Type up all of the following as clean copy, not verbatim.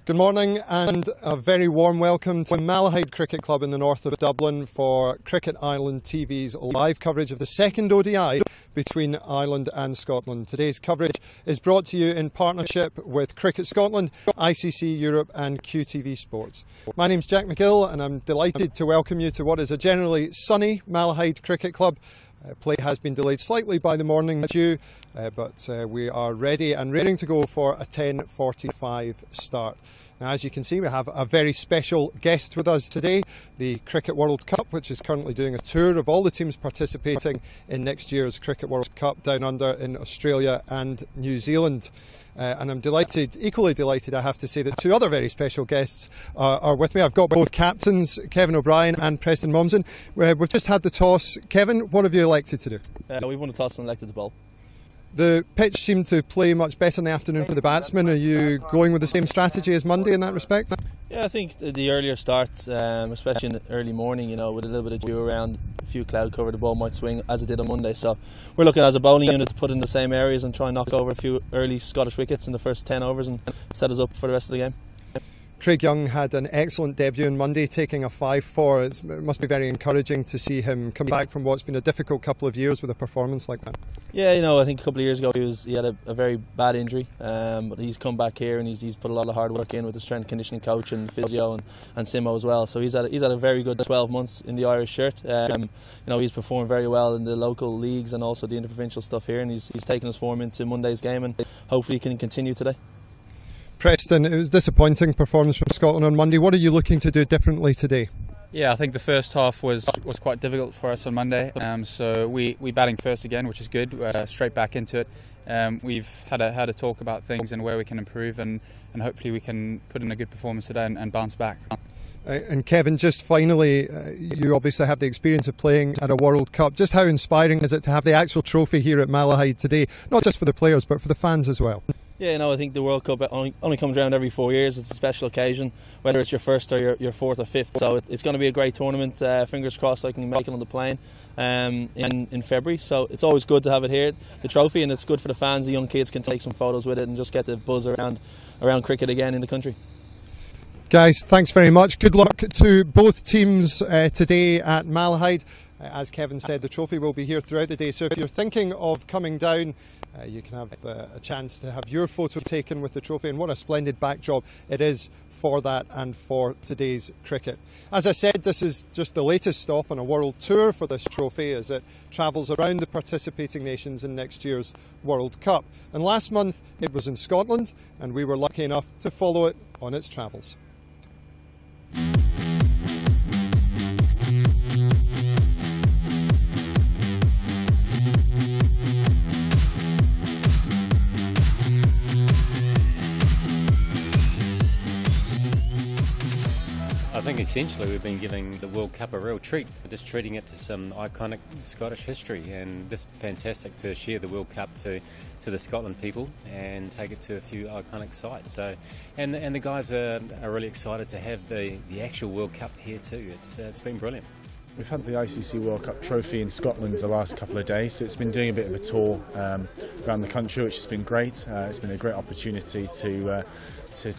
Good morning and a very warm welcome to Malahide Cricket Club in the north of Dublin for Cricket Ireland TV's live coverage of the second ODI between Ireland and Scotland. Today's coverage is brought to you in partnership with Cricket Scotland, ICC Europe and QTV Sports. My name's Jack McGill and I'm delighted to welcome you to what is a generally sunny Malahide Cricket Club. Play has been delayed slightly by the morning dew, but we are ready and raring to go for a 10:45 start. Now, as you can see, we have a very special guest with us today, the Cricket World Cup, which is currently doing a tour of all the teams participating in next year's Cricket World Cup down under in Australia and New Zealand. And I'm delighted, equally delighted, I have to say, that two other very special guests are with me. I've got both captains, Kevin O'Brien and Preston Momsen. We've just had the toss. Kevin, what have you elected to do? We won the toss and elected the ball. The pitch seemed to play much better in the afternoon for the batsmen. Are you going with the same strategy as Monday in that respect? Yeah, I think the earlier starts, especially in the early morning, with a little bit of dew around, a few cloud cover, the ball might swing as it did on Monday. So we're looking as a bowling unit to put in the same areas and try and knock over a few early Scottish wickets in the first 10 overs and set us up for the rest of the game. Craig Young had an excellent debut on Monday, taking a 5-4. It must be very encouraging to see him come back from what's been a difficult couple of years with a performance like that. Yeah, I think a couple of years ago he had a very bad injury, but he's come back here and he's put a lot of hard work in with the strength and conditioning coach and physio and Simo as well. So he's had a very good 12 months in the Irish shirt. He's performed very well in the local leagues and also the interprovincial stuff here, and he's taken his form into Monday's game and hopefully he can continue today. Preston, it was a disappointing performance from Scotland on Monday. What are you looking to do differently today? Yeah, I think the first half was quite difficult for us on Monday. So we batting first again, which is good. Straight back into it. We've had a talk about things and where we can improve, and hopefully we can put in a good performance today and bounce back. And Kevin, just finally, you obviously have the experience of playing at a World Cup. Just how inspiring is it to have the actual trophy here at Malahide today, not just for the players but for the fans as well? Yeah, I think the World Cup only comes around every 4 years. It's a special occasion, whether it's your first or your fourth or fifth. So it's going to be a great tournament. Fingers crossed I can make it on the plane in February. So it's always good to have it here, the trophy, and it's good for the fans. The young kids can take some photos with it and just get the buzz around cricket again in the country. Guys, thanks very much. Good luck to both teams today at Malahide. As Kevin said, the trophy will be here throughout the day, so if you're thinking of coming down, you can have a chance to have your photo taken with the trophy, and what a splendid backdrop it is for that and for today's cricket. As I said, this is just the latest stop on a world tour for this trophy as it travels around the participating nations in next year's World Cup. And last month it was in Scotland, and we were lucky enough to follow it on its travels. I think essentially we've been giving the World Cup a real treat. We're just treating it to some iconic Scottish history, and just fantastic to share the World Cup to the Scotland people and take it to a few iconic sites. So, and the guys are really excited to have the actual World Cup here too. It's been brilliant. We've had the ICC World Cup trophy in Scotland the last couple of days, so it's been doing a bit of a tour around the country, which has been great. It's been a great opportunity to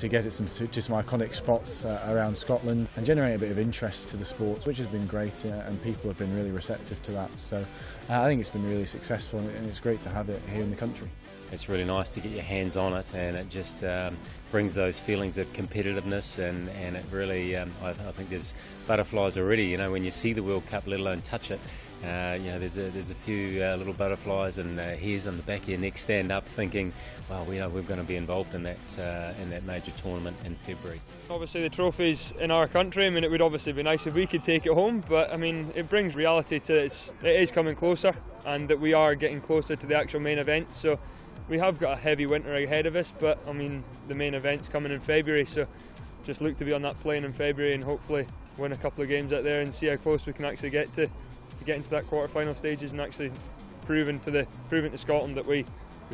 get it some iconic spots around Scotland and generate a bit of interest to the sport, which has been great, and people have been really receptive to that. So I think it's been really successful, and it's great to have it here in the country. It's really nice to get your hands on it, and it just brings those feelings of competitiveness, and it really, I think there's butterflies already, when you see the World Cup, let alone touch it. There's a few little butterflies and hairs on the back of your neck stand up thinking, well, we're going to be involved in that major tournament in February. Obviously the trophy's in our country. It would obviously be nice if we could take it home, but it brings reality to it is coming closer, and that we are getting closer to the actual main event. So we have got a heavy winter ahead of us, but the main event's coming in February, so just look to be on that plane in February and hopefully win a couple of games out there and see how close we can actually get to get into that quarter-final stages and actually proving to Scotland that we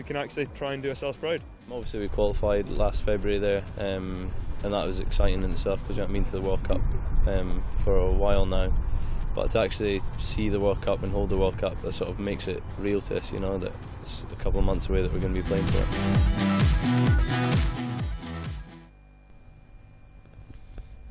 can actually try and do ourselves proud. Obviously we qualified last February there, and that was exciting in itself because we haven't been to the World Cup for a while now. But to actually see the World Cup and hold the World Cup, that sort of makes it real to us, that it's a couple of months away that we're going to be playing for it.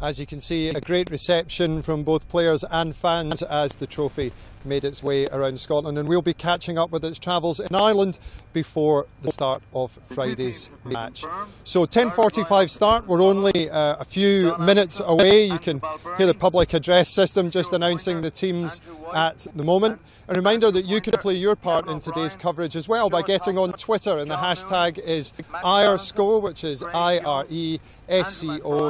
As you can see, a great reception from both players and fans as the trophy made its way around Scotland, and we'll be catching up with its travels in Ireland before the start of Friday's match. So 10:45 start, we're only a few minutes away. You can hear the public address system just announcing the teams at the moment. A reminder that you can play your part in today's coverage as well by getting on Twitter, and the hashtag is IRSCO, which is IRESCO.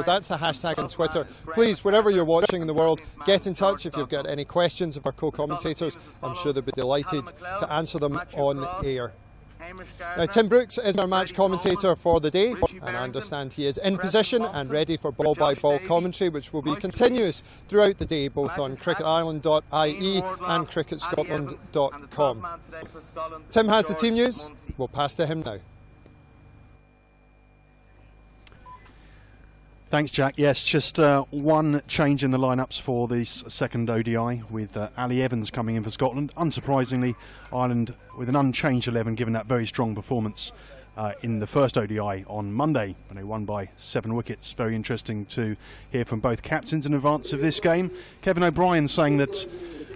That's the hashtag on Twitter. Please, wherever you're watching in the world, get in touch if you've got any questions of our co-commentators. I'm sure they'll be delighted to answer them on air. Now, Tim Brooks is our match commentator for the day, and I understand he is in position and ready for ball-by-ball commentary, which will be continuous throughout the day, both on cricketireland.ie and cricketscotland.com. Tim has the team news. We'll pass to him now. Thanks, Jack. Yes, just one change in the lineups for this second ODI, with Ali Evans coming in for Scotland. Unsurprisingly, Ireland with an unchanged 11, given that very strong performance in the first ODI on Monday, when they won by 7 wickets. Very interesting to hear from both captains in advance of this game. Kevin O'Brien saying that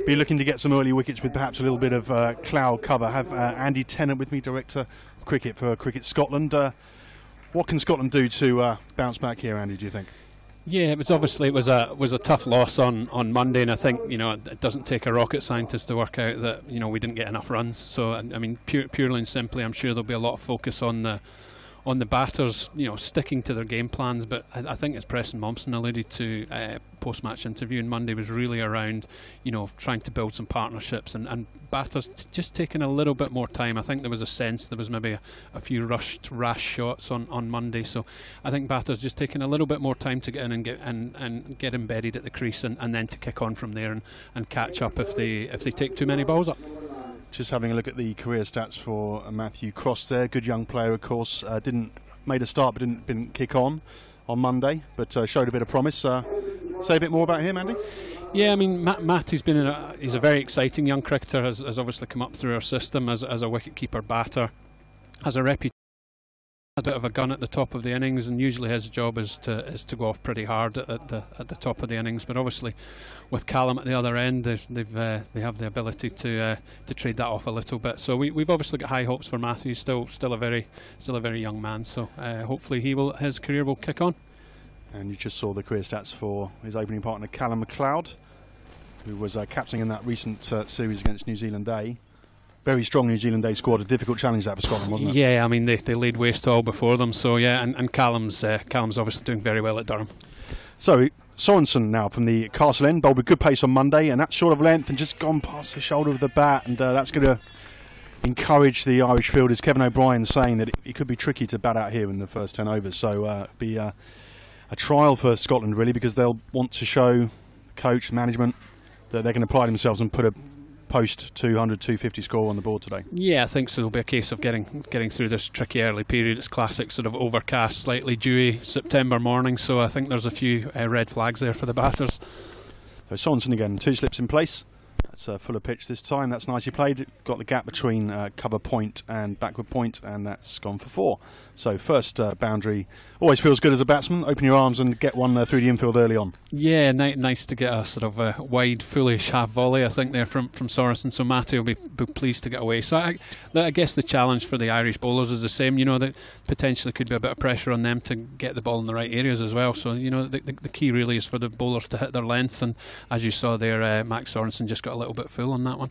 be looking to get some early wickets with perhaps a little bit of cloud cover. Have Andy Tennant with me, Director of Cricket for Cricket Scotland. What can Scotland do to bounce back here, Andy, do you think? Yeah, it was a tough loss on Monday, and I think it doesn't take a rocket scientist to work out that we didn't get enough runs. So I mean, purely and simply, I'm sure there'll be a lot of focus on the batters, sticking to their game plans. But I think, as Preston Mompson alluded to post-match interview on Monday, was really around trying to build some partnerships and batters just taking a little bit more time. I think there was a sense there was maybe a few rash shots on Monday. So I think batters just taking a little bit more time to get in and get embedded at the crease and then to kick on from there and catch up if they take too many balls up. Just having a look at the career stats for Matthew Cross there. Good young player, of course. Made a start but didn't kick on Monday, but showed a bit of promise. Say a bit more about him, Andy. Yeah, I mean, Matt he's a very exciting young cricketer. Has obviously come up through our system as a wicket-keeper batter. Has a reputation, a bit of a gun at the top of the innings, and usually his job is to go off pretty hard at the top of the innings. But obviously, with Callum at the other end, they have the ability to trade that off a little bit. So we've obviously got high hopes for Matthew. Still a very young man. So hopefully his career will kick on. And you just saw the career stats for his opening partner, Callum McLeod, who was captaining in that recent series against New Zealand A. Very strong New Zealand A squad, a difficult challenge that for Scotland, wasn't it? Yeah, I mean they laid waste to all before them. So yeah, and Callum's obviously doing very well at Durham. So Sorensen now from the Castle End, bowled with good pace on Monday, and that sort of length and just gone past the shoulder of the bat, and that's going to encourage the Irish fielders. Kevin O'Brien saying that it could be tricky to bat out here in the first 10 overs. So be a trial for Scotland really, because they'll want to show coach, management, that they can apply themselves and put a post 200, 250 score on the board today. Yeah, I think so. It'll be a case of getting through this tricky early period. It's classic sort of overcast, slightly dewy September morning, so I think there's a few red flags there for the batters. So Sorensen again, 2 slips in place. That's a fuller pitch this time. That's nicely played. Got the gap between cover point and backward point, and that's gone for 4. So first boundary always feels good as a batsman. Open your arms and get one through the infield early on. Yeah, nice to get a sort of wide, foolish half volley, I think, there from Sorensen. So Matty will be pleased to get away. So I guess the challenge for the Irish bowlers is the same. That potentially could be a bit of pressure on them to get the ball in the right areas as well. So the key really is for the bowlers to hit their lengths. And as you saw there, Max Sorensen just got a little bit full on that one.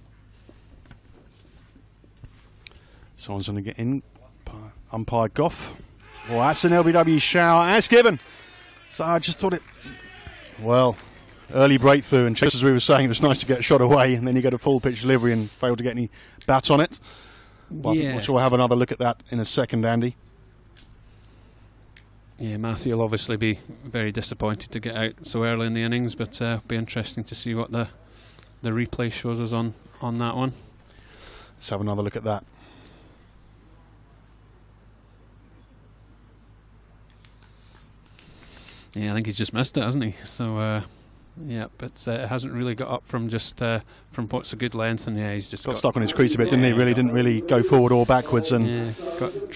Sorensen again in. Umpire Gough. Well, that's an LBW shower. That's given. So I just thought early breakthrough, and just as we were saying, it was nice to get a shot away, and then you get a full pitch delivery and failed to get any bat on it. Well, yeah. I'm sure we'll have another look at that in a second, Andy. Yeah, Matthew will obviously be very disappointed to get out so early in the innings, but it'll be interesting to see what the replay shows us on that one. Let's have another look at that. Yeah, I think he's just missed it, hasn't he? So, yeah, but it hasn't really got up from from what's a good length, and yeah, he's just got stuck on his crease a bit, didn't he? Didn't really go forward or backwards, and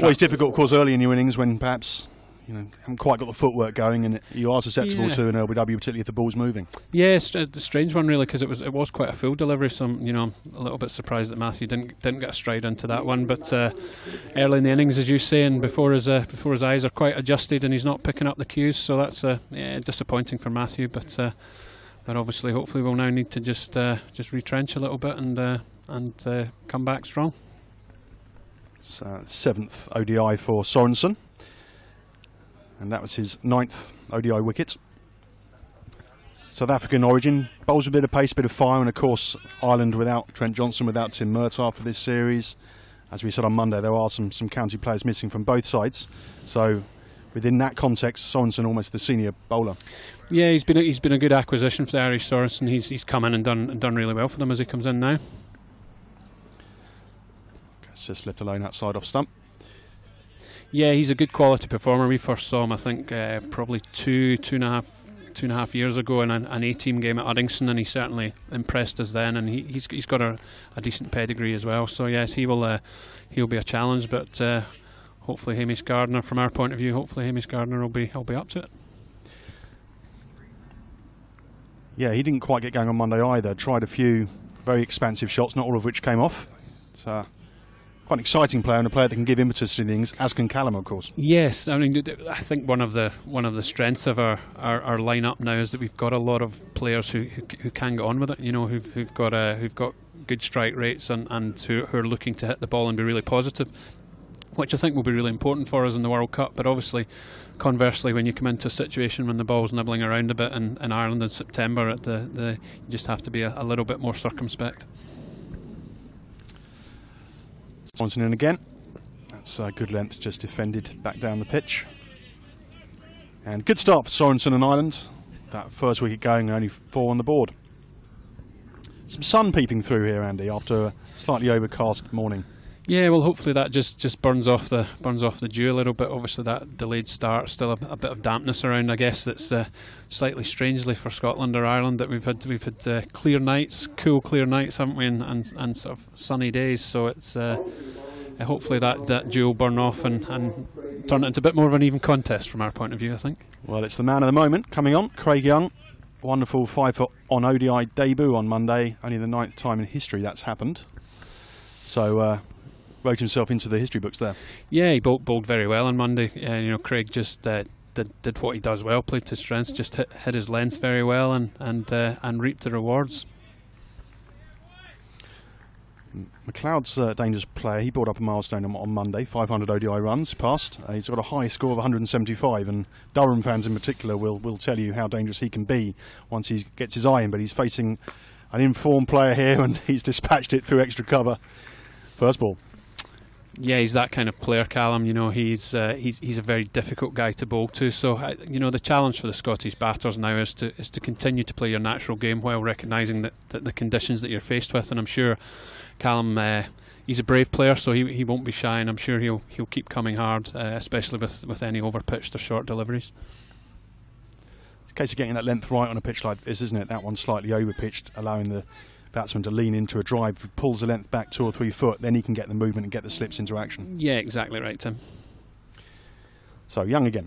always difficult, of course, early in your innings when perhaps haven't quite got the footwork going, and you are susceptible to an LBW, particularly if the ball's moving. Yeah, it's a strange one really, because it was quite a full delivery. So I'm a little bit surprised that Matthew didn't get a stride into that one. But early in the innings, as you say, and before his eyes are quite adjusted, and he's not picking up the cues. So that's disappointing for Matthew. But obviously, hopefully, we'll now need to just retrench a little bit and come back strong. It's 7th ODI for Sorensen, and that was his 9th ODI wicket. South African origin, bowls a bit of pace, a bit of fire, and of course Ireland without Trent Johnson, without Tim Murtagh for this series. As we said on Monday, there are some county players missing from both sides. So within that context, Sorensen almost the senior bowler. Yeah, he's been a good acquisition for the Irish. Sorensen. He's come in and done really well for them as he comes in now. It's just left alone outside off stump. Yeah, he's a good quality performer. We first saw him, I think, probably two and a half years ago in an A-team game at Uddingston, and he certainly impressed us then. And he's got a decent pedigree as well. So yes, he'll be a challenge. But hopefully, Hamish Gardner, from our point of view, Hamish Gardner will be up to it. Yeah, he didn't quite get going on Monday either. Tried a few very expansive shots, not all of which came off. It's quite an exciting player, and a player that can give impetus to things, as can Callum, of course. Yes, I mean, I think one of the strengths of our lineup now is that we've got a lot of players who can get on with it. Who've got good strike rates and who are looking to hit the ball and be really positive, which I think will be really important for us in the World Cup. But obviously, conversely, when you come into a situation when the ball's nibbling around a bit in Ireland in September, you just have to be a little bit more circumspect. Sorensen in again. That's a good length, just defended back down the pitch. And good start for Sorensen and Ireland. That first wicket going, only 4 on the board. Some sun peeping through here, Andy, after a slightly overcast morning. Yeah, well, hopefully that just burns off the dew a little bit. Obviously, that delayed start, still a bit of dampness around. I guess that's slightly strangely for Scotland or Ireland that we've had clear nights, cool clear nights, haven't we, and sort of sunny days. So it's hopefully that dew will burn off and turn it into a bit more of an even contest from our point of view, I think. Well, it's the man of the moment coming on, Craig Young. Wonderful 5-foot on ODI debut on Monday. Only the 9th time in history that's happened. So. Wrote himself into the history books there. Yeah, he bowled very well on Monday. Craig just did what he does well, played to strengths, just hit his length very well and reaped the rewards. McLeod's a dangerous player. He brought up a milestone on Monday, 500 ODI runs passed. He's got a high score of 175, and Durham fans in particular will tell you how dangerous he can be once he gets his eye in. But he's facing an informed player here, and he's dispatched it through extra cover. First ball. Yeah, he's that kind of player, Callum. He's a very difficult guy to bowl to. So, the challenge for the Scottish batters now is to continue to play your natural game while recognising that the conditions that you're faced with. And I'm sure Callum, he's a brave player, so he won't be shy, and I'm sure he'll keep coming hard, especially with any overpitched or short deliveries. It's a case of getting that length right on a pitch like this, isn't it? That one's slightly overpitched, allowing the batsman to lean into a drive. If he pulls the length back 2 or 3 foot, then he can get the movement and get the slips into action. Yeah, exactly right, Tim. So Young again.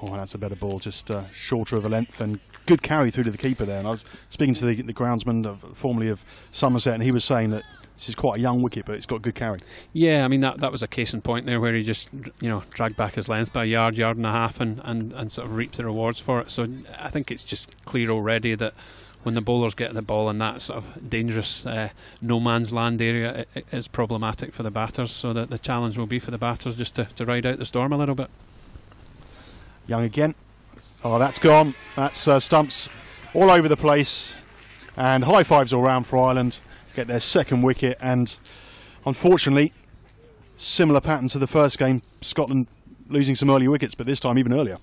Oh, that's a better ball, just shorter of a length, and good carry through to the keeper there. And I was speaking to the groundsman formerly of Somerset, and he was saying that this is quite a young wicket, but it's got good carry. Yeah, I mean that was a case in point there, where he just dragged back his length by a yard and a half, and sort of reaped the rewards for it. So I think it's just clear already that when the bowlers get the ball in that sort of dangerous no man's land area, it is problematic for the batters. So that the challenge will be for the batters just to ride out the storm a little bit. Young again. Oh, that's gone. That's stumps all over the place, and high fives all round for Ireland. Get their second wicket, and unfortunately, similar pattern to the first game. Scotland losing some early wickets, but this time even earlier.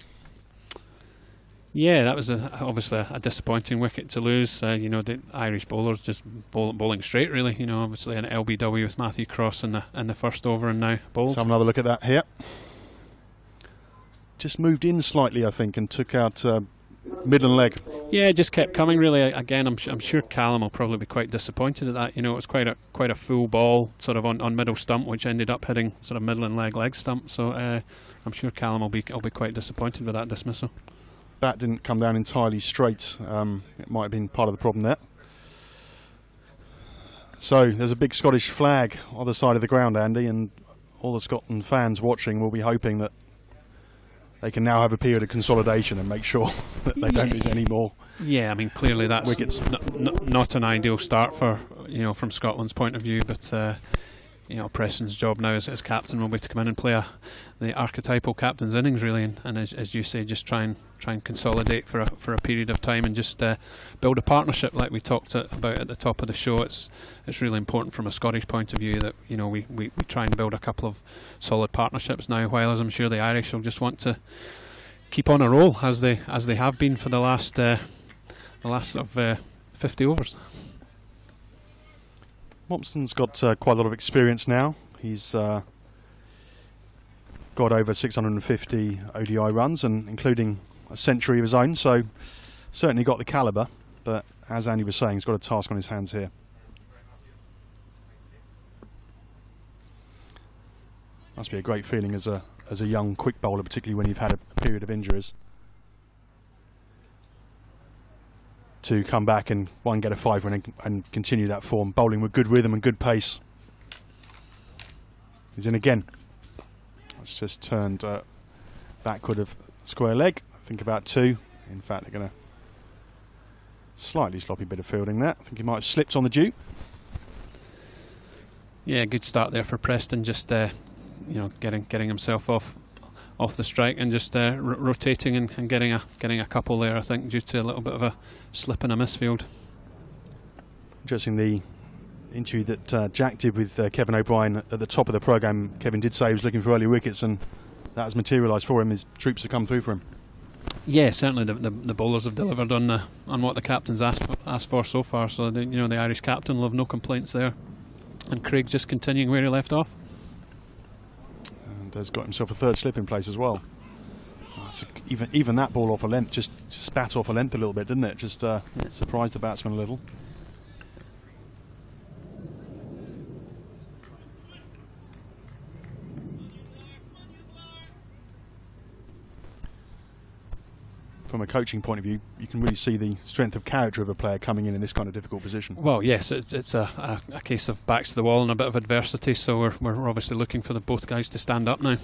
Yeah, that was obviously a disappointing wicket to lose. The Irish bowlers just bowling straight, really. Obviously an LBW with Matthew Cross in the first over, and now bowled. Let's have another look at that here. Just moved in slightly, I think, and took out Midland leg. Yeah, it just kept coming really. Again, I'm sure Callum will probably be quite disappointed at that. You know, it was quite a full ball sort of on middle stump, which ended up hitting sort of Midland leg stump. So I'm sure Callum will be quite disappointed with that dismissal. Bat didn't come down entirely straight. It might have been part of the problem there. So there's a big Scottish flag on the side of the ground, Andy, and all the Scotland fans watching will be hoping that they can now have a period of consolidation and make sure that they don't lose any more. Yeah, I mean, clearly that's wickets. Not an ideal start for, you know, from Scotland's point of view, but you know, Preston's job now as captain will be to come in and play the archetypal captain's innings really, and as you say, just try and consolidate for a period of time and just build a partnership like we talked about at the top of the show. It's really important from a Scottish point of view that, you know, we try and build a couple of solid partnerships now, while as I'm sure the Irish will just want to keep on a roll as they have been for the last sort of 50 overs. Mompson's got quite a lot of experience now. He's got over 650 ODI runs, and including a century of his own, so certainly got the calibre, but as Andy was saying, he's got a task on his hands here. Must be a great feeling as a young quick bowler, particularly when you've had a period of injuries, to come back and get a 5 and continue that form, bowling with good rhythm and good pace. He's in again. It's just turned backward of square leg. I think about 2. In fact, they're going to slightly sloppy bit of fielding there. I think he might have slipped on the dew. Yeah, good start there for Preston. Just you know, getting himself off the strike and just rotating and getting a couple there, I think, due to a little bit of a slip and a misfield. Interesting, the interview that Jack did with Kevin O'Brien at the top of the programme. Kevin did say he was looking for early wickets, and that has materialised for him. His troops have come through for him. Yeah, certainly the bowlers have delivered on what the captain's asked for so far. So you know, the Irish captain will have no complaints there, and Craig just continuing where he left off. Has got himself a 3rd slip in place as well. Even that ball off a length just spat off a length a little bit, didn't it? Just surprised the batsman a little. From a coaching point of view, you can really see the strength of character of a player coming in this kind of difficult position. Well, yes, it's a case of backs to the wall and a bit of adversity, so we're obviously looking for both guys to stand up now.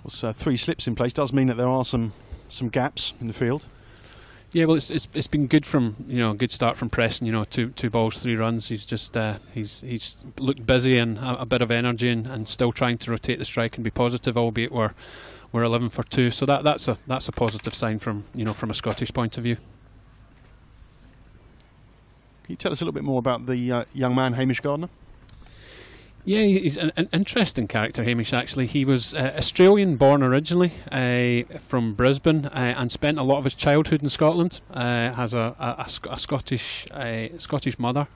So 3 slips in place does mean that there are some gaps in the field. Yeah, well, it's been good from, you know, a good start from Preston. You know, 2 balls, 3 runs. He's just he's looked busy and a bit of energy and still trying to rotate the strike and be positive, albeit we're 11 for 2, so that's a positive sign from, you know, from a Scottish point of view. Can you tell us a little bit more about the young man, Hamish Gardner? Yeah, he's an interesting character, Hamish, actually. He was Australian born originally, from Brisbane, and spent a lot of his childhood in Scotland. Has a Scottish mother.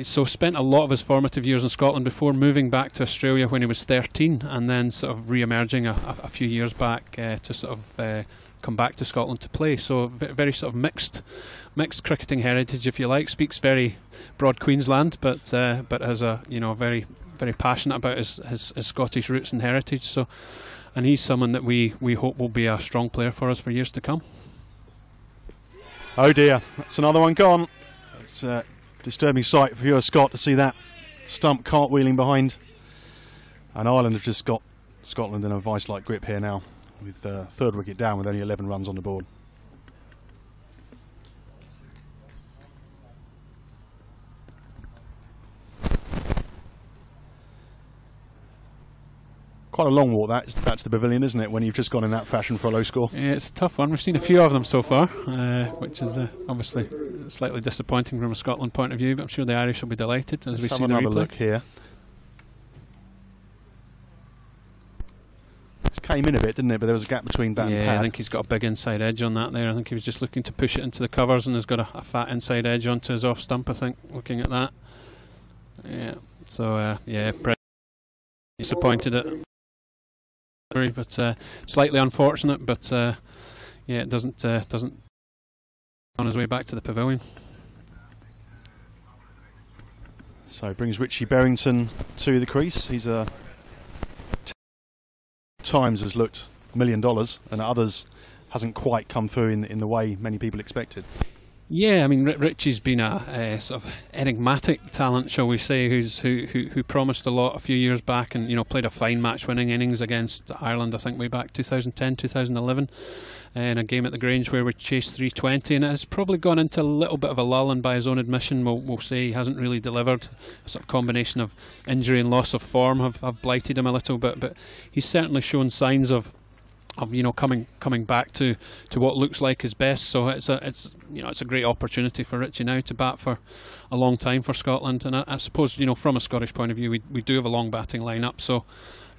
So spent a lot of his formative years in Scotland before moving back to Australia when he was 13, and then sort of re-emerging a few years back to sort of come back to Scotland to play. So very sort of mixed cricketing heritage, if you like. Speaks very broad Queensland, but has a, you know, very very passionate about his Scottish roots and heritage. So, and he's someone that we hope will be a strong player for us for years to come. Oh dear, that's another one gone. It's disturbing sight for you, Scott, to see that stump cartwheeling behind. And Ireland have just got Scotland in a vice-like grip here now, with 3rd wicket down with only 11 runs on the board. Quite a long walk back to the pavilion, isn't it, when you've just gone in that fashion for a low score? Yeah, it's a tough one. We've seen a few of them so far, which is obviously slightly disappointing from a Scotland point of view, but I'm sure the Irish will be delighted as we see the replay. Let's have another look here. It came in a bit, didn't it, but there was a gap between bat and pad. Yeah, I think he's got a big inside edge on that there. I think he was just looking to push it into the covers and has got a fat inside edge onto his off stump, I think, looking at that. Yeah, so yeah, disappointed at but slightly unfortunate. But yeah, it doesn't on his way back to the pavilion. So it brings Richie Berrington to the crease. He's times has looked $1 million, and at others hasn't quite come through in the way many people expected. Yeah, I mean, Richie's been a sort of enigmatic talent, shall we say, who promised a lot a few years back, and played a fine match-winning innings against Ireland, I think way back 2010, 2011, in a game at the Grange where we chased 320, and it has probably gone into a little bit of a lull, and by his own admission, we'll say he hasn't really delivered. A sort of combination of injury and loss of form have blighted him a little bit, but he's certainly shown signs of coming back to what looks like his best. So it's a great opportunity for Richie now to bat for a long time for Scotland. And I suppose from a Scottish point of view, we do have a long batting lineup. So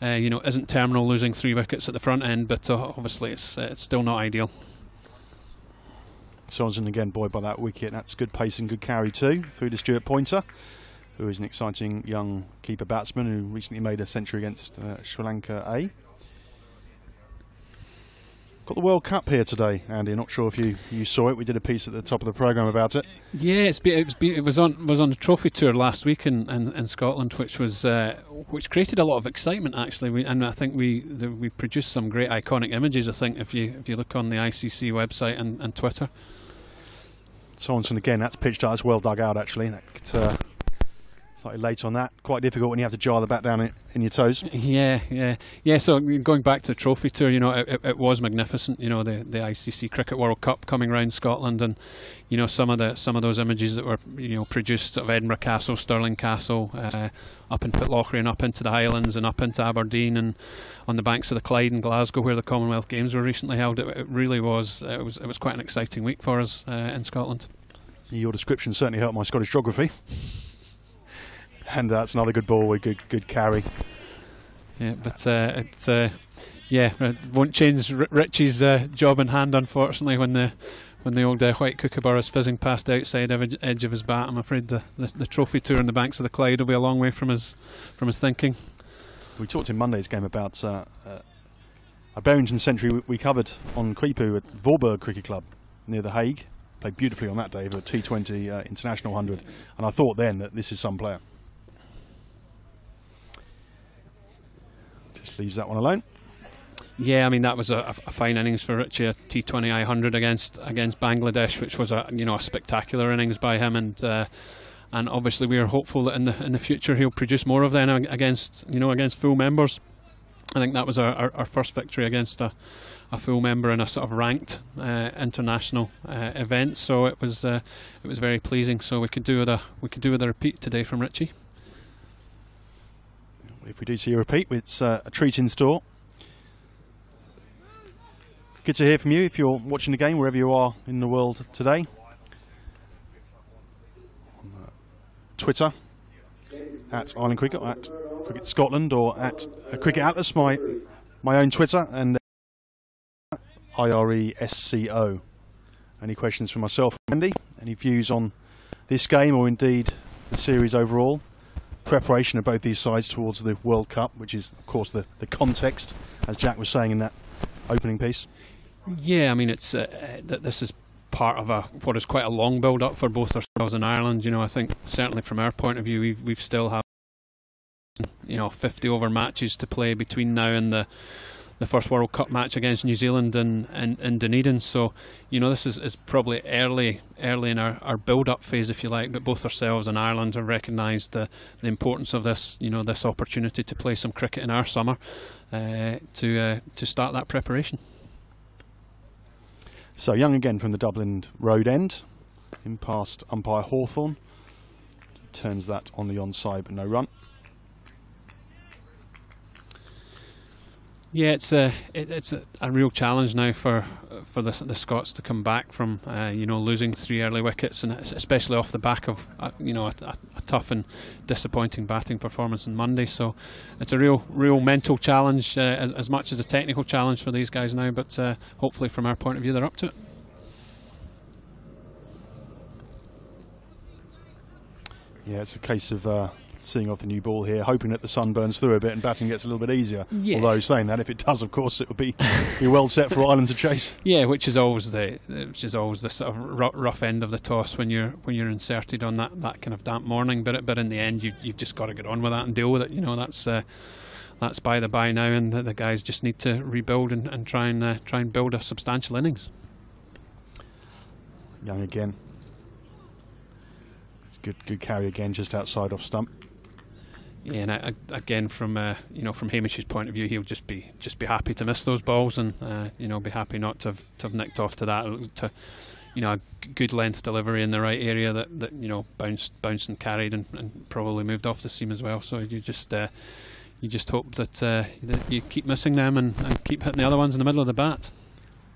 isn't terminal losing 3 wickets at the front end, but obviously it's still not ideal. Sorensen again buoyed by that wicket. That's good pace and good carry too through to Stuart Pointer, who is an exciting young keeper batsman who recently made a century against Sri Lanka A. Got the World Cup here today, Andy. Not sure if you saw it. We did a piece at the top of the programme about it. Yeah, it was on the trophy tour last week in Scotland, which created a lot of excitement actually. And I think we produced some great iconic images. I think if you look on the ICC website and Twitter. Sorensen again. That's pitched out. It's well dug out actually. Slightly late on that. Quite difficult when you have to jar the bat down in your toes. Yeah. So going back to the trophy tour, it was magnificent. The ICC Cricket World Cup coming round Scotland, and some of those images that were produced of Edinburgh Castle, Stirling Castle, up in Pitlochry and up into the Highlands and up into Aberdeen and on the banks of the Clyde in Glasgow, where the Commonwealth Games were recently held. It really was. It was quite an exciting week for us in Scotland. Your description certainly helped my Scottish geography. And that's another good ball with good carry. Yeah, but it won't change Richie's job in hand, unfortunately, when the old white kookaburra is fizzing past the outside edge of his bat. I'm afraid the trophy tour on the banks of the Clyde will be a long way from his thinking. We talked in Monday's game about a Berrington century we covered on Creepoo at Voorburg Cricket Club near The Hague. Played beautifully on that day for a T20 International 100, and I thought then that this is some player. Leaves that one alone. Yeah, I mean that was a fine innings for Richie, a T20 100 against Bangladesh, which was a spectacular innings by him, and obviously we are hopeful that in the future he'll produce more of them against full members. I think that was our first victory against a full member in a sort of ranked international event, so it was very pleasing. So we could do with a repeat today from Richie. If we do see a repeat, it's a treat in store. Good to hear from you if you're watching the game wherever you are in the world today. On Twitter at Island Cricket, at Cricket Scotland, or at Cricket Atlas, my own Twitter, and IRESCO. Any questions from myself and Andy? Any views on this game or indeed the series overall? Preparation of both these sides towards the World Cup, which is of course the context, as Jack was saying in that opening piece. Yeah, I mean it's that this is part of what is quite a long build up for both ourselves and Ireland. I think certainly from our point of view, we've still have 50 over matches to play between now and the first World Cup match against New Zealand in Dunedin. So this is probably early in our build-up phase, if you like, but both ourselves and Ireland have recognised the importance of this this opportunity to play some cricket in our summer to start that preparation. So Young again from the Dublin Road end, in past umpire Hawthorne, turns that on the onside but no run. Yeah, it's a real challenge now for the Scots to come back from losing 3 early wickets, and especially off the back of a tough and disappointing batting performance on Monday. So it's a real mental challenge as much as a technical challenge for these guys now. But hopefully, from our point of view, they're up to it. Yeah, it's a case of seeing off the new ball here, hoping that the sun burns through a bit and batting gets a little bit easier. Yeah. Although saying that, if it does, of course, it would be well set for Ireland to chase. Yeah, which is always the sort of rough end of the toss when you're inserted on that kind of damp morning. But in the end, you've just got to get on with that and deal with it. You know, that's by the by now, and the guys just need to rebuild and try and build a substantial innings. Young again. It's good carry again, just outside off stump. Yeah, and again from Hamish's point of view, he'll just be happy to miss those balls, and be happy not to have nicked off to that. A good length delivery in the right area that bounced and carried and probably moved off the seam as well. So you just hope that you keep missing them and keep hitting the other ones in the middle of the bat.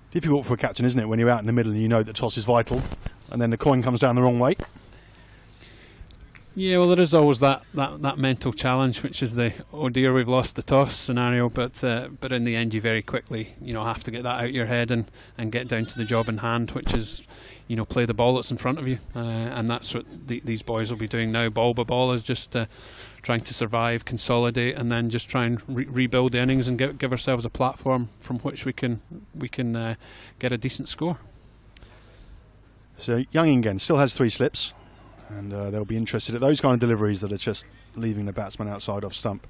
Difficult for a captain, isn't it, when you're out in the middle and you know that toss is vital, and then the coin comes down the wrong way? Yeah, well, there is always that mental challenge, which is the oh dear, we've lost the toss scenario. But in the end, you very quickly have to get that out of your head and get down to the job in hand, which is play the ball that's in front of you, and that's what these boys will be doing now. Ball by ball is just trying to survive, consolidate, and then just try and rebuild the innings and give ourselves a platform from which we can get a decent score. So Young again still has 3 slips. And they'll be interested at those kind of deliveries that are just leaving the batsman outside off stump.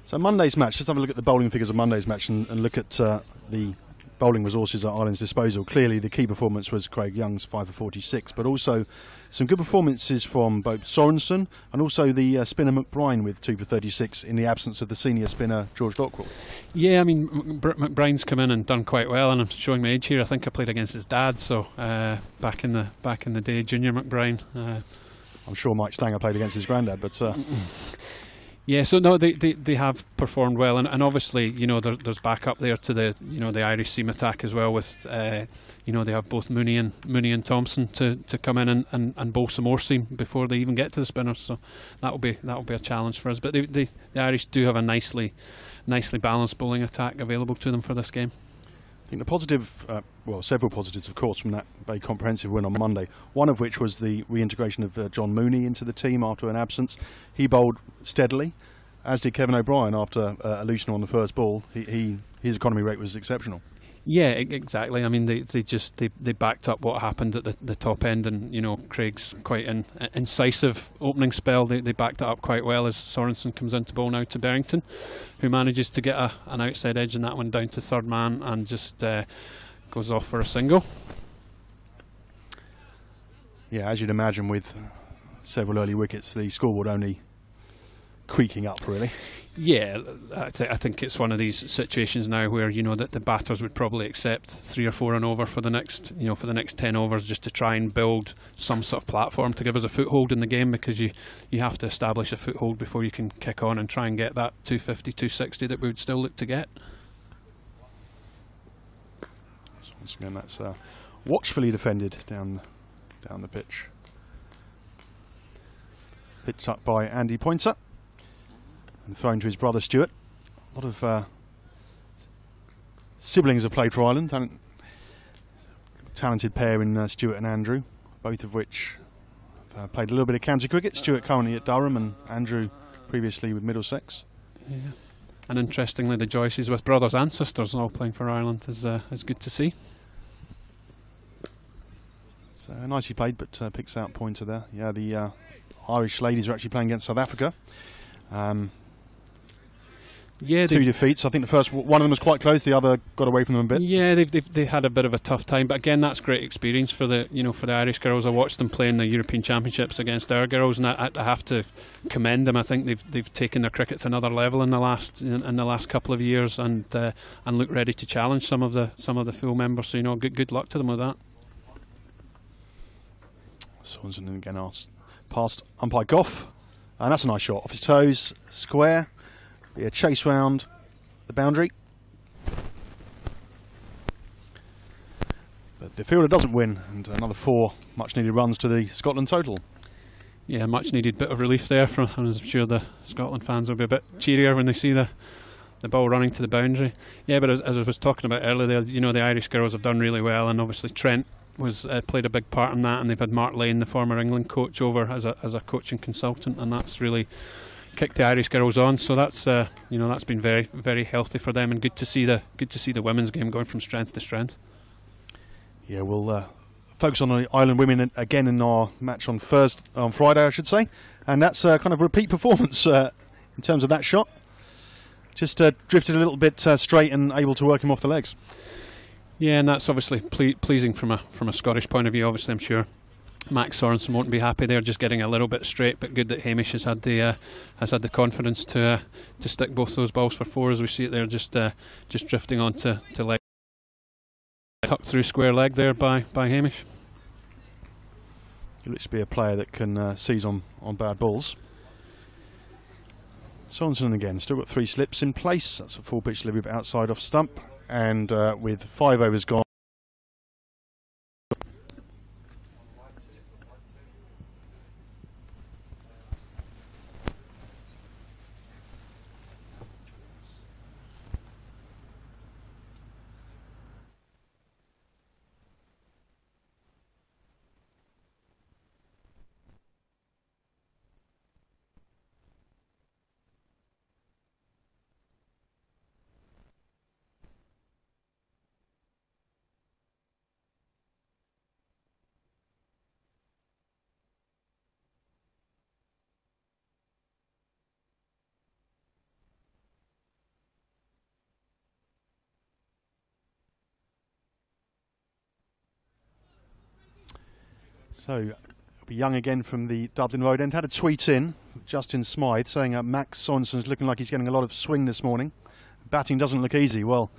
So Monday's match, just have a look at the bowling figures of Monday's match and look at the bowling resources at Ireland's disposal. Clearly the key performance was Craig Young's 5 for 46, but also some good performances from both Sorensen and also the spinner McBride with 2 for 36 in the absence of the senior spinner George Dockrell. Yeah, I mean McBride's come in and done quite well, and I'm showing my age here. I think I played against his dad, so back in the day, Junior McBride. I'm sure Mike Stanger played against his granddad, but. Yeah, so no, they have performed well, and obviously there's backup there to the Irish seam attack as well. With they have both Mooney and Thompson to come in and bowl some more seam before they even get to the spinners. So that'll be a challenge for us. But the Irish do have a nicely balanced bowling attack available to them for this game. I think the positive, several positives, of course, from that very comprehensive win on Monday. One of which was the reintegration of John Mooney into the team after an absence. He bowled steadily, as did Kevin O'Brien after a loosener on the first ball. His economy rate was exceptional. Yeah, exactly. I mean, they backed up what happened at the top end, and Craig's quite an incisive opening spell. They backed it up quite well as Sorensen comes into bowl now to Berrington, who manages to get an outside edge in that one down to third man and just goes off for a single. Yeah, as you'd imagine, with several early wickets, the scoreboard only creaking up really. Yeah, I think it's one of these situations now where that the batters would probably accept 3 or 4 and over for the next 10 overs just to try and build some sort of platform to give us a foothold in the game, because you have to establish a foothold before you can kick on and try and get that 250, 260 that we would still look to get. So once again, that's watchfully defended down the pitch. Picked up by Andy Pointer and thrown to his brother Stuart. A lot of siblings have played for Ireland. Talented pair in Stuart and Andrew, both of which played a little bit of county cricket. Stuart currently at Durham and Andrew previously with Middlesex. Yeah. And interestingly, the Joyces with brothers and sisters all playing for Ireland is good to see. So nicely played, but picks out Pointer there. Yeah, the Irish ladies are actually playing against South Africa. Yeah, 2 defeats. I think the first one of them was quite close. The other got away from them a bit. Yeah, they had a bit of a tough time. But again, that's great experience for the Irish girls. I watched them play in the European Championships against our girls, and I have to commend them. I think they've taken their cricket to another level in the last couple of years, and look ready to challenge some of the full members. So good luck to them with that. Sorensen again asked past umpire Gough, and that's a nice shot off his toes, square. Be a chase round the boundary, but the fielder doesn't win, and another 4 much needed runs to the Scotland total. Yeah, much needed bit of relief there. I'm sure the Scotland fans will be a bit cheerier when they see the ball running to the boundary. Yeah, but as I was talking about earlier, the Irish girls have done really well, and obviously Trent was played a big part in that, and they've had Mark Lane, the former England coach, over as a coaching consultant, and that's really kicked the Irish girls on. So that's that's been very, very healthy for them, and good to see the women's game going from strength to strength. Yeah, we'll focus on the Ireland women again in our match on Friday, I should say, and that's kind of repeat performance in terms of that shot. Just drifted a little bit straight and able to work him off the legs. Yeah, and that's obviously pleasing from a Scottish point of view. Obviously, I'm sure Max Sorensen won't be happy there, just getting a little bit straight. But good that Hamish has had the confidence to stick both those balls for four, as we see it there, just drifting on to leg, tucked through square leg there by Hamish. He looks to be a player that can seize on bad balls. Sorensen again, still got 3 slips in place. That's a full pitch delivery but outside off stump, and with 5 overs gone. So, it'll be Young again from the Dublin road end. Had a tweet in, Justin Smythe, saying Max Sorensen's looking like he's getting a lot of swing this morning. Batting doesn't look easy. Well,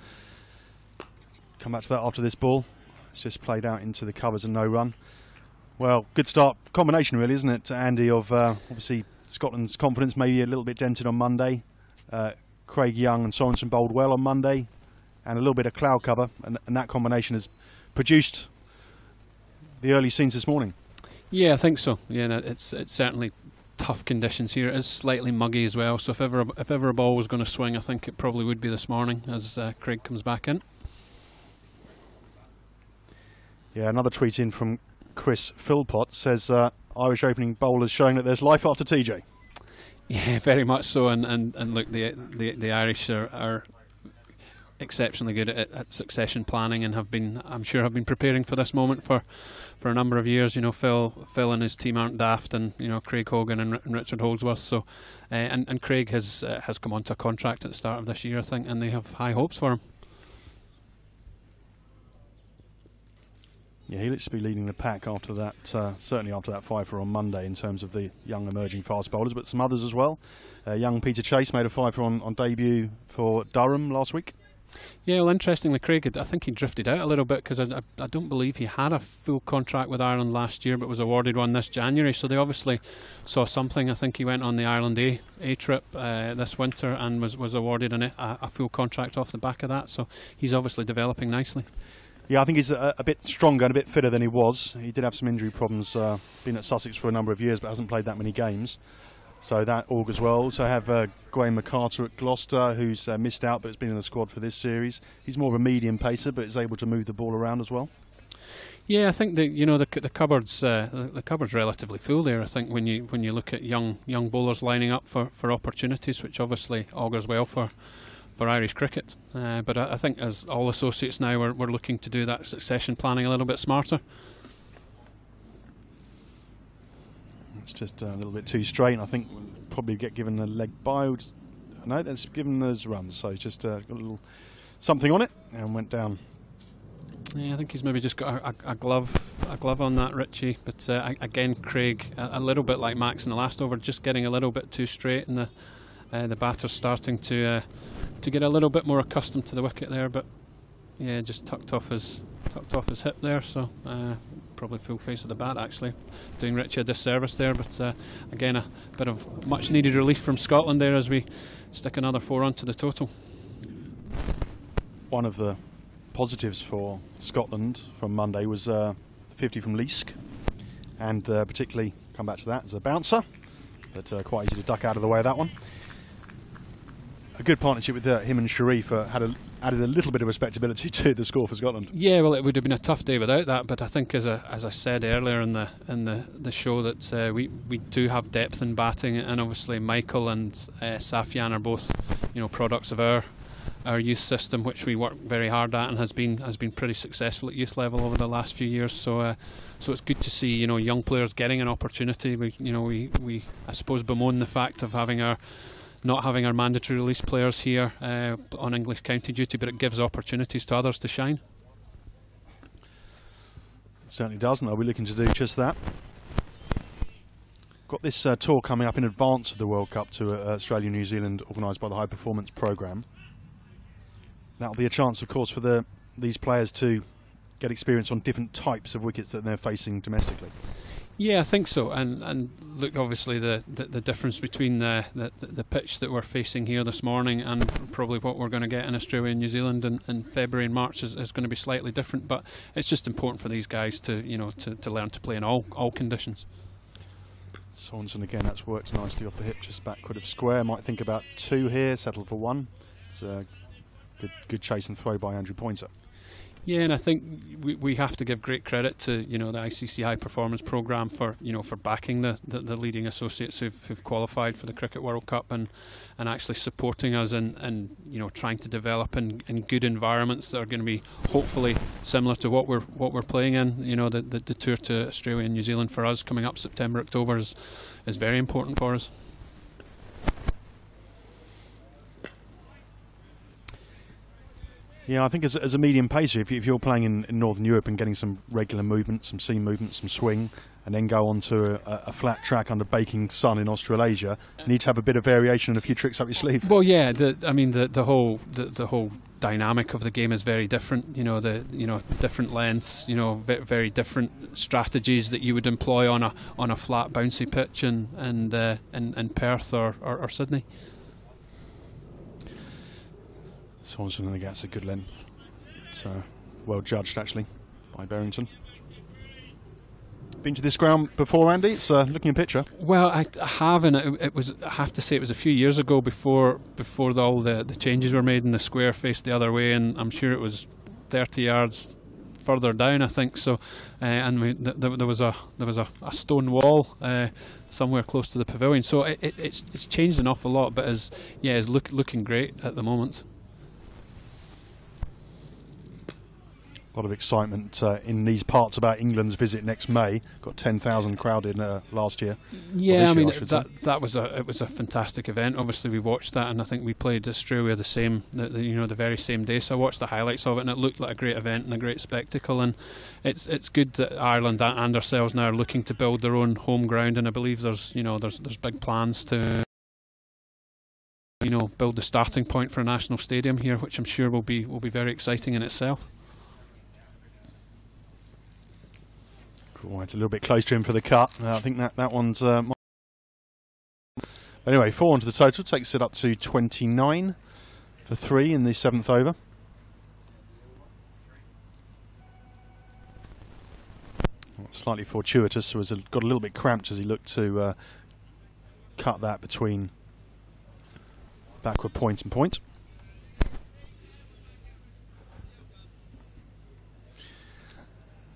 come back to that after this ball. It's just played out into the covers and no run. Well, good start. Combination really, isn't it, Andy, of obviously Scotland's confidence maybe a little bit dented on Monday. Craig Young and Sorensen bowled well on Monday, and a little bit of cloud cover, and that combination has produced the early scenes this morning. Yeah, I think so. Yeah, no, it's certainly tough conditions here. It is slightly muggy as well, so if ever a ball was going to swing, I think it probably would be this morning as Craig comes back in. Yeah, another tweet in from Chris Philpott says Irish opening bowlers showing that there's life after TJ. Yeah, very much so, and look, the Irish are exceptionally good at succession planning, and I'm sure have been preparing for this moment for a number of years. You know, Phil and his team aren't daft, and you know, Craig Hogan and Richard Holdsworth. So, and Craig has come onto a contract at the start of this year, I think, and they have high hopes for him. Yeah, he looks to be leading the pack after that, certainly after that fifer on Monday in terms of the young emerging fast bowlers, but some others as well. Young Peter Chase made a fifer on debut for Durham last week. Yeah, well, interestingly, Craig, I think he drifted out a little bit because I don't believe he had a full contract with Ireland last year, but was awarded one this January. So they obviously saw something. I think he went on the Ireland A trip this winter and was awarded a full contract off the back of that. So he's obviously developing nicely. Yeah, I think he's a bit stronger and a bit fitter than he was. He did have some injury problems, been at Sussex for a number of years, but hasn't played that many games. So that augurs well. Also have Graham McCarter at Gloucester, who's missed out but has been in the squad for this series. He's more of a medium pacer, but is able to move the ball around as well. Yeah, I think the cupboard's relatively full there. I think when you look at young bowlers lining up for opportunities, which obviously augurs well for Irish cricket. But I think as all associates now, we're looking to do that succession planning a little bit smarter. It's just a little bit too straight. I think we'll probably get given a leg by. No, that's given us runs. So just got a little something on it and went down. Yeah, I think he's maybe just got a glove on that, Richie. But again, Craig, a little bit like Max in the last over, just getting a little bit too straight, and the batter's starting to get a little bit more accustomed to the wicket there. But yeah, just tucked off his hip there. So probably full face of the bat, actually, doing Richie a disservice there. But again, a bit of much needed relief from Scotland there as we stick another 4 onto the total. One of the positives for Scotland from Monday was the 50 from Leask, and particularly come back to that as a bouncer, but quite easy to duck out of the way of that one. A good partnership with him and Sharif. Had a added a little bit of respectability to the score for Scotland. Yeah, well, it would have been a tough day without that. But I think, as I said earlier in the show, that we do have depth in batting, and obviously Michael and Safian are both, products of our youth system, which we work very hard at and has been pretty successful at youth level over the last few years. So it's good to see young players getting an opportunity. We I suppose bemoan the fact of not having our mandatory release players here on English county duty, but it gives opportunities to others to shine. It certainly does, and we're looking to do just that. Got this tour coming up in advance of the World Cup to Australia, New Zealand, organised by the High Performance Programme. That'll be a chance, of course, for these players to get experience on different types of wickets that they're facing domestically. Yeah, I think so. And look, obviously the difference between the pitch that we're facing here this morning and probably what we're going to get in Australia and New Zealand in February and March is going to be slightly different. But it's just important for these guys to learn to play in all conditions. Sorensen again, that's worked nicely off the hip, just backward of square. Might think about 2 here, settle for 1. It's a good chase and throw by Andrew Pointer. Yeah, and I think we have to give great credit to the ICC High Performance Programme for backing the leading associates who've qualified for the Cricket World Cup and actually supporting us and trying to develop in good environments that are going to be hopefully similar to what we're playing in. The tour to Australia and New Zealand for us coming up September, October is very important for us. Yeah, I think as a medium pacer, if you're playing in Northern Europe and getting some regular movement, some seam movement, some swing, and then go on to a flat track under baking sun in Australasia, you need to have a bit of variation and a few tricks up your sleeve. Well, yeah, the whole dynamic of the game is very different. Different lengths, very different strategies that you would employ on a flat bouncy pitch in Perth or Sydney. Swanson, I think that's a good length. It's well judged, actually, by Berrington. Been to this ground before, Andy? It's looking a picture. Well, I have, and I have to say it was a few years ago before all the changes were made and the square faced the other way, and I'm sure it was 30 yards further down, I think. So, there was a stone wall somewhere close to the pavilion. So it's changed an awful lot, but it's looking great at the moment. A lot of excitement in these parts about England's visit next May. Got 10,000 crowded last year. Yeah, that was a fantastic event. Obviously, we watched that, and I think we played Australia the very same day. So I watched the highlights of it, and it looked like a great event and a great spectacle. And it's good that Ireland and ourselves now are looking to build their own home ground. And I believe there's big plans to build the starting point for a national stadium here, which I'm sure will be very exciting in itself. Cool, it's a little bit close to him for the cut. I think that one's... Anyway, 4 onto the total, takes it up to 29 for 3 in the 7th over. Slightly fortuitous, so got a little bit cramped as he looked to cut that between backward point and point.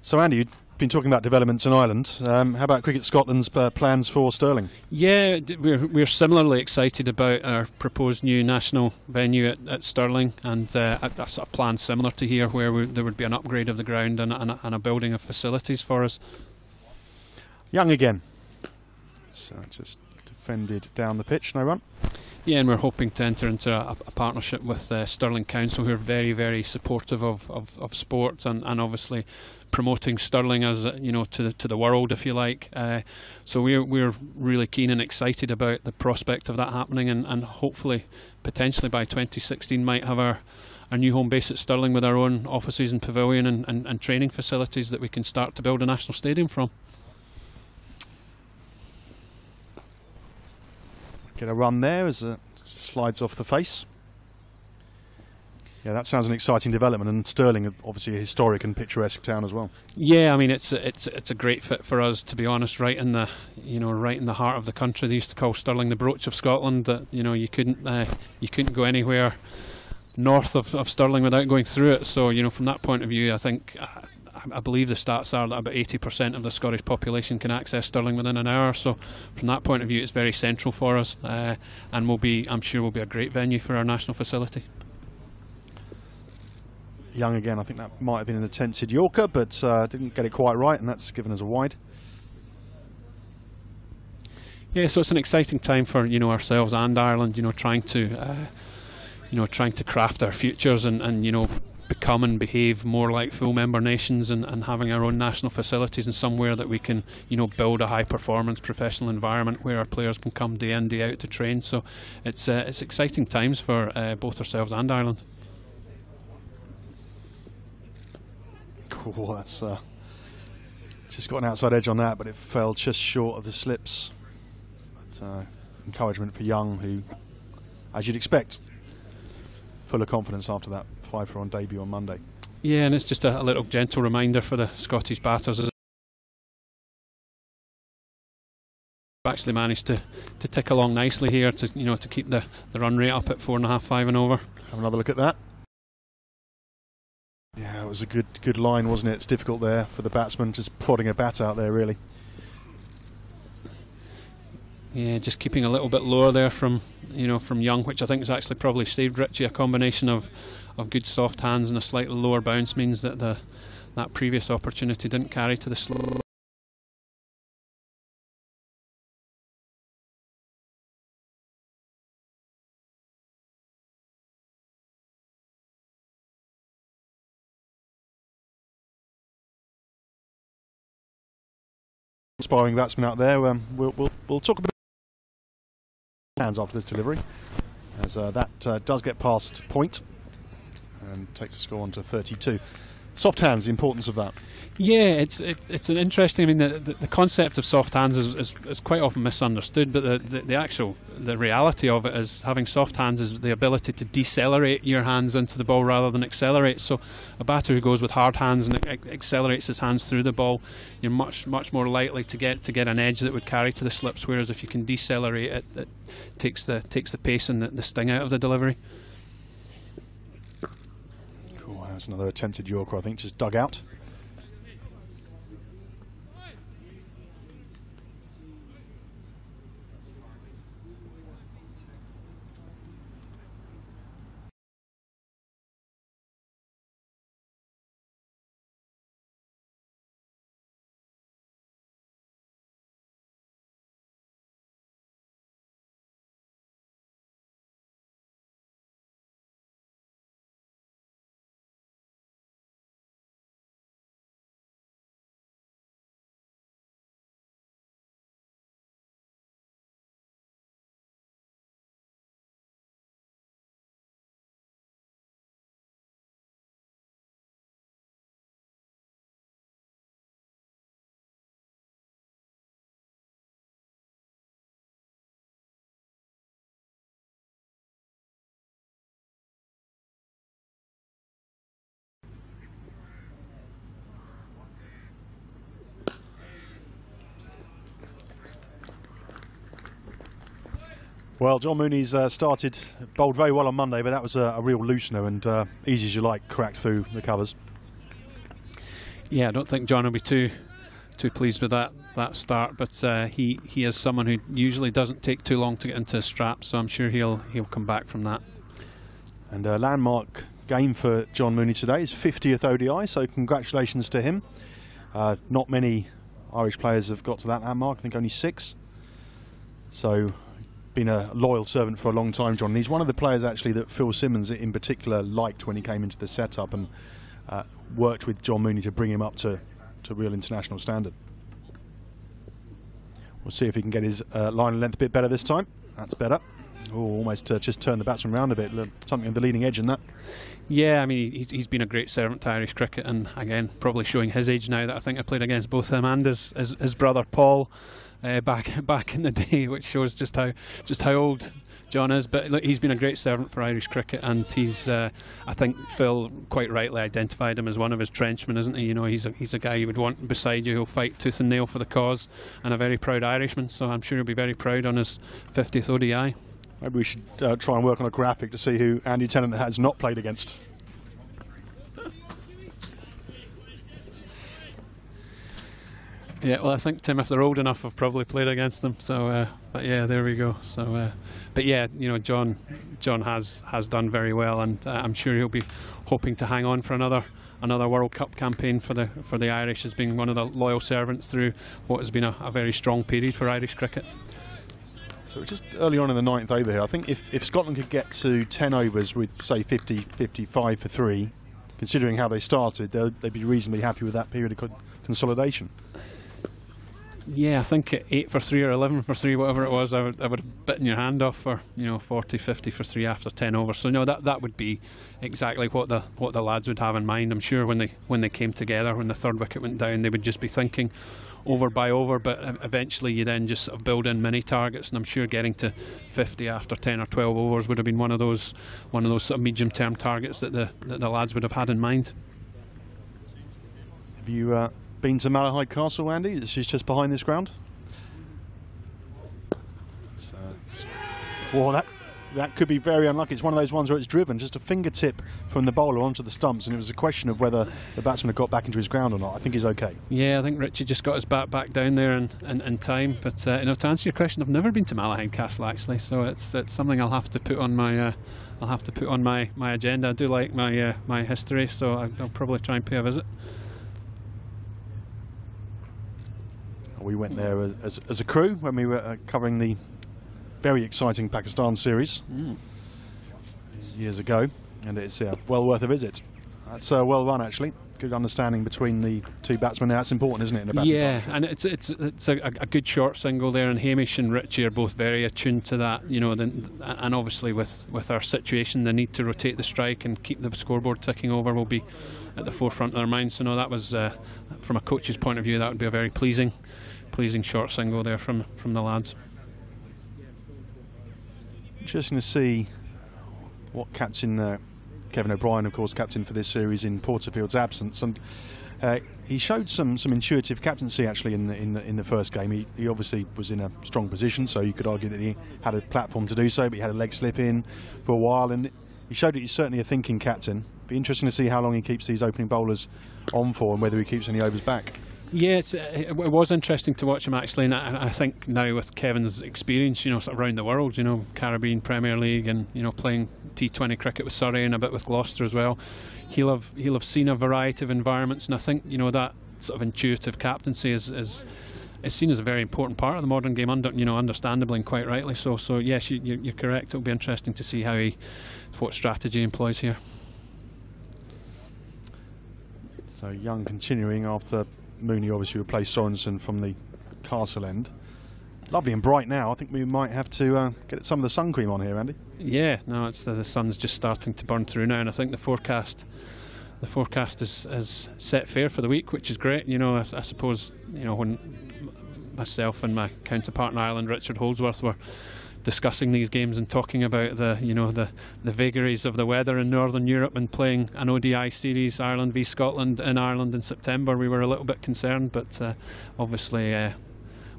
So Andy, you've been talking about developments in Ireland. How about Cricket Scotland's plans for Stirling? Yeah, we're similarly excited about our proposed new national venue at Stirling, and a sort of plan similar to here, where there would be an upgrade of the ground and a building of facilities for us. Young again. It's just defended down the pitch, no run. Yeah, and we're hoping to enter into a partnership with Stirling Council, who are very, very supportive of sport and obviously promoting Stirling as to the world, if you like. So we're really keen and excited about the prospect of that happening, and hopefully, potentially by 2016, might have our new home base at Stirling with our own offices and pavilion and training facilities that we can start to build a national stadium from. Get a run there as it slides off the face. Yeah, that sounds an exciting development, and Stirling, obviously a historic and picturesque town as well. Yeah, I mean it's a great fit for us, to be honest. Right in the heart of the country. They used to call Stirling the brooch of Scotland. That you couldn't go anywhere north of Stirling without going through it. So, you know, from that point of view, I think I believe the stats are that about 80% of the Scottish population can access Stirling within an hour. So from that point of view, it's very central for us, and I'm sure will be a great venue for our national facility. Young again, I think that might have been an attempted Yorker, but didn't get it quite right, and that's given us a wide. Yeah, so it's an exciting time for, you know, ourselves and Ireland, you know, trying to craft our futures and you know, become and behave more like full member nations, and having our own national facilities and somewhere that we can, you know, build a high performance professional environment where our players can come day in, day out to train. So it's exciting times for both ourselves and Ireland. Cool, that's just got an outside edge on that, but it fell just short of the slips. But, encouragement for Young, who, as you'd expect, full of confidence after that 5-for-1 debut on Monday. Yeah, and it's just a little gentle reminder for the Scottish batters. Actually managed to tick along nicely here to, you know, to keep the run rate up at 4.5, 5 and over. Have another look at that. Yeah, it was a good line, wasn't it? It's difficult there for the batsman, just prodding a bat out there, really. Yeah, just keeping a little bit lower there from, you know, from Young, which I think has actually probably saved Richie. A combination of good soft hands and a slightly lower bounce means that that previous opportunity didn't carry to the slow. Inspiring batsman out there. We'll talk a bit hands after this delivery, as that does get past point and takes the score on to 32. Soft hands, the importance of that. Yeah, it's an interesting. I mean, the concept of soft hands is quite often misunderstood, but the reality of it is having soft hands is the ability to decelerate your hands into the ball rather than accelerate. So a batter who goes with hard hands and accelerates his hands through the ball, you're much more likely to get an edge that would carry to the slips. Whereas if you can decelerate it, it takes the pace and the sting out of the delivery. Cool. That's another attempted Yorker, I think, just dug out. Well, John Mooney's bowled very well on Monday, but that was a real loosener, and easy as you like, cracked through the covers. Yeah, I don't think John will be too pleased with that start, but he is someone who usually doesn't take too long to get into his straps, so I'm sure he'll come back from that. And a landmark game for John Mooney today, his 50th ODI, so congratulations to him. Not many Irish players have got to that landmark, I think only 6. So been a loyal servant for a long time, John. And he's one of the players actually that Phil Simmons in particular liked when he came into the setup, and worked with John Mooney to bring him up to real international standard. We'll see if he can get his line and length a bit better this time. That's better. Oh, almost just turned the batsman around a bit. Something on the leading edge in that. Yeah, I mean, he's been a great servant to Irish cricket, and again, probably showing his age now that I think I played against both him and his brother Paul back in the day, which shows just how old John is. But look, he's been a great servant for Irish cricket, and he's I think Phil quite rightly identified him as one of his trenchmen, isn't he? You know, he's a guy you would want beside you who'll fight tooth and nail for the cause, and a very proud Irishman. So I'm sure he'll be very proud on his 50th ODI. Maybe we should try and work on a graphic to see who Andy Tennant has not played against. Yeah, well, I think, Tim, if they're old enough, I've probably played against them. So, but yeah, there we go. So, but yeah, you know, John has done very well, and I'm sure he'll be hoping to hang on for another World Cup campaign for the Irish, as being one of the loyal servants through what has been a very strong period for Irish cricket. So just early on in the 9th over here, I think if Scotland could get to 10 overs with, say, 50-55 for 3, considering how they started, they'd be reasonably happy with that period of consolidation. Yeah, I think at 8 for 3 or 11 for 3, whatever it was, I would have bitten your hand off for 40-50 for 3 after 10 overs. So no, that would be exactly what the lads would have in mind. I'm sure when they came together, when the third wicket went down, they would just be thinking over by over. But eventually, you then just sort of build in mini targets, and I'm sure getting to 50 after 10 or 12 overs would have been one of those sort of medium-term targets that the lads would have had in mind. Have you been to Malahide Castle, Andy? This is just behind this ground. Well, that could be very unlucky. It's one of those ones where it's driven just a fingertip from the bowler onto the stumps, and it was a question of whether the batsman had got back into his ground or not. I think he's okay. Yeah, I think Richie just got his bat back down there in time. But to answer your question, I've never been to Malahide Castle actually, so it's something I'll have to put on my my agenda. I do like my history, so I'll probably try and pay a visit. We went there as a crew when we were covering the very exciting Pakistan series years ago, and it's well worth a visit. That's well run, actually. Good understanding between the two batsmen. Now, that's important, isn't it? In a batting partnership? And it's a good short single there, and Hamish and Richie are both very attuned to that. You know, and obviously with our situation, the need to rotate the strike and keep the scoreboard ticking over will be at the forefront of their minds. So no, that was from a coach's point of view, that would be a very pleasing short single there from the lads. Interesting to see what captain Kevin O'Brien, of course, captain for this series in Porterfield's absence, and he showed some intuitive captaincy actually in the first game. He obviously was in a strong position, so you could argue that he had a platform to do so, but he had a leg slip in for a while, and he showed that he's certainly a thinking captain. Be interesting to see how long he keeps these opening bowlers on for, and whether he keeps any overs back. Yeah, it was interesting to watch him actually, and I think now with Kevin's experience, sort of around the world, Caribbean Premier League, and playing T20 cricket with Surrey and a bit with Gloucester as well, he'll have seen a variety of environments, and I think that sort of intuitive captaincy is seen as a very important part of the modern game, understandably and quite rightly so. So yes, you're correct. It'll be interesting to see what strategy he employs here. So Young continuing after Mooney obviously replaced Sorensen from the Castle end. Lovely and bright now. I think we might have to get some of the sun cream on here, Andy. Yeah, no, the sun's just starting to burn through now, and I think the forecast is set fair for the week, which is great. I suppose when myself and my counterpart in Ireland, Richard Holdsworth, were discussing these games and talking about the vagaries of the weather in Northern Europe and playing an ODI series, Ireland v Scotland, in Ireland in September, we were a little bit concerned, but obviously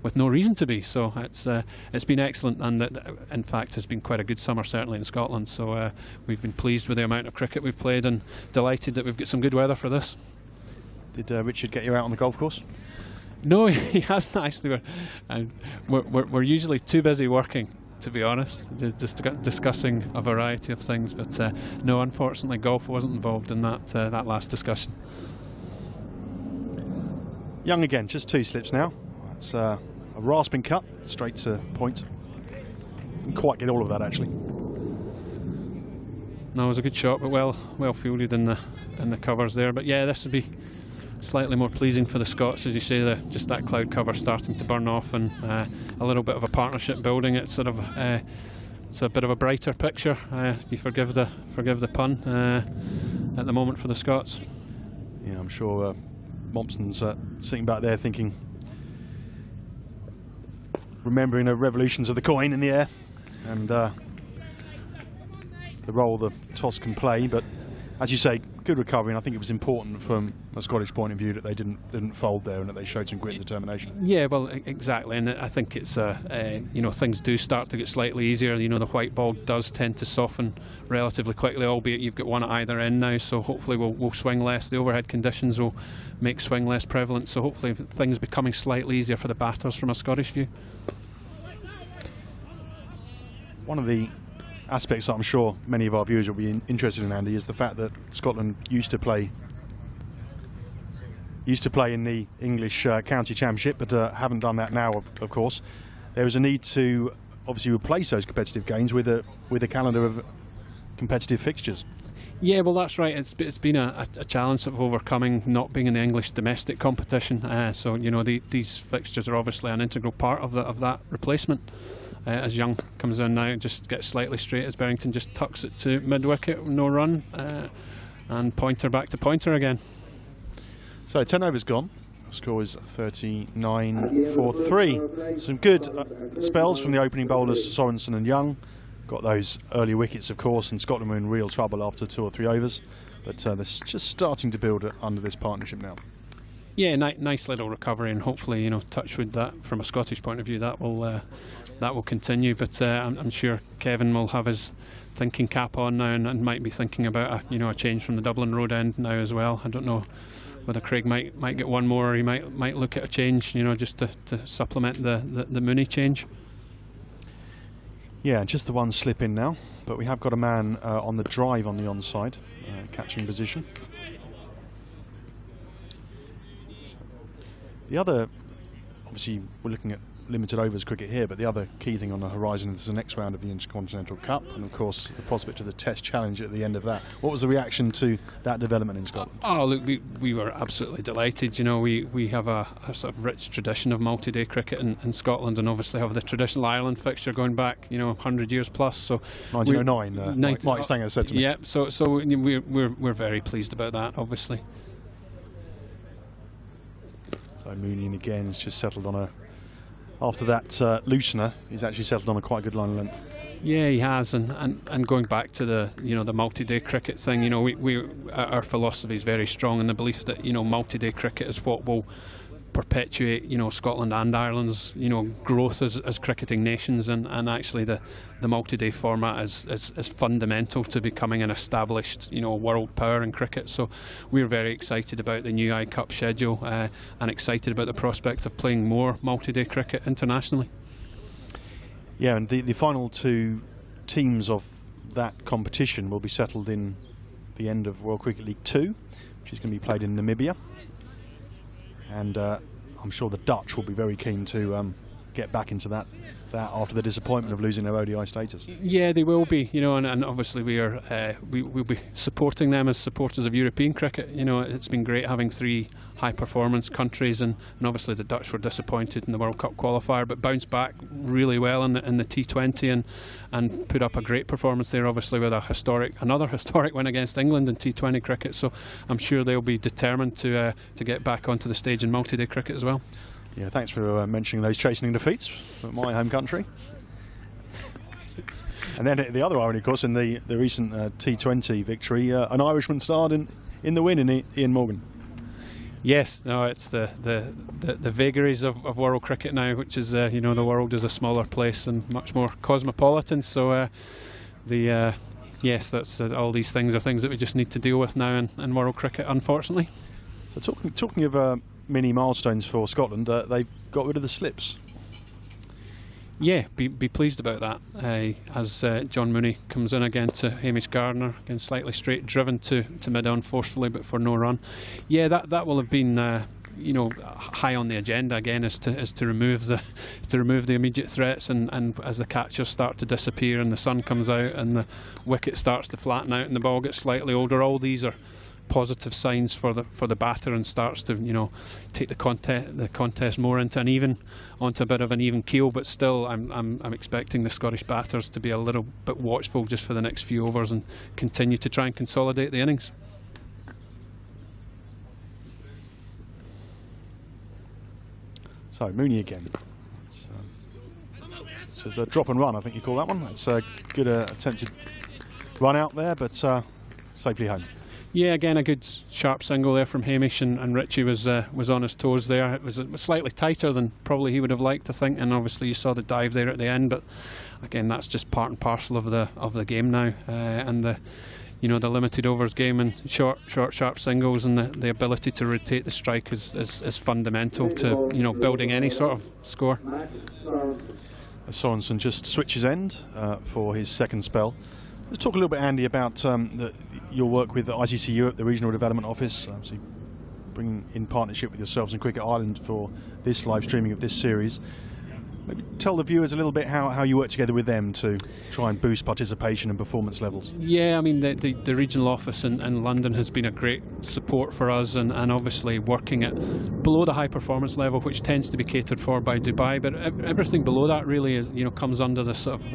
with no reason to be. So it's been excellent, and in fact has been quite a good summer certainly in Scotland. So we've been pleased with the amount of cricket we've played, and delighted that we've got some good weather for this. Did Richard get you out on the golf course? No, he hasn't actually. We're usually too busy working, to be honest, just discussing a variety of things, but no, unfortunately golf wasn't involved in that last discussion. Young again, just 2 slips now. That's a rasping cut straight to point. Didn't quite get all of that actually. No, it was a good shot, but well fielded in the covers there. But yeah, this would be slightly more pleasing for the Scots, as you say, just that cloud cover starting to burn off, and a little bit of a partnership building. It's sort of it's a bit of a brighter picture, if you forgive the pun, at the moment for the Scots. Yeah, I'm sure Mompson's sitting back there thinking, remembering the revolutions of the coin in the air, and the role the toss can play. But as you say, good recovery, and I think it was important from a Scottish point of view that they didn't fold there and that they showed some grit and determination. Yeah, well, exactly, and I think it's things do start to get slightly easier. The white ball does tend to soften relatively quickly, albeit you've got one at either end now, so hopefully we'll swing less. The overhead conditions will make swing less prevalent, so hopefully things becoming slightly easier for the batters from a Scottish view. One of the aspects that I'm sure many of our viewers will be interested in, Andy, is the fact that Scotland used to play in the English County Championship, but haven't done that now, of course. There was a need to obviously replace those competitive games with a calendar of competitive fixtures. Yeah, well, that's right. It's been a challenge of overcoming not being in the English domestic competition. So these fixtures are obviously an integral part of that replacement. As Young comes in now, just gets slightly straight as Berrington just tucks it to mid-wicket, no run, and Pointer back to Pointer again. So 10 overs gone. The score is 39 for 3. Some good spells from the opening bowlers, Sorensen and Young. Got those early wickets, of course, and Scotland were in real trouble after 2 or 3 overs. But they're just starting to build under this partnership now. Yeah, nice little recovery, and hopefully, touch with that from a Scottish point of view, that will continue. But I'm sure Kevin will have his thinking cap on now and might be thinking about a change from the Dublin Road end now as well. I don't know whether Craig might get one more, or he might look at a change, just to supplement the Mooney change. Yeah, just the one slip in now, but we have got a man on the drive on the onside, catching position. The other, obviously we're looking at limited overs cricket here, but the other key thing on the horizon is the next round of the Intercontinental Cup, and of course the prospect of the Test Challenge at the end of that. What was the reaction to that development in Scotland? Oh, look, we were absolutely delighted. We have a sort of rich tradition of multi-day cricket in Scotland, and obviously have the traditional Ireland fixture going back 100 years plus. So 1909, Mike Stanger said to me. Yeah, so we're very pleased about that, obviously. So Mooney again has just settled on after that loosener, he's actually settled on a quite good line of length. Yeah, he has, and going back to the the multi-day cricket thing, our philosophy is very strong in the belief that multi-day cricket is what will perpetuate Scotland and Ireland's growth as cricketing nations, and actually the multi-day format is fundamental to becoming an established world power in cricket. So we're very excited about the new I-Cup schedule and excited about the prospect of playing more multi-day cricket internationally. Yeah, and the final 2 teams of that competition will be settled in the end of World Cricket League 2, which is going to be played in Namibia. And I'm sure the Dutch will be very keen to get back into that after the disappointment of losing their ODI status. Yeah, they will be, and obviously we'll be supporting them as supporters of European cricket. It's been great having 3 high-performance countries, and obviously the Dutch were disappointed in the World Cup qualifier, but bounced back really well in the T20 and put up a great performance there, obviously with another historic win against England in T20 cricket. So I'm sure they'll be determined to get back onto the stage in multi-day cricket as well. Yeah, thanks for mentioning those chastening defeats for my home country. And then the other irony, of course, in the recent T20 victory, an Irishman starred in the win in Ian Morgan. Yes, no, it's the vagaries of world cricket now, which is the world is a smaller place and much more cosmopolitan. So yes, that's all these things are things that we just need to deal with now in world cricket, unfortunately. So talking of mini milestones for Scotland, they've got rid of the slips. Yeah, be pleased about that. As John Mooney comes in again to Hamish Gardner, again slightly straight, driven to mid-on forcefully, but for no run. Yeah, that will have been high on the agenda again, is to remove the immediate threats, and as the catchers start to disappear and the sun comes out and the wicket starts to flatten out and the ball gets slightly older. All these are positive signs for the batter, and starts to take the contest more onto a bit of an even keel. But still, I'm expecting the Scottish batters to be a little bit watchful just for the next few overs and continue to try and consolidate the innings. So Mooney again. It's a drop and run, I think you call that one. It's a good attempted run out there, but safely home. Yeah, again a good sharp single there from Hamish, and Richie was on his toes there. It was slightly tighter than probably he would have liked, I think, and obviously you saw the dive there at the end. But again, that's just part and parcel of the game now, and the limited overs game and short sharp singles and the ability to rotate the strike is fundamental to building any sort of score. Sorensen just switches end for his second spell. Let's talk a little bit, Andy, about your work with the ICC Europe, the Regional Development Office, obviously bringing in partnership with yourselves and Cricket Ireland for this live streaming of this series. Maybe tell the viewers a little bit how you work together with them to try and boost participation and performance levels. Yeah, I mean the regional office in London has been a great support for us, and obviously working at below the high performance level, which tends to be catered for by Dubai, but everything below that really is, comes under the sort of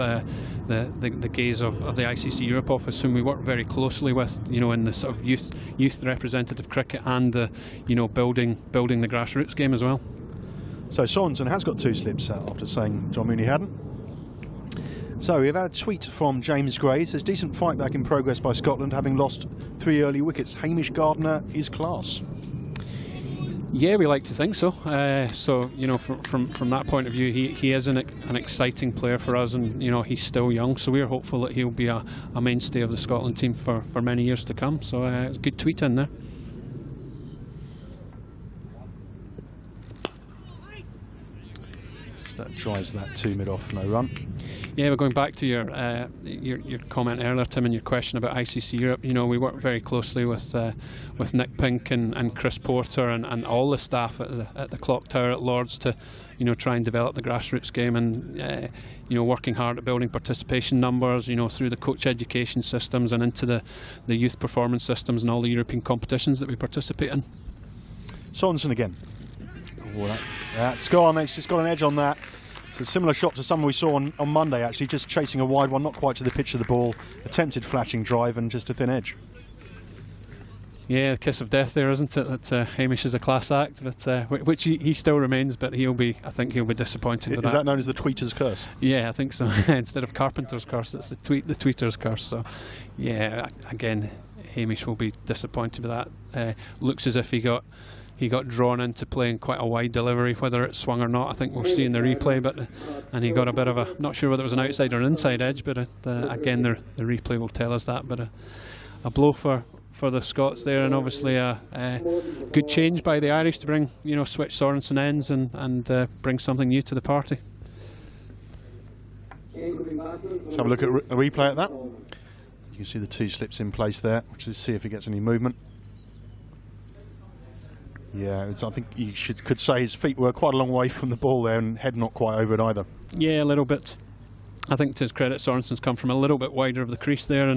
the gaze of the ICC Europe office, whom we work very closely with, in the sort of youth representative cricket and building the grassroots game as well. So Sorensen has got 2 slips after saying John Mooney hadn't. So we've had a tweet from James Gray. It says, decent fight back in progress by Scotland, having lost 3 early wickets. Hamish Gardner is class. Yeah, we like to think so. From that point of view, he is an exciting player for us, and he's still young, so we're hopeful that he'll be a mainstay of the Scotland team for many years to come. So it's a good tweet in there. That drives that to mid-off, no run. Yeah, we're going back to your comment earlier, Tim, and your question about ICC Europe. We work very closely with Nick Pink and Chris Porter and all the staff at the Clock Tower at Lords to try and develop the grassroots game, and working hard at building participation numbers through the coach education systems and into the youth performance systems and all the European competitions that we participate in. Sorensen again. Oh, that's gone. It's just got an edge on that. It's a similar shot to some we saw on Monday, actually, just chasing a wide one, not quite to the pitch of the ball. Attempted flashing drive and just a thin edge. Yeah, the kiss of death there, isn't it? That Hamish is a class act, but which he still remains, but I think he'll be disappointed with that. Is that known as the tweeter's curse? Yeah, I think so. Instead of Carpenter's curse, it's the tweeter's curse. So, yeah, again, Hamish will be disappointed with that. Looks as if he got drawn into playing quite a wide delivery, whether it swung or not I think we'll see in the replay, and he got a bit of a, not sure whether it was an outside or an inside edge, but again the replay will tell us that, but a blow for the Scots there, and obviously a good change by the Irish to bring switch Sorensen ends and bring something new to the party. Let's have a look at a replay at that. You can see the 2 slips in place there, which is see if he gets any movement. Yeah, I think you could say his feet were quite a long way from the ball there, and head not quite over it either. Yeah, a little bit. I think to his credit, Sorensen's come from a little bit wider of the crease there,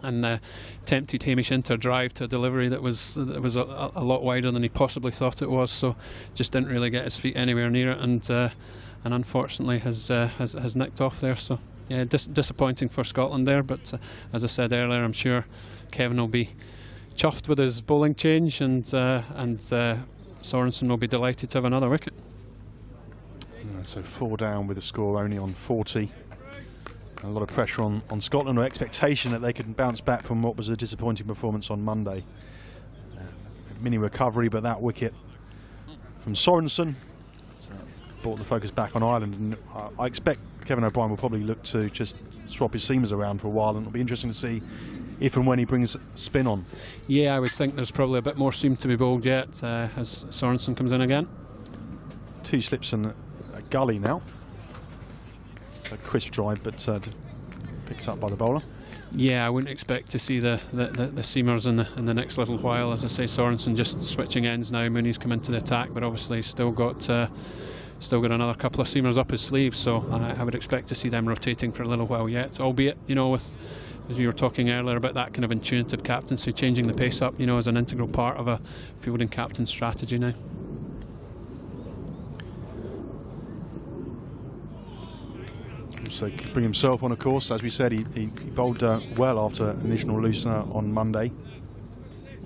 and tempted Hamish into a drive to a delivery that was a lot wider than he possibly thought it was. So just didn't really get his feet anywhere near it, and unfortunately has nicked off there. So yeah, disappointing for Scotland there. But as I said earlier, I'm sure Kevin will be chuffed with his bowling change, and Sorensen will be delighted to have another wicket. So 4 down with the score only on 40. A lot of pressure on Scotland, or expectation that they could bounce back from what was a disappointing performance on Monday. Mini recovery, but that wicket from Sorensen brought the focus back on Ireland, and I expect Kevin O'Brien will probably look to just swap his seamers around for a while, and it'll be interesting to see if and when he brings spin on. Yeah, I would think there's probably a bit more seam to be bowled yet as Sorensen comes in again. 2 slips and a gully now. It's a crisp drive, but picked up by the bowler. Yeah, I wouldn't expect to see the seamers in the next little while. As I say, Sorensen just switching ends now. Mooney's come into the attack, but obviously he's still got another couple of seamers up his sleeve, so I would expect to see them rotating for a little while yet, albeit with, as we were talking earlier about that kind of intuitive captaincy, changing the pace up as an integral part of a fielding captain strategy now. So bring himself on, of course. As we said, he bowled well after an initial loosener on Monday.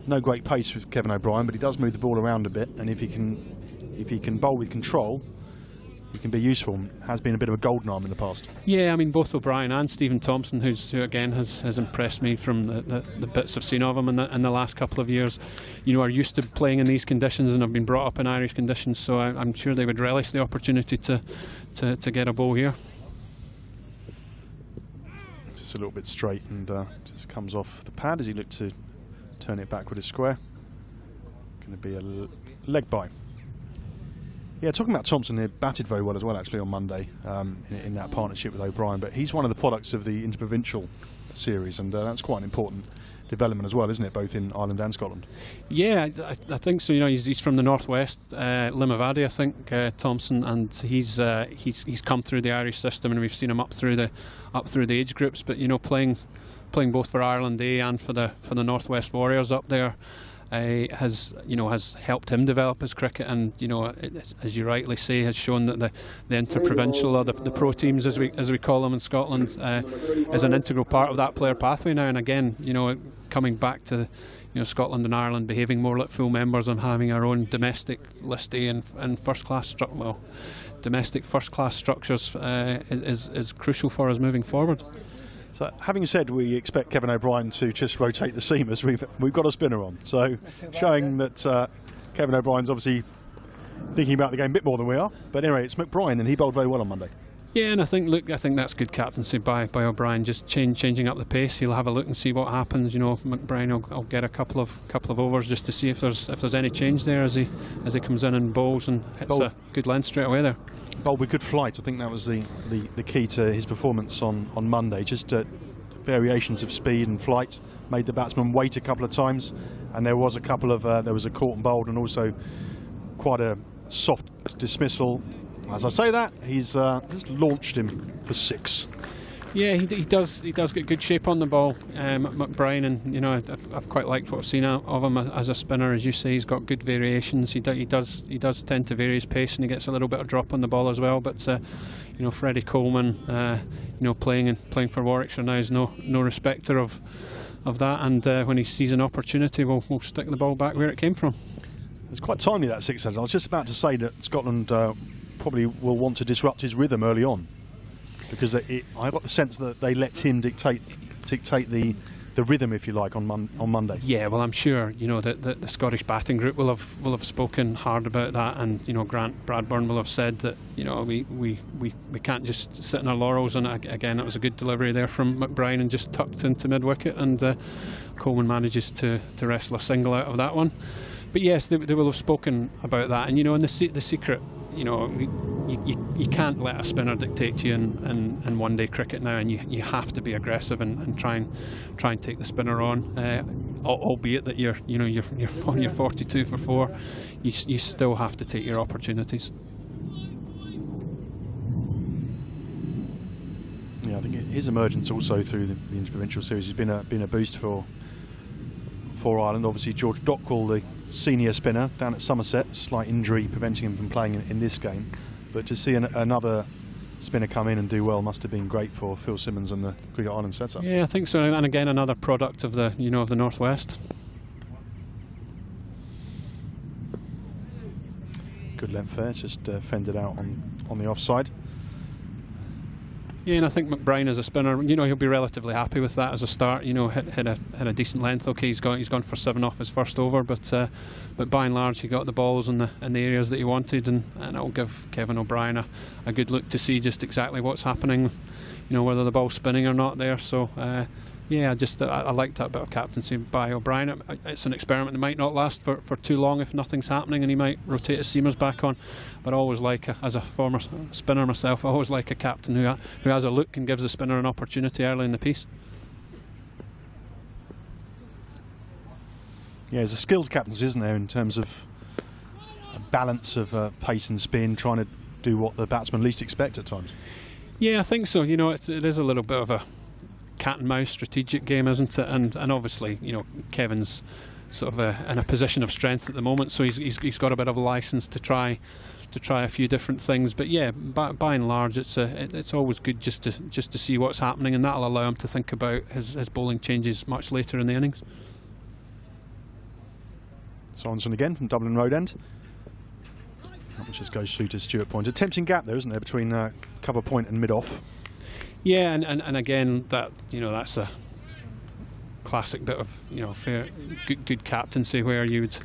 No great pace with Kevin O'Brien, but he does move the ball around a bit, and if he can bowl with control, he can be useful. Has been a bit of a golden arm in the past. Yeah, I mean, both O'Brien and Stephen Thompson, who again has impressed me from the bits I've seen of him in the last couple of years, you know, are used to playing in these conditions and have been brought up in Irish conditions, so I'm sure they would relish the opportunity to get a bowl here. Just a little bit straight and just comes off the pad as he looked to turn it back with a square. Going to be a leg bye. Yeah, talking about Thompson, he batted very well as well actually on Monday in that partnership with O'Brien, but he's one of the products of the Interprovincial series, and that's quite an important development as well, isn't it, both in Ireland and Scotland? Yeah, I think so. You know, he's from the northwest, Limavady, I think, Thompson, and he's come through the Irish system, and we've seen him up through the age groups. But you know, playing both for Ireland A and for the Northwest Warriors up there has helped him develop his cricket, and you know, as you rightly say, has shown that the interprovincial, or the pro teams as we call them in Scotland, is an integral part of that player pathway now. And again, you know, coming back to Scotland and Ireland behaving more like full members and having our own domestic List A and first class domestic first class structures is crucial for us moving forward. So, having said we expect Kevin O'Brien to just rotate the seamers, we've got a spinner on. So, showing that Kevin O'Brien's obviously thinking about the game a bit more than we are. But anyway, it's McBrien, and he bowled very well on Monday. Yeah, and I think that's good captaincy by O'Brien, just changing up the pace. He'll have a look and see what happens. You know, McBrien will get a couple of overs just to see if there's any change there as he comes in and bowls and hits a good length straight away there. Bowled with good flight. I think that was the key to his performance on Monday. Just variations of speed and flight made the batsman wait a couple of times, and there was a couple of there was a caught and bowled, and also quite a soft dismissal. As I say that, he's just launched him for 6. Yeah, he does get good shape on the ball, McBrien, and you know, I've quite liked what I've seen of him as a spinner. As you say, he's got good variations. He does tend to vary his pace, and he gets a little bit of drop on the ball as well. But you know, Freddie Coleman, you know, playing for Warwickshire now is no respecter of that, and when he sees an opportunity, we'll stick the ball back where it came from. It's quite timely, that 6. I was just about to say that Scotland probably will want to disrupt his rhythm early on, because I got the sense that they let him dictate the rhythm, if you like, on Monday. Yeah, well, I'm sure you know that the Scottish batting group will have spoken hard about that, and you know, Grant Bradburn will have said that you know we can't just sit on our laurels. And again, it was a good delivery there from McBrien and just tucked into mid wicket, and Coleman manages to wrestle a single out of that one. But yes, they will have spoken about that, and you know, in the secret, you know, you can't let a spinner dictate to you in one-day cricket now, and you have to be aggressive and try and take the spinner on, albeit that you're on your 42 for 4, you still have to take your opportunities. Yeah, I think his emergence also through the Interprovincial series has been a boost for Ireland. Obviously, George Dockwell, the senior spinner down at Somerset, slight injury preventing him from playing in this game, but to see another spinner come in and do well must have been great for Phil Simmons and the Cricket Ireland setup. Yeah, I think so, and again another product of the of the Northwest. Good length there, just fended out on the offside. Yeah, and I think McBrien as a spinner, you know, he'll be relatively happy with that as a start. You know, hit a decent length. Okay, he's gone for 7 off his first over, but by and large he got the balls in the areas that he wanted, and it'll give Kevin O'Brien a good look to see just exactly what's happening. You know, whether the ball's spinning or not there. So yeah, I liked that bit of captaincy by O'Brien. It's an experiment that might not last for too long if nothing's happening, and he might rotate his seamers back on. But I always like, as a former spinner myself, I always like a captain who has a look and gives the spinner an opportunity early in the piece. Yeah, there's a skilled captaincy, isn't there, in terms of a balance of pace and spin, trying to do what the batsman least expect at times. Yeah, I think so. You know, it is a little bit of a cat and mouse strategic game, isn't it? And obviously, you know, Kevin's sort of in a position of strength at the moment, so he's got a bit of a license to try a few different things. But yeah, by and large, it's always good just to see what's happening, and that'll allow him to think about his bowling changes much later in the innings. Sorensen again from Dublin Road End. which just goes through to Stuart Point. A tempting gap there, isn't there, between cover point and mid-off? Yeah, and again, that that's a classic bit of fair good captaincy, where you'd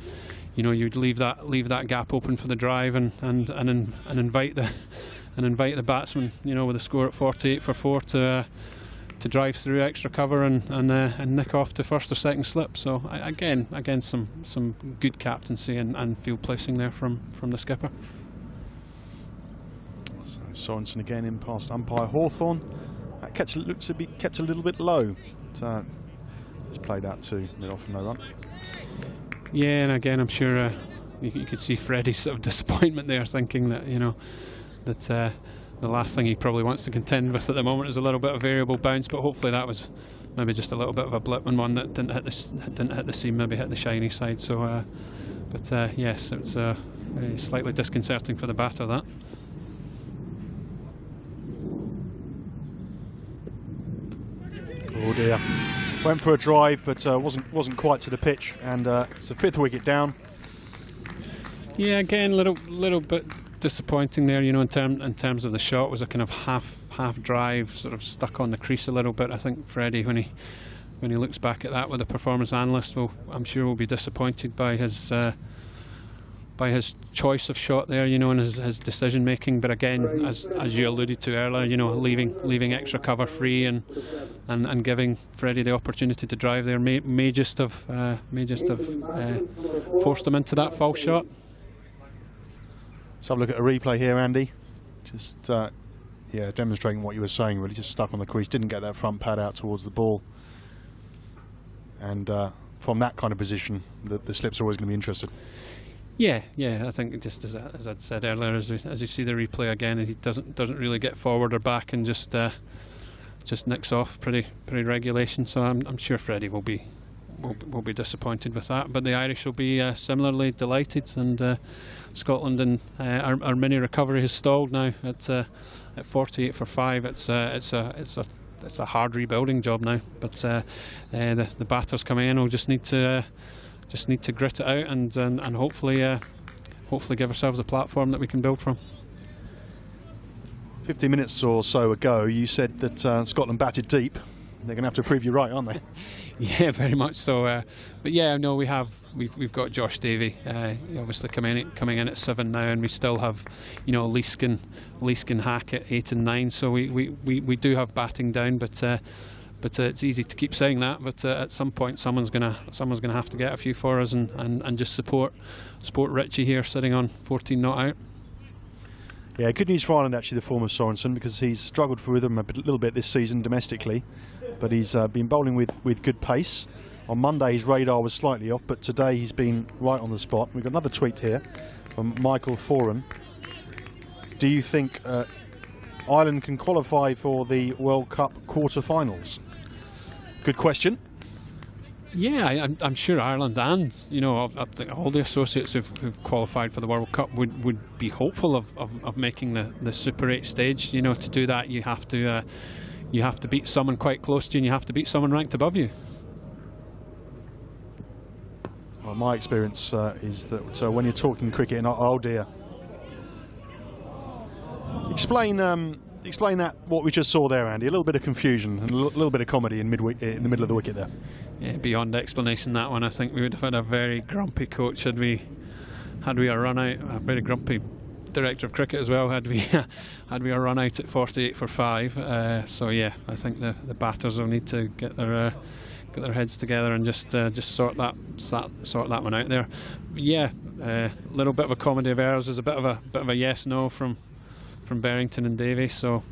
leave that gap open for the drive and invite the batsman, with a score at 48 for 4 to drive through extra cover and nick off to first or second slip. So again some good captaincy and field placing there from the skipper. So Sorensen again in past umpire Hawthorne. That catch looks to be kept a little bit low. It's played out to mid-off and no run. Yeah, and again I'm sure you could see Freddie's sort of disappointment there, thinking that that the last thing he probably wants to contend with at the moment is a little bit of variable bounce, but hopefully that was maybe just a little bit of a blip and one that didn't hit the seam, maybe hit the shiny side. So, yes, it's slightly disconcerting for the batter, that. Oh dear, went for a drive, but wasn't quite to the pitch, and it's the 5th wicket down. Yeah, again, little bit disappointing there, in terms of the shot. Was a kind of half drive, sort of stuck on the crease a little bit. I think Freddie, when he looks back at that with the performance analyst, I'm sure will be disappointed by his choice of shot there, and his decision making. But again, as you alluded to earlier, leaving extra cover free and giving Freddie the opportunity to drive there may just have forced him into that false shot. Let's have a look at a replay here, Andy. Just demonstrating what you were saying, really. Just stuck on the crease, didn't get that front pad out towards the ball. And from that kind of position, the slips are always going to be interested. Yeah, I think just as I'd said earlier, as you see the replay again, he doesn't really get forward or back and just nicks off pretty regulation. So I'm sure Freddie will be disappointed with that, but the Irish will be similarly delighted. And Scotland and our mini recovery has stalled now at 48 for 5. It's a hard rebuilding job now, but the batters coming in will just need to grit it out and hopefully give ourselves a platform that we can build from. 50 minutes or so ago, you said that Scotland batted deep. They're going to have to prove you right, aren't they? Yeah, very much so. But yeah, no, we've got Josh Davey obviously coming in at 7 now, and we still have Leeskin Hack at 8 and 9. So we do have batting down, but it's easy to keep saying that. But at some point, someone's gonna have to get a few for us and just support Richie here, sitting on 14 not out. Yeah, good news for Ireland actually, the form of Sorensen, because he's struggled for rhythm a little bit this season domestically, but he's been bowling with good pace. On Monday his radar was slightly off, but today he's been right on the spot. We've got another tweet here from Michael Foran. Do you think Ireland can qualify for the World Cup quarter-finals? Good question. Yeah, I'm sure Ireland and I think all the associates who've qualified for the World Cup would be hopeful of making the Super 8 stage. To do that you have to beat someone quite close to you, and you have to beat someone ranked above you. Well, my experience is that when you're talking cricket, and oh dear. Explain that, what we just saw there, Andy. A little bit of confusion and a little bit of comedy in the middle of the wicket there. Yeah, beyond explanation, that one. I think we would have had a very grumpy coach had we a run out. A very grumpy director of cricket as well had we a run out at 48 for 5. So yeah, I think the batters will need to get their heads together and just sort that one out there. But yeah, a little bit of a comedy of errors. There's a bit of a yes no from Berrington and Davies. So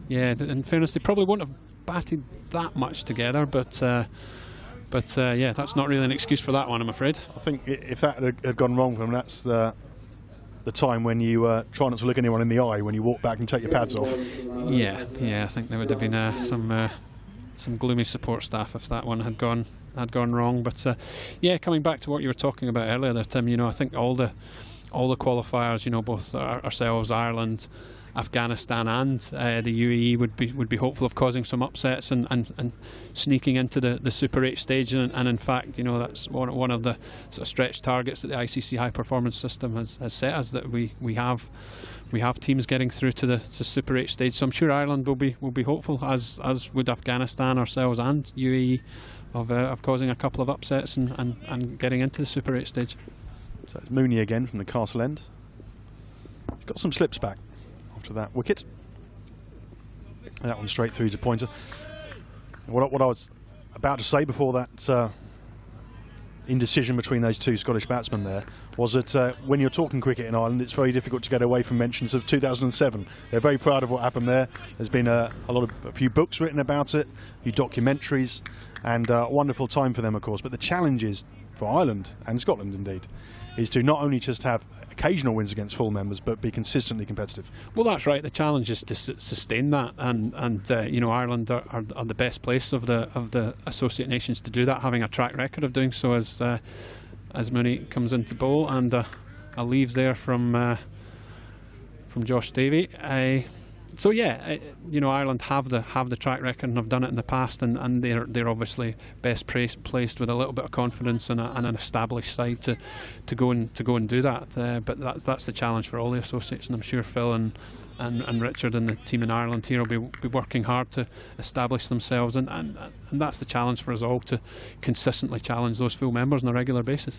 yeah, in fairness, they probably won't have batted that much together, but yeah, that's not really an excuse for that one, I'm afraid. I think if that had gone wrong for them, that's the time when you try not to look anyone in the eye when you walk back and take your pads off. Yeah, I think there would have been some gloomy support staff if that one had gone wrong. But yeah, coming back to what you were talking about earlier there, Tim, I think all the qualifiers, both ourselves, Ireland Afghanistan and the UAE would be hopeful of causing some upsets and sneaking into the Super 8 stage. And in fact, you know, that's one of the sort of stretch targets that the ICC high performance system has set us, that we have teams getting through to the Super 8 stage. So I'm sure Ireland will be hopeful, as would Afghanistan, ourselves and UAE, of causing a couple of upsets and getting into the Super 8 stage. So it's Mooney again from the Castle End. He's got some slips back after that wicket. That one straight through to Pointer. What I was about to say before that indecision between those two Scottish batsmen there was that when you're talking cricket in Ireland, it's very difficult to get away from mentions of 2007. They're very proud of what happened there. There's been a few books written about it, a few documentaries, and a wonderful time for them, of course. But the challenge is for Ireland and Scotland, indeed, is to not only just have occasional wins against full members, but be consistently competitive. Well, that's right. The challenge is to sustain that, and you know, Ireland are the best place of the associate nations to do that, having a track record of doing so. As Mooney comes into bowl, and a leave there from Josh Davey. So yeah, you know, Ireland have the track record and have done it in the past, and they're obviously best placed with a little bit of confidence and an established side to go and do that. But that's the challenge for all the associates, and I'm sure Phil and Richard and the team in Ireland here will be working hard to establish themselves, and that's the challenge for us all, to consistently challenge those full members on a regular basis.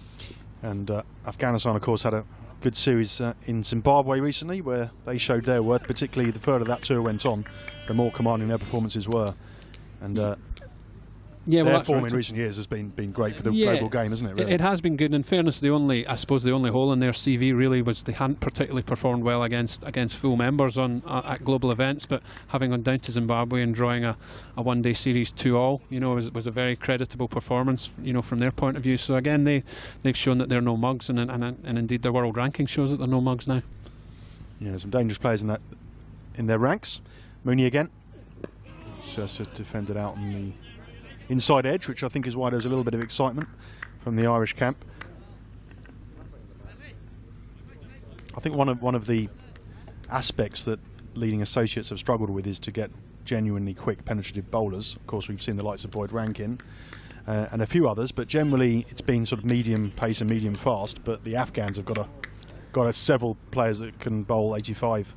And Afghanistan, of course, had a good series in Zimbabwe recently, where they showed their worth. Particularly the further that tour went on, the more commanding their performances were. And yeah, well, their form in recent years has been great for the global game, hasn't it? Really? It has been good. In fairness, I suppose the only hole in their CV really was they hadn't particularly performed well against full members at global events. But having gone down to Zimbabwe and drawing a one-day series 2-all, you know, was a very creditable performance, you know, from their point of view. So again, they've shown that they're no mugs, and indeed their world ranking shows that they're no mugs now. Yeah, some dangerous players in their ranks. Mooney again. It's just defended out on the inside edge, which I think is why there's a little bit of excitement from the Irish camp. I think one of the aspects that leading associates have struggled with is to get genuinely quick penetrative bowlers. Of course, we've seen the likes of Boyd Rankin and a few others, but generally it's been sort of medium pace and medium fast. But the Afghans have got several players that can bowl 85.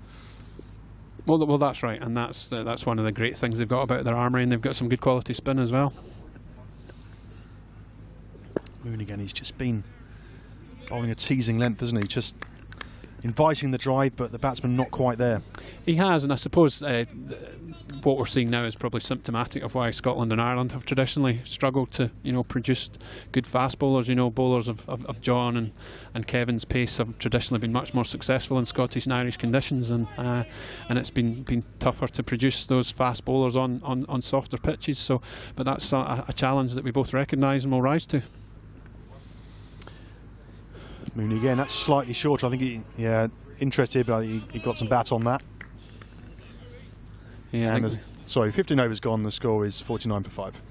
Well, that's right, and that's one of the great things they've got about their armoury, and they've got some good quality spin as well. Moon again, he's just been bowling a teasing length, isn't he? Just inviting the drive, but the batsman not quite there. He has, and I suppose what we're seeing now is probably symptomatic of why Scotland and Ireland have traditionally struggled to, you know, produce good fast bowlers. You know, bowlers of John and Kevin's pace have traditionally been much more successful in Scottish and Irish conditions, and it's been tougher to produce those fast bowlers on softer pitches. So, but that's a challenge that we both recognise and will rise to. Mooney again, that's slightly short. I think interested, but he got some bat on that. Yeah, and 15 overs gone. The score is 49 for 5.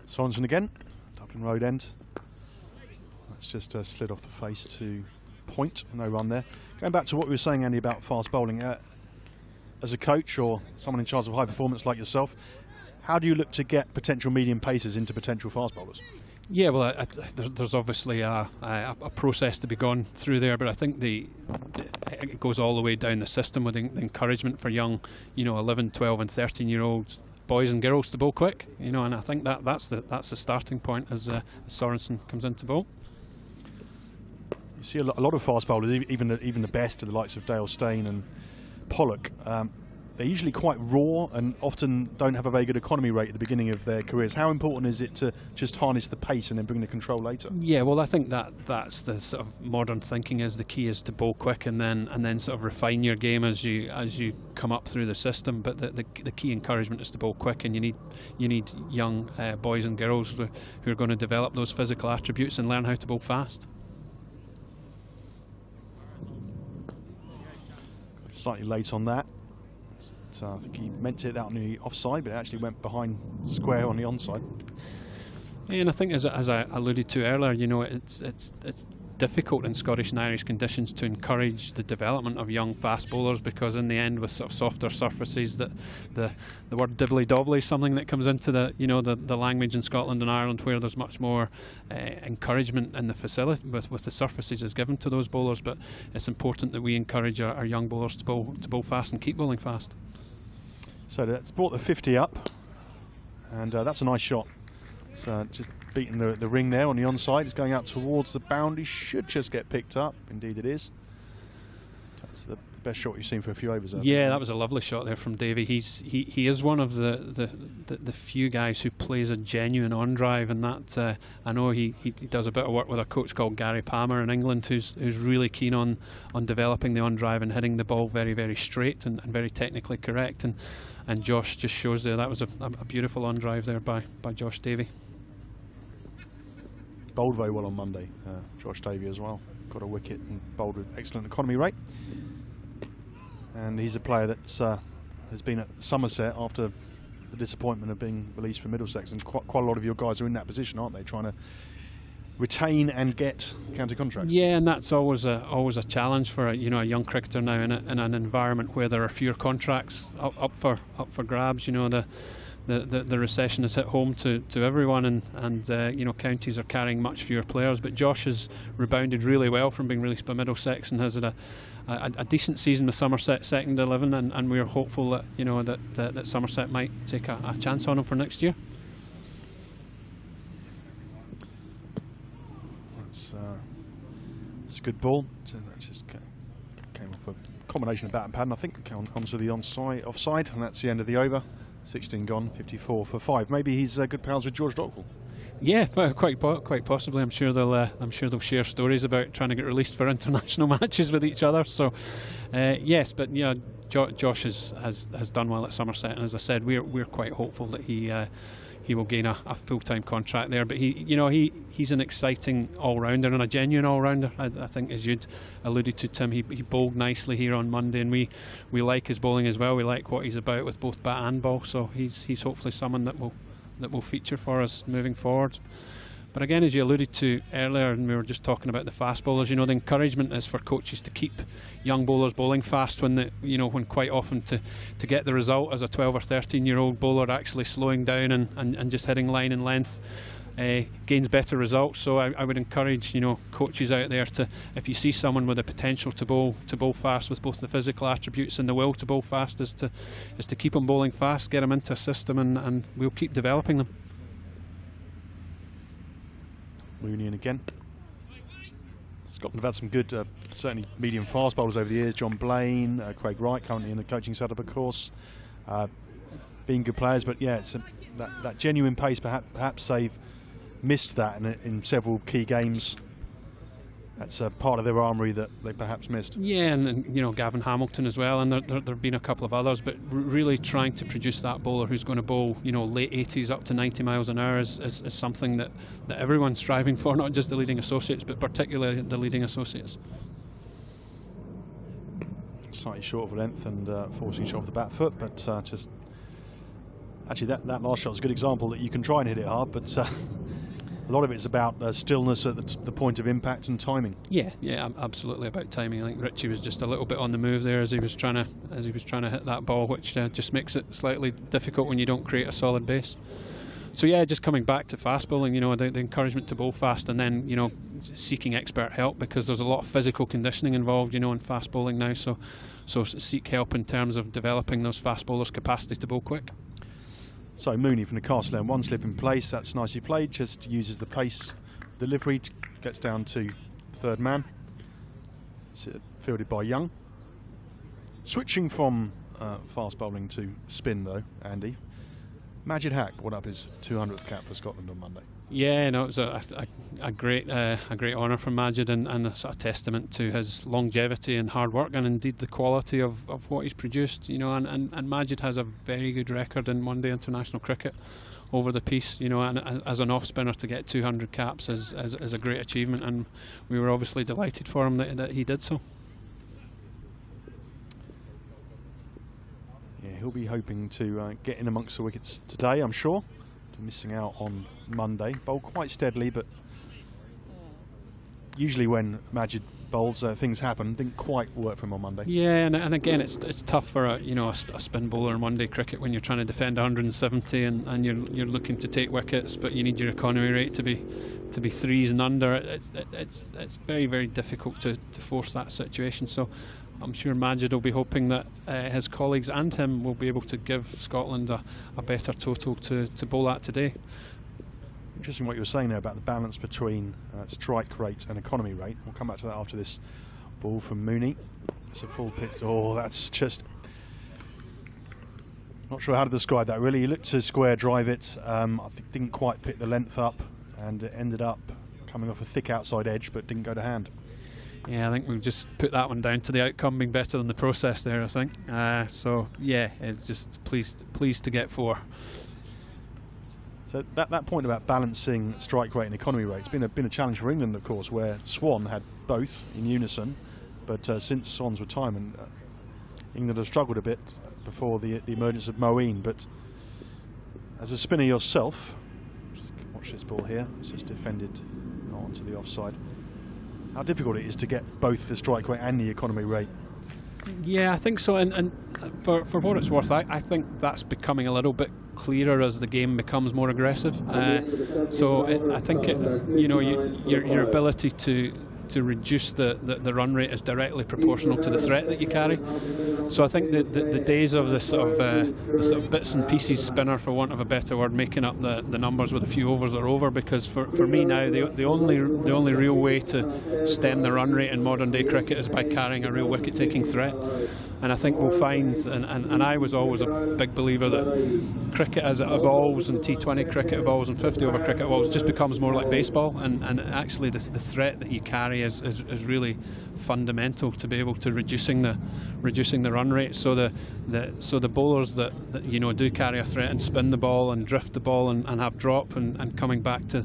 Sorensen again, Dublin Road end. That's just slid off the face to point, no run there. Going back to what we were saying, Andy, about fast bowling, as a coach or someone in charge of high performance like yourself, how do you look to get potential medium pacers into potential fast bowlers? Yeah, well, there's obviously a process to be gone through there, but I think it goes all the way down the system with the encouragement for young, you know, 11, 12 and 13-year-olds, boys and girls, to bowl quick, you know, and I think that's the starting point as Sorensen comes into bowl. You see a lot of fast bowlers, even the best of the likes of Dale Steyn and Pollock, they're usually quite raw and often don't have a very good economy rate at the beginning of their careers. How important is it to just harness the pace and then bring the control later? Yeah, well, I think that's the sort of modern thinking. Is the key is to bowl quick and then sort of refine your game as you come up through the system. But the key encouragement is to bowl quick, and you need young boys and girls who are going to develop those physical attributes and learn how to bowl fast. Slightly late on that. So I think he meant to hit that on the offside, but it actually went behind square on the onside. Yeah, and I think as I alluded to earlier, you know, it's difficult in Scottish and Irish conditions to encourage the development of young fast bowlers, because in the end, with sort of softer surfaces, that the word dibbly dobbly is something that comes into the language in Scotland and Ireland, where there's much more encouragement in the facility with the surfaces is given to those bowlers. But it's important that we encourage our young bowlers to bowl fast and keep bowling fast. So that's brought the 50 up, and that's a nice shot. So just beating the ring there on the onside. It's going out towards the boundary. Should just get picked up. Indeed it is. That's the best shot you've seen for a few overs. Yeah, that was a lovely shot there from Davy. He is one of the few guys who plays a genuine on drive, and that I know he does a bit of work with a coach called Gary Palmer in England, who's really keen on developing the on drive and hitting the ball very, very straight and very technically correct. And Josh just shows there that was a beautiful on drive there by Josh Davy. Bowled very well on Monday, Josh Davy as well. Got a wicket and bowled with excellent economy rate. And he's a player that has been at Somerset after the disappointment of being released from Middlesex. And quite a lot of your guys are in that position, aren't they? Trying to retain and get counter contracts. Yeah, and that's always a challenge for a young cricketer now in an environment where there are fewer contracts up for grabs. You know, the recession has hit home to everyone, and counties are carrying much fewer players. But Josh has rebounded really well from being released by Middlesex and has had a decent season with Somerset second 11, and we're hopeful that that Somerset might take a chance on him for next year. It's a good ball. So that just came off a combination of bat and pad, and I think onto the offside, and that's the end of the over. 16 gone, 54 for 5. Maybe he's good pals with George Dockwell. Yeah, quite possibly. I'm sure they'll share stories about trying to get released for international matches with each other. So, yes, but Josh has done well at Somerset, and as I said, we're quite hopeful that he will gain a full-time contract there. But he's an exciting all-rounder and a genuine all-rounder. I think, as you'd alluded to, Tim, he bowled nicely here on Monday, and we like his bowling as well. We like what he's about with both bat and ball. So he's hopefully someone that will feature for us moving forward. But again, as you alluded to earlier, and we were just talking about the fast bowlers, the encouragement is for coaches to keep young bowlers bowling fast when quite often to get the result as a 12 or 13-year-old bowler actually slowing down and just hitting line and length gains better results. So I would encourage coaches out there to, if you see someone with the potential to bowl fast with both the physical attributes and the will to bowl fast, is to keep them bowling fast, get them into a system, and we'll keep developing them. Mooney in again. Scotland have had some good, certainly medium fast bowlers over the years. John Blaine, Craig Wright, currently in the coaching setup, of course, being good players. But yeah, it's that genuine pace. Perhaps they've missed that in several key games. That's a part of their armoury that they perhaps missed. Yeah, and Gavin Hamilton as well, and there have been a couple of others, but really trying to produce that bowler who's going to bowl late 80s up to 90 miles an hour is something that everyone's striving for, not just the leading associates, but particularly the leading associates. Slightly short of length and forcing shot off the back foot, but just actually that last shot is a good example that you can try and hit it hard, but a lot of it's about stillness at the point of impact and timing. Yeah, absolutely about timing. I think Richie was just a little bit on the move there as he was trying to hit that ball, which just makes it slightly difficult when you don't create a solid base. So yeah, just coming back to fast bowling, the encouragement to bowl fast, and then seeking expert help, because there's a lot of physical conditioning involved, in fast bowling now. So seek help in terms of developing those fast bowlers' capacity to bowl quick. So Mooney from the castle lane, one slip in place, that's nicely played, just uses the pace delivery, gets down to third man. It's fielded by Young. Switching from fast bowling to spin though, Andy. Majid Haq brought up his 200th cap for Scotland on Monday. Yeah, no, it was a great honour from Majid, and a sort of testament to his longevity and hard work, and indeed the quality of what he's produced. You know, and Majid has a very good record in one-day international cricket over the piece. You know, and as an off spinner to get 200 caps is a great achievement, and we were obviously delighted for him that he did so. Yeah, he'll be hoping to get in amongst the wickets today, I'm sure. Missing out on Monday. Bowled quite steadily, but usually when Majid bowls, things happen. Didn't quite work for him on Monday. Yeah, and again, it's tough for a spin bowler in one-day cricket when you're trying to defend 170 and you're looking to take wickets, but you need your economy rate to be threes and under. It's very, very difficult to force that situation. So I'm sure Majid will be hoping that his colleagues and him will be able to give Scotland a better total to bowl at today. Interesting what you were saying there about the balance between strike rate and economy rate. We'll come back to that after this ball from Mooney. It's a full pitch. Oh, that's just... not sure how to describe that really. He looked to square drive it. I think didn't quite pick the length up, and it ended up coming off a thick outside edge, but didn't go to hand. Yeah, I think we've just put that one down to the outcome being better than the process there, I think. So yeah, it's just pleased to get 4. So that point about balancing strike rate and economy rate, it's been a challenge for England, of course, where Swan had both in unison, but since Swan's retirement, England have struggled a bit before the emergence of Moeen. But as a spinner yourself, just watch this ball here. It's just defended onto the offside. How difficult it is to get both the strike rate and the economy rate. Yeah, I think so, and for what it's worth, I think that's becoming a little bit clearer as the game becomes more aggressive. I think your ability to reduce the run rate is directly proportional to the threat that you carry. So I think the days of the sort of bits and pieces spinner, for want of a better word, making up the numbers with a few overs are over, because for me now the only real way to stem the run rate in modern day cricket is by carrying a real wicket taking threat. And I think we'll find, and I was always a big believer that cricket as it evolves, and T20 cricket evolves, and 50 over cricket evolves, just becomes more like baseball, and actually the threat that you carry is really fundamental to be able to reducing the run rate. So the bowlers that do carry a threat and spin the ball and drift the ball and have drop, and coming back to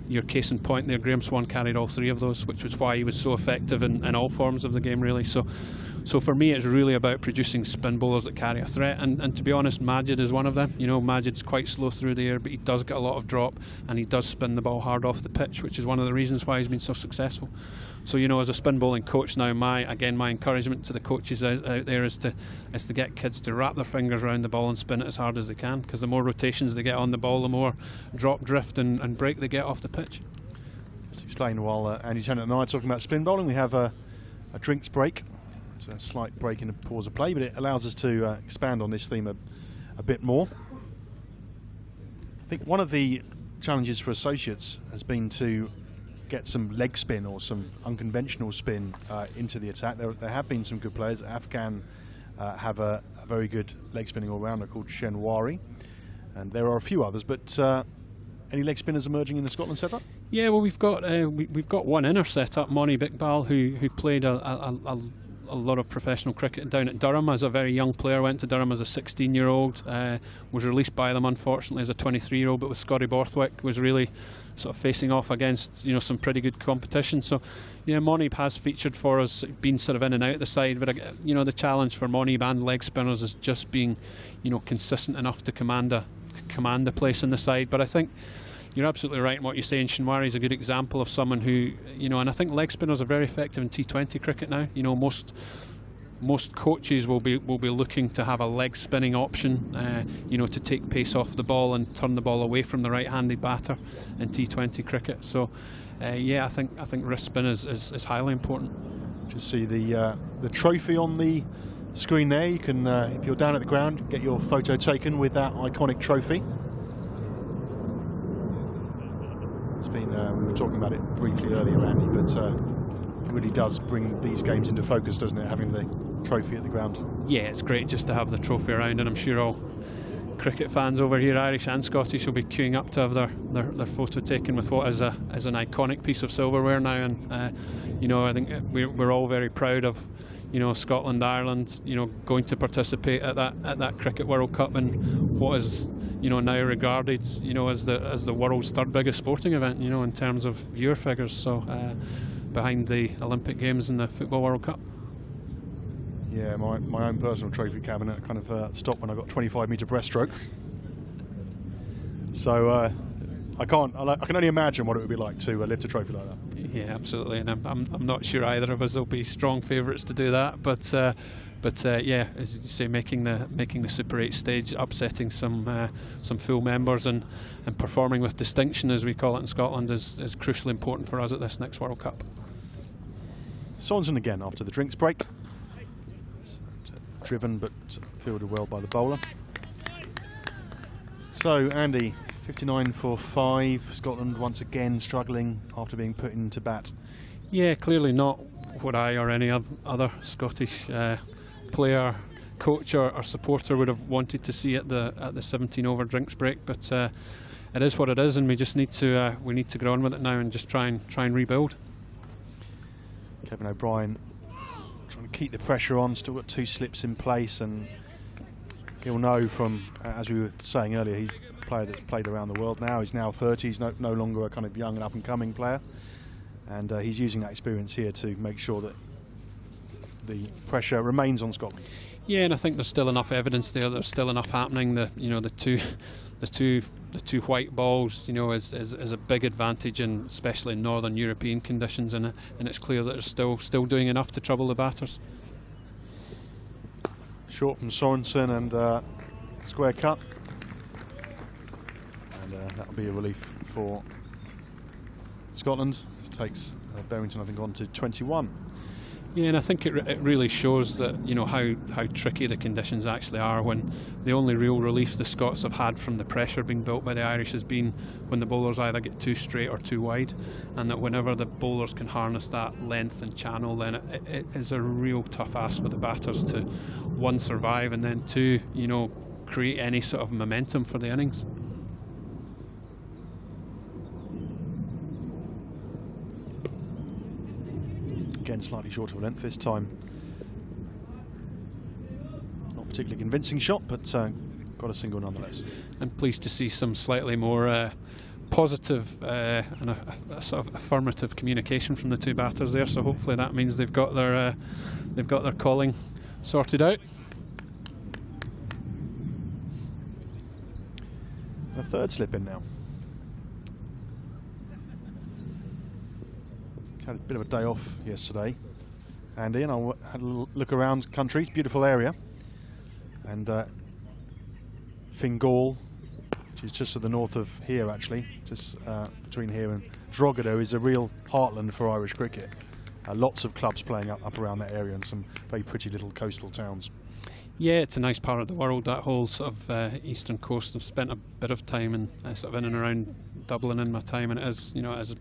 your case in point there, Graeme Swann carried all 3 of those, which was why he was so effective in all forms of the game, really. So for me, it's really about producing spin bowlers that carry a threat, and to be honest, Majid is one of them. Majid's quite slow through the air, but he does get a lot of drop, and he does spin the ball hard off the pitch, which is one of the reasons why he's been so successful. So as a spin bowling coach now, my encouragement to the coaches out there is to get kids to wrap their fingers around the ball and spin it as hard as they can, because the more rotations they get on the ball, the more drop, drift and break they get off the pitch. Just explain, while Andy Tennant and I are talking about spin bowling, we have a drinks break. It's a slight break in the pause of play, but it allows us to expand on this theme a bit more. I think one of the challenges for associates has been to get some leg spin or some unconventional spin into the attack. There have been some good players. Afghan have a very good leg spinning all-rounder called Shenwari, and there are a few others, but any leg spinners emerging in the Scotland setup? Yeah, well, we've got one inner setup, Moni Iqbal, who played a lot of professional cricket down at Durham as a very young player. Went to Durham as a 16-year-old, was released by them unfortunately as a 23-year-old, but with Scotty Borthwick was really sort of facing off against some pretty good competition. So Monib has featured for us, been sort of in and out the side, but the challenge for Monib and leg spinners is just being consistent enough to command a place in the side. But I think you're absolutely right in what you're saying. Shinwari is a good example of someone who, and I think leg spinners are very effective in T20 cricket now. Most coaches will be looking to have a leg spinning option, to take pace off the ball and turn the ball away from the right-handed batter in T20 cricket. So, I think wrist spin is highly important. Just see the trophy on the screen there. You can, if you're down at the ground, get your photo taken with that iconic trophy. It's been, we were talking about it briefly earlier, Andy, but really does bring these games into focus, doesn't it, having the trophy at the ground? Yeah, it's great just to have the trophy around, and I'm sure all cricket fans over here, Irish and Scottish, will be queuing up to have their photo taken with what is an iconic piece of silverware now. And you know, I think we're all very proud of, you know, Scotland, Ireland, you know, going to participate at that Cricket World Cup, and what is, you know, now regarded, you know, as the world's third biggest sporting event, you know, in terms of viewer figures. So behind the Olympic Games and the Football World Cup. Yeah, my own personal trophy cabinet kind of stopped when I got 25-metre breaststroke. So I can only imagine what it would be like to lift a trophy like that. Yeah, absolutely, and I'm not sure either of us will be strong favourites to do that. But yeah, as you say, making the Super 8 stage, upsetting some full members, and performing with distinction, as we call it in Scotland, is crucially important for us at this next World Cup. Sorensen again after the drinks break. Driven but fielded well by the bowler. So Andy, 59 for 5. Scotland once again struggling after being put into bat. Yeah, clearly not what I or any other Scottish player, coach or supporter would have wanted to see at the 17 over drinks break, but it is what it is, and we just need to get on with it now and just try and rebuild. Kevin O'Brien trying to keep the pressure on, still got 2 slips in place, and he'll know from, as we were saying earlier, he's a player that's played around the world now. He's now 30, he's no longer a kind of young and up and coming player, and he's using that experience here to make sure that the pressure remains on Scotland. Yeah, and I think there's still enough evidence there. There's still enough happening. The two white balls, you know, is a big advantage, in especially in Northern European conditions, and it's clear that they're still doing enough to trouble the batters. Short from Sorensen and square cut, and that'll be a relief for Scotland. This takes Berrington, I think, on to 21. Yeah, and I think it really shows that, you know, how tricky the conditions actually are, when the only real relief the Scots have had from the pressure being built by the Irish has been when the bowlers either get too straight or too wide, and that whenever the bowlers can harness that length and channel, then it is a real tough ask for the batters to, one, survive, and then two, you know, create any sort of momentum for the innings. Again, slightly short of length this time. Not particularly convincing shot, but got a single nonetheless. I'm pleased to see some slightly more positive and a sort of affirmative communication from the two batters there. So hopefully that means they've got their calling sorted out. A third slip in now. Had a bit of a day off yesterday, Andy, and I had a look around country. It's a beautiful area, and Fingal, which is just to the north of here, actually, just between here and Drogheda, is a real heartland for Irish cricket. Lots of clubs playing up around that area, and some very pretty little coastal towns. Yeah, it's a nice part of the world, that whole sort of eastern coast. I've spent a bit of time in and around Dublin in my time, and it is, you know, it is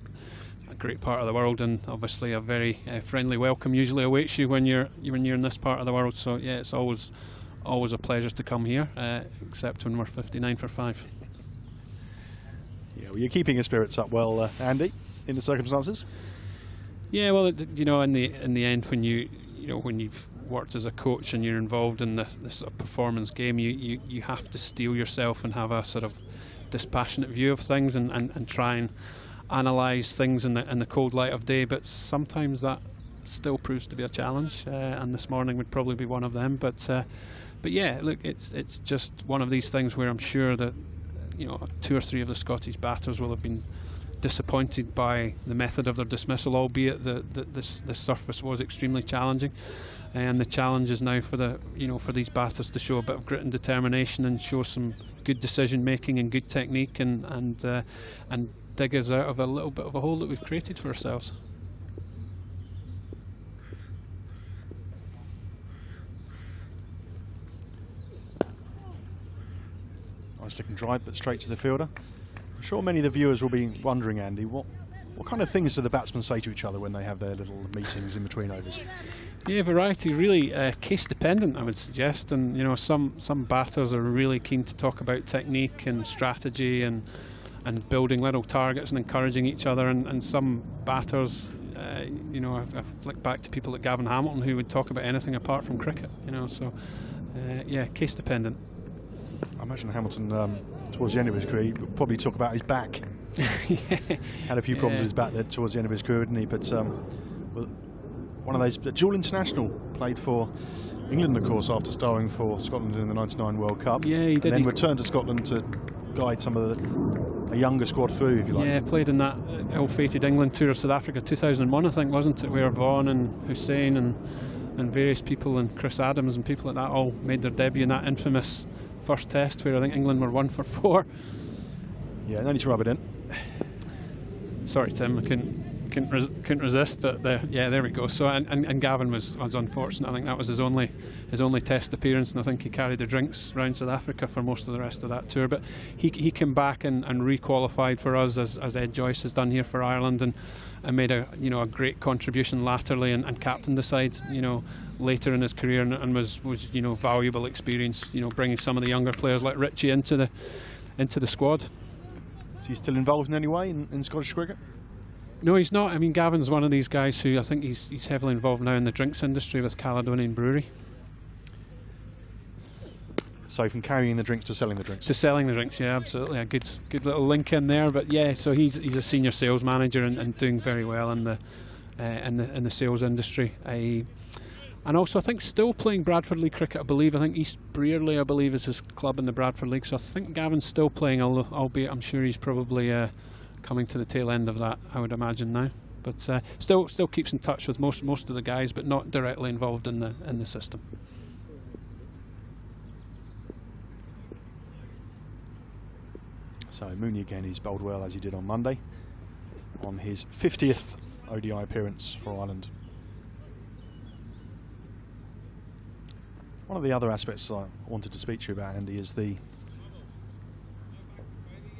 a great part of the world, and obviously a very friendly welcome usually awaits you when you're in this part of the world. So yeah, it's always a pleasure to come here, except when we're 59 for 5. Yeah, well, you're keeping your spirits up well, Andy, in the circumstances. Yeah, well, you know, in the end, when you've worked as a coach and you're involved in the sort of performance game, you have to steel yourself and have a sort of dispassionate view of things, and try and analyse things in the cold light of day, but sometimes that still proves to be a challenge, and this morning would probably be one of them. But yeah, look, it's just one of these things where I'm sure that, you know, 2 or 3 of the Scottish batters will have been disappointed by the method of their dismissal, albeit that this surface was extremely challenging, and the challenge is now for these batters to show a bit of grit and determination, and show some good decision making and good technique, and dig us out of a little bit of a hole that we've created for ourselves. Nice looking drive, but straight to the fielder. I'm sure many of the viewers will be wondering, Andy, what What kind of things do the batsmen say to each other when they have their little meetings in between overs? Yeah, variety, really case dependent, I would suggest. And you know, some batters are really keen to talk about technique and strategy and building little targets and encouraging each other. And some batters, you know, I've flicked back to people like Gavin Hamilton who would talk about anything apart from cricket. You know, so yeah, case dependent. I imagine Hamilton, towards the end of his career, he'd probably talk about his back. Yeah. Had a few problems with his back there towards the end of his career, didn't he? But well, one of those, dual international, played for England, of course, after starring for Scotland in the '99 World Cup. Yeah, he did. And then returned to Scotland to guide some of a younger squad through, if you like. Yeah, played in that ill-fated England tour of South Africa 2001, I think, wasn't it, where Vaughan and Hussein and various people and Chris Adams and people like that all made their debut in that infamous first test where I think England were 1 for 4. Yeah, no need to rub it in. Sorry, Tim, I couldn't resist, but yeah, there we go. So and Gavin was unfortunate. I think that was his only test appearance, and I think he carried the drinks round South Africa for most of the rest of that tour. But he came back and re-qualified for us as Ed Joyce has done here for Ireland, and made a great contribution laterally and captained the side, you know, later in his career, and was you know, valuable experience, you know, bringing some of the younger players like Richie into the squad. Is he still involved in any way in Scottish cricket? No, he's not. I mean, Gavin's one of these guys who I think he's heavily involved now in the drinks industry with Caledonian Brewery. So from carrying the drinks to selling the drinks? To selling the drinks, yeah, absolutely. A good little link in there. But yeah, so he's a senior sales manager and doing very well in the sales industry. And also, I think still playing Bradford League cricket. I believe East Brearley, I believe, is his club in the Bradford League. So I think Gavin's still playing, albeit I'm sure he's probably coming to the tail end of that, I would imagine now. But still keeps in touch with most of the guys, but not directly involved in the system. So Mooney again, he's bowled well as he did on Monday, on his 50th ODI appearance for Ireland. One of the other aspects I wanted to speak to you about, Andy, is the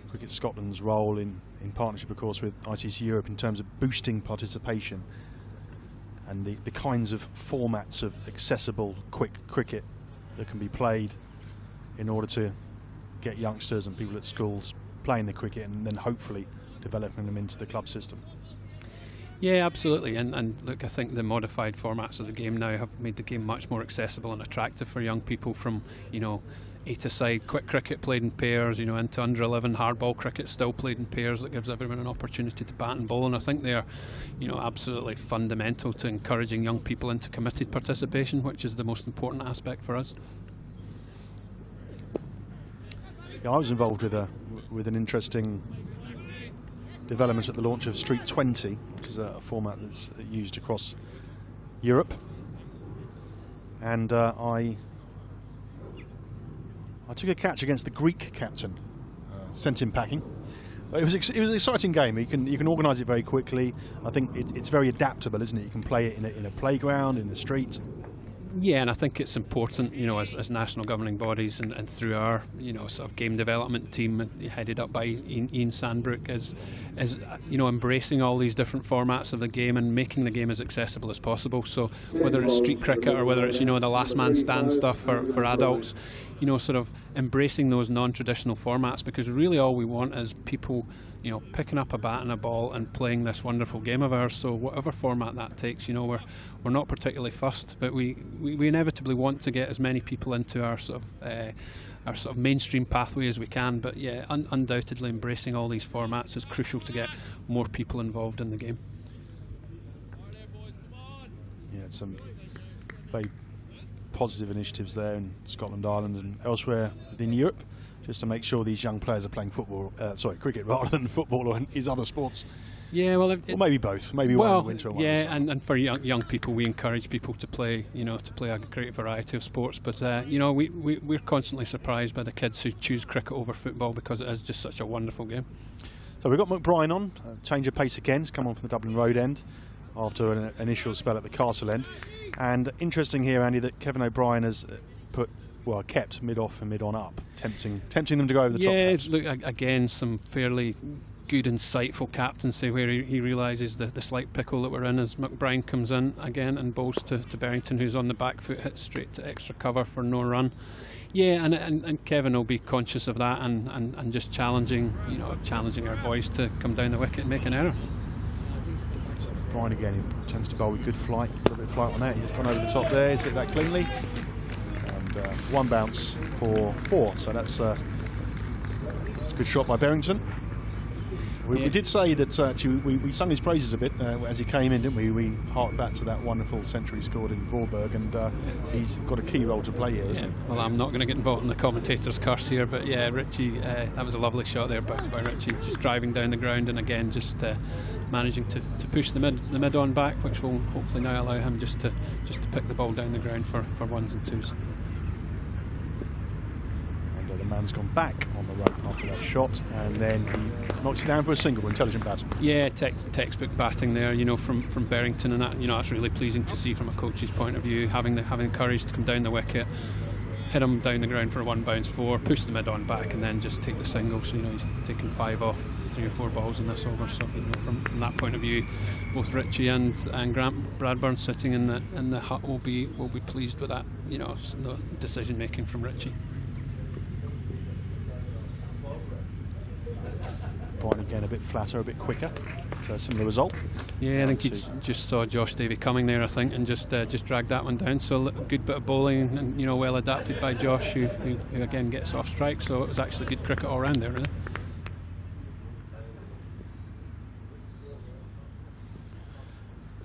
Cricket Scotland's role in partnership, of course, with ICC Europe in terms of boosting participation and the kinds of formats of accessible, quick cricket that can be played in order to get youngsters and people at schools playing the cricket and then hopefully developing them into the club system. Yeah, absolutely. And look, I think the modified formats of the game now have made the game much more accessible and attractive for young people, from, you know, 8-a-side quick cricket played in pairs, you know, into under 11 hardball cricket still played in pairs that gives everyone an opportunity to bat and bowl. And I think they are, you know, absolutely fundamental to encouraging young people into committed participation, which is the most important aspect for us. Yeah, I was involved with an interesting development at the launch of Street 20, which is a format that's used across Europe, and I took a catch against the Greek captain, sent him packing. It was an exciting game. You can organise it very quickly. I think it's very adaptable, isn't it? You can play it in a playground, in the street. Yeah, and I think it's important, you know, as national governing bodies and through our, you know, sort of game development team headed up by Ian Sandbrook, is you know, embracing all these different formats of the game and making the game as accessible as possible. So whether it's street cricket or whether it's, you know, the last man stand stuff for adults, you know, sort of embracing those non-traditional formats, because really all we want is people, you know, picking up a bat and a ball and playing this wonderful game of ours. So whatever format that takes, you know, we're not particularly fussed, but we inevitably want to get as many people into our sort of mainstream pathway as we can. But yeah, undoubtedly embracing all these formats is crucial to get more people involved in the game. Yeah, it's some very positive initiatives there in Scotland, Ireland and elsewhere within Europe, just to make sure these young players are playing cricket rather than football or his other sports. Yeah, well, or maybe both. Maybe one in the winter. And one in the summer. And for young people, we encourage people to play, you know, to play a great variety of sports. But you know, we're constantly surprised by the kids who choose cricket over football, because it is just such a wonderful game. So we've got McBrien on, change of pace again. He's come on from the Dublin Road end after an initial spell at the Castle end. And interesting here, Andy, that Kevin O'Brien has kept mid-off and mid-on up, tempting them to go over the top. Yeah, look, again, some fairly good, insightful captaincy where he realises the slight pickle that we're in as McBride comes in again and bowls to Berrington, who's on the back foot, hits straight to extra cover for no run. Yeah, and Kevin will be conscious of that and just challenging our boys to come down the wicket and make an error. Bryan again, he tends to bowl with good flight, a little bit of flight on that. He's gone over the top there, he's hit that cleanly. And one bounce for 4, so that's a good shot by Berrington. We did say that actually we sung his praises a bit as he came in, didn't we? We harked back to that wonderful century scored in Vorberg, and he's got a key role to play here, isn't he? Well, I'm not going to get involved in the commentator's curse here, but yeah, Richie, that was a lovely shot there by Richie, just driving down the ground and again just managing to push the mid on back, which will hopefully now allow him just to pick the ball down the ground for 1s and 2s. The man's gone back on the run after that shot, and then he knocks it down for a single. Intelligent batting. Yeah, textbook batting there, from Berrington, and that, that's really pleasing to see from a coach's point of view, having the courage to come down the wicket, hit him down the ground for a 1 bounce 4, push the mid on back, and then just take the single. So he's taken 5 off 3 or 4 balls in this over. So from that point of view, both Richie and Grant Bradburn sitting in the hut will be pleased with that. The decision making from Richie. Bryan again a bit flatter, a bit quicker. So a similar result. Yeah, I think he just saw Josh Davey coming there, I think, and just dragged that one down. So a good bit of bowling, and well adapted by Josh, who again gets off strike. So it was actually good cricket all round there, really.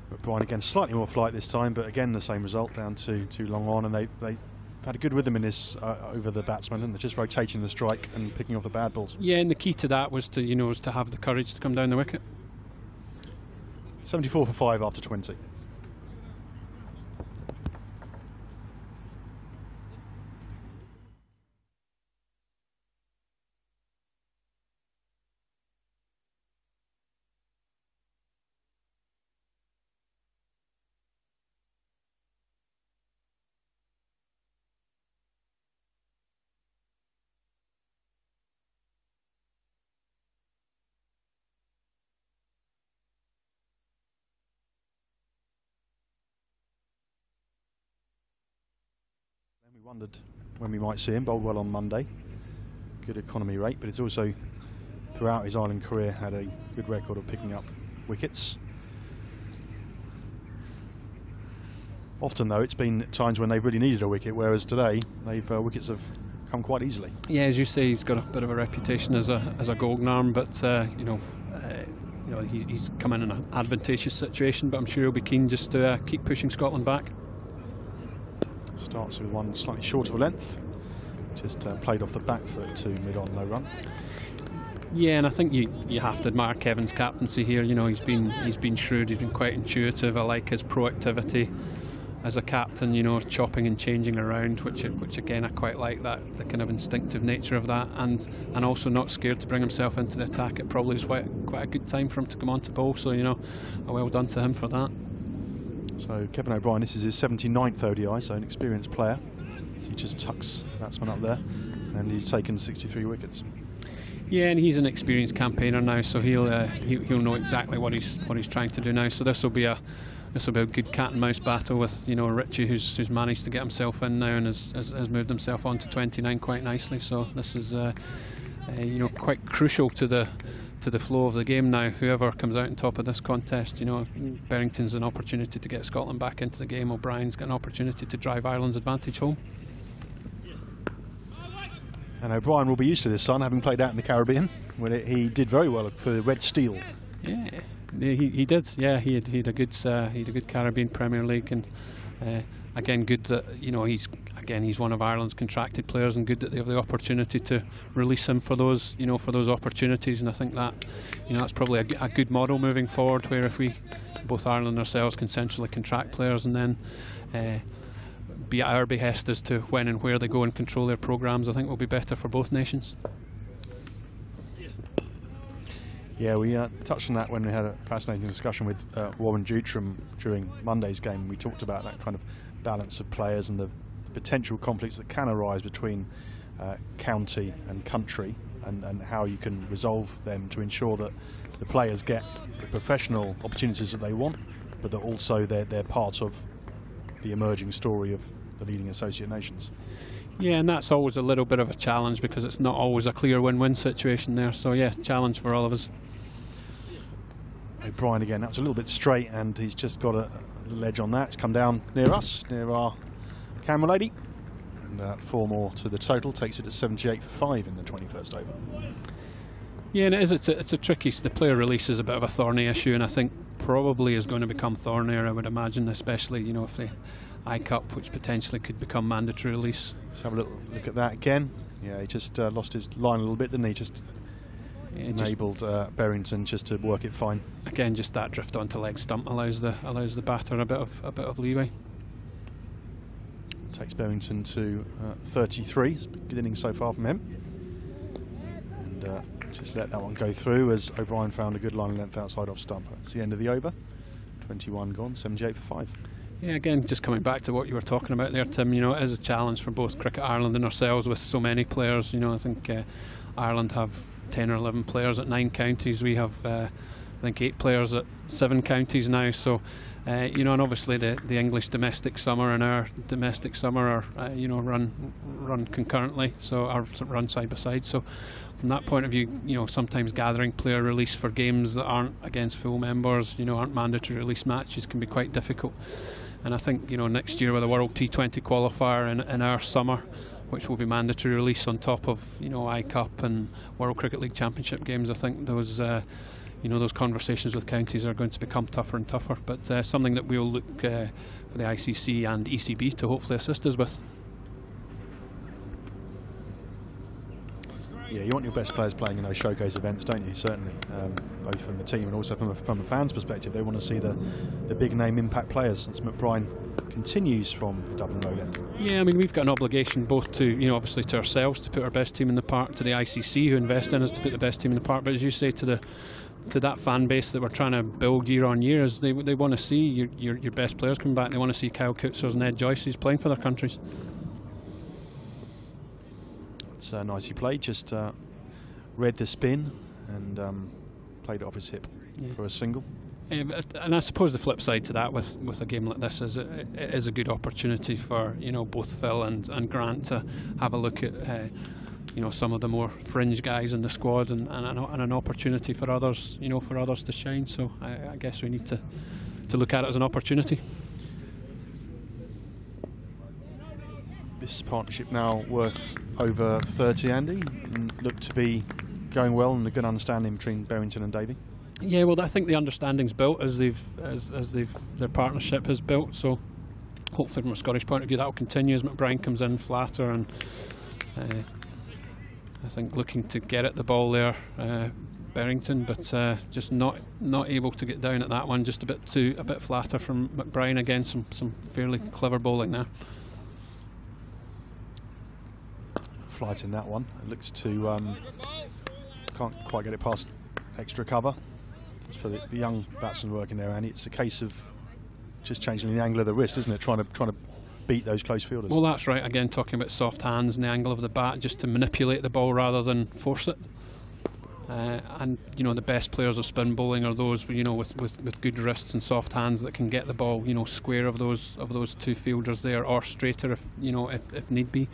But Bryan again slightly more flight this time, but again the same result, down to long on, and they had a good rhythm in this over the batsmen, and they're just rotating the strike and picking off the bad balls. Yeah, and the key to that was to have the courage to come down the wicket. 74 for 5 after 20. We wondered when we might see him. Bowled well on Monday, good economy rate, but it's also throughout his Ireland career had a good record of picking up wickets. Often though it's been times when they've really needed a wicket, whereas today wickets have come quite easily. Yeah, as you say, he's got a bit of a reputation as a golden arm, but he's come in an advantageous situation, but I'm sure he'll be keen just to keep pushing Scotland back. Starts with one slightly short of a length, just played off the back foot to mid-on, no run. Yeah, and I think you have to admire Kevin's captaincy here. He's been shrewd, he's been quite intuitive. I like his proactivity as a captain, chopping and changing around, which again I quite like, that the kind of instinctive nature of that, and also not scared to bring himself into the attack. It probably was quite a good time for him to come on to bowl, so well done to him for that. So Kevin O'Brien, this is his 79th ODI, so an experienced player. So he just tucks the batsman up there, and he's taken 63 wickets. Yeah, and he's an experienced campaigner now, so he'll know exactly what he's trying to do now. So this will be a good cat and mouse battle with Richie, who's managed to get himself in now and has moved himself on to 29 quite nicely. So this is quite crucial to the flow of the game now. Whoever comes out on top of this contest, Berrington's an opportunity to get Scotland back into the game. O'Brien's got an opportunity to drive Ireland's advantage home. And O'Brien will be used to this, son, having played out in the Caribbean, when he did very well for the Red Steel. Yeah, he did. Yeah, he had a good Caribbean Premier League, and again, good that he's one of Ireland's contracted players, and good that they have the opportunity to release him for those opportunities. And I think that that's probably a good model moving forward, where if we, both Ireland and ourselves, can centrally contract players and then be at our behest as to when and where they go and control their programmes, I think will be better for both nations. Yeah, we touched on that when we had a fascinating discussion with Warren Dutram during Monday's game. We talked about that kind of balance of players and the potential conflicts that can arise between county and country. and how you can resolve them to ensure that the players get the professional opportunities that they want, but that also they're part of the emerging story of the leading associate nations. Yeah, and that's always a little bit of a challenge because it's not always a clear win-win situation there. So yeah, challenge for all of us. O'Brien again, that was a little bit straight, and he's just got a ledge on that. It's come down near us, near our camera lady, and 4 more to the total, takes it to 78 for 5 in the 21st over. Yeah, and it's a tricky. The player release is a bit of a thorny issue, and I think probably is going to become thornier, I would imagine, especially if the I Cup, which potentially could become mandatory release. Let's have a little look at that again. Yeah, he just lost his line a little bit, didn't he? Just enabled Berrington just to work it fine. Again, just that drift onto leg stump allows the batter a bit of leeway. Takes Berrington to 33. It's a good innings so far from him. And just let that one go through as O'Brien found a good line length outside off stump. That's the end of the over. 21 gone, 78 for 5. Yeah, again, just coming back to what you were talking about there, Tim, it is a challenge for both Cricket Ireland and ourselves with so many players. I think Ireland have 10 or 11 players at 9 counties. We have, I think, 8 players at 7 counties now. So, and obviously the English domestic summer and our domestic summer are, run concurrently, so are run side by side. So, from that point of view, sometimes gathering player release for games that aren't against full members, aren't mandatory release matches, can be quite difficult. And I think, next year with the World T20 qualifier in our summer, which will be mandatory release on top of, I Cup and World Cricket League Championship games, I think those, those conversations with counties are going to become tougher and tougher. But something that we'll look for the ICC and ECB to hopefully assist us with. Yeah, you want your best players playing in those showcase events, don't you? Certainly, both from the team and also from a fan's perspective. They want to see the big name impact players. As McBride continues from the Dublin Lowland. Yeah, I mean, we've got an obligation both to, obviously to ourselves to put our best team in the park, to the ICC who invest in us to put the best team in the park, but as you say, to that fan base that we're trying to build year on year, is they want to see your best players come back. They want to see Kyle Cootsers and Ed Joyces playing for their countries. It's nicely played, just read the spin and played it off his hip for a single. And I suppose the flip side to that with a game like this is it is a good opportunity for both Phil and Grant to have a look at some of the more fringe guys in the squad and an opportunity for others to shine. So I guess we need to look at it as an opportunity. This partnership now worth over 30, Andy, and look to be going well and a good understanding between Berrington and Davey. Yeah, well, I think the understanding's built as their partnership has built. So hopefully, from a Scottish point of view, that will continue as McBride comes in flatter, and I think looking to get at the ball there, Berrington, but just not able to get down at that one. Just a bit flatter from McBride again. Some fairly clever bowling there. Flight in that one. It looks to can't quite get it past extra cover. It's for the young batsman working there, Andy. It's a case of just changing the angle of the wrist, isn't it? Trying to beat those close fielders. Well, that's right. Again, talking about soft hands and the angle of the bat, just to manipulate the ball rather than force it. And the best players of spin bowling are those with good wrists and soft hands that can get the ball square of those 2 fielders there, or straighter if need be.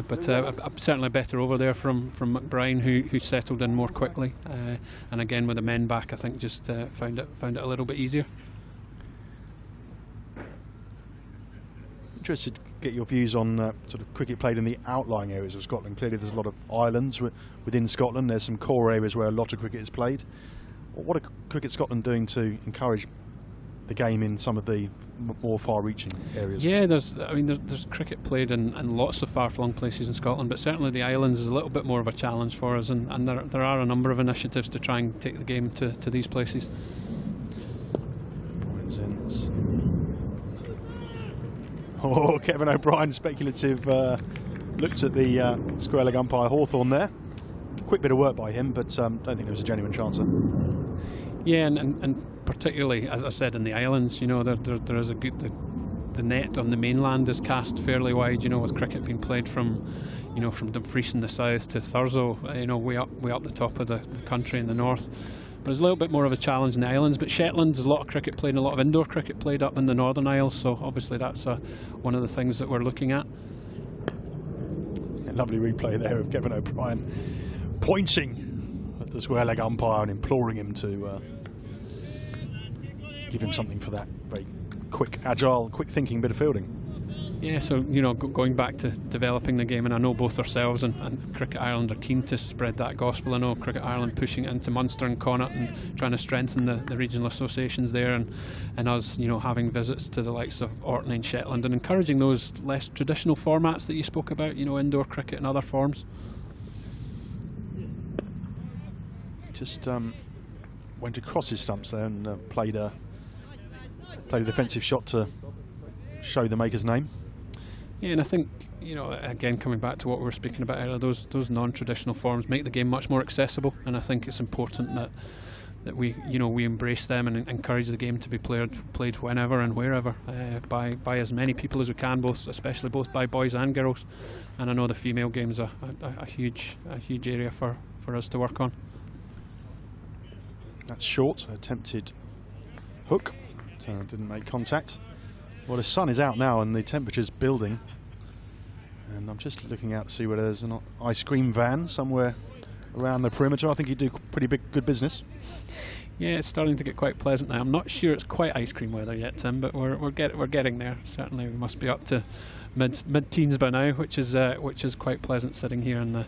But certainly better over there from McBride, who settled in more quickly, and again with the men back, I think just found it a little bit easier. Interested to get your views on sort of cricket played in the outlying areas of Scotland. Clearly, there's a lot of islands within Scotland. There's some core areas where a lot of cricket is played. What are Cricket Scotland doing to encourage the game in some of the more far-reaching areas? Yeah, there's cricket played in lots of far-flung places in Scotland, but certainly the islands is a little bit more of a challenge for us, and there are a number of initiatives to try and take the game to these places. Oh, Kevin O'Brien, speculative, looked at the square leg umpire Hawthorne there. Quick bit of work by him, but don't think there was a genuine chance. Yeah, and particularly, as I said, in the islands, there is a good. the net on the mainland is cast fairly wide, you know, with cricket being played from, you know, from Dumfries in the south to Thurso, you know, way up the top of the country in the north. But it's a little bit more of a challenge in the islands. But Shetland, there's a lot of cricket played, and a lot of indoor cricket played up in the Northern Isles, so obviously that's one of the things that we're looking at. A lovely replay there of Kevin O'Brien pointing at the square leg umpire and imploring him to give him something for that very quick, agile, quick thinking bit of fielding. Yeah, so, you know, going back to developing the game, and I know both ourselves and Cricket Ireland are keen to spread that gospel. I know Cricket Ireland pushing it into Munster and Connacht and trying to strengthen the regional associations there, and us, you know, having visits to the likes of Orkney and Shetland and encouraging those less traditional formats that you spoke about, you know, indoor cricket and other forms. Just went across his stumps there and played a defensive shot to show the maker's name. Yeah, and I think, you know, again, coming back to what we were speaking about earlier, those non-traditional forms make the game much more accessible, and I think it's important that we, you know, we embrace them and encourage the game to be played whenever and wherever by as many people as we can, especially both by boys and girls. And I know the female game's a huge area for us to work on. That's short, attempted hook, didn't make contact. Well, the sun is out now and the temperature's building, and I'm just looking out to see whether there's an ice cream van somewhere around the perimeter. I think you do pretty good business. Yeah, it's starting to get quite pleasant now. I'm not sure it's quite ice cream weather yet, Tim, but we're getting there. Certainly, we must be up to mid-teens by now, which is quite pleasant sitting here in the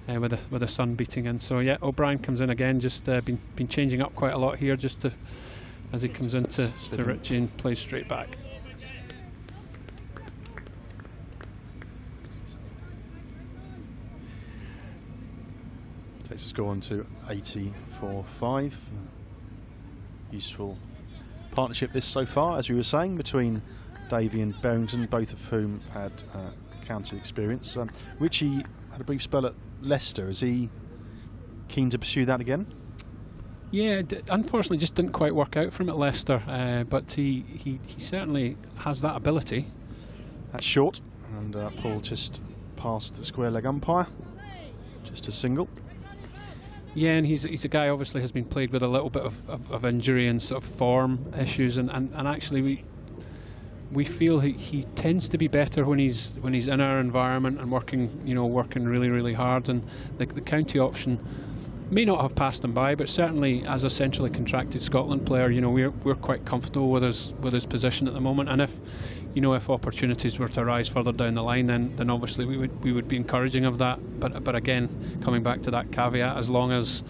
with the sun beating in. So yeah, O'Brien comes in again. Just been changing up quite a lot here, just as he comes into Richie and plays straight back. Takes the score on to 84-5. Useful partnership this so far, as we were saying, between Davey and Barrington, both of whom had county experience. Richie had a brief spell at Leicester. Is he keen to pursue that again? Yeah, unfortunately just didn't quite work out for him at Leicester, but he certainly has that ability. That's short, and Paul just past the square leg umpire, just a single. Yeah, and he's a guy obviously has been played with a little bit of injury and sort of form issues, and actually we feel he tends to be better when he's in our environment and working really hard, and the county option may not have passed him by, but certainly as a centrally contracted Scotland player, you know, we're quite comfortable with his position at the moment, and if opportunities were to arise further down the line, then obviously we would be encouraging of that. But again, coming back to that caveat, as long as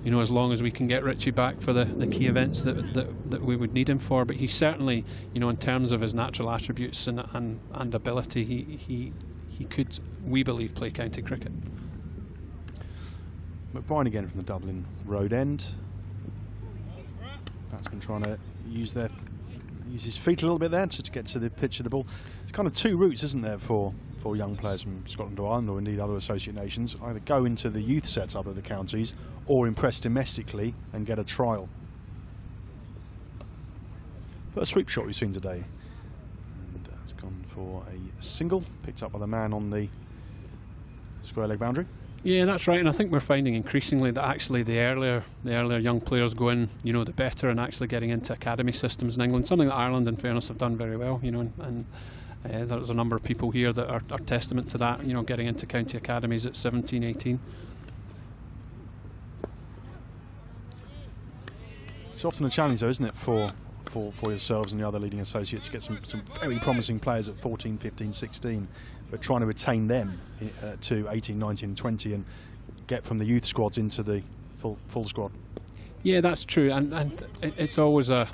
we can get Richie back for the key events that we would need him for. But he certainly, you know, in terms of his natural attributes and ability, he could, we believe, play county cricket. McBride again from the Dublin road end. Batsman trying to use his feet a little bit there just to get to the pitch of the ball. It's kind of two routes, isn't there, for young players from Scotland or Ireland, or indeed other associate nations. Either go into the youth setup of the counties or impress domestically and get a trial. First sweep shot we've seen today, and it's gone for a single, picked up by the man on the square leg boundary. Yeah, that's right, and I think we're finding increasingly that actually the earlier young players go in, you know, the better, and actually getting into academy systems in England, something that Ireland, in fairness, have done very well, you know, and there's a number of people here that are testament to that, you know, getting into county academies at 17, 18. It's often a challenge, though, isn't it, for yourselves and the other leading associates to get some very promising players at 14, 15, 16, but trying to retain them to 18, 19, 20 and get from the youth squads into the full squad. Yeah, that's true, and it's always a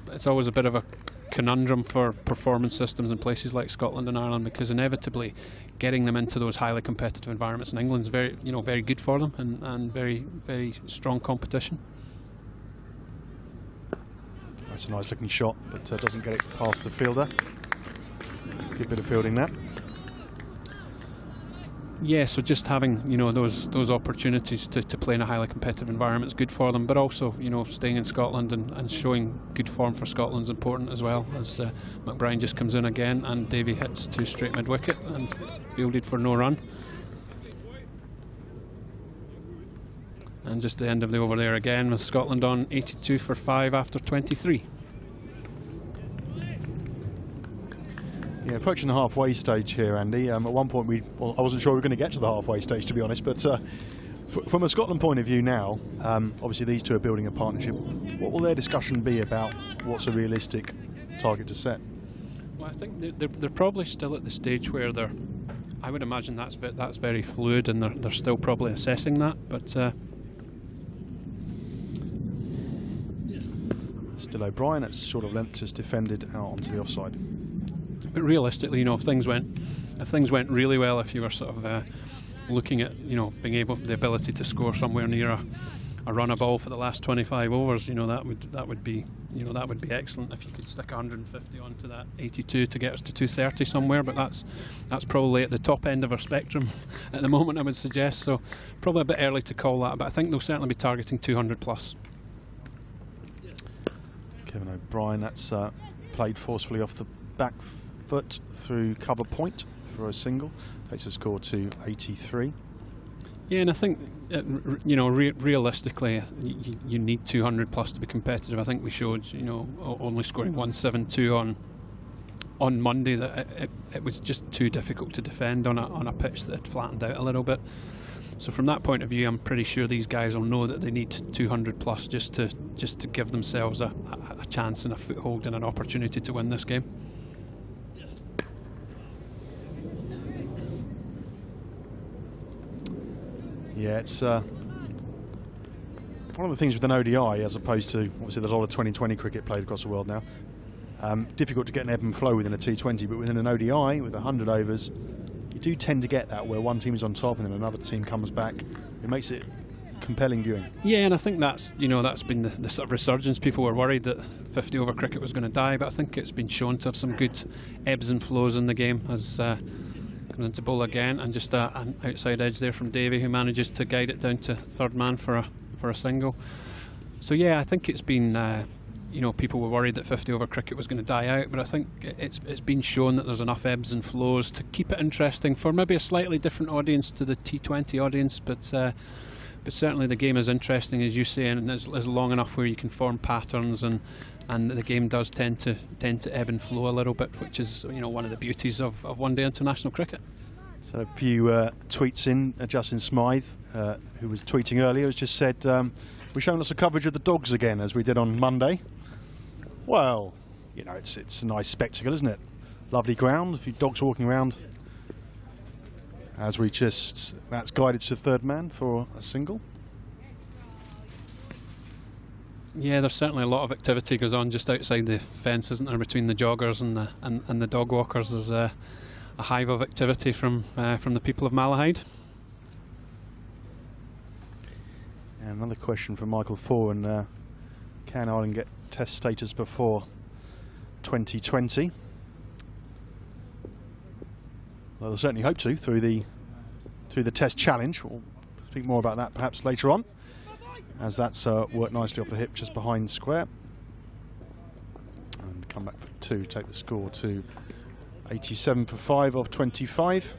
bit of a conundrum for performance systems in places like Scotland and Ireland, because inevitably getting them into those highly competitive environments in England is very good for them, and very, very strong competition. That's a nice looking shot, but doesn't get it past the fielder. Good bit of fielding that. Yeah, so just having those opportunities to play in a highly competitive environment is good for them, but also staying in Scotland and showing good form for Scotland is important as well. As McBride just comes in again and Davy hits 2 straight mid wicket and fielded for no run. And just the end of the over there again with Scotland on 82 for 5 after 23. Yeah, approaching the halfway stage here, Andy. At one point, I wasn't sure we were going to get to the halfway stage, to be honest. But from a Scotland point of view now, obviously these two are building a partnership. What will their discussion be about what's a realistic target to set? Well, I think they're probably still at the stage where I would imagine that's very fluid, and they're still probably assessing that. But still O'Brien at sort of length, just defended out onto the offside. But realistically, if things went really well, if you were sort of looking at being able the ability to score somewhere near a run a ball for the last 25 overs, that would be excellent if you could stick 150 onto that 82 to get us to 230 somewhere. But that's probably at the top end of our spectrum at the moment, I would suggest. So probably a bit early to call that, but I think they'll certainly be targeting 200 plus. Kevin O'Brien, that's played forcefully off the back foot through cover point for a single, takes the score to 83. Yeah, and I think realistically you need 200 plus to be competitive. I think we showed only scoring 172 on Monday that it was just too difficult to defend on a pitch that had flattened out a little bit. So from that point of view, I'm pretty sure these guys will know that they need 200 plus just to give themselves a chance and a foothold and an opportunity to win this game. Yeah, it's one of the things with an ODI, as opposed to, obviously there's a lot of 2020 cricket played across the world now. Difficult to get an ebb and flow within a T20, but within an ODI with 100 overs, you do tend to get that where one team is on top and then another team comes back. It makes it compelling viewing. Yeah, and I think that's been the sort of resurgence. People were worried that 50 over cricket was going to die, but I think it's been shown to have some good ebbs and flows in the game. As comes into bowl again, and just an outside edge there from Davy, who manages to guide it down to third man for a single. So yeah, I think it's been people were worried that 50 over cricket was going to die out, but I think it's been shown that there's enough ebbs and flows to keep it interesting for maybe a slightly different audience to the T20 audience, but certainly the game is interesting, as you say, and is long enough where you can form patterns, and the game does tend to ebb and flow a little bit, which is one of the beauties of one-day international cricket. So a few tweets in. Justin Smythe, who was tweeting earlier, has just said, we're showing lots of coverage of the dogs again, as we did on Monday. Well, it's a nice spectacle, isn't it? Lovely ground, a few dogs walking around. As that's guided to third man for a single. Yeah, there's certainly a lot of activity goes on just outside the fence, isn't there, between the joggers and the dog walkers. There's a hive of activity from the people of Malahide. And another question from Michael Foran: can Ireland get Test status before 2020? Well, they'll certainly hope to through the Test challenge. We'll speak more about that perhaps later on, as that's worked nicely off the hip just behind square. And come back for 2, take the score to 87 for 5 of 25.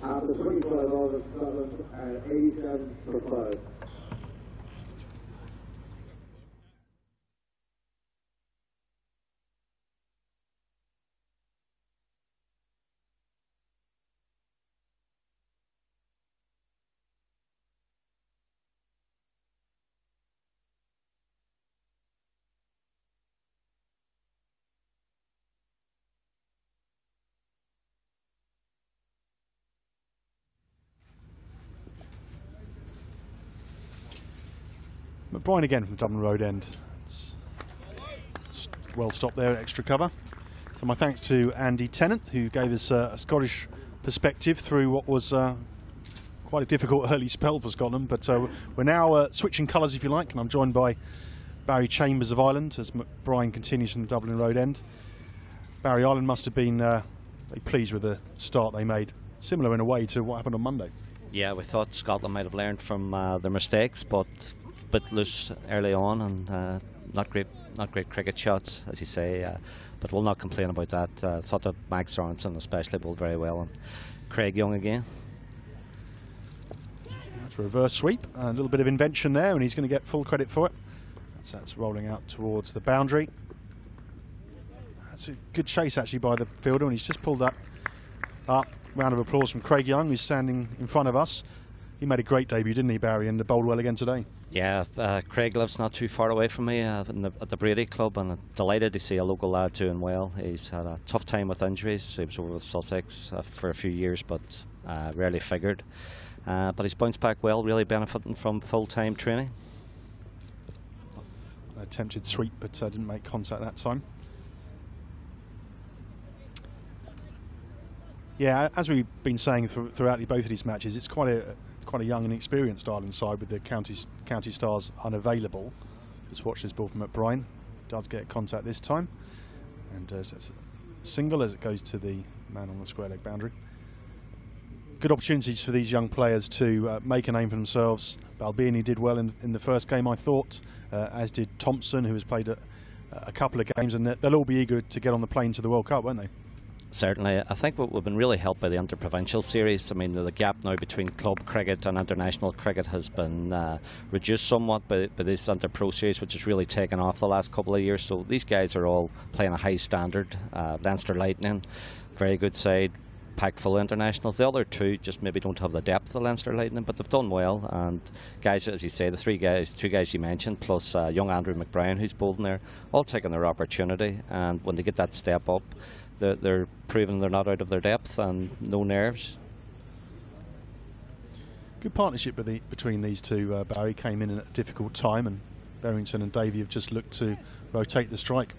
After 25 overs, Scotland at 87 for 5. McBride again from the Dublin Road end. It's well stopped there, extra cover. So my thanks to Andy Tennant, who gave us a Scottish perspective through what was quite a difficult early spell for Scotland. But we're now switching colours, if you like, and I'm joined by Barry Chambers of Ireland as McBride continues from the Dublin Road end. Barry, Ireland must have been very pleased with the start they made. Similar in a way to what happened on Monday. Yeah, we thought Scotland might have learned from their mistakes, but a bit loose early on and not great cricket shots, as you say. But we'll not complain about that. Thought that Max Sorensen especially bowled very well, and Craig Young again. That's a reverse sweep, a little bit of invention there, and he's going to get full credit for it. That's rolling out towards the boundary. That's a good chase actually by the fielder, and he's just pulled that up. Round of applause from Craig Young, who's standing in front of us. He made a great debut, didn't he, Barry, and bowled well again today. Yeah, Craig lives not too far away from me at the Brady Club, and I'm delighted to see a local lad doing well. He's had a tough time with injuries. He was over with Sussex for a few years, but rarely figured. But he's bounced back well, really benefiting from full-time training. Attempted sweep, but didn't make contact that time. Yeah, as we've been saying throughout both of these matches, it's quite a young and experienced Ireland side with the county stars unavailable. Just watch this ball from McBride. Does get contact this time, and it's a single as it goes to the man on the square leg boundary. Good opportunities for these young players to make a name for themselves. Balbini did well in the first game, I thought, as did Thompson, who has played a couple of games, and they'll all be eager to get on the plane to the World Cup, won't they? Certainly. I think we've been really helped by the inter-provincial series. I mean, the gap now between club cricket and international cricket has been reduced somewhat by this inter-pro series, which has really taken off the last couple of years. So these guys are all playing a high standard. Leinster Lightning, very good side, packed full of internationals. The other two just maybe don't have the depth of Leinster Lightning, but they've done well. And guys, as you say, the two guys you mentioned, plus young Andrew McBride, who's bowled in there, all taking their opportunity. And when they get that step up, they're proving they're not out of their depth and no nerves. Good partnership between these two. Barry came in at a difficult time, and Berrington and Davey have just looked to rotate the strike.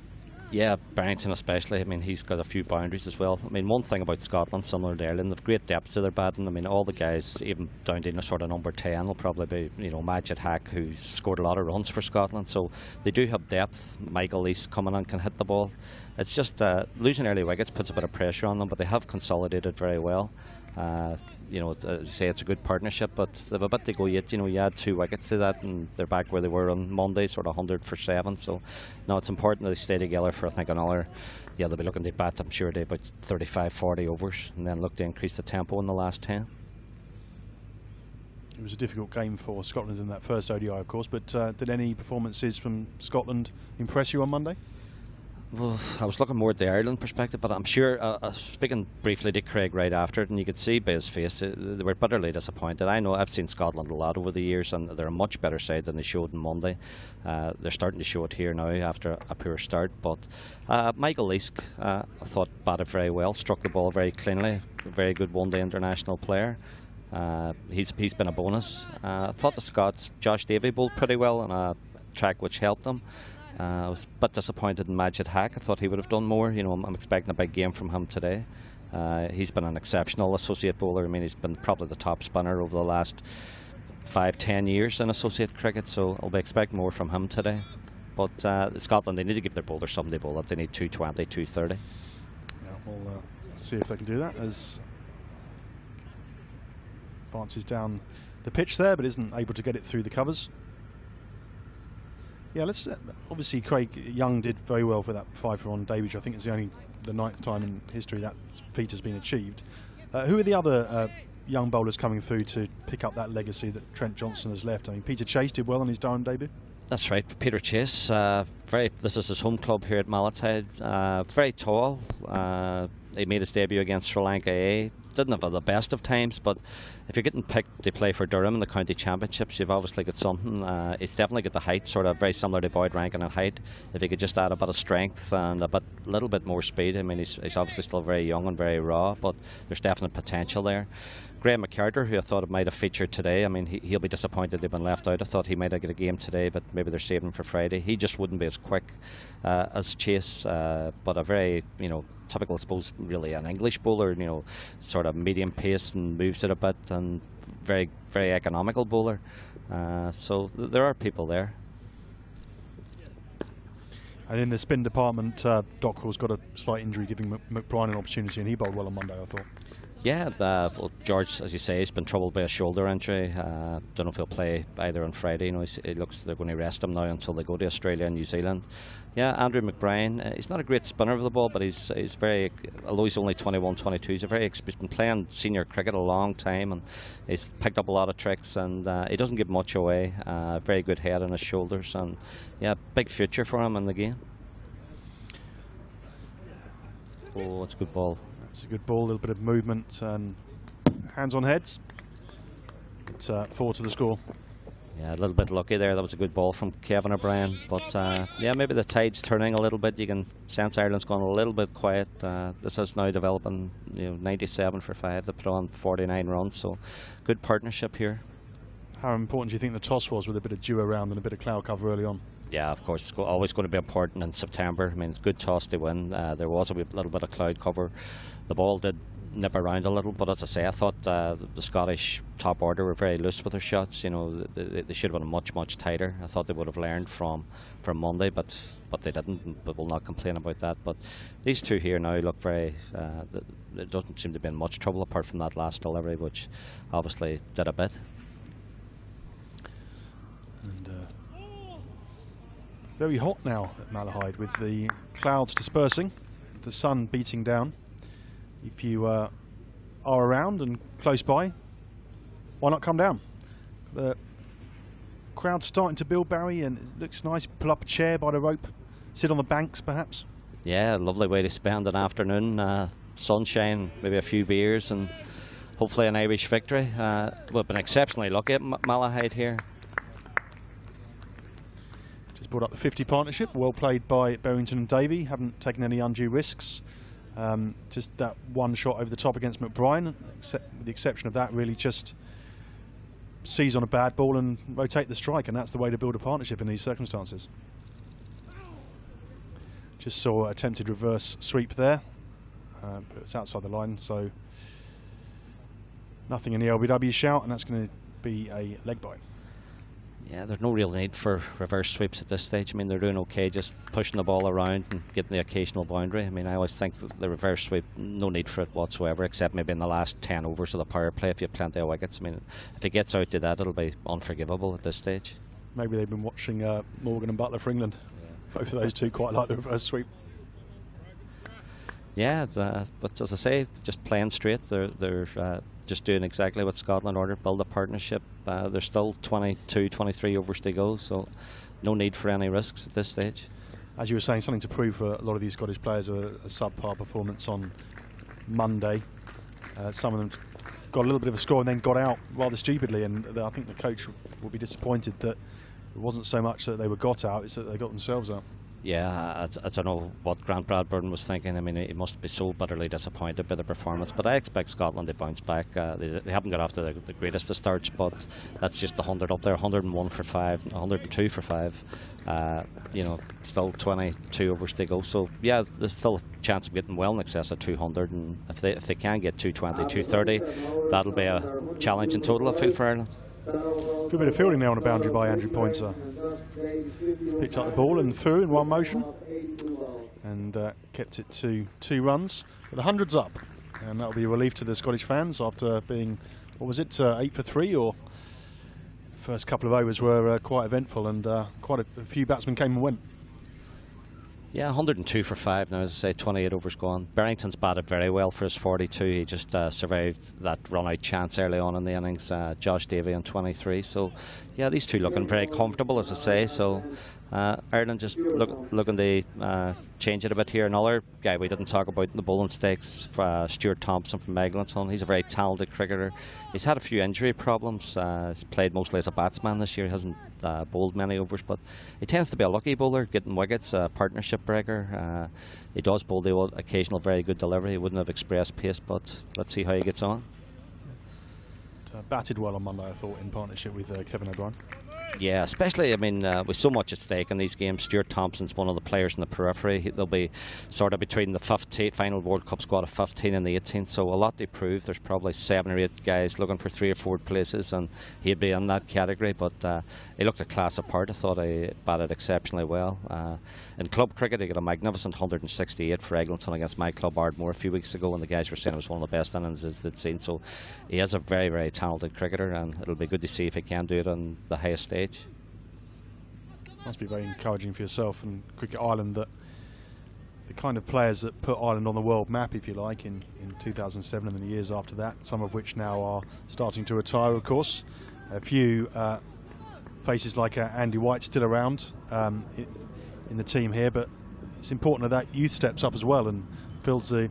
Yeah, Barrington especially. I mean, he's got a few boundaries as well. I mean, one thing about Scotland, similar to Ireland, they've great depth to their batting. I mean, all the guys, even down to sort of number 10, will probably be, Majid Hack, who's scored a lot of runs for Scotland. So they do have depth. Michael Lease coming on can hit the ball. It's just losing early wickets puts a bit of pressure on them, but they have consolidated very well. As I say, it's a good partnership, but they've a bit to go yet. You add 2 wickets to that, and they're back where they were on Monday, sort of 100 for 7. So, no, it's important that they stay together for, I think, another. Yeah, they'll be looking to bat, I'm sure, about 35-40 overs, and then look to increase the tempo in the last 10. It was a difficult game for Scotland in that first ODI, of course, but did any performances from Scotland impress you on Monday? Well, I was looking more at the Ireland perspective, but I'm sure, speaking briefly to Craig right after it, and you could see by his face, they were bitterly disappointed. I know I've seen Scotland a lot over the years, and they're a much better side than they showed on Monday. They're starting to show it here now after a poor start, but Michael Leask, I thought, batted very well, struck the ball very cleanly, a very good one-day international player. He's been a bonus. I thought the Scots, Josh Davey, bowled pretty well on a track which helped them. I was a bit disappointed in Majid Hack. I thought he would have done more. I'm expecting a big game from him today. He's been an exceptional associate bowler. I mean, he's been probably the top spinner over the last 5-10 years in associate cricket, so I'll be expecting more from him today. But Scotland, they need to give their bowlers something to bowl at. They need 220, 230. Yeah, we'll see if they can do that as advances down the pitch there, but isn't able to get it through the covers. Yeah, let's obviously Craig Young did very well for that 5 on day, which I think is the 9th time in history that feat has been achieved. Who are the other young bowlers coming through to pick up that legacy that Trent Johnson has left? I mean, Peter Chase did well on his Durham debut. That's right, Peter Chase. This is his home club here at Malatide. Very tall. He made his debut against Sri Lanka A. Didn't have the best of times, but if you're getting picked to play for Durham in the county championships, you've obviously got something. He's definitely got the height, sort of very similar to Boyd Rankin in height. If he could just add a bit of strength and a little bit more speed. I mean, he's obviously still very young and very raw, but there's definite potential there. Graham McCarter, who I thought might have featured today, I mean, he'll be disappointed they've been left out. I thought he might have got a game today, but maybe they're saving him for Friday. He just wouldn't be as quick as Chase, but a very, typical, I suppose, really an English bowler, sort of medium pace and moves it a bit, and very, very economical bowler. So there are people there. And in the spin department, Dockrell's got a slight injury, giving McBride an opportunity, and he bowled well on Monday, I thought. Yeah, well, George, as you say, he's been troubled by a shoulder injury. Don't know if he'll play either on Friday. You know, it looks they're going to rest him now until they go to Australia and New Zealand. Yeah, Andrew McBride, he's not a great spinner of the ball, but he's very, although he's only 21, 22, he's been playing senior cricket a long time, and he's picked up a lot of tricks, and he doesn't give much away. Very good head on his shoulders, and yeah, big future for him in the game. Oh, it's a good ball. It's a good ball, a little bit of movement and hands on heads. It's 4 to the score. Yeah, a little bit lucky there. That was a good ball from Kevin O'Brien. But yeah, maybe the tide's turning a little bit. You can sense Ireland's gone a little bit quiet. This is now developing, 97 for 5. They put on 49 runs, so good partnership here. How important do you think the toss was with a bit of dew around and a bit of cloud cover early on? Yeah, of course, it's always going to be important in September. I mean, it's a good toss to win. There was a little bit of cloud cover. The ball did nip around a little, but as I say, I thought the Scottish top order were very loose with their shots. They should have been much tighter. I thought they would have learned from Monday, but they didn't. But we'll not complain about that. But these two here now look very. There doesn't seem to be in much trouble apart from that last delivery, which obviously did a bit. And very hot now at Malahide with the clouds dispersing, the sun beating down. If you are around and close by, why not come down? The crowd's starting to build, Barry, and it looks nice. Pull up a chair by the rope, sit on the banks perhaps. Yeah, lovely way to spend an afternoon. Sunshine, maybe a few beers, and hopefully an Irish victory. We've been exceptionally lucky at Malahide here. Just brought up the 50 partnership, well played by Berrington and Davey, haven't taken any undue risks. Just that one shot over the top against McBride, with the exception of that, really just seize on a bad ball and rotate the strike, and that's the way to build a partnership in these circumstances. Just saw attempted reverse sweep there, but it's outside the line, so nothing in the LBW shout, and that's going to be a leg bite. Yeah, there's no real need for reverse sweeps at this stage. I mean, they're doing okay just pushing the ball around and getting the occasional boundary. I mean, I always think that the reverse sweep, no need for it whatsoever, except maybe in the last 10 overs of the power play if you have plenty of wickets. I mean, if it gets out to that, it'll be unforgivable at this stage. Maybe they've been watching Morgan and Butler for England. Yeah. Both of those two quite like the reverse sweep. Yeah, but as I say, just playing straight. They're just doing exactly what Scotland ordered, build a partnership. There's still 22, 23 overs to go, so no need for any risks at this stage. As you were saying, something to prove for a lot of these Scottish players were a subpar performance on Monday. Some of them got a little bit of a score and then got out rather stupidly, and I think the coach will be disappointed that it wasn't so much that they were got out, it's that they got themselves out. Yeah, I don't know what Grant Bradburn was thinking. I mean, he must be so bitterly disappointed by the performance, but I expect Scotland to bounce back. They haven't got off to the greatest of starts, but that's just the 100 up there, 101 for 5, 102 for 5. Still 22 overs to go, so yeah, there's still a chance of getting well in excess of 200, and if they can get 220, 230, that'll be a challenge in total, I feel, for Ireland. Good bit of fielding there on a boundary by Andrew Pointer. Picked up the ball and threw in one motion, and kept it to 2 runs. But the 100's up, and that'll be a relief to the Scottish fans after being, what was it, 8 for 3, or first couple of overs were quite eventful, and quite a few batsmen came and went. Yeah, 102 for 5 now, as I say, 28 overs gone. Berrington's batted very well for his 42. He just survived that run-out chance early on in the innings. Josh Davey on 23. So, yeah, these two looking very comfortable, as I say. So, Ireland just looking to change it a bit here. Another guy we didn't talk about in the bowling stakes, Stuart Thompson from Eglinton. He's a very talented cricketer. He's had a few injury problems. He's played mostly as a batsman this year. He hasn't bowled many overs, but he tends to be a lucky bowler, getting wickets, a partnership breaker. He does bowl the occasional very good delivery. He wouldn't have express pace, but let's see how he gets on. Batted well on Monday, I thought, in partnership with Kevin O'Brien. Yeah, especially, I mean, with so much at stake in these games. Stuart Thompson's one of the players in the periphery. They'll be sort of between the 15 final World Cup squad of 15 and the 18, so a lot to prove. There's probably 7 or 8 guys looking for 3 or 4 places, and he'd be in that category. But he looked a class apart. I thought he batted exceptionally well. In club cricket, he got a magnificent 168 for Eglinton against my club Ardmore a few weeks ago, and the guys were saying it was one of the best innings they'd seen. So he is a very, very talented cricketer, and it'll be good to see if he can do it on the highest stage. Must be very encouraging for yourself and Cricket Ireland that the kind of players that put Ireland on the world map, if you like, in 2007 and the years after that, some of which now are starting to retire, of course. A few faces like Andy White still around in the team here, but it's important that youth steps up as well and fills the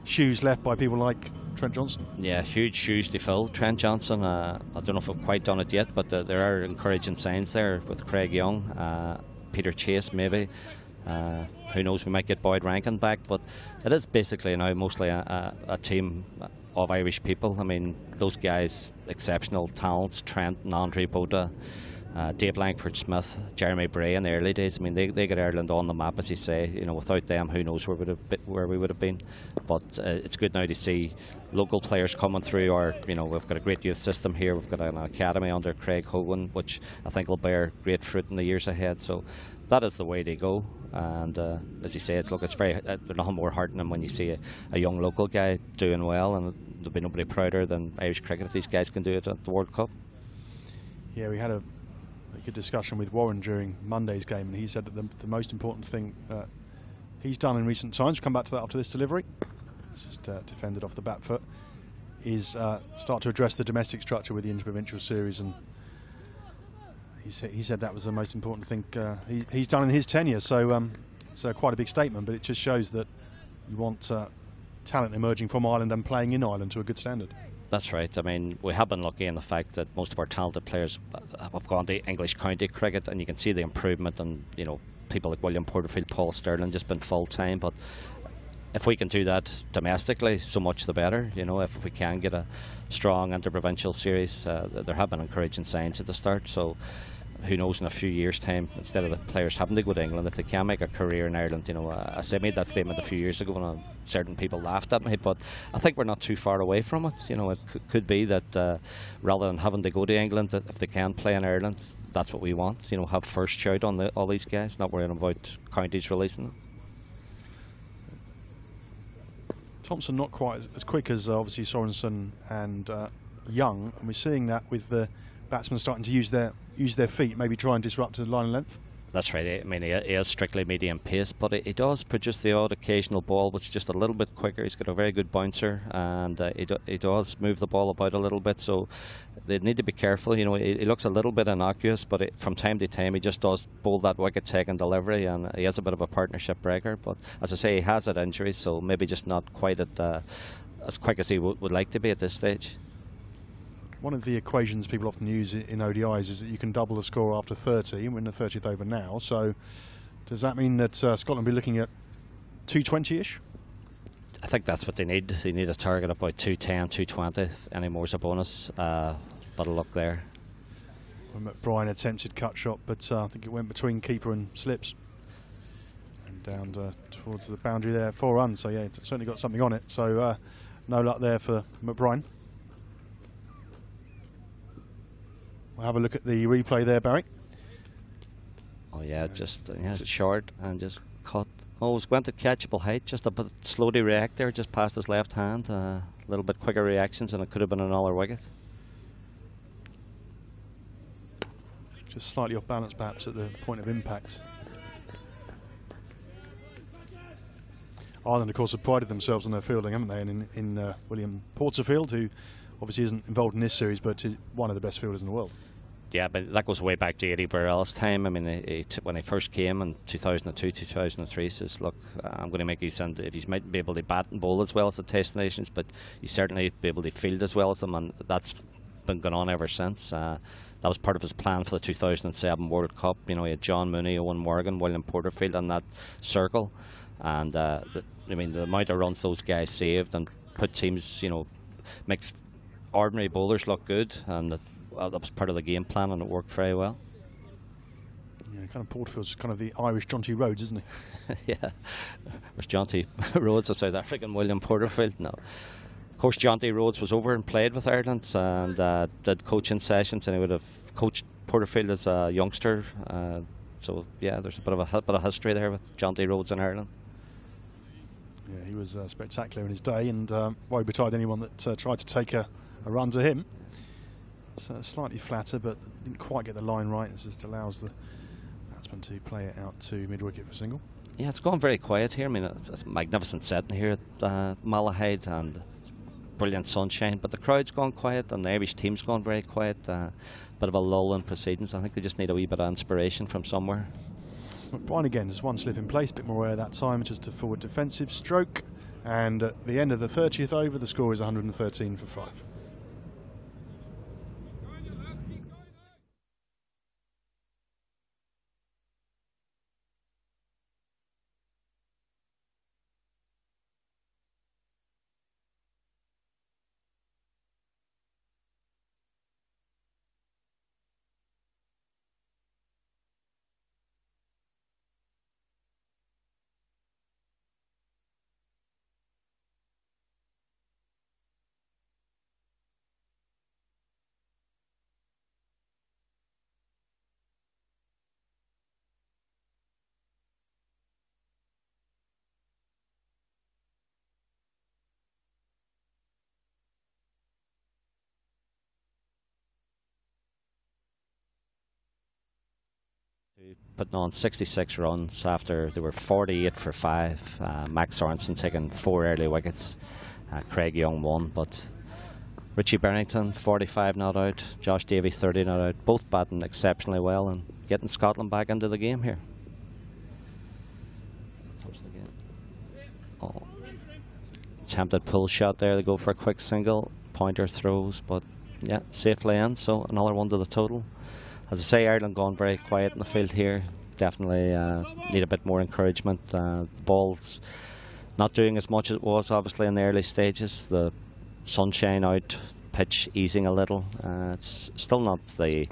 shoes left by people like Trent Johnson. Yeah, huge shoes to fill. Trent Johnson, I don't know if we've quite done it yet, but there are encouraging signs there with Craig Young, Peter Chase maybe. Who knows, we might get Boyd Rankin back, but it is basically now mostly a team of Irish people. I mean, those guys, exceptional talents, Trent and Andre Boda, Dave Langford-Smith, Jeremy Bray in the early days. I mean, they got Ireland on the map, as you say. You know, without them, who knows where we would have been. But it's good now to see local players coming through. Or, you know, we've got a great youth system here. We've got an academy under Craig Hogan, which I think will bear great fruit in the years ahead. So that is the way to go. And as you say, look, it's very there's nothing more heartening when you see a young local guy doing well, and there'll be nobody prouder than Irish cricket if these guys can do it at the World Cup. Yeah, we had a good discussion with Warren during Monday's game, and he said that the most important thing he's done in recent times, we'll come back to that after this delivery, it's just defended off the back foot, is start to address the domestic structure with the interprovincial series, and he said that was the most important thing he's done in his tenure. So it's quite a big statement, but it just shows that you want talent emerging from Ireland and playing in Ireland to a good standard. That's right. I mean, we have been lucky in the fact that most of our talented players have gone to English county cricket, and you can see the improvement. And you know, people like William Porterfield, Paul Sterling, just been full time. But if we can do that domestically, so much the better. You know, if we can get a strong interprovincial series, there have been encouraging signs at the start. So who knows, in a few years' time, instead of the players having to go to England, if they can make a career in Ireland. You know, I made that statement a few years ago, and certain people laughed at me, but I think we're not too far away from it. You know, it could be that rather than having to go to England, that if they can play in Ireland, that's what we want. You know, have first shout on all these guys, not worrying about counties releasing them. Thompson not quite as quick as obviously Sorensen and Young, and we're seeing that with the batsmen starting to use their feet, maybe try and disrupt the line of length. That's right. I mean, he is strictly medium pace, but he does produce the odd occasional ball which is just a little bit quicker. He's got a very good bouncer, and he does move the ball about a little bit, so they need to be careful. You know, he looks a little bit innocuous, but from time to time he just does bowl that wicket taking delivery, and he is a bit of a partnership breaker. But as I say, he has that injury, so maybe just not quite as quick as he would like to be at this stage. One of the equations people often use in ODIs is that you can double the score after 30, and we're in the 30th over now. So does that mean that Scotland will be looking at 220-ish? I think that's what they need. They need a target about 210, 220. Any more is a bonus. But a look there. Well, McBride attempted cut shot, but I think it went between keeper and slips. And down towards the boundary there, 4 runs. So yeah, it's certainly got something on it. So no luck there for McBride. We'll have a look at the replay there, Barry. Oh yeah, just short and just cut. Oh, it went to catchable height, just a bit slow to react there, just past his left hand. A little bit quicker reactions, and it could have been another wicket. Just slightly off balance, perhaps, at the point of impact. Ireland, of course, have prided themselves on their fielding, haven't they? And in William Porterfield, who obviously isn't involved in this series, but is one of the best fielders in the world. Yeah, but that goes way back to Eddie Burrell's time. I mean, when he first came in 2002, 2003, says, look, I'm going to make you send, if you might be able to bat and bowl as well as the Test Nations, but you certainly be able to field as well as them, and that's been going on ever since. That was part of his plan for the 2007 World Cup. You know, he had John Mooney, Owen Morgan, William Porterfield in that circle, and I mean, the amount of runs those guys saved and put teams, you know, makes ordinary bowlers look good, and that was part of the game plan, and it worked very well. Yeah, kind of Porterfield's kind of the Irish John T. Rhodes, isn't he? Yeah. Was John T. Rhodes a South African William Porterfield? No. Of course, John T. Rhodes was over and played with Ireland and did coaching sessions, and he would have coached Porterfield as a youngster. So yeah, there's a bit of history there with John T. Rhodes in Ireland. Yeah, he was spectacular in his day, and woe betide anyone that tried to take a run to him. It's slightly flatter, but didn't quite get the line right. It just allows the batsman to play it out to mid-wicket for single. Yeah, it's gone very quiet here. I mean, it's a magnificent setting here at Malahide, and brilliant sunshine, but the crowd's gone quiet and the Irish team's gone very quiet. Bit of a lull in proceedings. I think they just need a wee bit of inspiration from somewhere. Brian again, just one slip in place, a bit more air that time, just a forward defensive stroke, and at the end of the 30th over the score is 113 for 5. Putting on 66 runs after they were 48 for 5. Max Sorensen taking 4 early wickets. Craig Young 1, but Richie Barrington 45 not out, Josh Davey 30 not out, both batting exceptionally well and getting Scotland back into the game here. Oh. Attempted pull shot there, they go for a quick single, pointer throws, but yeah, safely in, so another one to the total. As I say, Ireland gone very quiet in the field here. Definitely need a bit more encouragement. The ball's not doing as much as it was obviously in the early stages. The sunshine out, pitch easing a little. It's still not maybe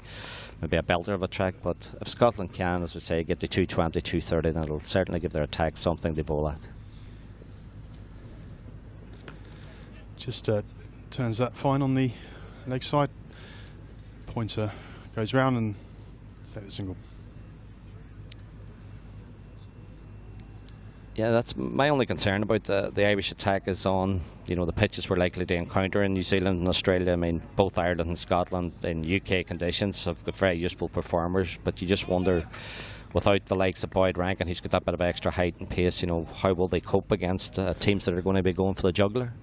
a belter of a track, but if Scotland can, as we say, get to 220, 230, then it'll certainly give their attack something to bowl at. Just turns that fine on the leg side. Pointer goes round and take the single. Yeah, that's my only concern about the Irish attack is on, the pitches we're likely to encounter in New Zealand and Australia. I mean, both Ireland and Scotland in UK conditions have got very useful performers, but you just wonder, without the likes of Boyd Rankin, who's got that bit of extra height and pace, how will they cope against teams that are going to be going for the juggler?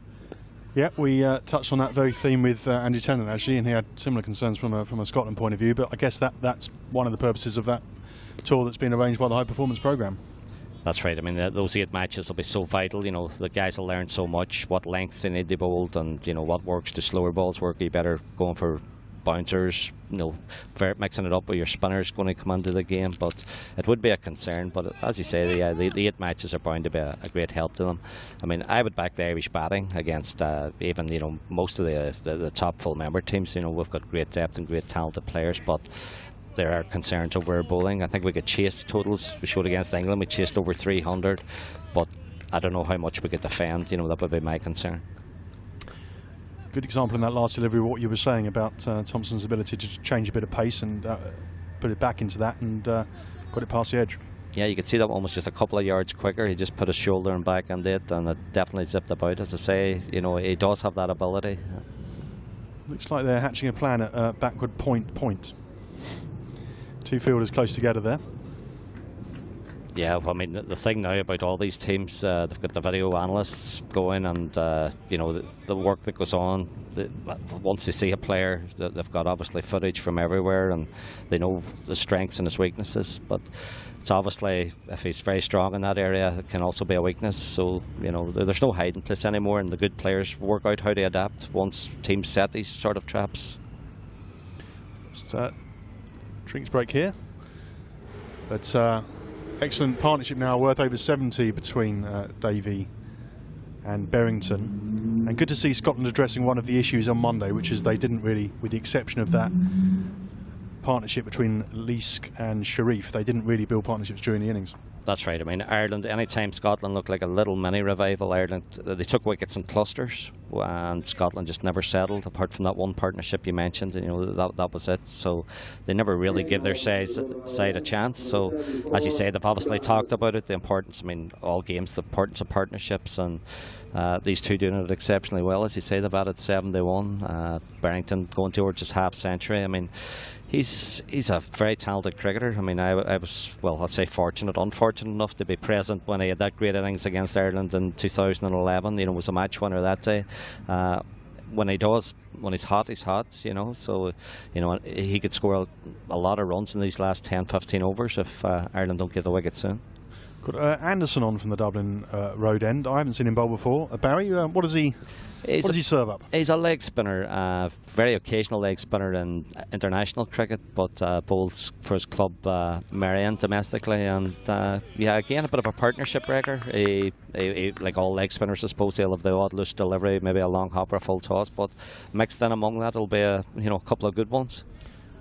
Yeah, we touched on that very theme with Andy Tennant actually, and he had similar concerns from a Scotland point of view. But I guess that's one of the purposes of that tour that's been arranged by the High Performance Programme. That's right. I mean, those 8 matches will be so vital. The guys will learn so much what lengths they need to bowl, and what works. Do slower balls work? You better going for bouncers. Mixing it up with your spinners going to come into the game. But it would be a concern. But as you say, the 8 matches are bound to be a great help to them. I mean, I would back the Irish batting against even most of the top full member teams. We've got great depth and great talented players, but there are concerns over our bowling. I think we could chase totals. We showed against England, we chased over 300, but I don't know how much we could defend. That would be my concern. Good example in that last delivery, what you were saying about Thompson's ability to change a bit of pace and put it back into that and got it past the edge. Yeah, you could see that almost just a couple of yards quicker. He just put his shoulder and back on it, and it definitely zipped about. As I say, he does have that ability. Looks like they're hatching a plan at backward point. 2 fielders close together there. Yeah, well, I mean, the thing now about all these teams, they've got the video analysts going, and the work that goes on. Once they see a player, they've got obviously footage from everywhere, and they know the strengths and his weaknesses. But it's obviously, if he's very strong in that area, it can also be a weakness. So there's no hiding place anymore, and the good players work out how to adapt once teams set these sort of traps. Just drinks break here, but excellent partnership now, worth over 70 between Davey and Berrington, and good to see Scotland addressing one of the issues on Monday, which is they didn't really, with the exception of that partnership between Leask and Sharif. They didn't really build partnerships during the innings. That's right. I mean, Ireland, anytime Scotland looked like a little mini revival, Ireland, they took wickets in clusters, and Scotland just never settled, apart from that one partnership you mentioned. You know, that was it. So they never really give their side a chance. So, as you say, they've obviously talked about it, the importance, I mean, all games, the importance of partnerships, and these two doing it exceptionally well. As you say, they've added 71. Barrington going towards his half century. I mean, he's a very talented cricketer. I mean, I was, well, I'd say unfortunate enough to be present when he had that great innings against Ireland in 2011. You know, was a match winner that day. When he's hot, you know. So, you know, he could score a lot of runs in these last 10-15 overs if Ireland don't get the wicket soon. Got Anderson on from the Dublin road end. I haven't seen him bowl before. Barry, what does he serve up? He's a leg spinner, very occasional leg spinner in international cricket, but bowls for his club Marion domestically. And yeah, again, a bit of a partnership breaker. He, like all leg spinners, I suppose, he'll have the odd loose delivery, maybe a long hopper, a full toss, but mixed in among that, it'll be a couple of good ones.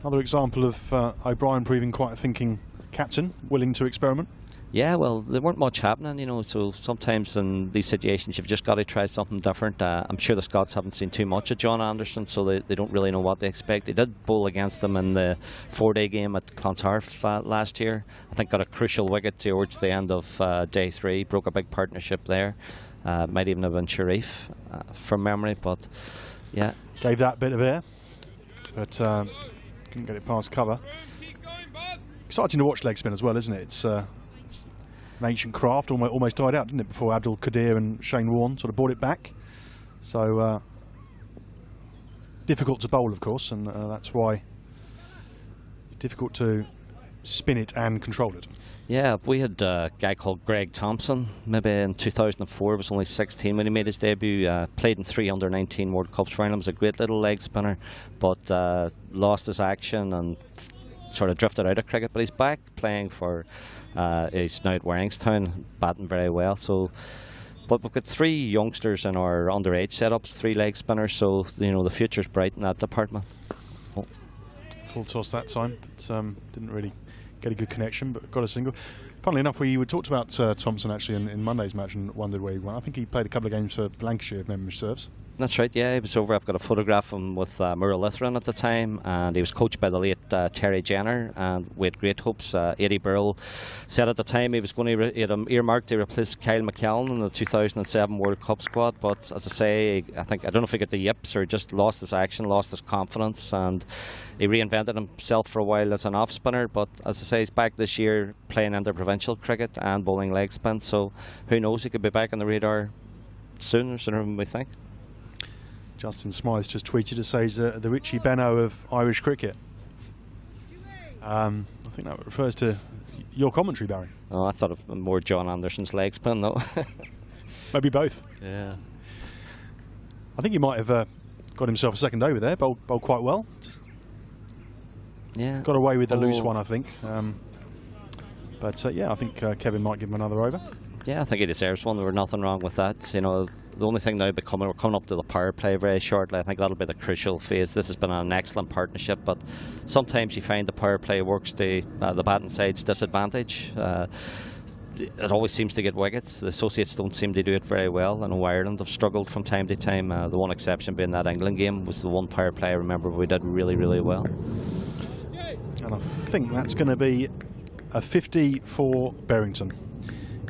Another example of O'Brien proving quite a thinking captain, willing to experiment. Yeah, well, there weren't much happening, you know, so sometimes in these situations you've just got to try something different. I'm sure the Scots haven't seen too much of John Anderson, so they don't really know what they expect. He did bowl against them in the 4-day game at Clontarf last year. I think got a crucial wicket towards the end of day 3, broke a big partnership there. Might even have been Sharif from memory, but yeah. Gave that bit of air, but couldn't get it past cover. Exciting to watch leg spin as well, isn't it? It's an ancient craft, almost died out, didn't it, before Abdul Qadir and Shane Warne sort of brought it back. So difficult to bowl, of course, and that's why it's difficult to spin it and control it. Yeah, we had a guy called Greg Thompson, maybe in 2004, was only 16 when he made his debut, played in 3 under-19 World Cups for Ireland, was a great little leg spinner, but lost his action and sort of drifted out of cricket, but he's back playing for, he's now at Warringstown, batting very well. So, but we've got 3 youngsters in our underage setups, 3 leg spinners, so you know the future's bright in that department. Oh. Full toss that time, but didn't really get a good connection, but got a single. Funnily enough, we talked about Thompson actually in Monday's match and wondered where he went. I think he played a couple of games for Lancashire, if memory serves. That's right, yeah, he was over. I've got a photograph of him with Murraylutheran at the time, and he was coached by the late Terry Jenner, and we had great hopes. Eddie Burrell said at the time he was going to earmarked to replace Kyle McCallan in the 2007 World Cup squad, but as I say, I don't know if he got the yips or just lost his action, lost his confidence, and he reinvented himself for a while as an off spinner, but as I say, he's back this year playing inter-provincial cricket and bowling leg spin, so who knows, he could be back on the radar sooner than we think. Justin Smythe's just tweeted to say he's the Richie Benno of Irish cricket. I think that refers to your commentary, Barry. Oh, I thought of more John Anderson's leg spin, though. Maybe both. Yeah. I think he might have got himself a second over there, bowled quite well. Yeah. Got away with the loose one, I think. But yeah, I think Kevin might give him another over. Yeah, I think he deserves one. There was nothing wrong with that. You know, the only thing now we're coming up to the power play very shortly. I think that'll be the crucial phase. This has been an excellent partnership, but sometimes you find the power play works to the batting side's disadvantage. It always seems to get wickets. The associates don't seem to do it very well. I know Ireland have struggled from time to time. The one exception being that England game was the one power play I remember we did really, really well. And I think that's going to be a 50 for Barrington.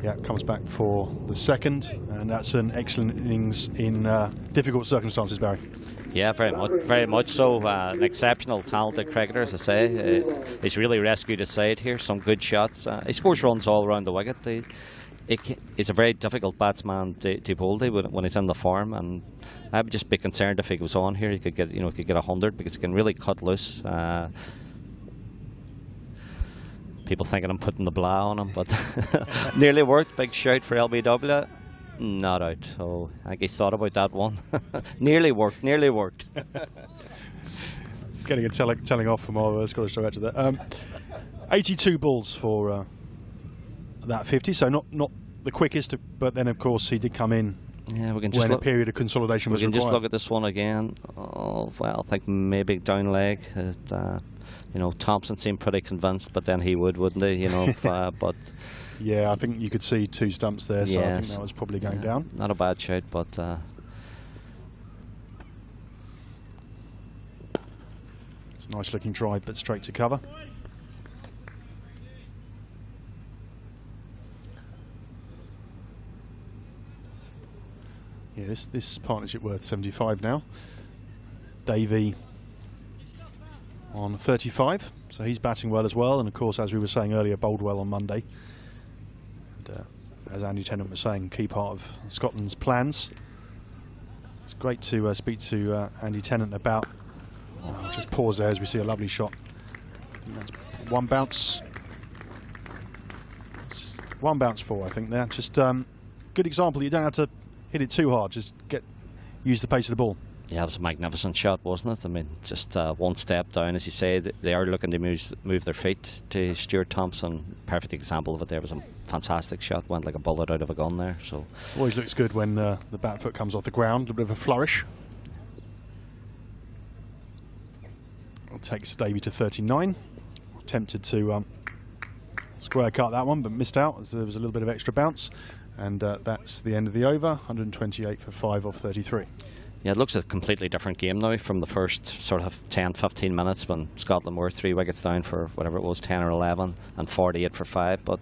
Yeah, comes back for the second, and that's an excellent innings in difficult circumstances, Barry. Yeah, very much so. An exceptional, talented cricketer, as I say. He's really rescued his side here. Some good shots. He scores runs all around the wicket. He's a very difficult batsman to bowl when he's in the form, and I would just be concerned if he goes on here. He could get 100 because he can really cut loose. People thinking I'm putting the blah on him, but nearly worked. Big shout for LBW. Not out. So I think he thought about that one. Nearly worked. Getting a telling off from all of us. Got to show out to that. 82 balls for that 50. So not the quickest, but then of course he did come in. Yeah, we can just when a period of consolidation was required. We can just look at this one again. Oh well, I think maybe down leg. You know, Thompson seemed pretty convinced, but then he wouldn't he? You know, but yeah, I think you could see 2 stumps there, so I think that was probably going down. Not a bad shout, but it's a nice looking drive, but straight to cover. Yeah, this partnership worth 75 now. Davey on 35, so he's batting well as well, and of course, as we were saying earlier, bowled well on Monday. And, as Andy Tennant was saying, key part of Scotland's plans. It's great to speak to Andy Tennant about. Just pause there as we see a lovely shot. I think that's 1 bounce. It's 1 bounce 4, I think there. Just good example. You don't have to hit it too hard. Just use the pace of the ball. Yeah, it was a magnificent shot, wasn't it? I mean, just 1 step down, as you say. They are looking to move their feet to Stuart Thompson. Perfect example of it. There was a fantastic shot. Went like a bullet out of a gun there. So always looks good when the back foot comes off the ground. A bit of a flourish. It takes Davey to 39. Tempted to square cut that one, but missed out as there was a little bit of extra bounce. And that's the end of the over. 128 for 5 off 33. Yeah, it looks a completely different game now from the first sort of 10-15 minutes when Scotland were 3 wickets down for whatever it was, 10 or 11, and 48 for 5. But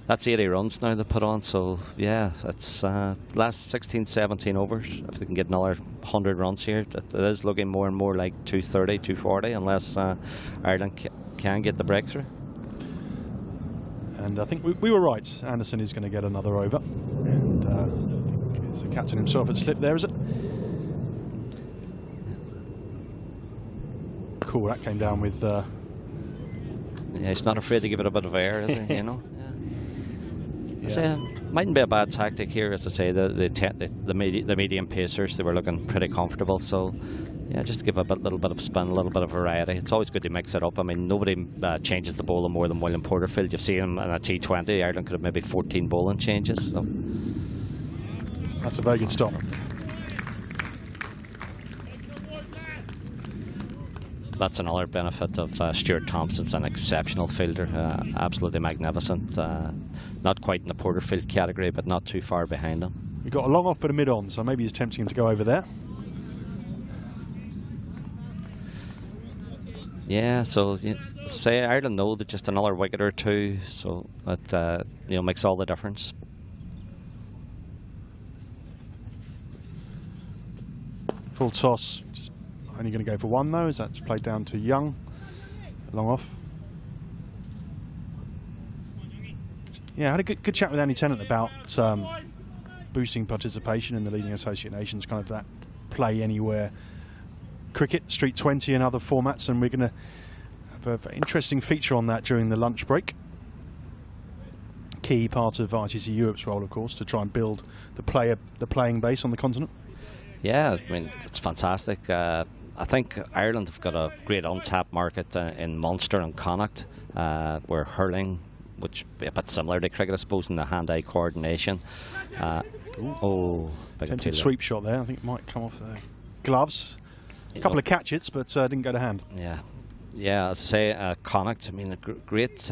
that's 80 runs now they put on. So yeah, it's last 16-17 overs. If they can get another 100 runs here, it is looking more and more like 230, 240, unless Ireland can get the breakthrough. And I think we were right. Anderson is going to get another over. And I think it's the captain himself at slip there, is it? Cool, that came down with... yeah, he's not afraid to give it a bit of air, is he? You know? Yeah. Mightn't be a bad tactic here, as I say, the medium pacers, they were looking pretty comfortable, so yeah, just to give a little bit of spin, a little bit of variety. It's always good to mix it up. I mean, nobody changes the bowling more than William Porterfield. You've seen him in a T20, Ireland could have maybe 14 bowling changes. So. That's a very good stop. That's another benefit of Stuart Thompson's an exceptional fielder, absolutely magnificent. Not quite in the Porterfield category, but not too far behind him. We've got a long off but a mid on, so maybe he's tempting him to go over there. Yeah, so say Ireland know that just another wicket or 2, so that makes all the difference. Full toss. Only going to go for 1 though, as that's played down to Young. Long off. Yeah, I had a good chat with Andy Tennant about boosting participation in the leading associate nations, kind of that play anywhere cricket, Street 20 and other formats, and we're going to have an interesting feature on that during the lunch break. Key part of ICC Europe's role, of course, to try and build the playing base on the continent. Yeah, I mean, it's fantastic. I think Ireland have got a great untapped market in Munster and Connacht, where hurling, which be a bit similar to cricket, I suppose, in the hand-eye coordination. Tempted sweep shot there. I think it might come off the gloves. A couple of catches, but didn't go to hand. Yeah. As I say, Connacht. I mean, great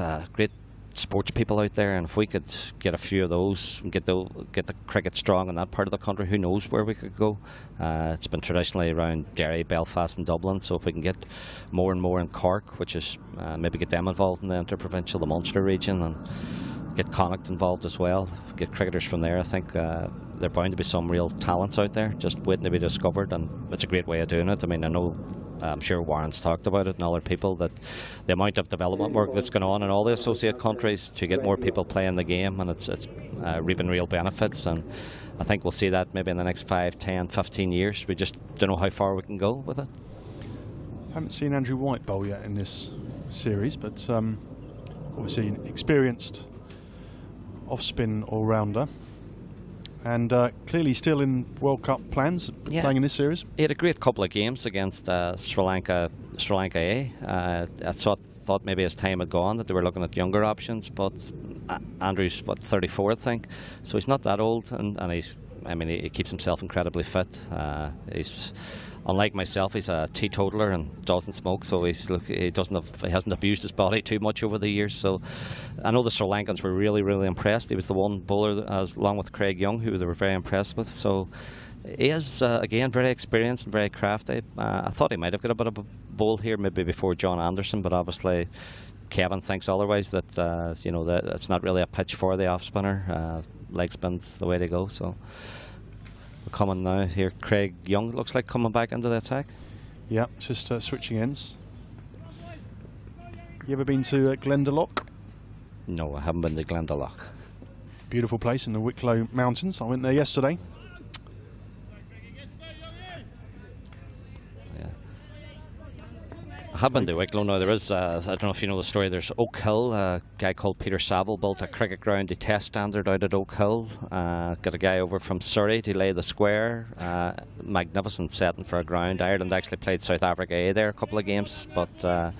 sports people out there, and if we could get a few of those and get the cricket strong in that part of the country, who knows where we could go. It's been traditionally around Derry, Belfast and Dublin, so if we can get more and more in Cork, which is maybe get them involved in the interprovincial, the Munster region, and get Connacht involved as well, get cricketers from there, I think there are bound to be some real talents out there just waiting to be discovered, and it's a great way of doing it. I mean, I'm sure Warren's talked about it and other people, that the amount of development work that's going on in all the associate countries to get more people playing the game, and it's reaping real benefits, and I think we'll see that maybe in the next 5, 10, 15 years. We just don't know how far we can go with it. I haven't seen Andrew White bowl yet in this series, but obviously an experienced off-spin all-rounder. And clearly still in World Cup plans, playing in this series. He had a great couple of games against Sri Lanka A. I thought maybe as time had gone that they were looking at younger options, but Andrew's 34, I think, so he's not that old, and he keeps himself incredibly fit. He's unlike myself, he's a teetotaler and doesn't smoke, so he hasn't abused his body too much over the years. So I know the Sri Lankans were really, really impressed. He was the one bowler, along with Craig Young, who they were very impressed with. So he is, again, very experienced and very crafty. I thought he might have got a bit of a bowl here, maybe before John Anderson, but obviously Kevin thinks otherwise, that that it's not really a pitch for the off spinner. Leg spin's the way to go. So we're coming now here. Craig Young looks like coming back into the attack. Yeah, just switching ends. You ever been to Glendalough? No, I haven't been to Glendalough. Beautiful place in the Wicklow Mountains. I went there yesterday. I have been to Wicklow now. There is, I don't know if you know the story, there's Oak Hill. A guy called Peter Saville built a cricket ground to test standard out at Oak Hill. Got a guy over from Surrey to lay the square. Magnificent setting for a ground. Ireland actually played South Africa A there a couple of games. But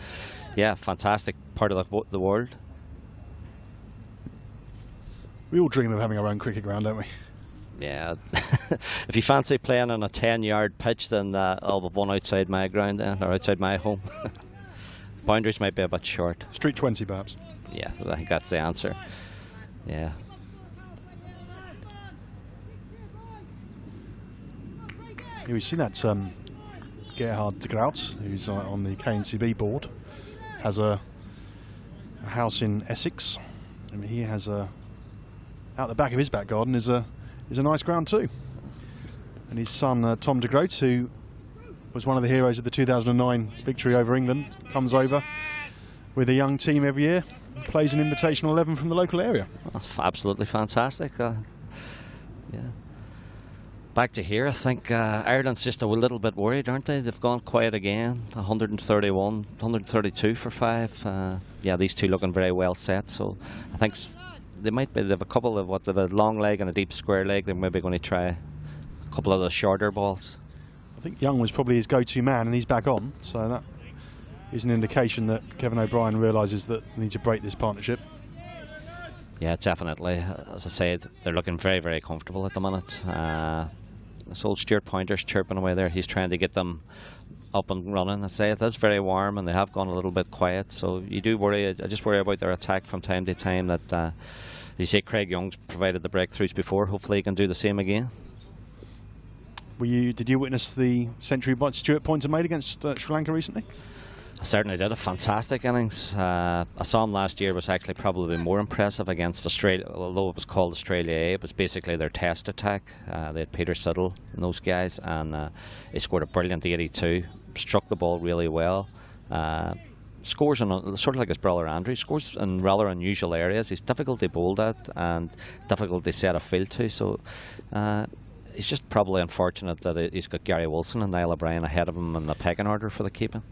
yeah, fantastic part of the world. We all dream of having our own cricket ground, don't we? Yeah. If you fancy playing on a 10-yard pitch, then I'll have one outside my ground then, or outside my home. Boundaries might be a bit short. Street 20 perhaps. Yeah, I think that's the answer. Yeah. Here we see that Gerhard de Groot, who's on the KNCB board, has a house in Essex. I mean, he has out the back of his back garden is a nice ground too. And his son Tom de Groot, who was one of the heroes of the 2009 victory over England, comes over with a young team every year and plays an invitational 11 from the local area. That's absolutely fantastic. Yeah. Back to here, I think Ireland's just a little bit worried, aren't they? They've gone quiet again. 131, 132 for 5. Yeah, these two looking very well set. So I think they have a couple of they've a long leg and a deep square leg. They're maybe going to try a couple of the shorter balls. I think Young was probably his go-to man, and he's back on. So that is an indication that Kevin O'Brien realises that they need to break this partnership. Yeah, definitely. As I said, they're looking very, very comfortable at the minute. This old Stuart Pointer's chirping away there. He's trying to get them up and running. I say it is very warm, and they have gone a little bit quiet. So you do worry. I just worry about their attack from time to time. That you say Craig Young's provided the breakthroughs before. Hopefully, he can do the same again. Did you witness the century Stuart Pointer made against Sri Lanka recently? I certainly did. A fantastic innings. I saw him last year. Was actually probably more impressive against Australia, although it was called Australia A. It was basically their test attack. They had Peter Siddle and those guys, and he scored a brilliant 82. Struck the ball really well. Scores on sort of like his brother Andrew. Scores in rather unusual areas. He's difficult to bowl at and difficult to set a field to. So he's just probably unfortunate that he's got Gary Wilson and Niall O'Brien ahead of him in the pecking order for the keeping.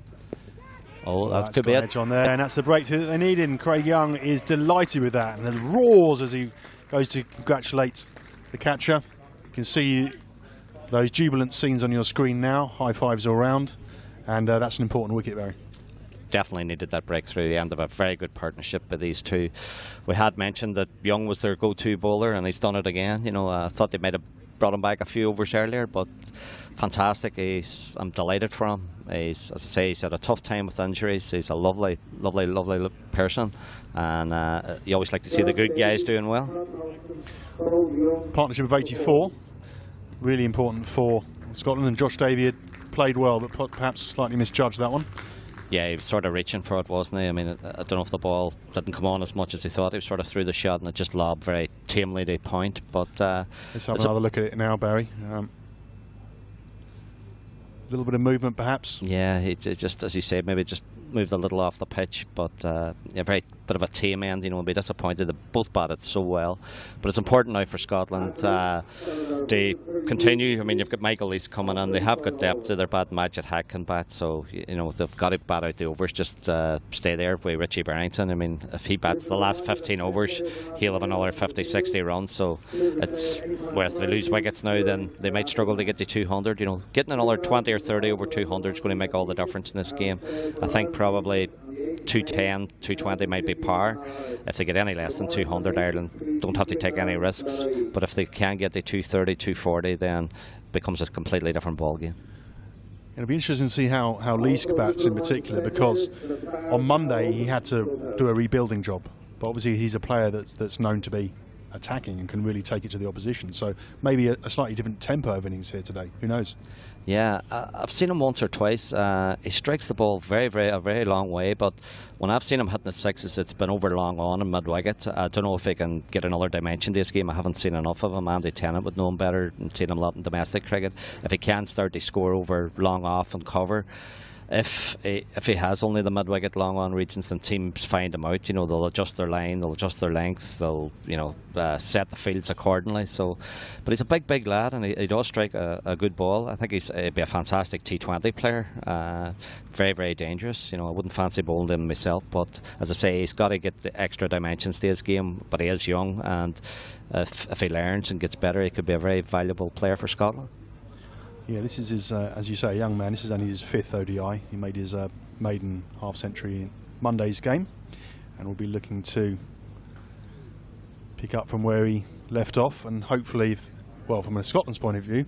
Oh, that could be it. Edge on there, and that's the breakthrough that they needed. And Craig Young is delighted with that, and then roars as he goes to congratulate the catcher. You can see those jubilant scenes on your screen now. High fives all round, and that's an important wicket, Barry. Definitely needed that breakthrough. The end of a very good partnership with these two. We had mentioned that Young was their go-to bowler, and he's done it again. You know, I thought they might have brought him back a few overs earlier, but fantastic. I'm delighted for him. As I say, he's had a tough time with injuries. He's a lovely, lovely, lovely person, and you always like to see the good guys doing well. Partnership of 84, really important for Scotland, and Josh Davey had played well, but perhaps slightly misjudged that one. Yeah, he was sort of reaching for it, wasn't he? I mean, I don't know if the ball didn't come on as much as he thought. He was sort of through the shot, and it just lobbed very tamely to point. But let's have another look at it now, Barry. A little bit of movement, perhaps. Yeah, it just, as you said, maybe just moved a little off the pitch, but yeah, very bit of a tame end. You know, be disappointed. They both batted so well, but it's important now for Scotland to continue. I mean, you've got Michael Lees coming in. They have got depth. They're bad Majid Hack can bat, so you know they've got to bat out the overs. Just stay there with Richie Barrington. I mean, if he bats the last 15 overs, he'll have another 50-60 runs. So it's well, if they lose wickets now, then they might struggle to get to 200. You know, getting another 20 or 30 over 200 is going to make all the difference in this game. I think probably 210, 220 might be par. If they get any less than 200, Ireland don't have to take any risks. But if they can get to 230, 240, then it becomes a completely different ball game. It'll be interesting to see how Leask bats in particular, because on Monday he had to do a rebuilding job. But obviously he's a player that's known to be attacking and can really take it to the opposition. So maybe a slightly different tempo of innings here today. Who knows? Yeah, I've seen him once or twice. He strikes the ball a very long way, but when I've seen him hitting the sixes, it's been over long on and mid-wicket. I don't know if he can get another dimension to this game. I haven't seen enough of him. Andy Tennant would know him better and seen him a lot in domestic cricket. If he can start to score over long off and cover, if he has only the mid-wicket long on regions, then teams find him out. You know, they'll adjust their line, they'll adjust their lengths, they'll set the fields accordingly. So, but he's a big lad, and he does strike a good ball. I think he'd be a fantastic T20 player. Very dangerous. You know, I wouldn't fancy bowling him myself, but as I say, he's got to get the extra dimensions to his game. But he is young, and if he learns and gets better, he could be a very valuable player for Scotland. Yeah, this is his, as you say, a young man. This is only his 5th ODI. He made his maiden half-century in Monday's game, and will be looking to pick up from where he left off. And hopefully, from a Scotland's point of view,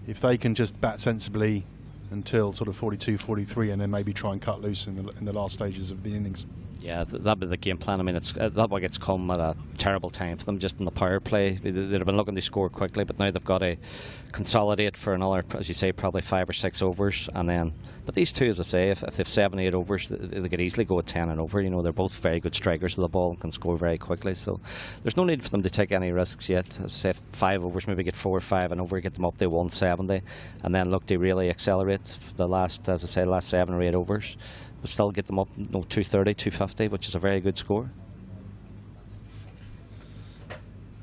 if they can just bat sensibly until sort of 42, 43, and then maybe try and cut loose in the last stages of the innings. Yeah, that'd be the game plan. I mean, that wicket's come at a terrible time for them, just in the power play. They'd have been looking to score quickly, but now they've got to consolidate for another, as you say, probably 5 or 6 overs, and then. But these two, as I say, if they've 7, 8 overs, they could easily go at 10 and over. You know, they're both very good strikers of the ball and can score very quickly. So there's no need for them to take any risks yet. As I say, 5 overs, maybe get 4 or 5 and over, get them up to 170, and then look to really accelerate the last 7 or 8 overs. But still get them up 230, 250, which is a very good score.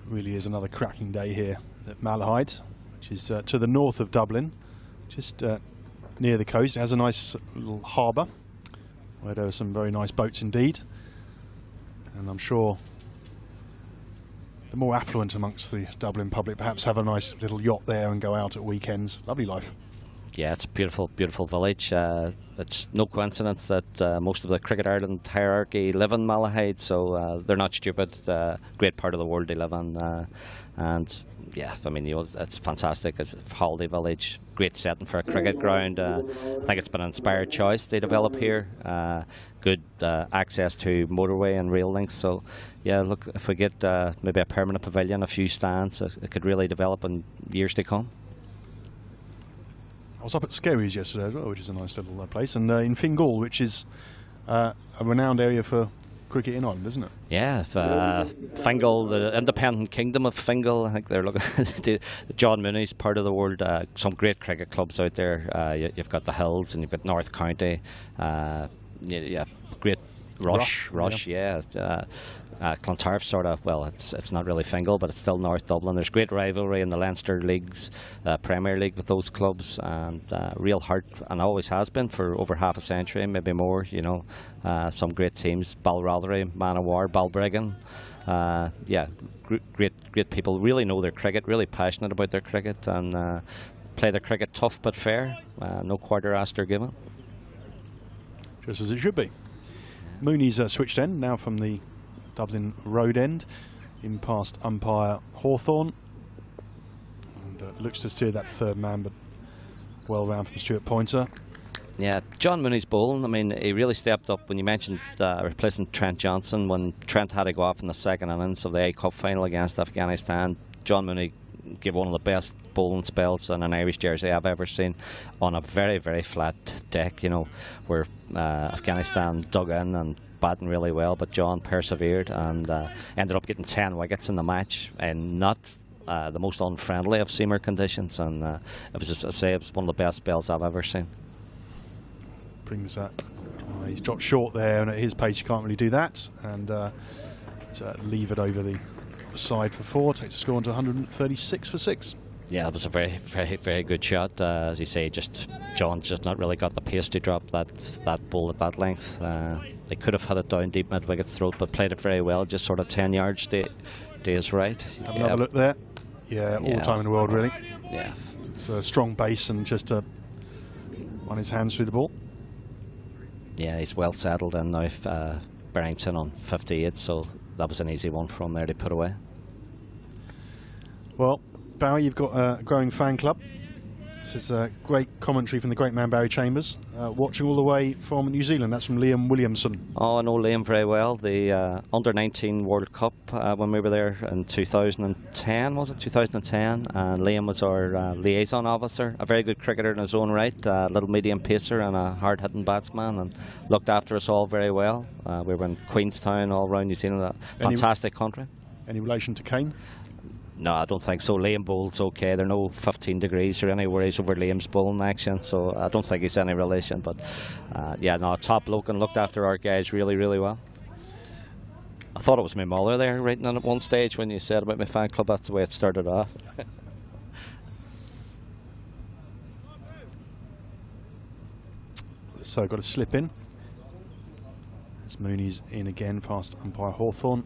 Really is another cracking day here at Malahide, which is to the north of Dublin, just near the coast. It has a nice little harbour where there are some very nice boats indeed, and I'm sure the more affluent amongst the Dublin public perhaps have a nice little yacht there and go out at weekends. Lovely life. Yeah, it's a beautiful village. It's no coincidence that most of the Cricket Ireland hierarchy live in Malahide, so they're not stupid. Great part of the world they live in, and yeah, I mean, it's fantastic. It's a holiday village, great setting for a cricket ground. I think it's been an inspired choice they develop here. Good access to motorway and rail links. So yeah, look, if we get maybe a permanent pavilion, a few stands, it could really develop in years to come. I was up at Skerries yesterday as well, which is a nice little place, and in Fingal, which is a renowned area for cricket in Ireland, isn't it? Yeah, Fingal, the independent kingdom of Fingal. I think they're looking at John Mooney's part of the world. Some great cricket clubs out there. You've got the Hills and you've got North County. Yeah, great Rush. Yeah. Clontarf sort of, well, it's not really Fingal, but it's still North Dublin. There's great rivalry in the Leinster leagues, Premier League with those clubs, and real heart, and always has been for over half a century, maybe more. You know, some great teams: Balrotherry, Man of War, Balbriggan. Yeah, great people. Really know their cricket, really passionate about their cricket, and play their cricket tough but fair. No quarter asked or given. Just as it should be. Mooney's switched end now from the Dublin road end in past umpire Hawthorne, and looks to steer that third man, but well round from Stuart Pointer. Yeah, John Mooney's bowling, I mean, he really stepped up. When you mentioned replacing Trent Johnson, when Trent had to go off in the second innings of the A Cup final against Afghanistan, John Mooney gave one of the best bowling spells in an Irish jersey I've ever seen, on a very flat deck, you know, where Afghanistan dug in and batting really well, but John persevered and ended up getting 10 wickets in the match, and not the most unfriendly of seamer conditions, and it was, just, I say, it was one of the best spells I've ever seen. Brings that. He's dropped short there, and at his pace you can't really do that, and leave it over the side for 4, takes the score into 136 for 6. Yeah, it was a very good shot. As you say, John's just not really got the pace to drop that ball at that length. They could have had it down deep mid wicket's throat, but played it very well, just sort of 10 yards to his right. Have another look there. Yeah, all the time in the world, really. Yeah. It's a strong base and just on his hands through the ball. Yeah, he's well settled in now. Barrington on 58, so that was an easy one for him there to put away. Well, Barry, you've got a growing fan club This is a great commentary from the great man Barry Chambers, watching all the way from New Zealand. That's from Liam Williamson. Oh, I know Liam very well. The Under-19 World Cup when we were there in 2010, was it? 2010. And Liam was our liaison officer, a very good cricketer in his own right, a little medium pacer and a hard-hitting batsman, and looked after us all very well. We were in Queenstown, all around New Zealand, a fantastic country. Any relation to Kane? No, I don't think so. Liam bowls okay. There are no 15 degrees or any worries over Liam's bowling action, so I don't think he's any relation. But yeah, no, top bloke and looked after our guys really, really well. I thought it was my mother there writing on at one stage when you said about my fan club. That's the way it started off. So got to slip in. As Mooney's in again past umpire Hawthorne.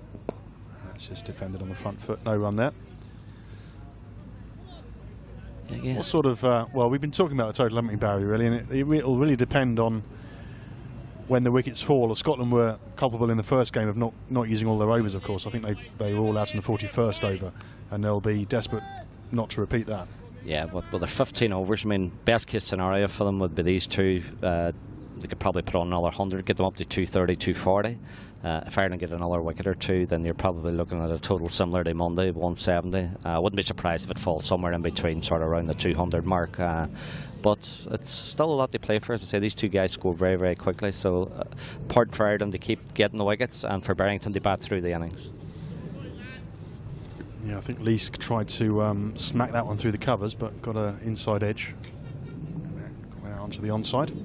That's just defended on the front foot. No run there. Yeah. What sort of, well, we've been talking about the total, haven't we, Barry, really, and it'll really depend on when the wickets fall. Scotland were culpable in the first game of not using all their overs, of course. I think they were all out in the 41st over, and they'll be desperate not to repeat that. Yeah, but they're 15 overs. I mean, best case scenario for them would be these two. They could probably put on another 100, get them up to 230, 240. If Ireland get another wicket or two, then you're probably looking at a total similar to Monday, 170. I wouldn't be surprised if it falls somewhere in between, sort of around the 200 mark. But it's still a lot to play for. As I say, these two guys score very, very quickly. So important for Ireland to keep getting the wickets and for Barrington to bat through the innings. Yeah, I think Leask tried to smack that one through the covers, but got an inside edge. Went out onto the onside.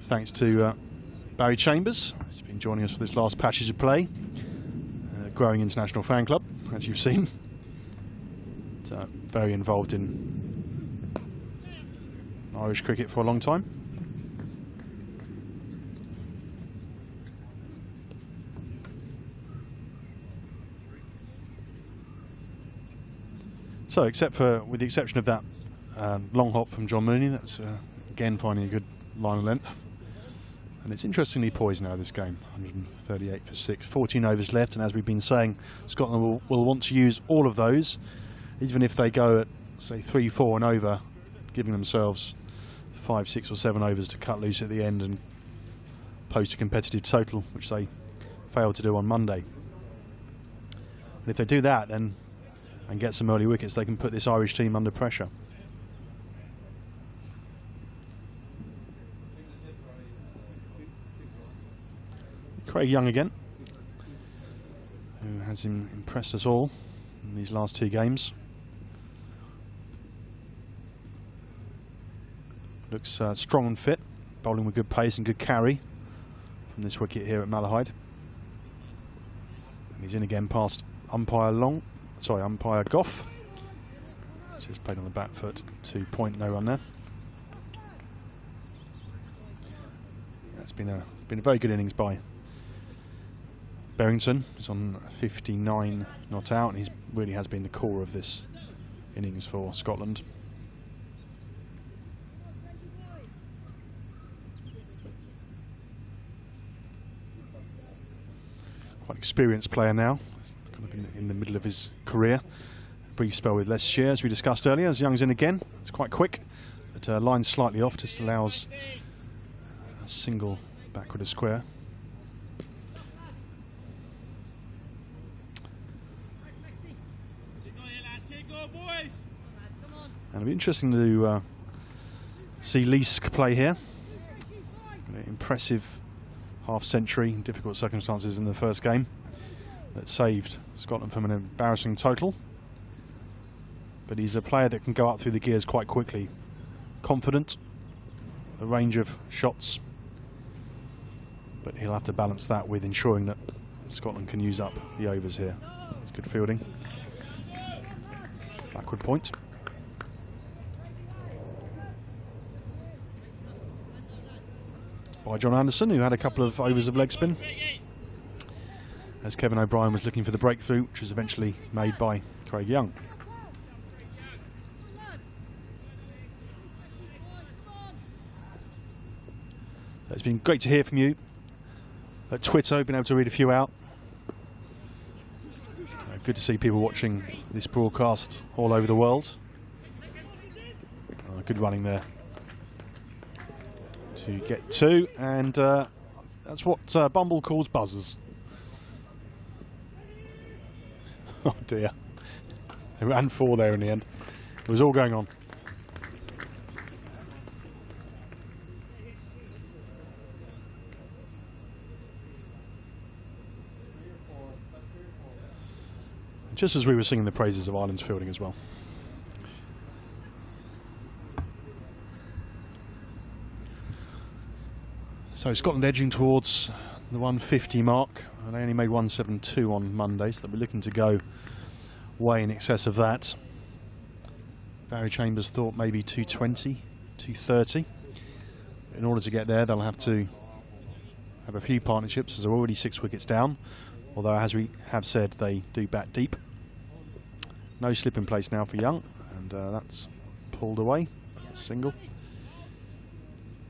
Thanks to Barry Chambers. He's been joining us for this last Patches of Play. Growing international fan club, as you've seen. Very involved in Irish cricket for a long time. So, with the exception of that long hop from John Mooney, that's again finding a good line of length. And it's interestingly poised now, this game. 138 for 6, 14 overs left, and as we've been saying, Scotland will want to use all of those, even if they go at, say, 3, 4 and over, giving themselves 5, 6 or 7 overs to cut loose at the end and post a competitive total, which they failed to do on Monday. And if they do that, then and get some early wickets, they can put this Irish team under pressure. Craig Young again, who has impressed us all in these last 2 games. Looks strong and fit, bowling with good pace and good carry from this wicket here at Malahide. And he's in again past umpire Gough. Just played on the back foot, 2 point, no run there. It's been a very good innings by Barrington. He's on 59 not out, and he really has been the core of this innings for Scotland. Quite experienced player now, kind of in the middle of his career. A brief spell with Leicestershire, as we discussed earlier. As Young's in again, it's quite quick, but line's slightly off, just allows a single backward of square. And it'll be interesting to see Leask play here. An impressive half-century in difficult circumstances in the first game that saved Scotland from an embarrassing total. But he's a player that can go up through the gears quite quickly. Confident, a range of shots, but he'll have to balance that with ensuring that Scotland can use up the overs here. It's good fielding. Backward point. By John Anderson, who had a couple of overs of leg spin, as Kevin O'Brien was looking for the breakthrough, which was eventually made by Craig Young. It's been great to hear from you at Twitter. Been able to read a few out. good to see people watching this broadcast all over the world. Good running there to get 2, and that's what Bumble calls buzzers. Oh dear. They ran 4 there in the end. It was all going on. Just as we were singing the praises of Ireland's fielding as well. So Scotland edging towards the 150 mark. They only made 172 on Monday, so they'll be looking to go way in excess of that. Barry Chambers thought maybe 220, 230. In order to get there, they'll have to have a few partnerships, as they're already 6 wickets down. Although, as we have said, they do bat deep. No slip in place now for Young, and that's pulled away. Single.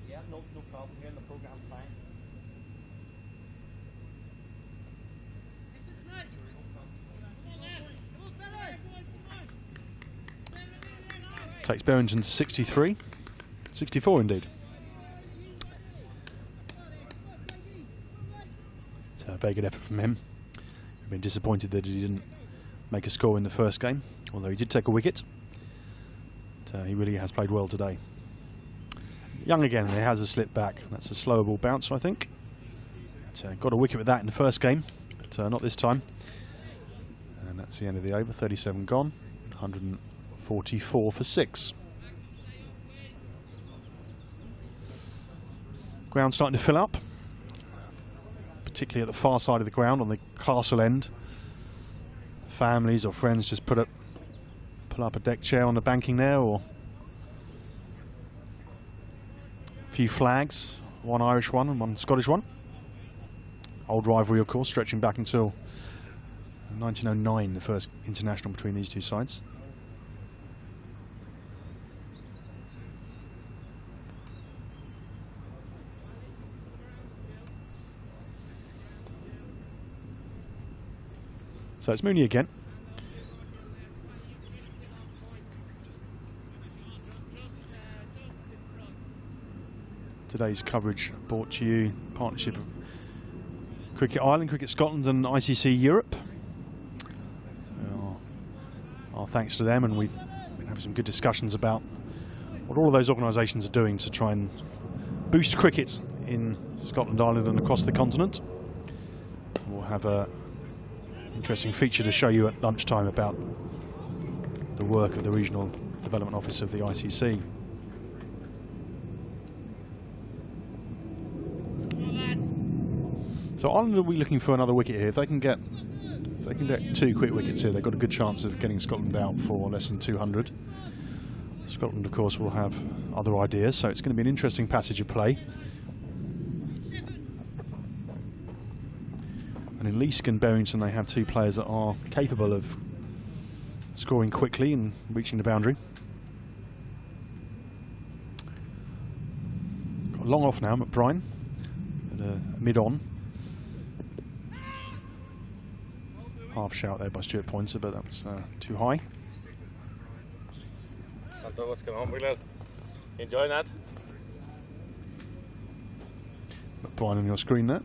Yeah, no problem here in the programme, fine. Takes Berrington to 63. 64 indeed. So a very good effort from him. I've been disappointed that he didn't make a score in the first game, although he did take a wicket. But, he really has played well today. Young again, he has a slip back. That's a slower ball bounce, I think. But, got a wicket with that in the first game, but not this time. And that's the end of the over. 37 gone. 144 for 6. Ground starting to fill up, particularly at the far side of the ground on the castle end. Families or friends just pull up a deck chair on the banking there, or a few flags, one Irish one and one Scottish one. Old rivalry, of course, stretching back until 1909, the first international between these two sides. So it's Mooney again. Today's coverage brought to you in partnership of Cricket Ireland, Cricket Scotland and ICC Europe. So our thanks to them, and we've been having some good discussions about what all of those organisations are doing to try and boost cricket in Scotland, Ireland and across the continent. We'll have a interesting feature to show you at lunchtime about the work of the Regional Development Office of the ICC. So Ireland will be looking for another wicket here. If they can get 2 quick wickets here, they've got a good chance of getting Scotland out for less than 200. Scotland, of course, will have other ideas, so it's going to be an interesting passage of play. And in Leask and Berrington, they have 2 players that are capable of scoring quickly and reaching the boundary. Got long off now, McBride, at mid-on. Half shout there by Stuart Pointer, but that was too high. What's going on, Wheeler? Enjoying that? McBride on your screen there.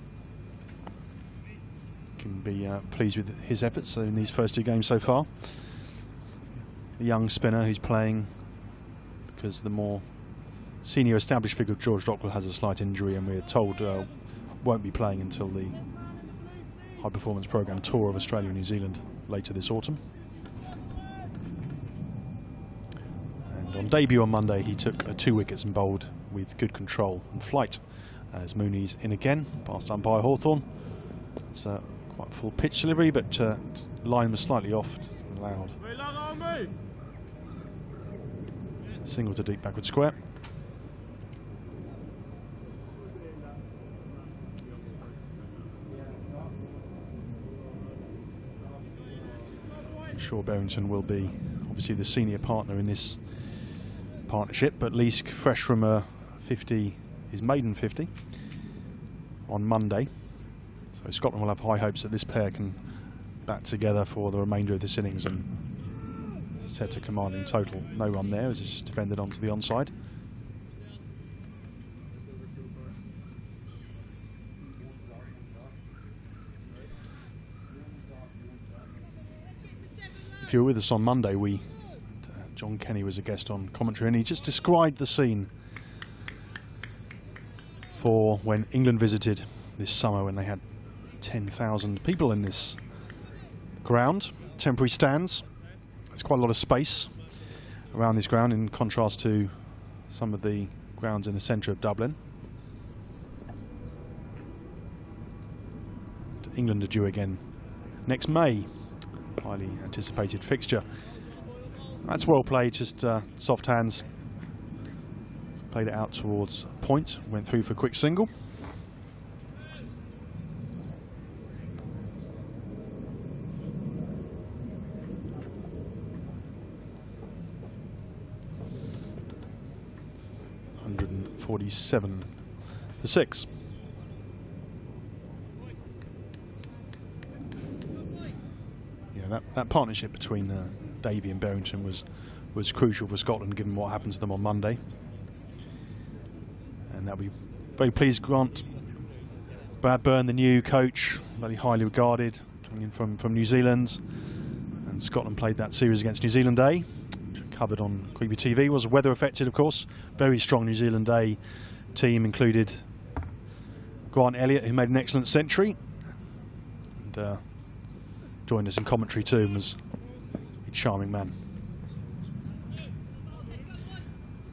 Can be pleased with his efforts in these first 2 games so far. The young spinner who's playing because the more senior established figure of George Dockwell has a slight injury, and we're told won't be playing until the High Performance Programme Tour of Australia and New Zealand later this autumn. And on debut on Monday, he took 2 wickets and bowled with good control and flight. As Mooney's in again, past umpire Hawthorne. It's quite full pitch delivery, but line was slightly off, allowed. Single to deep backward square. I'm sure Berrington will be obviously the senior partner in this partnership, but Leask fresh from a 50, his maiden 50 on Monday. So Scotland will have high hopes that this pair can back together for the remainder of this innings and set a commanding total. No run there as it's just defended onto the onside. If you were with us on Monday, John Kenny was a guest on commentary, and he just described the scene for when England visited this summer, when they had 10,000 people in this ground, temporary stands. There's quite a lot of space around this ground in contrast to some of the grounds in the centre of Dublin. England are due again next May. Highly anticipated fixture. That's well played, just soft hands. Played it out towards point, went through for a quick single. .147 for 6. That partnership between Davey and Berrington was crucial for Scotland, given what happened to them on Monday. And they'll be very pleased. Grant Bradburn, the new coach, very highly regarded, coming in from New Zealand. And Scotland played that series against New Zealand A, covered on Creepy TV. Was weather affected, of course. Very strong New Zealand A team included Grant Elliott, who made an excellent century, and joined us in commentary too, and was a charming man.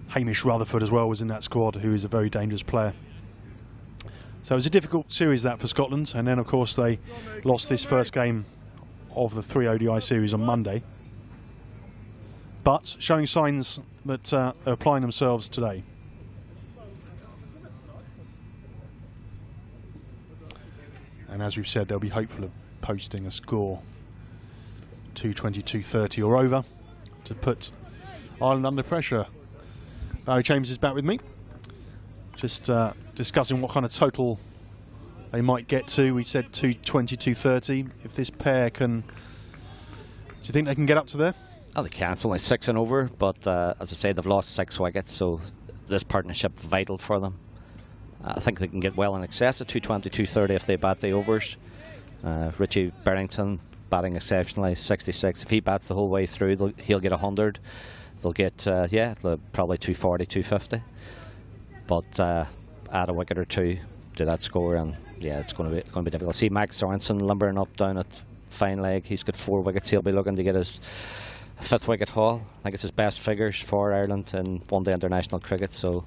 Hamish Rutherford as well was in that squad, who is a very dangerous player. So it was a difficult series that for Scotland, and then of course they lost this first game of the 3 ODI series on Monday, but showing signs that they're applying themselves today. And as we've said, they'll be hopeful of posting a score 220, 230 or over to put Ireland under pressure. Barry James is back with me, just discussing what kind of total they might get to. We said 220, 230. If this pair can, do you think they can get up to there? Oh, they can. It's only 6 and over, but as I say, they've lost 6 wickets, so this partnership vital for them. I think they can get well in excess of 220, 230 if they bat the overs. Richie Berrington batting exceptionally, 66. If he bats the whole way through, he'll get 100. They'll get probably 240, 250. But add a wicket or two to that score, and yeah, it's going to be difficult. See Max Sorensen lumbering up down at fine leg. He's got 4 wickets. He'll be looking to get his 5th wicket haul. I think it's his best figures for Ireland in one-day international cricket. So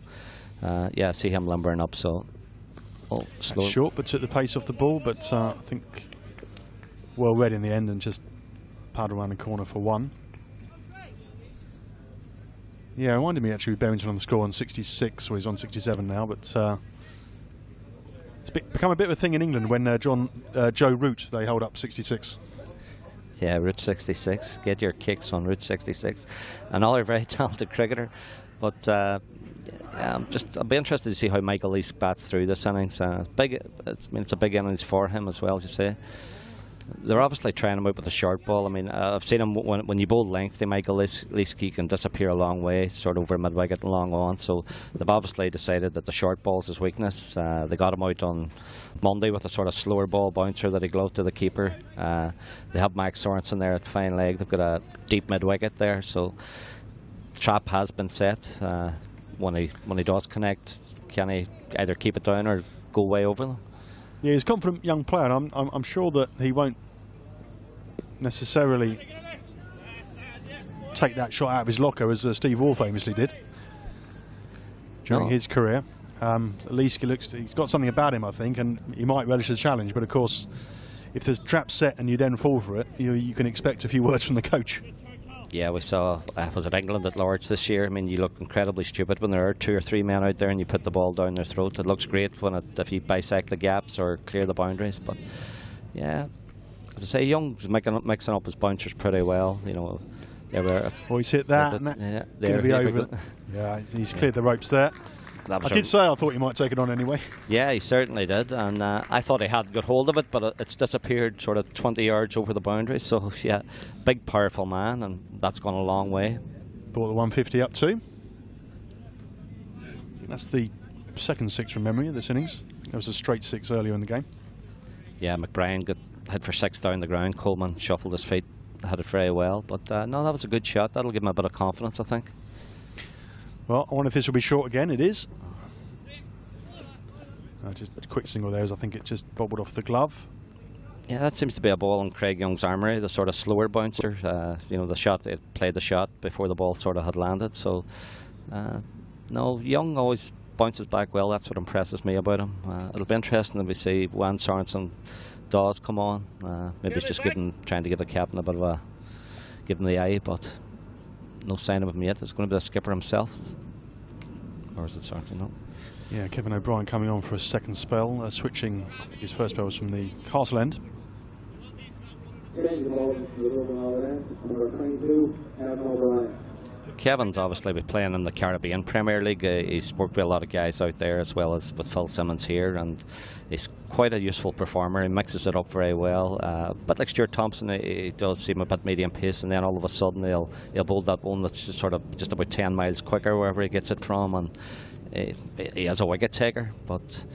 yeah, see him lumbering up. So slow. Short, but took the pace off the ball. But I think well read in the end and just paddled around the corner for 1. Yeah, it reminded me actually with Berrington on the score on 66, or he's on 67 now, but it's become a bit of a thing in England when Joe Root, they hold up 66. Yeah, Root 66. Get your kicks on Root 66. Another very talented cricketer, but I'll be interested to see how Michael Leask bats through this innings. It's a big innings for him as well, as you say. They're obviously trying him out with a short ball. I mean, I've seen him when you bowl length to Michael Leask, he can disappear a long way, sort of over mid-wicket and long on. So they've obviously decided that the short ball's his weakness. They got him out on Monday with a sort of slower ball bouncer that he gloved to the keeper. They have Max Sorensen there at fine leg. They've got a deep mid-wicket there, so the trap has been set. When he does connect, can he either keep it down or go way over them? Yeah, he's a confident young player, and I'm sure that he won't necessarily take that shot out of his locker as Steve Waugh famously did during his career. At least he's got something about him, I think, and he might relish the challenge. But of course, if there's trap set and you then fall for it, you can expect a few words from the coach. Yeah, we saw, was it England at Lords this year? I mean, you look incredibly stupid when there are 2 or 3 men out there and you put the ball down their throat. It looks great if you bisect the gaps or clear the boundaries. But yeah, as I say, Young's mixing up his bouncers pretty well. You know, he's hit that, and that's going to be over. Yeah, he's cleared the ropes there. that was I did say I thought he might take it on anyway. Yeah, he certainly did, and I thought he had got hold of it, but it's disappeared sort of 20 yards over the boundary. So yeah, big powerful man, and that's gone a long way. Brought the 150 up too. That's the second six from memory of this innings. There was a straight six earlier in the game. Yeah, McBrien got hit for six down the ground. Coleman shuffled his feet, had it very well, but no, that was a good shot. That'll give him a bit of confidence, I think. Well, I wonder if this will be short again. It is. Just a quick single there, as I think it just bobbled off the glove. Yeah, that seems to be a ball in Craig Young's armoury, the sort of slower bouncer. You know, the shot, it played the shot before the ball sort of had landed. So, no, Young always bounces back well. That's what impresses me about him. It'll be interesting if we see Juan Sorensen Dawes come on. Maybe it's just trying to give the captain a bit of a give him the eye, but no sign of him yet. It's going to be the skipper himself, or is it Sorensen? No. Yeah, Kevin O'Brien coming on for a second spell, switching. His first spell was from the Castle end. Kevin's obviously been playing in the Caribbean Premier League. He's worked with a lot of guys out there, as well as with Phil Simmons here, and he's quite a useful performer. He mixes it up very well. But like Stuart Thompson, he does seem a bit medium pace, and then all of a sudden he'll bowl that one that's just sort of just about 10 miles quicker wherever he gets it from, and he is a wicket taker. But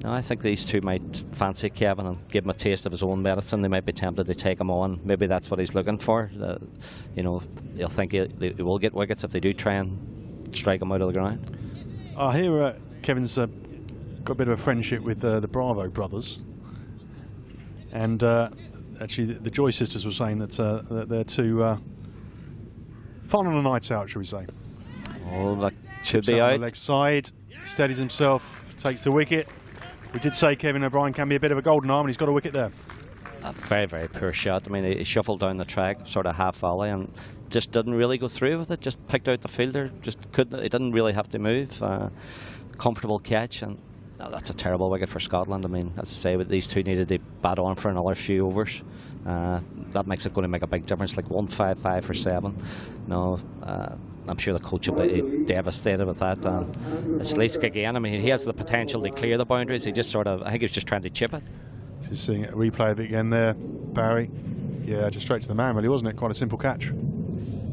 no, I think these two might fancy Kevin and give him a taste of his own medicine. They might be tempted to take him on. Maybe that's what he's looking for. You know, he'll think he will get wickets if they do try and strike him out of the ground. I hear Kevin's got a bit of a friendship with the Bravo brothers, and actually the Joy sisters were saying that they're too fun on a night out, shall we say? Oh, that should be out. On the leg side, steadies himself, takes the wicket. We did say Kevin O'Brien can be a bit of a golden arm, and he's got a wicket there. A very, very poor shot. I mean, he shuffled down the track, sort of half volley, and just didn't really go through with it. Just picked out the fielder. Just couldn't. He didn't really have to move. Comfortable catch, and that's a terrible wicket for Scotland. I mean, as I say, these two needed to bat on for another few overs. That makes it going to make a big difference. Like 155 for 7. No. I'm sure the coach will be devastated with that. And it's Leask again. I mean, he has the potential to clear the boundaries. He just sort of, I think he was just trying to chip it. Just seeing a replay of it again there, Barry. Yeah, just straight to the man, really, wasn't it? Quite a simple catch.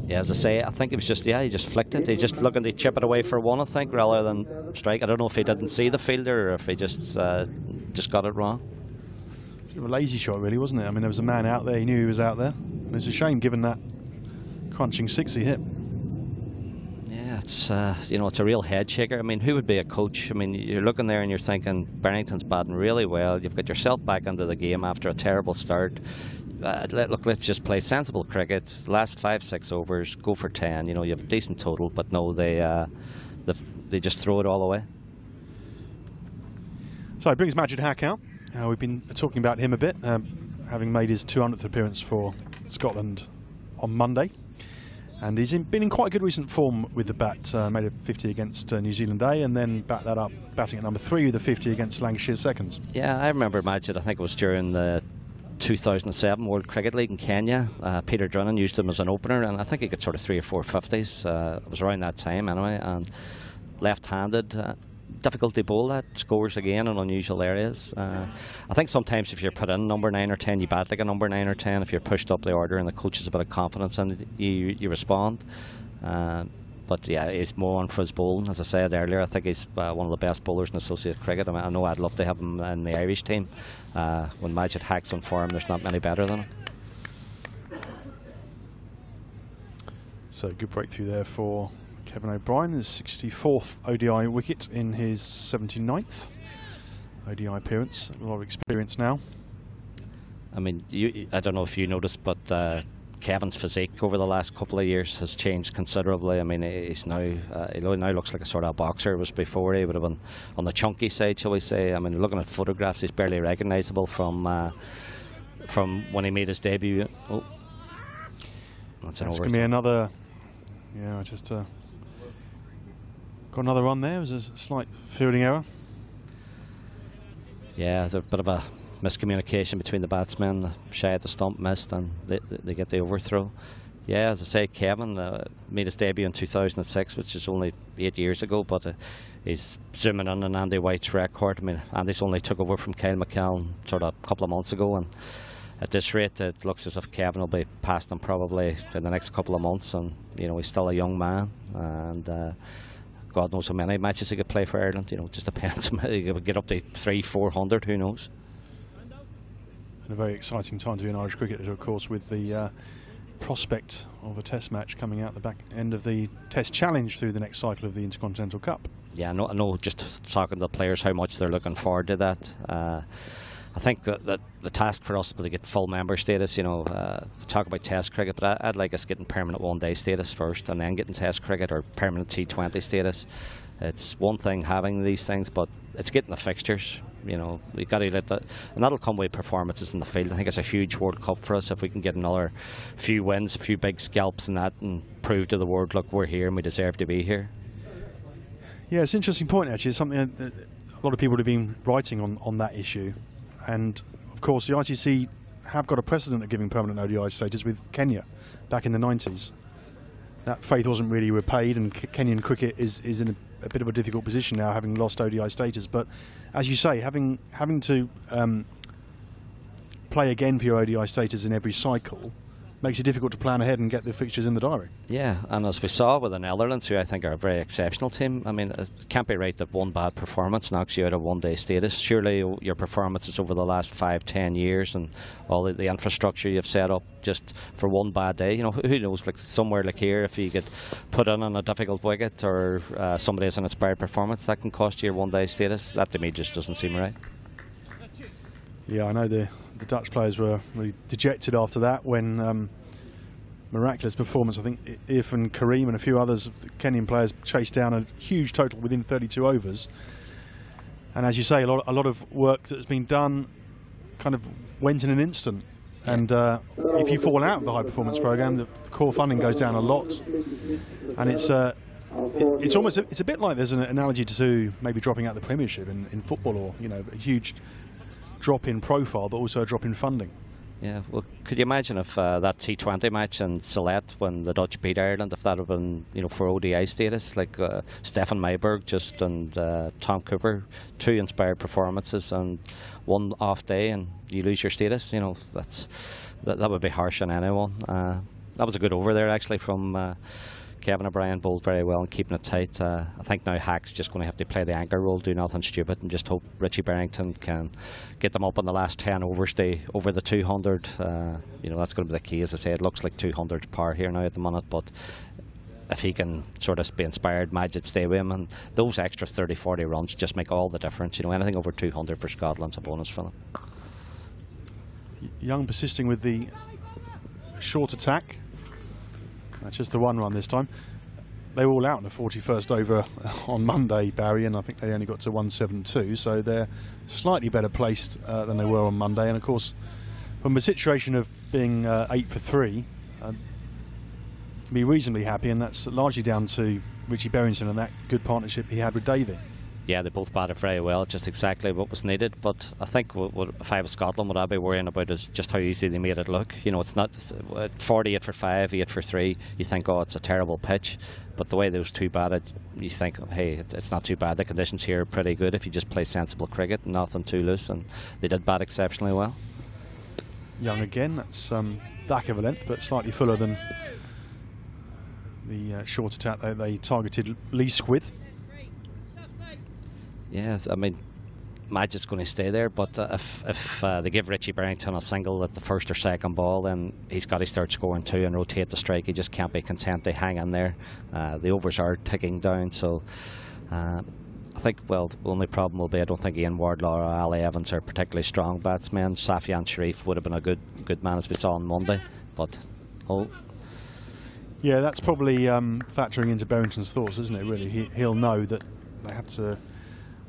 Yeah, as I say, I think it was just, he just flicked it. He's just looking to chip it away for one, I think, rather than strike. I don't know if he didn't see the fielder or if he just got it wrong. A lazy shot, really, wasn't it? I mean, there was a man out there. He knew he was out there. And it's a shame, given that crunching six he hit. It's you know, it's a real head shaker. I mean, who would be a coach? I mean, you're looking there and you're thinking Barrington's batting really well. You've got yourself back into the game after a terrible start. Look, let's just play sensible cricket. Last 5-6 overs, go for 10. You know, you have a decent total, but no, they just throw it all away. So it brings Majid Haq out. We've been talking about him a bit, having made his 200th appearance for Scotland on Monday. And he's been in quite good recent form with the bat. Made a 50 against New Zealand A, and then backed that up, batting at number 3 with a 50 against Lancashire Seconds. Yeah, I remember Majid. I think it was during the 2007 World Cricket League in Kenya. Peter Drennan used him as an opener, and I think he got sort of 3 or 4 50s. It was around that time anyway, and left-handed. Difficulty bowl that, scores again in unusual areas. I think sometimes if you're put in number 9 or 10, you bat like a number 9 or 10. If you're pushed up the order and the coach has a bit of confidence in it, you respond. But yeah, he's more on for his bowling. As I said earlier, I think he's one of the best bowlers in associate cricket. I mean, I know I'd love to have him in the Irish team. When Majid Haq's on form, there's not many better than him. So good breakthrough there for Kevin O'Brien, his 64th ODI wicket in his 79th ODI appearance. A lot of experience now. I mean, I don't know if you noticed, but Kevin's physique over the last couple of years has changed considerably. I mean, he's now he now looks like a sort of boxer. It was before he would have been on the chunky side, shall we say. I mean, looking at photographs, he's barely recognisable from when he made his debut. Oh, that's going to be another. Yeah, just got another run there. It was a slight fielding error. Yeah, there's a bit of a miscommunication between the batsmen. Shy at the stump missed, and they get the overthrow. Yeah, as I say, Kevin made his debut in 2006, which is only 8 years ago, but he's zooming in on Andy White's record. I mean, Andy's only took over from Kyle McKellen sort of a couple of months ago, and at this rate it looks as if Kevin will be past him probably in the next couple of months, and you know, he's still a young man, and God knows how many matches he could play for Ireland. You know, it just depends. He could get up to 300-400, who knows. And a very exciting time to be an Irish cricketer, of course, with the prospect of a test match coming out the back end of the test challenge through the next cycle of the Intercontinental Cup. Yeah, I know just talking to the players how much they're looking forward to that. I think that the task for us will be to get full member status. You know, talk about Test cricket, but I'd like us getting permanent one-day status first, and then getting Test cricket or permanent T20 status. It's one thing having these things, but it's getting the fixtures. You know, we got to let that, and that'll come with performances in the field. I think it's a huge World Cup for us if we can get another few wins, a few big scalps and that, and prove to the world, look, we're here and we deserve to be here. Yeah, it's an interesting point actually. It's something that a lot of people have been writing on that issue. And of course the ICC have got a precedent of giving permanent ODI status with Kenya back in the 90s. That faith wasn't really repaid, and Kenyan cricket is in a bit of a difficult position now, having lost ODI status. But as you say, having to play again for your ODI status in every cycle makes it difficult to plan ahead and get the fixtures in the diary. Yeah, and as we saw with the Netherlands, who I think are a very exceptional team, I mean, it can't be right that one bad performance knocks you out of one-day status. Surely your performances over the last 5-10 years and all the infrastructure you've set up just for one bad day, you know, who knows, like somewhere like here, if you get put in on a difficult wicket or somebody has an inspired performance, that can cost you your one-day status. That to me just doesn't seem right. Yeah, I know the Dutch players were really dejected after that when miraculous performance. I think If and Kareem and a few others, the Kenyan players, chased down a huge total within 32 overs. And as you say, a lot of work that has been done kind of went in an instant. And if you fall out of the high performance program, the core funding goes down a lot. And it's almost it's a bit like there's an analogy to maybe dropping out the Premiership in football, or you know, a huge drop in profile, but also a drop in funding. Yeah, well, could you imagine if that T20 match in Sylhet when the Dutch beat Ireland, if that had been, you know, for ODI status, like Stefan Myburgh just and Tom Cooper, 2 inspired performances and 1 off day, and you lose your status. You know, that would be harsh on anyone. That was a good over there actually from Kevin O'Brien, bowled very well and keeping it tight. I think now Hack's just going to have to play the anchor role, do nothing stupid, and just hope Richie Barrington can get them up in the last 10 overs, stay over the 200. You know, that's going to be the key. As I say, it looks like 200 par here now at the minute, but if he can sort of be inspired, Majid stay with him, and those extra 30-40 runs just make all the difference. You know, anything over 200 for Scotland's a bonus for them. Young persisting with the short attack. That's just the 1 run this time. They were all out in the 41st over on Monday, Barry, and I think they only got to 172, so they're slightly better placed than they were on Monday. And of course, from a situation of being 8 for 3, can be reasonably happy, and that's largely down to Richie Barrington and that good partnership he had with Davey. Yeah, they both batted very well, just exactly what was needed. But I think if I was Scotland, what I'd be worrying about is just how easy they made it look. You know, it's not 48 for 5, 8 for 3. You think, oh, it's a terrible pitch. But the way those 2 batted, you think, hey, it's not too bad. The conditions here are pretty good if you just play sensible cricket, nothing too loose. And they did bat exceptionally well. Young again, that's back of a length, but slightly fuller than the short attack they targeted Leask with. Yes, I mean, Magic's going to stay there, but if they give Richie Barrington a single at the first or second ball, then he's got to start scoring 2 and rotate the strike. He just can't be content to hang in there. The overs are ticking down, so I think, well, the only problem will be I don't think Ian Wardlaw or Ali Evans are particularly strong batsmen. Safian Sharif would have been a good man, as we saw on Monday, but yeah, that's probably factoring into Barrington's thoughts, isn't it? Really, he'll know that they have to.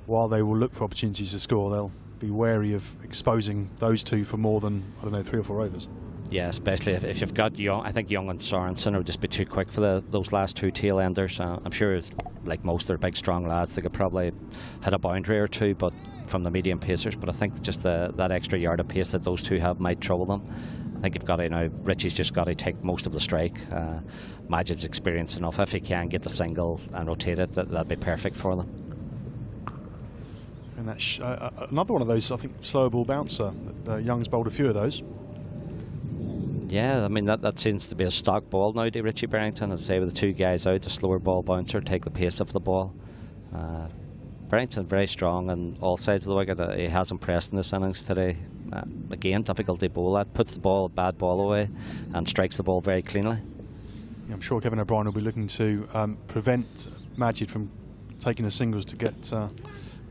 While they will look for opportunities to score, they'll be wary of exposing those 2 for more than, I don't know, 3 or 4 overs. Yeah, especially if you've got Young. I think Young and Sorensen would just be too quick for those last 2 tail enders. I'm sure, like most, they're big, strong lads. They could probably hit a boundary or 2, but from the medium pacers. But I think just that extra yard of pace that those 2 have might trouble them. think you've got to, Richie's just got to take most of the strike. Majid's experienced enough. If he can get the single and rotate it, that'd be perfect for them. And that's another one of those, I think, slower ball bouncer. Young's bowled a few of those. Yeah, I mean, that seems to be a stock ball now to Richie Barrington. I'd say with the two guys out, the slower ball bouncer, take the pace of the ball. Barrington very strong on all sides of the wicket. He has impressed in this innings today. Again, difficult to bowl at. Puts the bad ball away and strikes the ball very cleanly. Yeah, I'm sure Kevin O'Brien will be looking to prevent Majid from taking the singles to get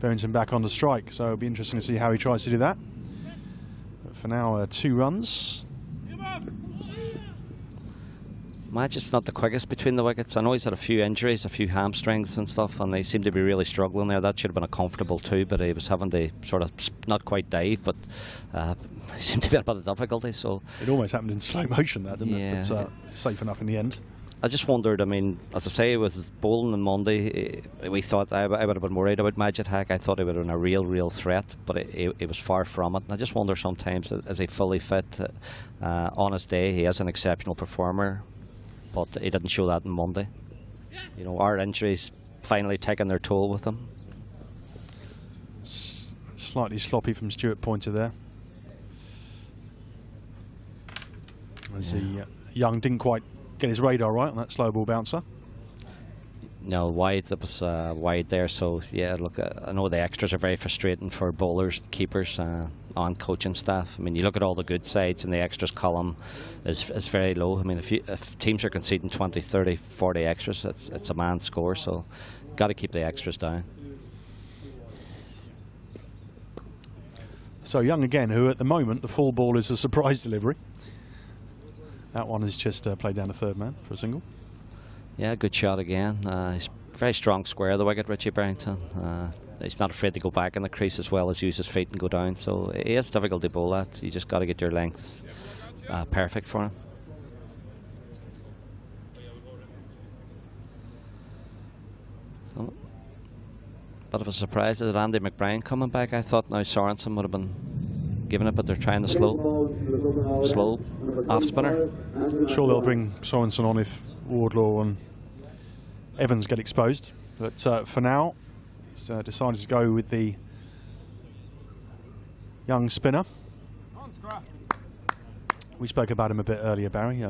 Barrington back on the strike. So it'll be interesting to see how he tries to do that. But for now, 2 runs. Majid's not the quickest between the wickets. I know he's had a few injuries, a few hamstrings and stuff, and they seem to be really struggling there. That should have been a comfortable 2, but he was having to sort of not quite dive, but he seemed to be a bit of difficulty. So it almost happened in slow motion, that didn't it? But safe enough in the end. I just wondered, I mean, as I say, with bowling on Monday, we thought I would have been worried about Majid Haq. I thought he would have been a real threat, but it was far from it. And I just wonder sometimes, is he fully fit? On his day, he is an exceptional performer, but he didn't show that on Monday. Our injuries finally taking their toll with him. Slightly sloppy from Stuart Pointer there. As Young didn't quite get his radar right on that slow ball bouncer. No, wide. That was wide there. So yeah, look, I know the extras are very frustrating for bowlers, keepers, and coaching staff. I mean, you look at all the good sides, and the extras column is very low. I mean, if teams are conceding 20, 30, 40 extras, it's a man's score. So, got to keep the extras down. So Young again, who at the moment the full ball is a surprise delivery. That one is just played down to third man for a single. Yeah, good shot again. He's very strong square of the wicket, Richie Barrington. He's not afraid to go back in the crease as well as use his feet and go down. So he is difficult to bowl at. You just got to get your lengths perfect for him. Bit of a surprise that Andy McBride coming back. I thought now Sorensen would have been given it, but they're trying the slow off spinner. Sure, they'll bring Sorensen on if Wardlaw and Evans get exposed, but for now he's decided to go with the young spinner. We spoke about him a bit earlier, Barry,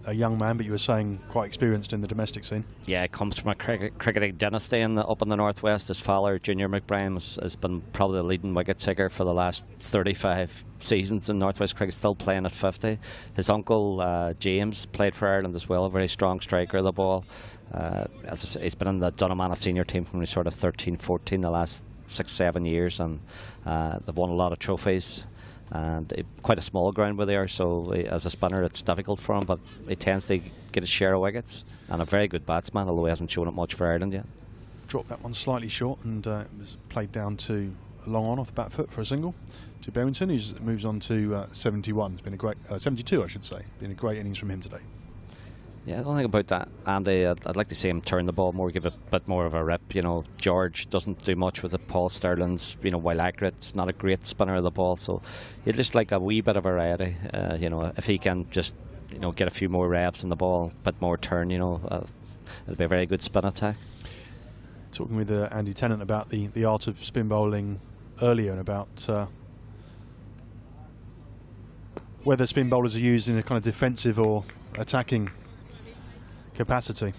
a young man, but you were saying quite experienced in the domestic scene. Yeah, he comes from a cricketing dynasty up in the northwest. His father, Junior McBride, has been probably the leading wicket taker for the last 35 seasons in northwest cricket, still playing at 50. His uncle James played for Ireland as well, a very strong striker of the ball. As I say, he's been in the Dunamana senior team from sort of 13, 14 the last 6-7 years, and they've won a lot of trophies. And quite a small ground where they are, so as a spinner it's difficult for him, but he tends to get his share of wickets, and a very good batsman, although he hasn't shown it much for Ireland yet. Dropped that one slightly short, and it was played down to long on off the back foot for a single to Barrington, who moves on to 71. It's been a great 72, I should say. Been a great innings from him today. Yeah, the only thing about that, Andy, I'd like to see him turn the ball more, give it a bit more of a rip. George doesn't do much with it. Paul Sterling's, while accurate, it's not a great spinner of the ball. So you'd just like a wee bit of variety. If he can just, get a few more reps in the ball, a bit more turn, it'll be a very good spin attack. Talking with Andy Tennant about the art of spin bowling earlier, and about whether spin bowlers are used in a kind of defensive or attacking capacity.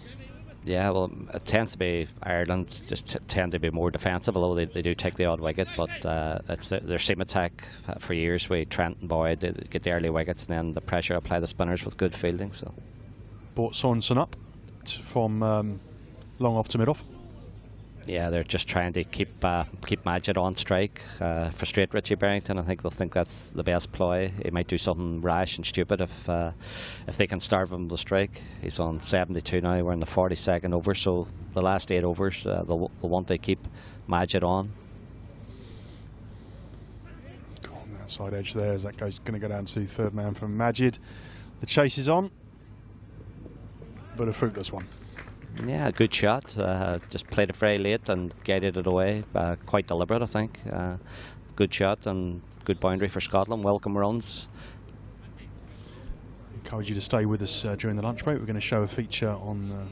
Yeah, well, it tends to be Ireland just tend to be more defensive, although they do take the odd wicket, but it's their seam attack for years with Trent and Boyd. They get the early wickets, and then the pressure apply the spinners with good fielding. So brought Sorensen up from long off to mid off. Yeah, they're just trying to keep Majid on strike, frustrate Richie Barrington. I think they'll think that's the best ploy. He might do something rash and stupid if they can starve him to strike. He's on 72 now. We're in the 42nd over, so the last 8 overs they'll want to keep Majid on. On that side edge there, as that goes going to go down to third man from Majid. The chase is on, but a fruitless one. Yeah, good shot. Just played it very late and guided it away. Quite deliberate, I think. Good shot and good boundary for Scotland. Welcome runs. encourage you to stay with us during the lunch break. We're going to show a feature on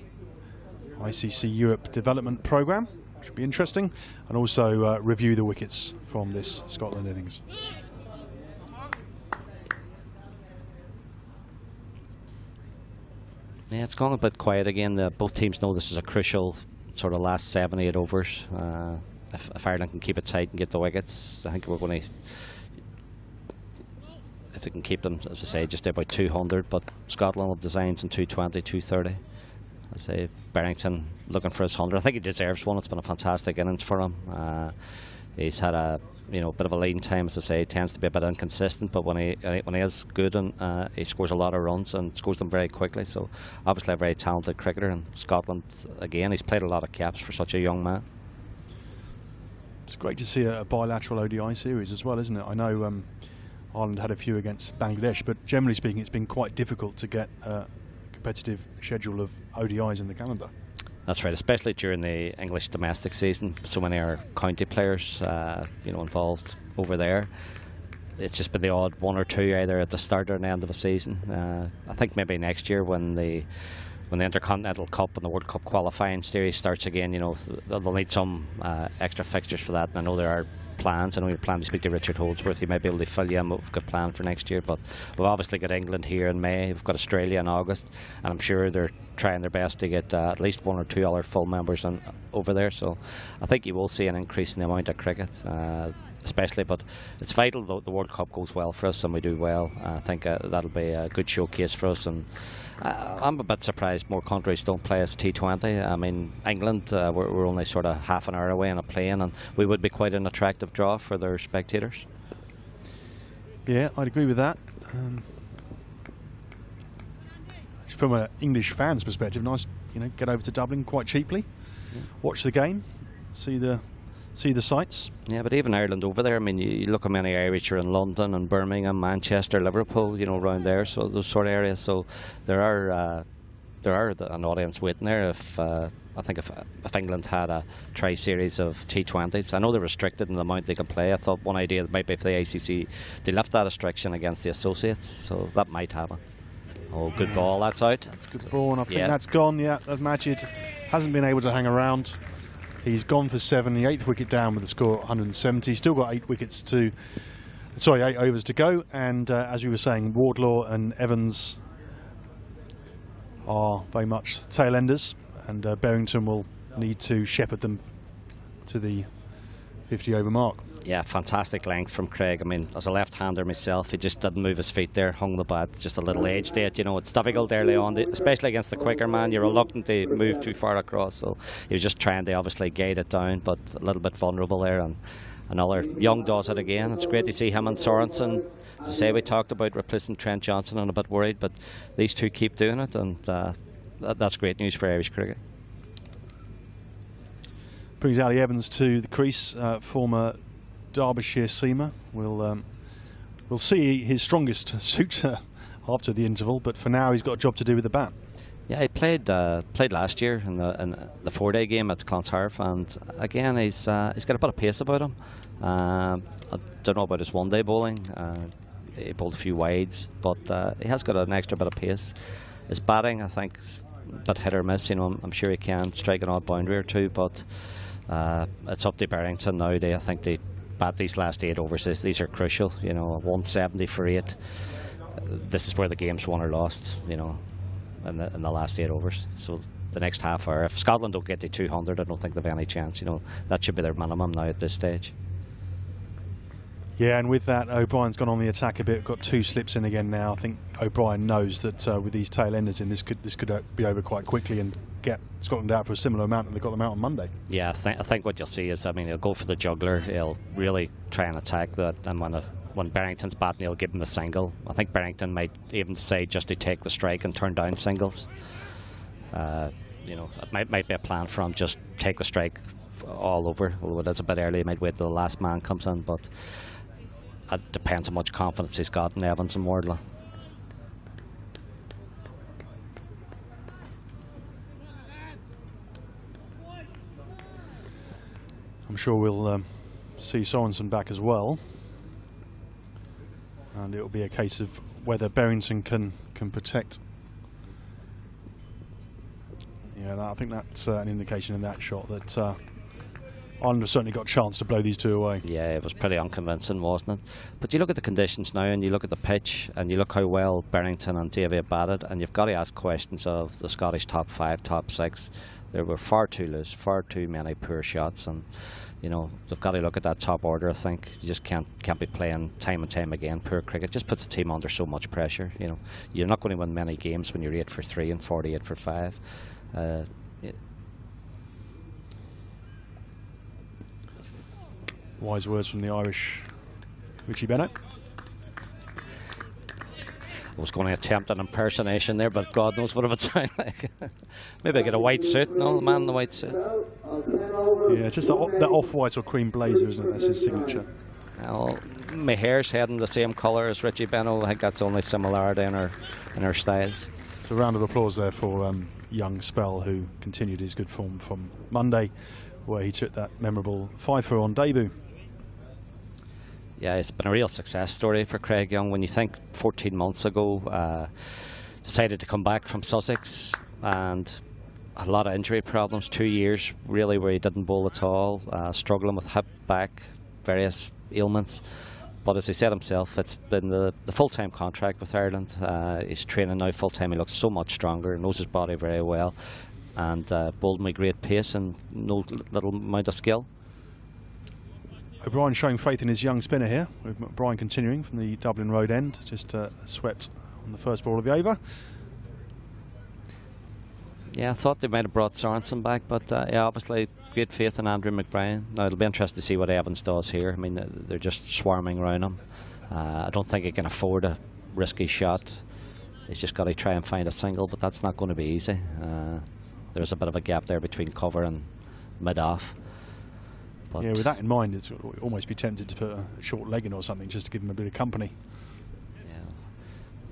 ICC Europe Development Programme, which should be interesting, and also review the wickets from this Scotland innings. Yeah, it's gone a bit quiet again. Both teams know this is a crucial sort of last 7-8 overs. If Ireland can keep it tight and get the wickets, I think we're going to, if they can keep them, as I say, just about 200, but Scotland have designs in 220, 230. I say Barrington looking for his 100. I think he deserves one. It's been a fantastic innings for him. He's had a bit of a leading time, as I say. He tends to be a bit inconsistent, but when he is good, and he scores a lot of runs and scores them very quickly. So obviously a very talented cricketer. And Scotland, again, he's played a lot of caps for such a young man. It's great to see a bilateral ODI series as well, isn't it? I know Ireland had a few against Bangladesh, but generally speaking, it's been quite difficult to get a competitive schedule of ODIs in the calendar. That's right, especially during the English domestic season. So many are county players, involved over there. It's just been the odd one or two either at the start or the end of a season. I think maybe next year when the Intercontinental Cup and the World Cup qualifying series starts again, they'll need some extra fixtures for that. And I know there are plans. I know you plan to speak to Richard Holdsworth. He might be able to fill you in what we've got planned for next year. But we've obviously got England here in May. We've got Australia in August, and I'm sure they're trying their best to get at least 1 or 2 other full members over there. So I think you will see an increase in the amount of cricket, especially. But it's vital that the World Cup goes well for us and we do well. I think that'll be a good showcase for us. And I'm a bit surprised more countries don't play as T20. I mean, England, we're only sort of half an hour away on a plane, and we would be quite an attractive draw for their spectators. Yeah, I'd agree with that. From an English fan's perspective, nice, get over to Dublin quite cheaply, watch the game, see the sights. Yeah, but even Ireland over there, I mean, you look how many Irish are in London and Birmingham, Manchester, Liverpool, around there, so those sort of areas. So there are an audience waiting there. I think if England had a tri-series of T20s, I know they're restricted in the amount they can play. I thought one idea might be for the ACC, they lift that restriction against the associates, so that might happen. Oh, good ball, that's out. That's good ball, and I think that's gone. Yeah, Majid hasn't been able to hang around. He's gone for 7, the 8th wicket down with a score of 170. Still got 8 overs to go. And as we were saying, Wardlaw and Evans are very much tail enders, and Barrington will need to shepherd them to the 50 over mark. Yeah, fantastic length from Craig. I mean, as a left-hander myself, he just didn't move his feet there, hung the bat just a little edge to it. It's difficult early on, especially against the quicker man. You're reluctant to move too far across, so he was just trying to obviously guide it down, but a little bit vulnerable there. And another Young does it again. It's great to see him and Sorensen. As I say, we talked about replacing Trent Johnson and a bit worried, but these two keep doing it, and that's great news for Irish cricket. Brings Ali Evans to the crease, former Derbyshire seamer. We'll see his strongest suit after the interval, but for now he's got a job to do with the bat. Yeah, he played last year in the 4-day game at Clontarf, and again he's got a bit of pace about him. I don't know about his one-day bowling. He bowled a few wides, but he has got an extra bit of pace. His batting, I think, is a bit hit or miss. I'm sure he can strike an odd boundary or two, but it's up to Barrington now. I think they bat these last 8 overs. These are crucial. 170 for 8. This is where the game's won or lost. In the last 8 overs. So the next half hour, if Scotland don't get to 200, I don't think they've any chance. That should be their minimum now at this stage. Yeah, and with that, O'Brien's gone on the attack a bit. Got 2 slips in again now. I think O'Brien knows that with these tail enders in, this could be over quite quickly and get Scotland out for a similar amount, and they got them out on Monday. Yeah, I think what you'll see is, he'll go for the juggler. He'll really try and attack that, and when Barrington's batting, he'll give him the single. I think Barrington might even say just to take the strike and turn down singles. It might be a plan for him, just take the strike all over. Although it is a bit early, he might wait till the last man comes in, but it depends how much confidence he's got in Evans and Wardlaw. I'm sure we'll see Sorensen back as well. and it will be a case of whether Berrington can protect. Yeah, I think that's an indication in that shot that Ireland have certainly got a chance to blow these two away. Yeah, it was pretty unconvincing, wasn't it? But you look at the conditions now, and you look at the pitch, and you look how well Berrington and Davy have batted, and you've got to ask questions of the Scottish top 5, top 6. There were far too loose, far too many poor shots, and you know they've got to look at that top order. I think you just can't be playing time and time again poor cricket. It just puts the team under so much pressure. You know, you're not going to win many games when you're 8 for 3 and 48 for 5. Wise words from the Irish Richie Bennett. I was going to attempt an impersonation there, but God knows what it would sound like. Maybe I get a white suit. No, the man in the white suit. Yeah, just that off-white or cream blazer, isn't it? That's his signature. Well, my hair's heading the same colour as Richie Bennett. I think that's the only similarity in our styles. So a round of applause there for young Spell, who continued his good form from Monday, where he took that memorable 5-4 on debut. Yeah, it's been a real success story for Craig Young. When you think 14 months ago, decided to come back from Sussex, and a lot of injury problems, 2 years really where he didn't bowl at all, struggling with hip, back, various ailments. But as he said himself, it's been the full-time contract with Ireland. He's training now full-time. He looks so much stronger, knows his body very well, and bowled with great pace and no little amount of skill. O'Brien showing faith in his young spinner here, with O'Brien continuing from the Dublin Road end, just swept on the first ball of the over. Yeah, I thought they might have brought Sorensen back, but yeah, obviously great faith in Andrew McBrien. Now it'll be interesting to see what Evans does here. I mean, they're just swarming around him. I don't think he can afford a risky shot. He's just got to try and find a single, but that's not going to be easy. There's a bit of a gap there between cover and mid-off. Yeah, with that in mind, it's almost be tempted to put a short leg in or something just to give him a bit of company.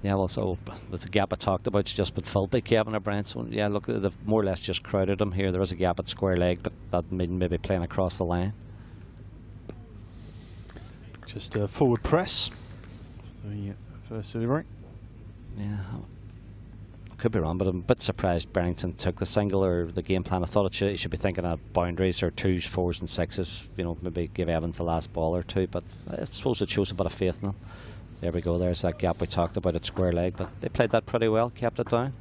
Yeah, well, so the gap I talked about has just been filled by Kevin O'Brien. So yeah, look, they've more or less just crowded him here. There is a gap at square leg, but that maybe playing across the line. Just a forward press. The first delivery. Yeah, could be wrong, but I'm a bit surprised Berrington took the single or the game plan. I thought he should be thinking of boundaries or 2s, 4s and 6s. You know, maybe give Evans the last ball or two. But I suppose it shows a bit of faith in him. There we go, there's that gap we talked about at square leg, but they played that pretty well, kept it down.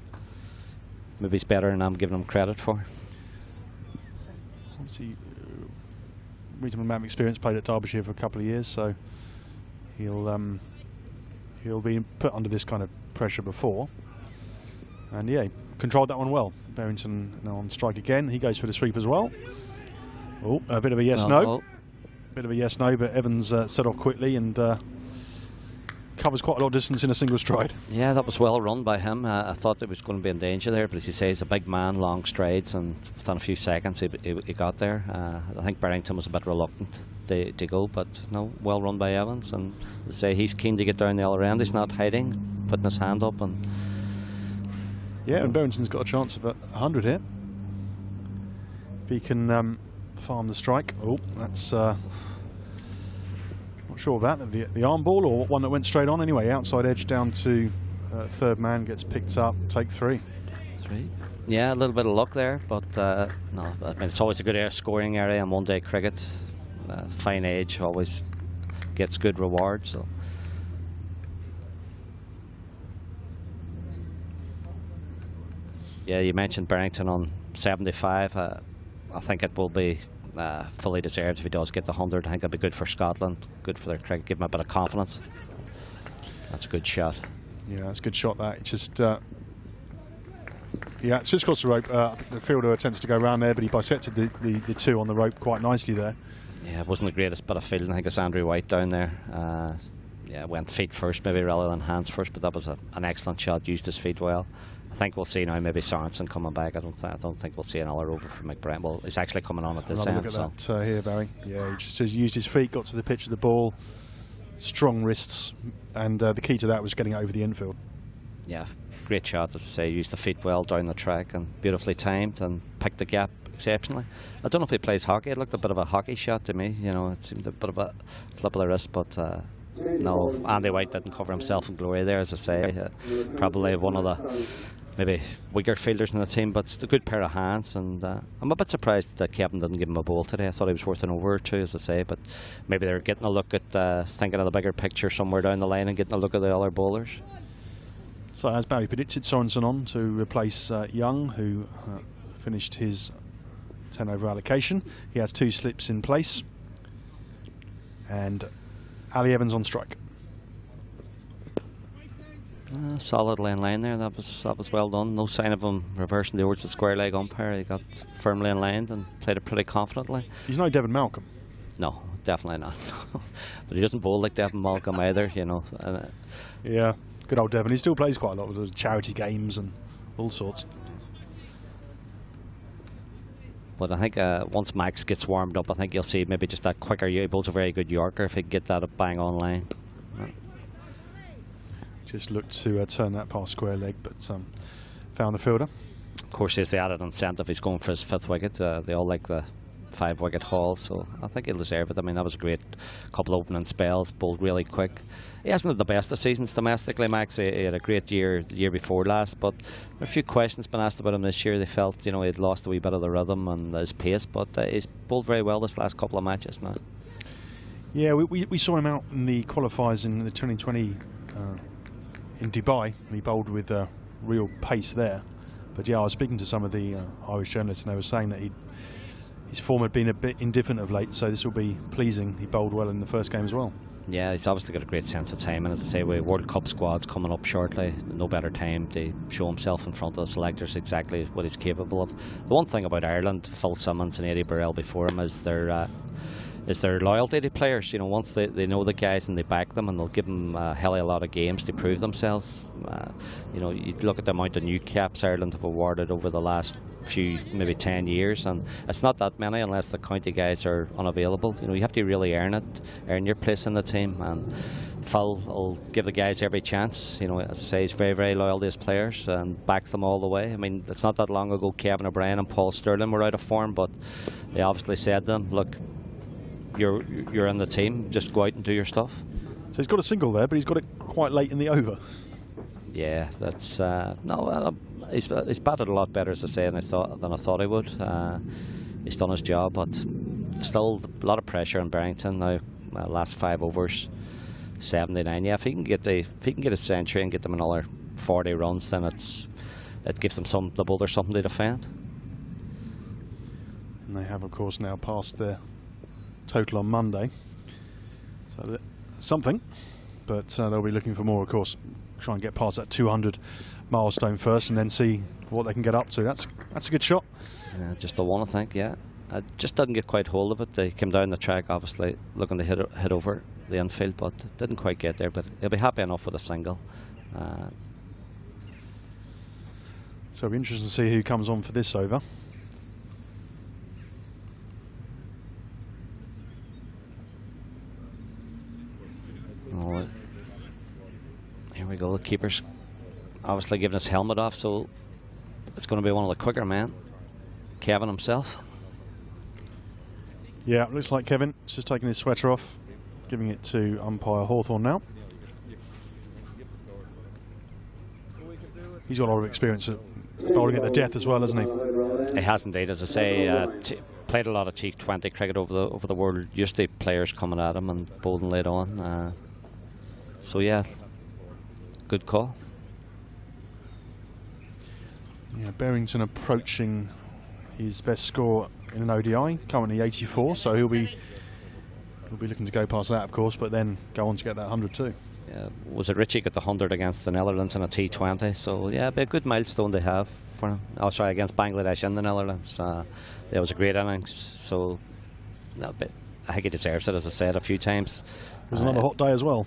Maybe it's better than I'm giving them credit for. Obviously, reasonable amount of experience, played at Derbyshire for a couple of years, so he'll be put under this kind of pressure before. And yeah, he controlled that one well. Berrington now on strike again, he goes for the sweep as well. Oh, a bit of a yes-no. Bit of a yes-no, but Evans set off quickly and covers quite a lot of distance in a single stride. Yeah, that was well run by him. I thought it was going to be in danger there, but as you say, he's a big man, long strides, and within a few seconds he got there. I think Berrington was a bit reluctant to go, but no, well run by Evans, and as I say, he's keen to get down the other end. He's not hiding, putting his hand up, and yeah, and Berrington's got a chance of 100 here. If he can farm the strike. Oh, that's not sure about that. The arm ball or one that went straight on. Anyway, outside edge down to third man, gets picked up, take 3. Yeah, a little bit of luck there, but no, I mean, it's always a good scoring area in one-day cricket. Fine age always gets good reward. So yeah, you mentioned Berrington on 75. I think it will be fully deserved if he does get the 100. I think it'll be good for Scotland, good for their cricket, give him a bit of confidence. That's a good shot. Yeah, that's a good shot. That it's just yeah, it's just across the rope. The fielder attempts to go around there, but he bisected the 2 on the rope quite nicely there. Yeah, it wasn't the greatest bit of fielding. I think it's Andrew White down there. Yeah, went feet first maybe rather than hands first, but that was an excellent shot, used his feet well. I think we'll see now maybe Sorensen coming back. I don't think we'll see another over from McBride. Well, he's actually coming on at this end. Look at that here, Barry. Yeah, he just used his feet, got to the pitch of the ball, strong wrists, and the key to that was getting it over the infield. Yeah, great shot, as I say. Used the feet well down the track and beautifully timed and picked the gap exceptionally. I don't know if he plays hockey. It looked a bit of a hockey shot to me. You know, it seemed a bit of a flip of the wrist, but No, Andy White didn't cover himself in glory there, as I say. Probably one of the maybe weaker fielders in the team, but it's a good pair of hands, and I'm a bit surprised that Kevin didn't give him a ball today. I thought he was worth an over or two, as I say, but maybe they're getting a look at thinking of the bigger picture somewhere down the line and getting a look at the other bowlers. So as Barry predicted, Sorensen on to replace Young, who finished his 10-over allocation. He has 2 slips in place, and Ali Evans on strike. Solidly in line there. That was well done. No sign of him reversing towards the square leg umpire. He got firmly in line and played it pretty confidently. He's no Devon Malcolm. No, definitely not. But he doesn't bowl like Devon Malcolm either, you know. Yeah, good old Devon. He still plays quite a lot with the charity games and all sorts. But I think once Max gets warmed up, I think you'll see maybe just that quicker. He bowls a very good Yorker if he can get that bang on line. Just looked to turn that past square leg, but found the fielder. Of course, there's the added incentive. He's going for his 5th wicket. They all like the 5-wicket haul, so I think he'll deserve it. I mean, that was a great couple of opening spells, bowled really quick. He hasn't had the best of seasons domestically, Max. He had a great year the year before last, but a few questions been asked about him this year. They felt, you know, he'd lost a wee bit of the rhythm and his pace, but he's bowled very well this last couple of matches now. Yeah, we saw him out in the qualifiers in the 2020 in Dubai, and he bowled with real pace there. But yeah, I was speaking to some of the Irish journalists, and they were saying that his form had been a bit indifferent of late, so this will be pleasing. He bowled well in the first game as well. Yeah, he's obviously got a great sense of time, and as I say, with World Cup squads coming up shortly, no better time to show himself in front of the selectors exactly what he's capable of. The one thing about Ireland, Phil Simmons and Eddie Burrell before him, is their loyalty to players. You know, once they know the guys and they back them, and they'll give them a hell of a lot of games to prove themselves. You know, you look at the amount of new caps Ireland have awarded over the last few, maybe 10 years, and it's not that many unless the county guys are unavailable. You know, you have to really earn your place in the team, and Phil will give the guys every chance. You know, as I say, he's very, very loyal to his players and backs them all the way. I mean, it's not that long ago Kevin O'Brien and Paul Stirling were out of form, but they obviously said to them, look, you're in the team, just go out and do your stuff. So he's got a single there, but he's got it quite late in the over. Yeah, that's he's batted a lot better, as I say, than I thought he would. He's done his job, but still a lot of pressure on Barrington now. Last 5 overs, 79. Yeah, if he can get a century and get them another 40 runs, then it gives them the bowler something to defend. And they have, of course, now passed their total on Monday, so something, but they'll be looking for more, of course. Try and get past that 200 milestone first, and then see what they can get up to. That's a good shot. Yeah, just the one, I think. Yeah, just didn't get quite hold of it. They came down the track, obviously looking to hit over the infield, but didn't quite get there. But he'll be happy enough with a single. So it'll be interesting to see who comes on for this over. Oh, here we go. The keeper's obviously giving his helmet off, so it's going to be one of the quicker men, Kevin himself. Yeah, looks like Kevin is just taking his sweater off, giving it to umpire Hawthorne now. He's got a lot of experience at bowling at the death as well, hasn't he? He has indeed, as I say. Played a lot of T20 cricket over the world. Used to players coming at him and bowling late on. So yeah, good call. Yeah, Barrington approaching his best score in an ODI, currently 84. So he'll be looking to go past that, of course, but then go on to get that 100 too. Yeah, was it Richie got the 100 against the Netherlands in a T20? So yeah, it'd be a good milestone to have for him. Oh, sorry, against Bangladesh in the Netherlands. It was a great innings. So no, but I think he deserves it, as I said a few times. It was another hot day as well.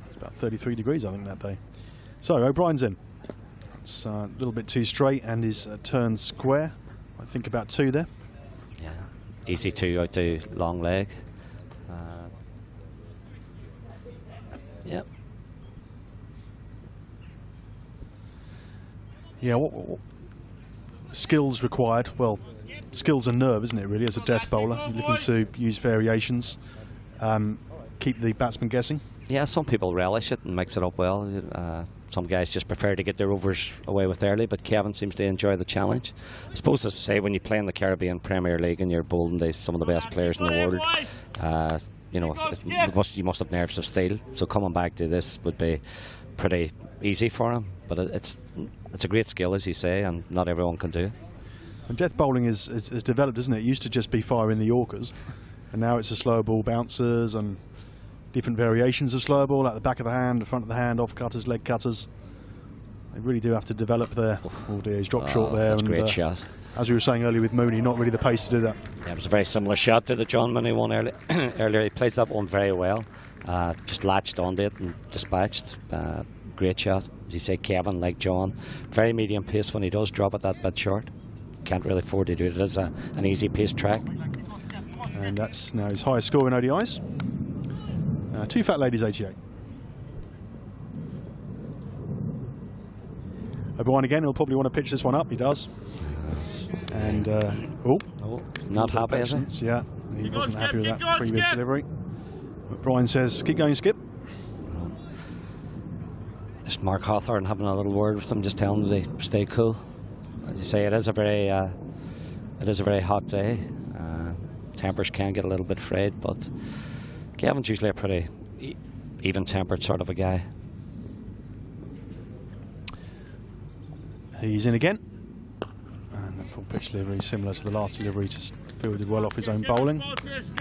It's about 33 degrees, I think, that day. So O'Brien's in. It's a little bit too straight, and his turn square. I think about 2 there. Yeah, easy 2 out to long leg. Yep. Yeah, what skills required? Well, skills and nerve, isn't it, really, as a death bowler? You're looking to use variations. keep the batsman guessing? Yeah, some people relish it and mix it up well. Some guys just prefer to get their overs away with early, but Kevin seems to enjoy the challenge. I suppose, as I say, when you play in the Caribbean Premier League and you're bowling some of the best players in the world, you know, you must have nerves of steel. So coming back to this would be pretty easy for him. But it's a great skill, as you say, and not everyone can do it. And death bowling is developed, isn't it? It used to just be firing the Yorkers, and now it's a slow ball bouncers and different variations of slow ball, like the back of the hand, the front of the hand, off cutters, leg cutters. They really do have to develop there. Oh dear, he's dropped short there. That's a and, great shot. As we were saying earlier with Mooney, not really the pace to do that. Yeah, it was a very similar shot to the John Mooney one earlier. He plays that one very well. Just latched onto it and dispatched. Great shot. As you say, Kevin, like John, very medium pace when he does drop it that bit short. Can't really afford to do it. It is an easy pace track. And that's now his highest score in ODIs. Two fat ladies, 88. O'Brien again, he'll probably want to pitch this one up, he does. And, not happy, is he? Yeah, he wasn't happy with that previous delivery. O'Brien says, keep going, Skip. Just Mark Hawthorne having a little word with them, just telling them to stay cool. As you say, it is a very hot day. Tempers can get a little bit frayed, but Kevin's usually a pretty even-tempered sort of a guy. He's in again. And the full pitch delivery, similar to the last delivery, just fielded well off his own bowling.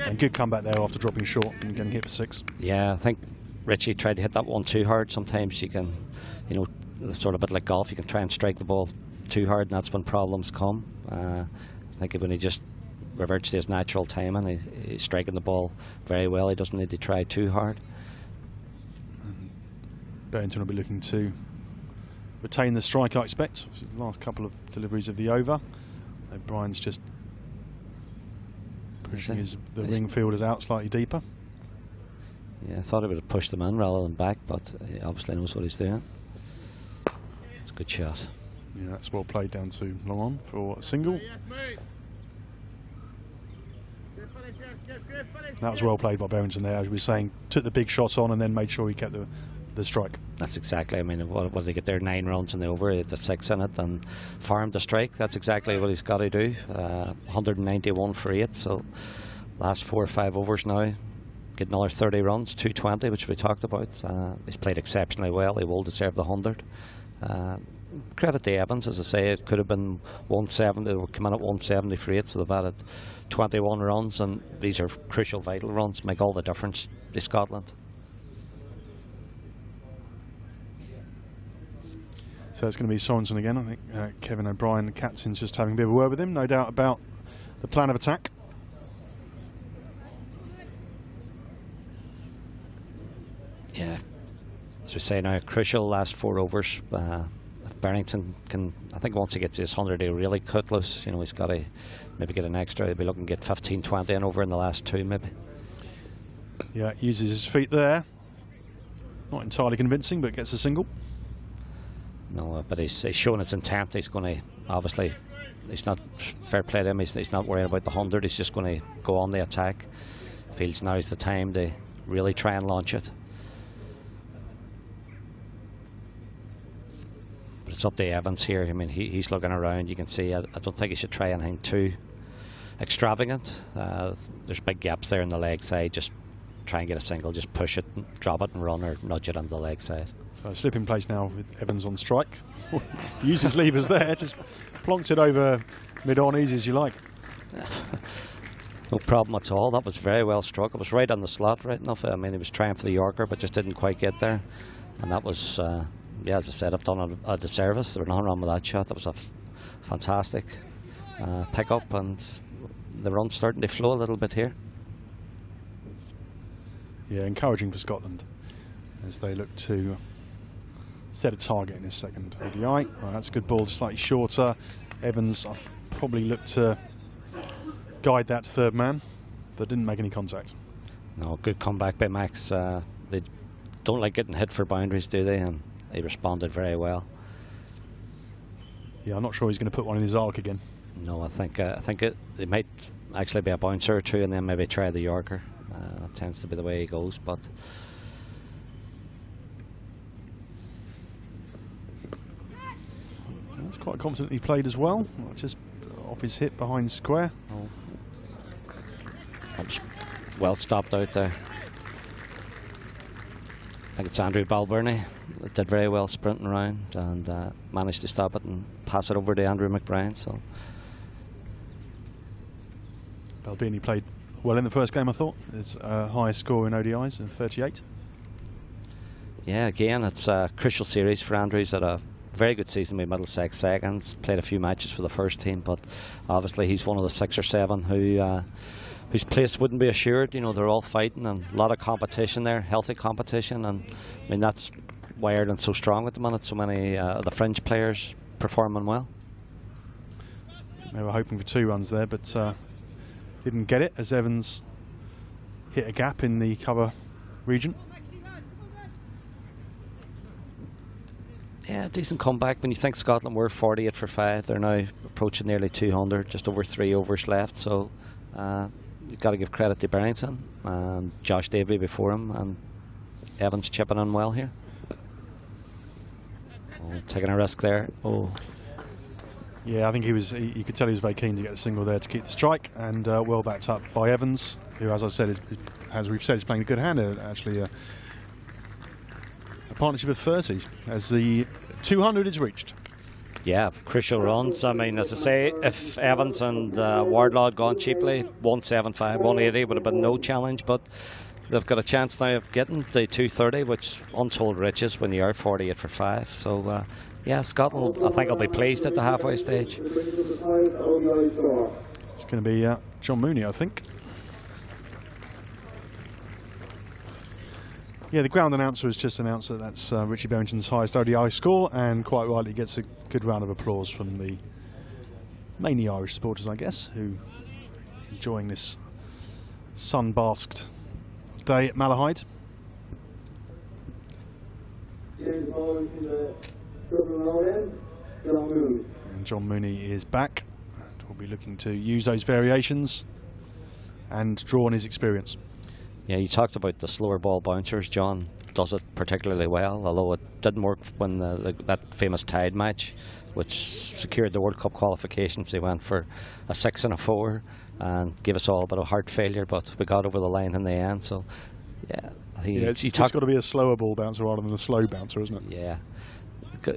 And good comeback there after dropping short and getting hit for 6. Yeah, I think Richie tried to hit that one too hard. Sometimes you can, you know, sort of a bit like golf, you can try and strike the ball too hard, and that's when problems come. I think when he just reverts to his natural timing, he's striking the ball very well. He doesn't need to try too hard. Barrington will be looking to retain the strike, I expect. The last couple of deliveries of the over. O'Brien's just pushing the ring fielders out slightly deeper. Yeah, I thought he would have pushed them in rather than back, but he obviously knows what he's doing. It's a good shot. Yeah, that's well played down to long on for a single. That was well played by Barrington there, as we were saying. Took the big shot on and then made sure he kept the strike. That's exactly, I mean, what did they get there? 9 runs in the over, the 6 in it, and farmed the strike. That's exactly what he's got to do. 191 for 8, so last 4 or 5 overs now. Get another 30 runs, 220, which we talked about. He's played exceptionally well. He will deserve the 100. Credit to Evans, as I say, it could have been 170. They were coming at 170 for 8, so they've added 21 runs, and these are crucial, vital runs, make all the difference to Scotland. So it's going to be Sorensen again. I think Kevin O'Brien, the captain's just having a bit of a word with him, no doubt about the plan of attack. Yeah, as we say now, crucial last 4 overs. If Barrington can, I think once he gets his 100, he'll really cut loose. You know, he's got to maybe get an extra. He'll be looking to get 15, 20 and over in the last 2, maybe. Yeah, uses his feet there. Not entirely convincing, but gets a single. No, but he's shown his intent. He's going to, obviously, he's not, fair play to him, he's not worried about the 100. He's just going to go on the attack. Feels now's the time to really try and launch it. But it's up to Evans here. I mean, he's looking around. You can see, I don't think he should try anything too extravagant. There's big gaps there in the leg side. Just try and get a single. Just push it, drop it and run, or nudge it on the leg side. So slip in place now with Evans on strike. Use his levers there. Just plonked it over mid-on, easy as you like. No problem at all. That was very well struck. It was right on the slot, right enough. I mean, he was trying for the Yorker, but just didn't quite get there. And that was, yeah, as I said, I've done a disservice. There was nothing wrong with that shot. That was a fantastic pick up, and the run's starting to flow a little bit here. Yeah, encouraging for Scotland as they look to set a target in this second ODI. Well, that's a good ball, slightly shorter. Evans probably looked to guide that to third man, but didn't make any contact. No, good comeback by Max. They don't like getting hit for boundaries, do they? And he responded very well. Yeah, I'm not sure he's going to put one in his arc again. No, I think it might actually be a bouncer or two, and then maybe try the Yorker. That tends to be the way he goes, but that's quite confidently played as well. Just off his hip behind square. that was well stopped out there. I think it's Andrew Balburney that did very well sprinting around and managed to stop it and pass it over to Andrew McBrien. So Balburney played well in the first game, I thought. It's highest score in ODIs, 38. yeah, again, it's a crucial series for Andrew. He's had a very good season with Middlesex seconds, played a few matches for the first team, but obviously he's one of the 6 or 7 whose place wouldn't be assured. You know, they're all fighting and a lot of competition there, healthy competition, and I mean that's why Ireland's so strong at the minute. So many of the fringe players performing well. They were hoping for 2 runs there, but didn't get it as Evans hit a gap in the cover region. Yeah, decent comeback. When you think Scotland were 48 for 5, they're now approaching nearly 200, just over 3 overs left. So you've got to give credit to Barrington and Josh Davey before him, and Evans chipping in well here. Oh, taking a risk there. Oh, Yeah, I think you could tell he was very keen to get the single there to keep the strike, and well backed up by Evans, who, as I said, as we've said, is playing a good hand. Actually, a partnership of 30 as the 200 is reached. yeah, crucial runs. I mean, as I say, if Evans and Wardlaw had gone cheaply, 175, 180 would have been no challenge, but they've got a chance now of getting the 230, which untold riches when you are 48 for 5. So, yeah, Scotland, I think, will be pleased at the halfway stage. It's going to be John Mooney, I think. Yeah, the ground announcer has just announced that that's Richie Barrington's highest ODI score, and quite rightly gets a good round of applause from the mainly Irish supporters, I guess, who are enjoying this sun-basked day at Malahide. And John Mooney is back, and will be looking to use those variations and draw on his experience. Yeah, you talked about the slower ball bouncers. John does it particularly well, although it didn't work when that famous tied match, which secured the World Cup qualifications. He went for a 6 and a 4 and gave us all a bit of heart failure, but we got over the line in the end. So, yeah. It's got to be a slower ball bouncer rather than a slow bouncer, isn't it? Yeah.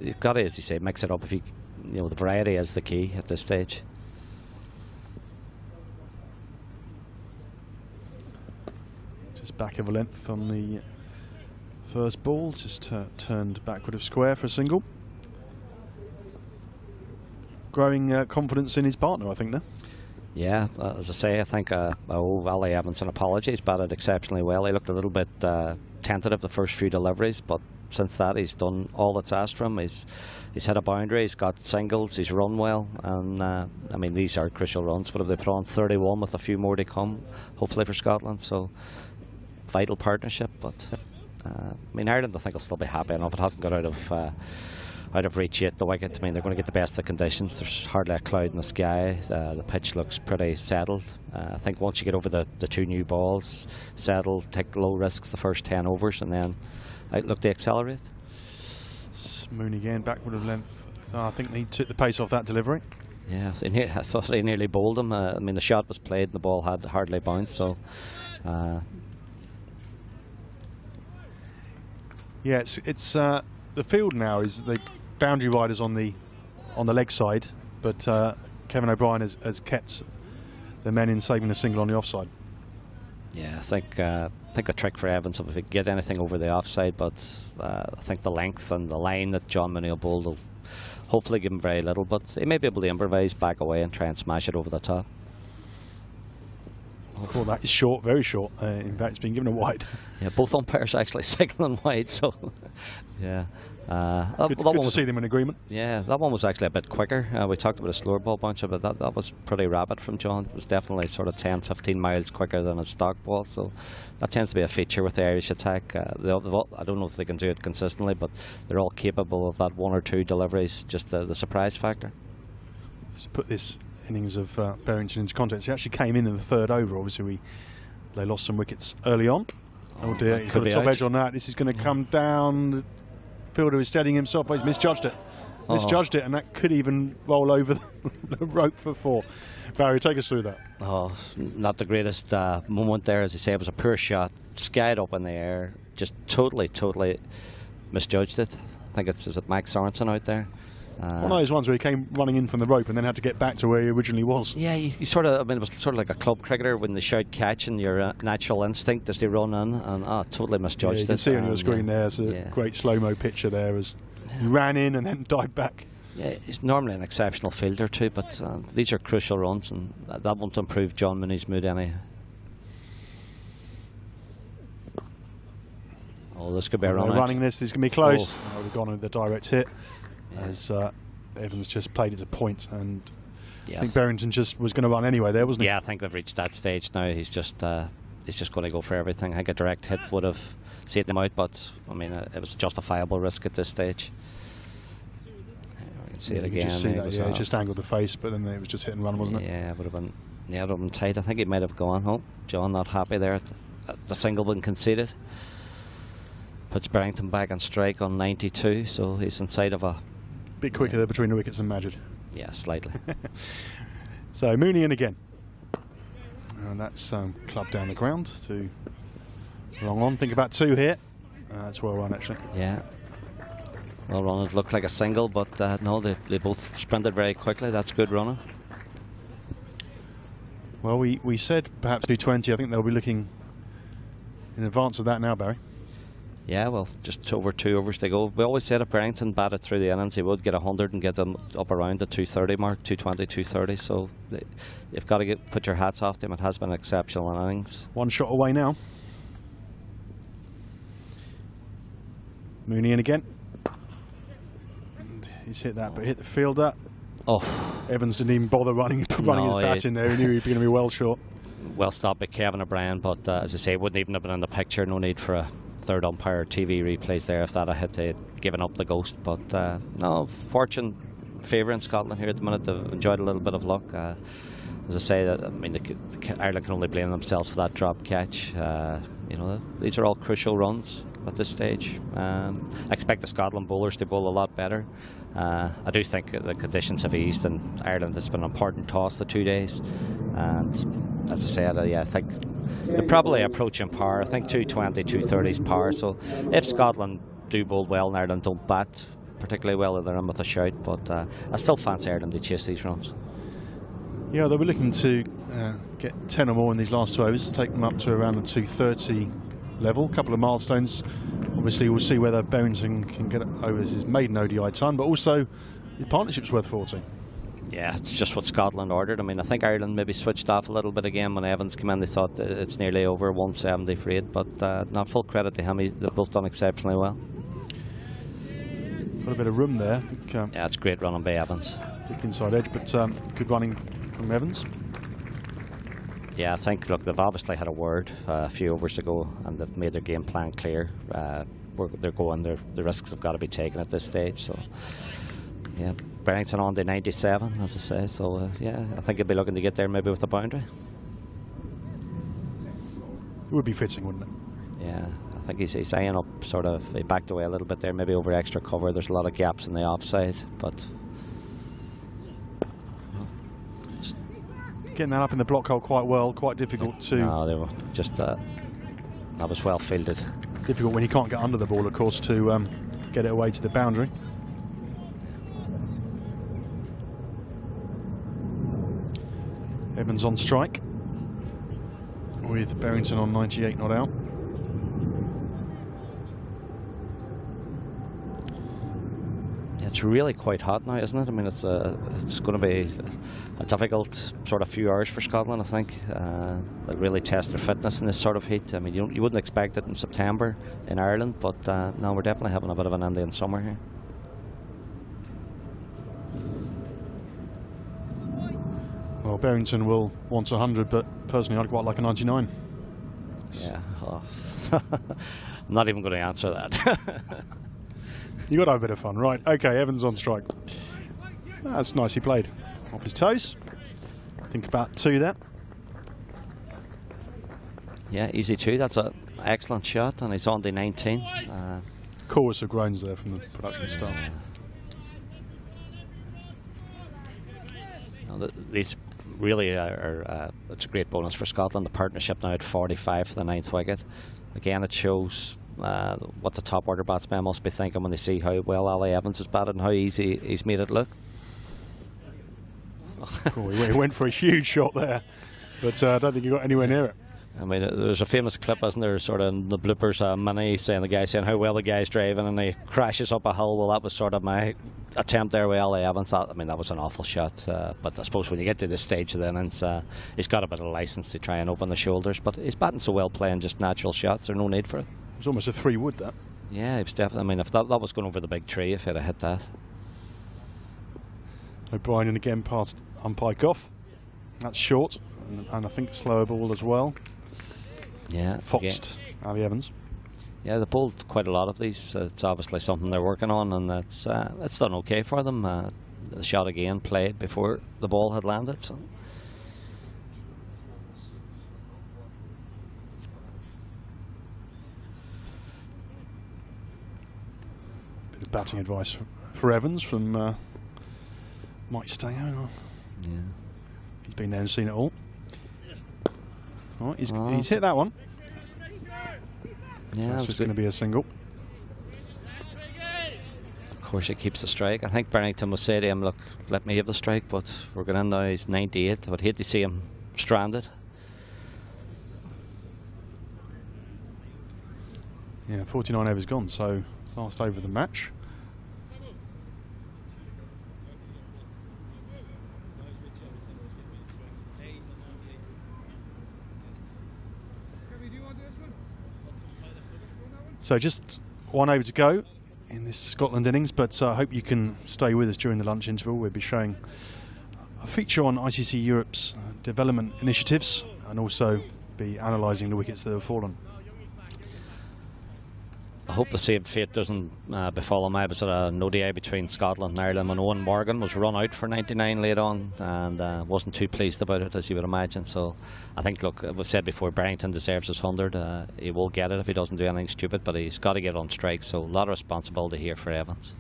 You've got to, as you say, mix it up. If you know, the variety is the key at this stage. Back of a length on the first ball, just turned backward of square for a single. Growing confidence in his partner, I think, now. Yeah, as I say, I think Ali Evanson, apologies, batted exceptionally well. He looked a little bit tentative the first few deliveries, but since that he's done all that's asked from him. He's hit a boundary, he's got singles, he's run well, and I mean, these are crucial runs. What have they put on? 31 with a few more to come, hopefully, for Scotland. So vital partnership, but I mean, Ireland, I think, will still be happy enough. It hasn't got out of reach yet, the wicket. I mean, they're going to get the best of the conditions. There's hardly a cloud in the sky. The pitch looks pretty settled. I think once you get over the 2 new balls, settle, take low risks the first 10 overs, and then outlook to accelerate. Mooney again, backward of length. I think he took the pace off that delivery. Yeah, I thought he nearly bowled him. I mean, the shot was played and the ball had hardly bounced, so yeah, it's the field now is the boundary riders on the leg side, but Kevin O'Brien has kept the men in saving a single on the offside. Yeah, I think the trick for Evans, if he can get anything over the offside, but I think the length and the line that John Mooney will bowl will hopefully give him very little, but he may be able to improvise, back away and try and smash it over the top. I thought that is short, very short. In fact, it's been given a wide. Yeah, both umpires actually signaling wide, so yeah. Good to see them in agreement. Yeah, that one was actually a bit quicker. We talked about a slower ball bouncer, but that was pretty rapid from John. It was definitely sort of 10-15 miles quicker than a stock ball, so that tends to be a feature with the Irish attack. I don't know if they can do it consistently, but they're all capable of that 1 or 2 deliveries, just the surprise factor. To put this innings of Barrington into context, he actually came in the 3rd over. Obviously, we They lost some wickets early on. Oh dear, he's could got a be top out. edge on that. This is going to come down. The fielder is steadying himself, but he's misjudged it. Misjudged it, and that could even roll over the rope for 4. Barry, take us through that. Oh, not the greatest moment there. As I say, it was a poor shot, skied up in the air, just totally misjudged it. I think is it Max Sorensen out there? One of those ones where he came running in from the rope and then had to get back to where he originally was. Yeah, you sort of, I mean, it was sort of like a club cricketer when they shout catch and your natural instinct is to run in, and totally misjudged it. You can see on your screen there, it's a great slow-mo picture there as he ran in and then dived back. Yeah, he's normally an exceptional fielder too, but these are crucial runs, and that won't improve John Mooney's mood any. Oh, this could be a run out. Running this is going to be close. Oh, we've gone with the direct hit as Evans just played it to point, and I think Barrington just was going to run anyway there, wasn't he? Yeah, I think they've reached that stage now. He's just going to go for everything. I think a direct hit would have saved him out, but I mean, it was a justifiable risk at this stage. I can see it again. Just see that, he just angled the face, but then it was just hit and run, wasn't it? Yeah, it would have been. Yeah, it would have been tight. I think it might have gone. Oh, John not happy there at the single being conceded. Puts Barrington back on strike on 92, so he's inside of a bit quicker there between the wickets than Majid. Yeah, slightly. So Mooney in again, and that's clubbed down the ground to wrong on. Think about 2 here. That's well run actually. Yeah. Well run. It looked like a single, but no, they both sprinted very quickly. That's good running. Well, we said perhaps 220. I think they'll be looking in advance of that now, Barry. Yeah, well, just over 2 overs to go. We always said if Barrington batted through the innings, he would get 100 and get them up around the 230 mark, 220, 230. So you've got to put your hats off to him. It has been an exceptional innings. 1 shot away now. Mooney in again. And he's hit that, but hit the fielder. Oh, Evans didn't even bother running his bat in there. He knew he was going to be well short. Well stopped by Kevin O'Brien, but as I say, it wouldn't even have been in the picture. No need for a third umpire TV replays there. If that had hit, they'd given up the ghost. But no, fortune favouring Scotland here at the minute. They've enjoyed a little bit of luck. As I say, I mean, Ireland can only blame themselves for that drop catch. You know, these are all crucial runs at this stage. I expect the Scotland bowlers to bowl a lot better. I do think the conditions have eased in Ireland. It's been an important toss the 2 days, and as I said, I think they're probably approaching par. I think 220, 230 is par. So if Scotland do bowl well and Ireland don't bat particularly well, they're in with a shout. But I still fancy Ireland to chase these runs. Yeah, they'll be looking to get 10 or more in these last 2 overs, take them up to around the 230 level. A couple of milestones. Obviously, we'll see whether Barrington can get over his maiden ODI ton, but also his partnership's worth 40. Yeah, it's just what Scotland ordered. I mean, I think Ireland maybe switched off a little bit again when Evans came in. They thought it's nearly over, 170 for 8, but not full credit to him. They've both done exceptionally well. Got a bit of room there. Yeah, it's great running by Evans. Big inside edge, but good running from Evans. Yeah, I think, look, they've obviously had a word a few overs ago, and they've made their game plan clear. They're going, the risks have got to be taken at this stage. So, yeah, Barrington on to 97, as I say. So, yeah, I think he'll be looking to get there maybe with a boundary. It would be fitting, wouldn't it? Yeah, I think he's eyeing up sort of, he backed away a little bit there, maybe over extra cover. There's a lot of gaps in the offside, but getting that up in the block hole quite well, quite difficult to... No, they were just, that was well fielded. Difficult when you can't get under the ball, of course, to get it away to the boundary. Evans on strike, with Barrington on 98 not out. It's really quite hot now, isn't it? I mean, it's going to be a difficult sort of few hours for Scotland, I think. They'll really test their fitness in this sort of heat. I mean, you wouldn't expect it in September in Ireland, but no, we're definitely having a bit of an Indian summer here. Well, Barrington will want 100, but personally I'd quite like a 99. Yeah, oh. I'm not even going to answer that. You got to have a bit of fun, right? Okay, Evans on strike. That's nicely played. Off his toes. Think about 2 there. Yeah, easy 2. That's an excellent shot, and he's on the 19. Chorus of groans there from the production staff. These really are it's a great bonus for Scotland. The partnership now at 45 for the 9th wicket. Again, it shows what the top order batsmen must be thinking when they see how well Ali Evans has batted and how easy he's made it look. Oh, he went for a huge shot there, but I don't think he got anywhere near it. I mean, there's a famous clip, isn't there, sort of in the bloopers, Minnie saying, the guy saying how well the guy's driving, and he crashes up a hill. Well, that was sort of my attempt there with Ali Evans. I mean, that was an awful shot, but I suppose when you get to this stage of the innings, he's got a bit of license to try and open the shoulders, but he's batting so well playing just natural shots. There's no need for it. It was almost a 3-wood, that. Yeah, it was definitely. I mean, if that was going over the big tree, if he'd have hit that. O'Brien again past umpire Goff. That's short, and I think slower ball as well. Yeah, foxed Ali Evans. Yeah, they bowled quite a lot of these. It's obviously something they're working on, and it's done okay for them. The shot again played before the ball had landed. So. Bit of batting advice for Evans from Mike Stanger. Yeah. He's been there and seen it all. Oh, he's hit that one. Yeah, so it's just going to be a single. Of course, it keeps the strike. I think Barrington will say to him, look, let me have the strike, but we're going in now. He's 98. I would hate to see him stranded. Yeah, 49 overs gone, so last over the match. So just 1 over to go in this Scotland innings, but I hope you can stay with us during the lunch interval. We'll be showing a feature on ICC Europe's development initiatives and also be analysing the wickets that have fallen. I hope the same fate doesn't befall him. I was at an ODI between Scotland and Ireland, and Owen Morgan was run out for 99 late on and wasn't too pleased about it, as you would imagine. So I think, look, we've said before, Barrington deserves his 100. He will get it if he doesn't do anything stupid, but he's got to get on strike, so a lot of responsibility here for Evans.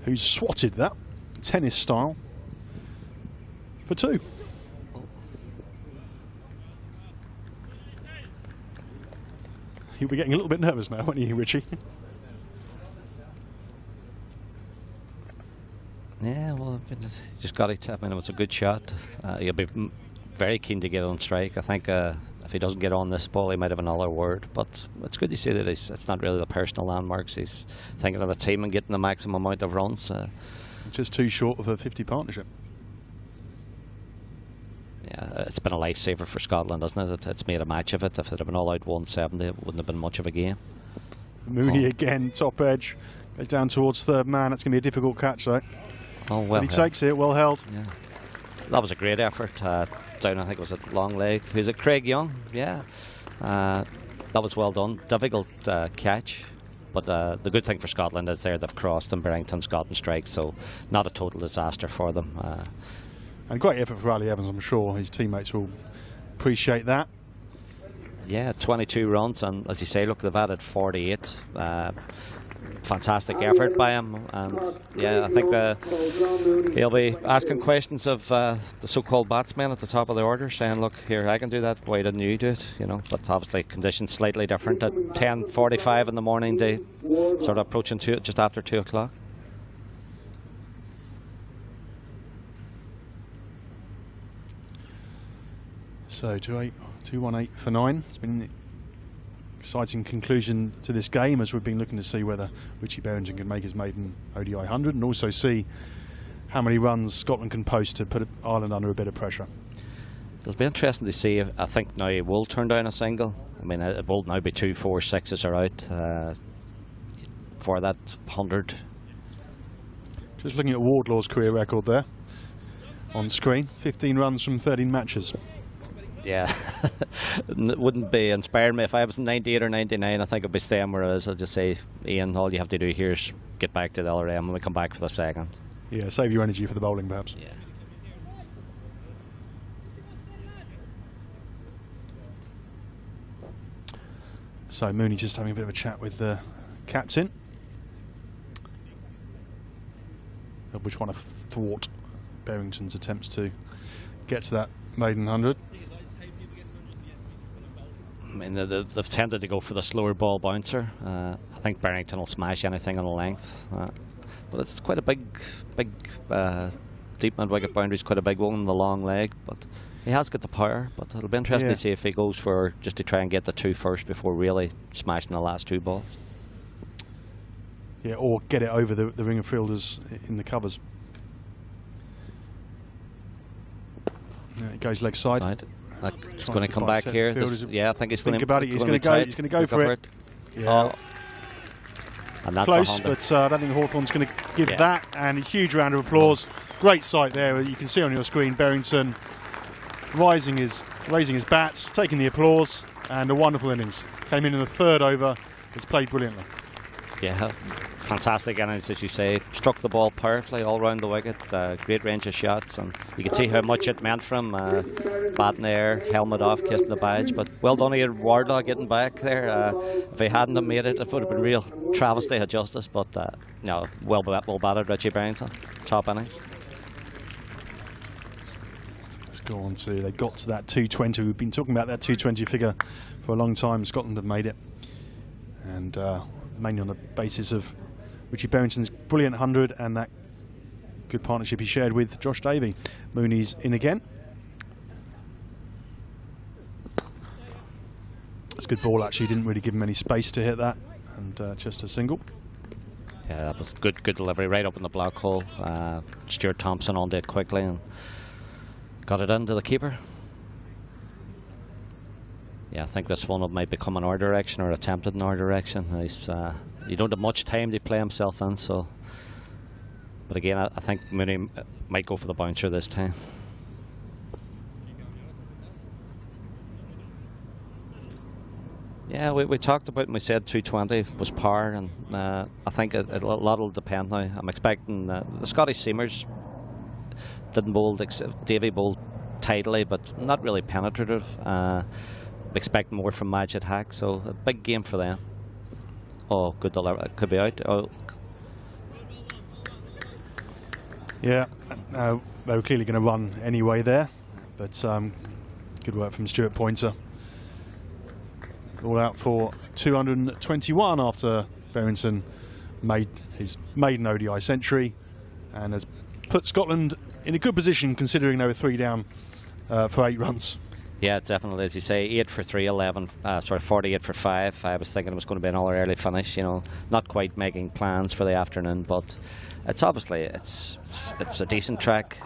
Who's swatted that, tennis style, for 2. You'll be getting a little bit nervous now, won't you, Richie? Yeah, well, just got it. I mean, it was a good shot. He'll be very keen to get on strike. I think if he doesn't get on this ball, he might have another word. But it's good to see that it's not really the personal landmarks. He's thinking of the team and getting the maximum amount of runs. Just too short of a 50 partnership. Yeah, it's been a lifesaver for Scotland, hasn't it? It's made a match of it. If it had been all out 170, it wouldn't have been much of a game. Mooney again, top edge, goes down towards third man. It's going to be a difficult catch, though. Oh, well, but he takes it, well held. Yeah. That was a great effort. Down, I think it was a long leg. Who's it? Craig Young. Yeah, that was well done. Difficult catch. But the good thing for Scotland is they've crossed and Barrington's gotten strikes, so not a total disaster for them. And great effort for Ali Evans, I'm sure. His teammates will appreciate that. Yeah, 22 runs, and as you say, look, they've added 48. Fantastic effort by him, and yeah, I think he'll be asking questions of the so-called batsmen at the top of the order, saying, look, here, I can do that, why didn't you do it? You know, but obviously conditions slightly different at 10:45 in the morning, they sort of approaching just after 2 o'clock. So 218 for 9. It's been an exciting conclusion to this game, as we've been looking to see whether Richie Berrington can make his maiden ODI 100 and also see how many runs Scotland can post to put Ireland under a bit of pressure. It'll be interesting to see. I think now he will turn down a single. I mean, it will now be 2, 4, 6s are out for that 100. Just looking at Wardlaw's career record there on screen, 15 runs from 13 matches. Yeah, it wouldn't be inspiring me if I was 98 or 99. I think I'd be staying where I is. I'd just say, Ian, all you have to do here is get back to the other end when we come back for the second. Yeah, save your energy for the bowling, perhaps. Yeah. So Mooney just having a bit of a chat with the captain. Which one to thwart Barrington's attempts to get to that maiden 100. I mean, they've tended to go for the slower ball bouncer. I think Barrington will smash anything on the length. But it's quite a big deep mid-wicket boundary is quite a big one, the long leg. But he has got the power. But it'll be interesting to see if he goes for just to try and get the 2 first before really smashing the last 2 balls. Yeah, or get it over the ring of fielders in the covers. Yeah, it goes leg side. He's going to come back here. Yeah, I think he's going to about it. He's going to go for it. Yeah. And that's close, but I don't think Hawthorn's going to give that. And a huge round of applause. Great sight there. You can see on your screen Barrington raising his bat, taking the applause, and a wonderful innings. Came in the 3rd over. It's played brilliantly. Yeah, fantastic innings, as you say. Struck the ball powerfully all round the wicket. Great range of shots, and you can see how much it meant for him. Bat in the air, helmet off, kissing the badge. But well done here, Wardlaw, getting back there. If he hadn't have made it, it would have been real travesty of justice. But no, well batted, Richie Barrington. Top innings. Let's go on to, they got to that 220. We've been talking about that 220 figure for a long time. Scotland have made it, and mainly on the basis of Richie Barrington's brilliant 100 and that good partnership he shared with Josh Davey. Mooney's in again. It's a good ball, actually. Didn't really give him any space to hit that, and just a single. Yeah, that was good delivery right up in the black hole. Stuart Thompson on it quickly and got it into the keeper. Yeah, I think this one might become in our direction, or attempted in our direction. You don't have much time to play himself in, so. But again, I think Mooney might go for the bouncer this time. Yeah, we talked about, and we said 220 was par, and I think a lot will depend now. I'm expecting the Scottish seamers didn't bowl, Davey bowled tidily, but not really penetrative. Expect more from Majid Hack, so a big game for them. Oh, good delivery. Could be out. Oh. Yeah, they were clearly going to run anyway there, but good work from Stuart Pointer. All out for 221 after Barrington made his maiden ODI century and has put Scotland in a good position, considering they were 3 down for 8 runs. Yeah, definitely, as you say, 8 for 3, 48 for 5. I was thinking it was going to be another early finish, you know, not quite making plans for the afternoon, but it's obviously, it's a decent track.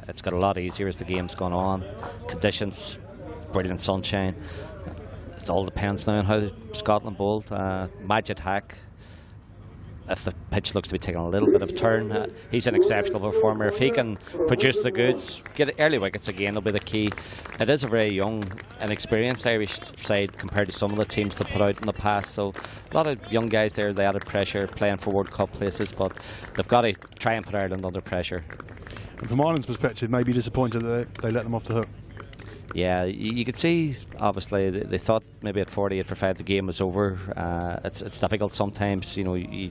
It's got a lot easier as the game's gone on. Conditions, brilliant sunshine. It all depends now on how Scotland bowled. Majid Hack, if the pitch looks to be taking a little bit of a turn, he's an exceptional performer. If he can produce the goods, get early wickets again, will be the key. It is a very young, inexperienced Irish side compared to some of the teams they put out in the past, so a lot of young guys there, the added pressure playing for World Cup places, but they've got to try and put Ireland under pressure. And from Ireland's perspective, maybe disappointed that they let them off the hook. Yeah, you could see, obviously, they thought maybe at 48 for 5 the game was over. It's difficult sometimes, you know.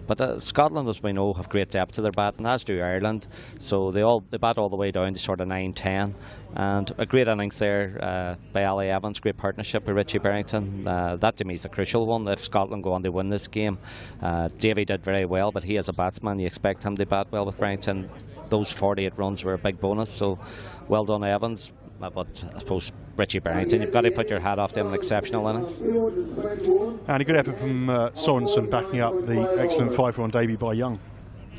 But Scotland, as we know, have great depth to their batting, as do Ireland. So they bat all the way down to sort of 9-10. And a great innings there by Ali Evans, great partnership with Richie Barrington. That to me is the crucial one if Scotland go on to win this game. Davey did very well, but he as a batsman, you expect him to bat well with Barrington. Those 48 runs were a big bonus, so well done, Evans. But I suppose Richie Barrington, you've got to put your hat off to him, an exceptional innings. And a good effort from Sorensen backing up the excellent 5 on debut by Young.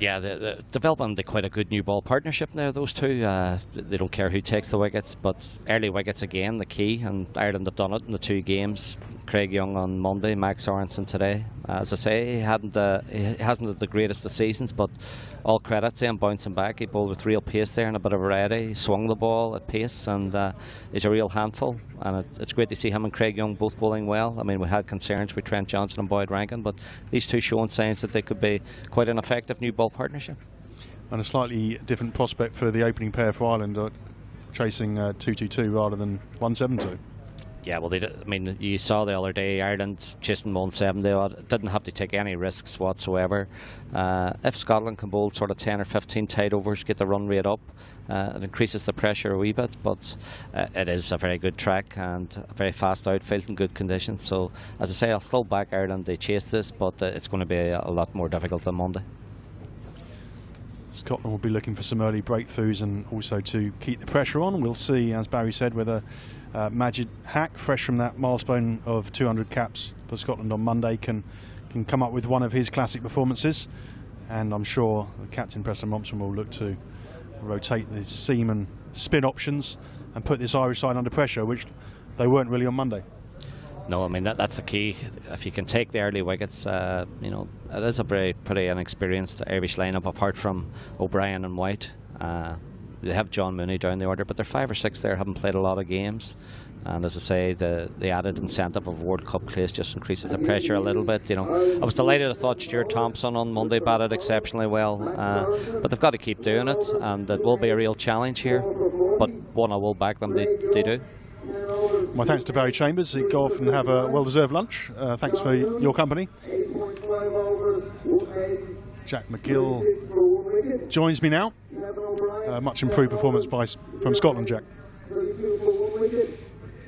Yeah, they're developing quite a good new ball partnership now, those two. They don't care who takes the wickets, but early wickets again, the key, and Ireland have done it in the 2 games. Craig Young on Monday, Max Sorensen today. As I say, he hasn't had the greatest of seasons, but all credit to him bouncing back. He bowled with real pace there and a bit of variety. He swung the ball at pace, and he's a real handful. And it's great to see him and Craig Young both bowling well. I mean, we had concerns with Trent Johnson and Boyd Rankin, but these two showing signs that they could be quite an effective new ball partnership. And a slightly different prospect for the opening pair for Ireland, chasing 2-2-2 rather than 1-7-2. Yeah, well, I mean, you saw the other day Ireland chasing 170 odd, didn't have to take any risks whatsoever. If Scotland can bowl sort of 10 or 15 tight overs, get the run rate up, it increases the pressure a wee bit, but it is a very good track and a very fast outfield in good conditions. So, as I say, I'll still back Ireland to chase this, but it's going to be a lot more difficult than Monday. Scotland will be looking for some early breakthroughs and also to keep the pressure on. We'll see, as Barry said, whether Majid Haq, fresh from that milestone of 200 caps for Scotland on Monday, can come up with one of his classic performances. And I'm sure the captain, Preston Mompson, will look to rotate the seam and spin options and put this Irish side under pressure, which they weren't really on Monday. No, I mean, that's the key. If you can take the early wickets, you know, it is a pretty inexperienced Irish lineup apart from O'Brien and White. They have John Mooney down the order, but there are 5 or 6 there haven't played a lot of games. And as I say, the added incentive of World Cup place just increases the pressure a little bit. You know, I was delighted. I thought Stuart Thompson on Monday batted exceptionally well, but they've got to keep doing it, and it will be a real challenge here. But one, I will back them. They do. My thanks to Barry Chambers. Go off and have a well-deserved lunch. Thanks for your company. Jack McGill joins me now. Much improved performance from Scotland, Jack.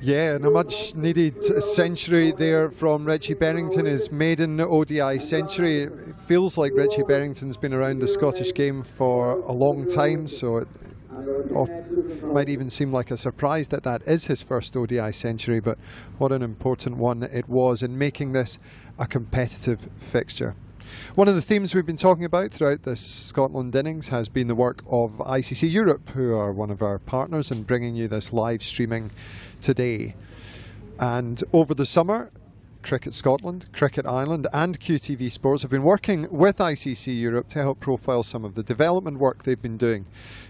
Yeah, and a much needed century there from Richie Berrington, his maiden ODI century. It feels like Richie Berrington's been around the Scottish game for a long time, so it might even seem like a surprise that that is his first ODI century, but what an important one it was in making this a competitive fixture. One of the themes we've been talking about throughout this Scotland innings has been the work of ICC Europe, who are one of our partners in bringing you this live streaming today. And over the summer, Cricket Scotland, Cricket Ireland and QTV Sports have been working with ICC Europe to help profile some of the development work they've been doing,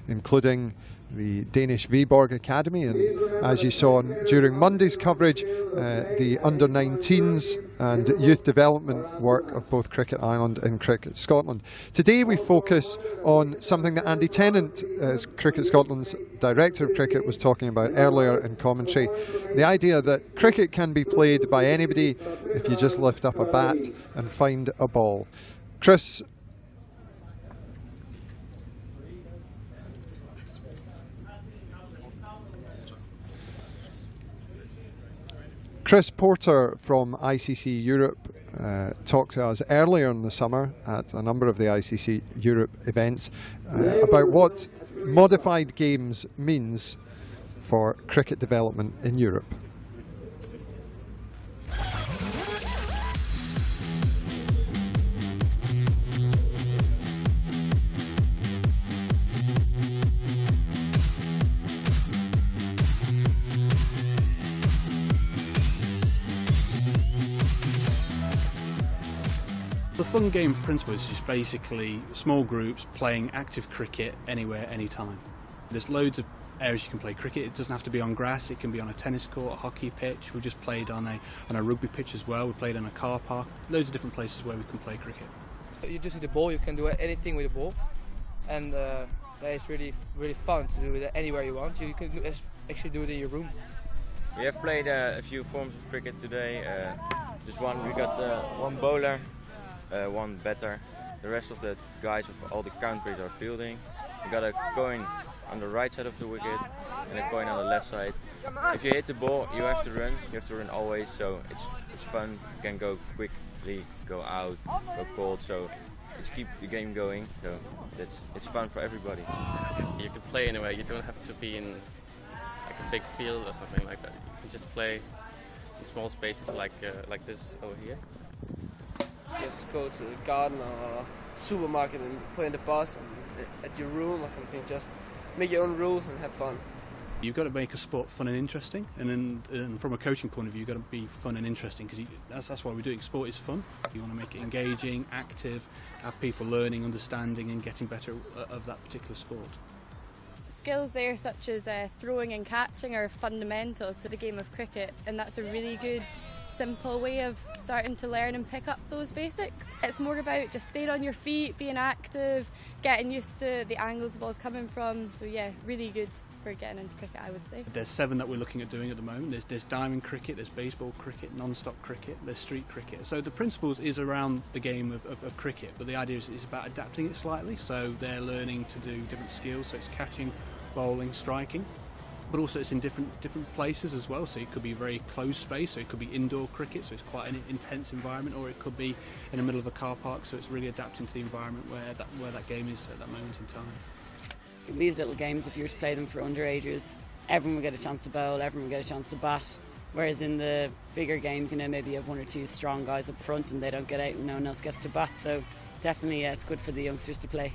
including the Danish Viborg Academy, and as you saw during Monday's coverage, the under-19s and youth development work of both Cricket Ireland and Cricket Scotland. Today we focus on something that Andy Tennant, as Cricket Scotland's Director of Cricket, was talking about earlier in commentary. The idea that cricket can be played by anybody if you just lift up a bat and find a ball. Chris Porter from ICC Europe talked to us earlier in the summer at a number of the ICC Europe events about what modified games means for cricket development in Europe. The fun game principle is just basically small groups playing active cricket anywhere, anytime. There's loads of areas you can play cricket. It doesn't have to be on grass, it can be on a tennis court, a hockey pitch. We just played on a rugby pitch as well. We played on a car park. Loads of different places where we can play cricket. You just need the ball, you can do anything with the ball, and it's really fun to do it anywhere you want. You can actually do it in your room. We have played a few forms of cricket today. Just one, we got one bowler, one batter. The rest of the guys of all the countries are fielding. We got a coin on the right side of the wicket and a coin on the left side. If you hit the ball, you have to run. You have to run always, so it's fun. You can go quickly, go out, go cold. So it's keep the game going. So it's fun for everybody. You can play anywhere. You don't have to be in like a big field or something like that. You can just play in small spaces like this over here. Just go to the garden or supermarket and play in the bus and at your room or something. Just make your own rules and have fun. You've got to make a sport fun and interesting, and from a coaching point of view, you've got to be fun and interesting, because that's why we're doing sport is fun. You want to make it engaging, active, have people learning, understanding and getting better of that particular sport. Skills there such as throwing and catching are fundamental to the game of cricket, and that's a really good simple way of starting to learn and pick up those basics. It's more about just staying on your feet, being active, getting used to the angles the ball's coming from, so yeah, really good. for getting into cricket, I would say. There's 7 that we're looking at doing at the moment. There's diamond cricket, there's baseball cricket, non-stop cricket, there's street cricket. So the principles is around the game of cricket, but the idea is about adapting it slightly. So they're learning to do different skills. So it's catching, bowling, striking. But also it's in different places as well, so it could be very closed space, so it could be indoor cricket, so it's quite an intense environment, or it could be in the middle of a car park, so it's really adapting to the environment where that game is at that moment in time. These little games, if you were to play them for underagers, everyone will get a chance to bowl, everyone will get a chance to bat, whereas in the bigger games, you know, maybe you have 1 or 2 strong guys up front and they don't get out and no one else gets to bat, so definitely it's good for the youngsters to play.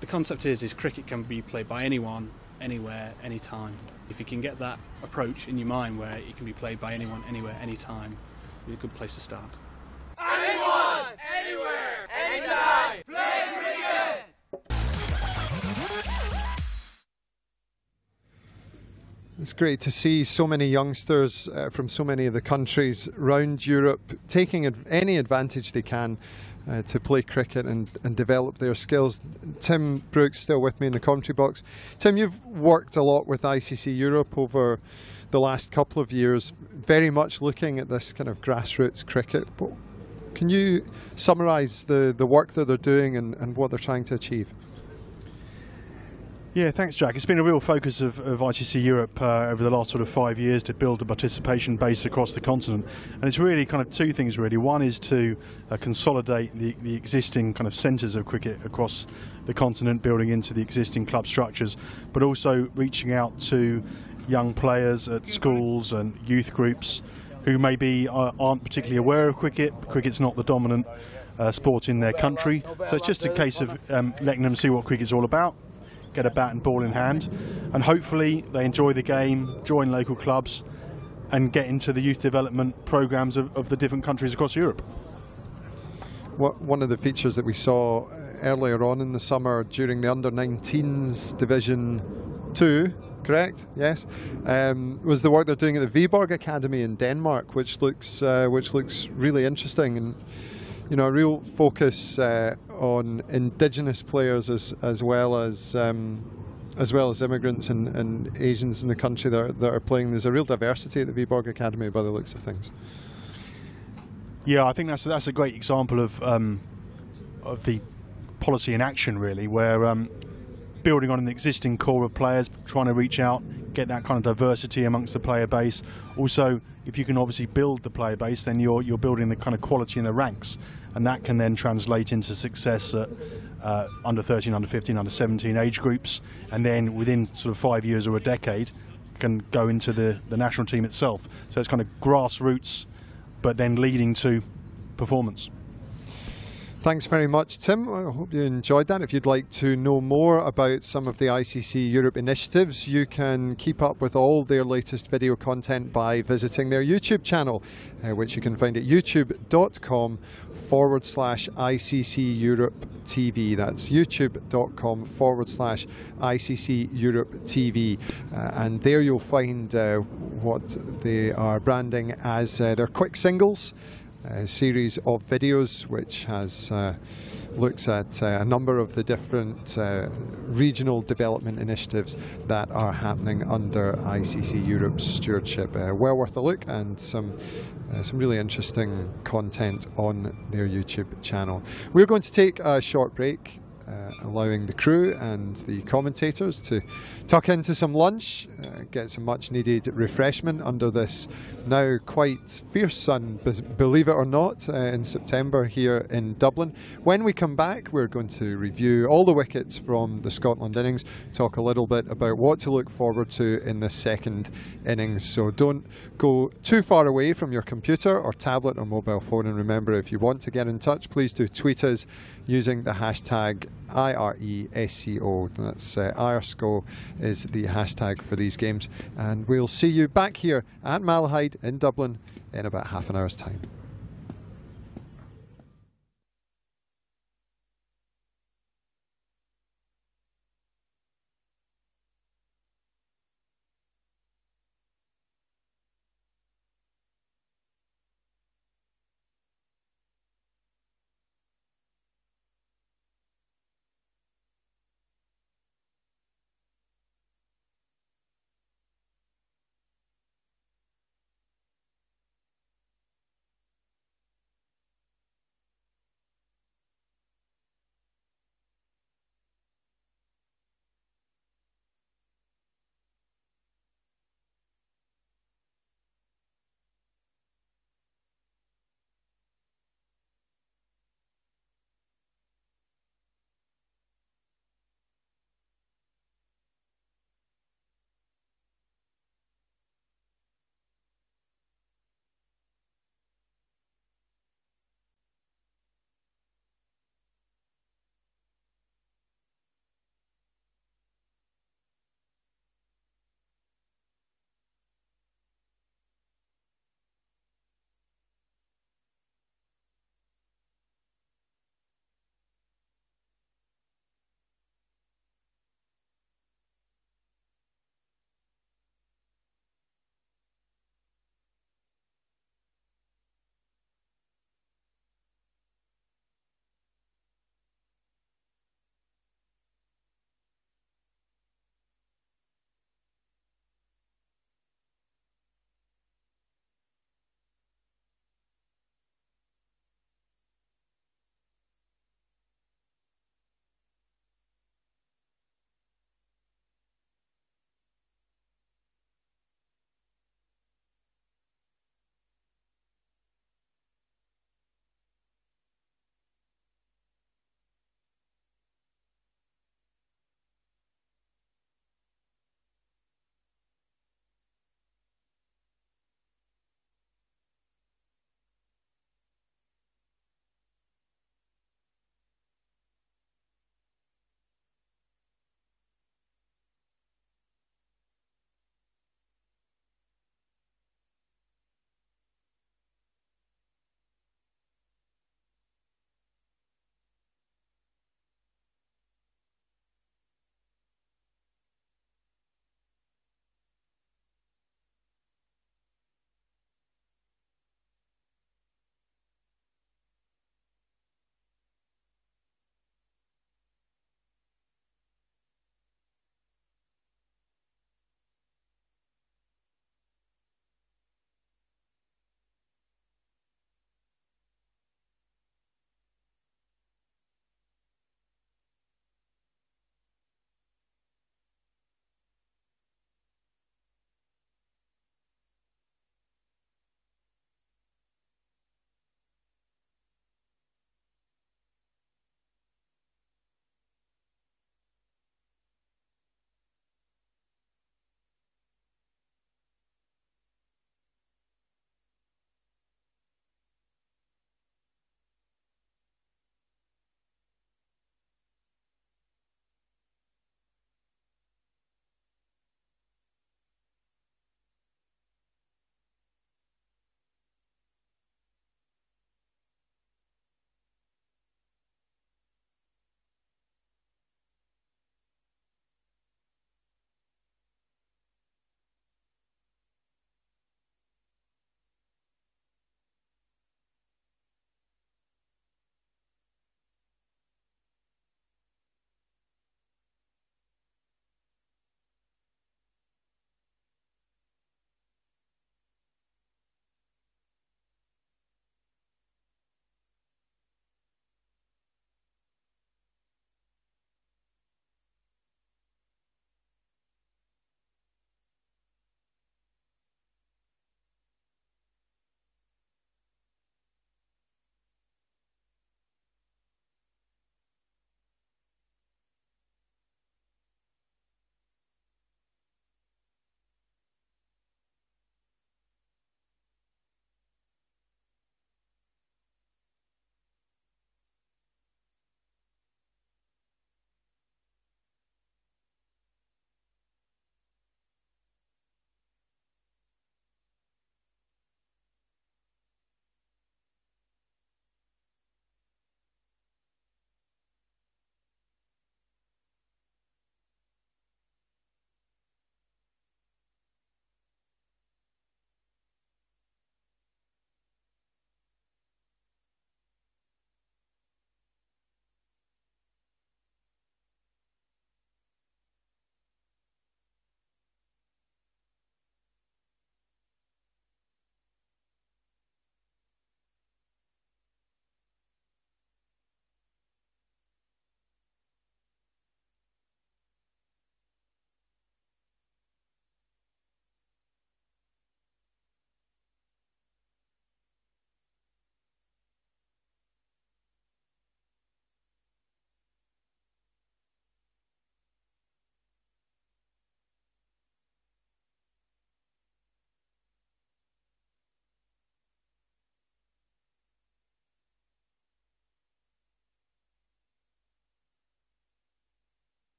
The concept is cricket can be played by anyone, anywhere, anytime. If you can get that approach in your mind where it can be played by anyone, anywhere, anytime, it's a good place to start. Anyone, anywhere, anytime, play cricket! It's great to see so many youngsters from so many of the countries around Europe taking any advantage they can to play cricket and develop their skills. Tim Brooks still with me in the commentary box. Tim, you've worked a lot with ICC Europe over the last couple of years, very much looking at this kind of grassroots cricket. But can you summarise the work that they're doing and what they're trying to achieve? Yeah, thanks, Jack. It's been a real focus of ICC Europe over the last sort of 5 years to build a participation base across the continent. And it's really kind of 2 things, really. One is to consolidate the existing kind of centres of cricket across the continent, building into the existing club structures, but also reaching out to young players at schools and youth groups who maybe aren't particularly aware of cricket. Cricket's not the dominant sport in their country. So it's just a case of letting them see what cricket's all about, get a bat and ball in hand, and hopefully they enjoy the game, join local clubs and get into the youth development programmes of the different countries across Europe. One of the features that we saw earlier on in the summer during the Under-19s Division 2, correct? Yes, was the work they're doing at the Viborg Academy in Denmark, which looks really interesting, and you know, a real focus on indigenous players as well as immigrants and Asians in the country that are playing. There's a real diversity at the Viborg Academy by the looks of things. Yeah, I think that's a great example of the policy in action, really, where building on an existing core of players, trying to reach out, get that kind of diversity amongst the player base. Also, if you can obviously build the player base, then you're building the kind of quality in the ranks, and that can then translate into success at under 13, under 15, under 17 age groups, and then within sort of 5 years or a decade can go into the national team itself. So it's kind of grassroots, but then leading to performance. Thanks very much, Tim. I hope you enjoyed that. If you'd like to know more about some of the ICC Europe initiatives, you can keep up with all their latest video content by visiting their YouTube channel, which you can find at youtube.com/ICC Europe TV. That's youtube.com/ICC Europe TV. And there you'll find what they are branding as their quick singles. A series of videos which has looks at a number of the different regional development initiatives that are happening under ICC Europe's stewardship. Well worth a look, and some really interesting content on their YouTube channel. We're going to take a short break, allowing the crew and the commentators to tuck into some lunch, get some much needed refreshment under this now quite fierce sun, believe it or not, in September here in Dublin. When we come back, we're going to review all the wickets from the Scotland innings, talk a little bit about what to look forward to in the second innings. So don't go too far away from your computer or tablet or mobile phone, and remember, if you want to get in touch, please do tweet us using the hashtag IRESCO. That's IRSCO is the hashtag for these games, and we'll see you back here at Malahide in Dublin in about half an hour's time.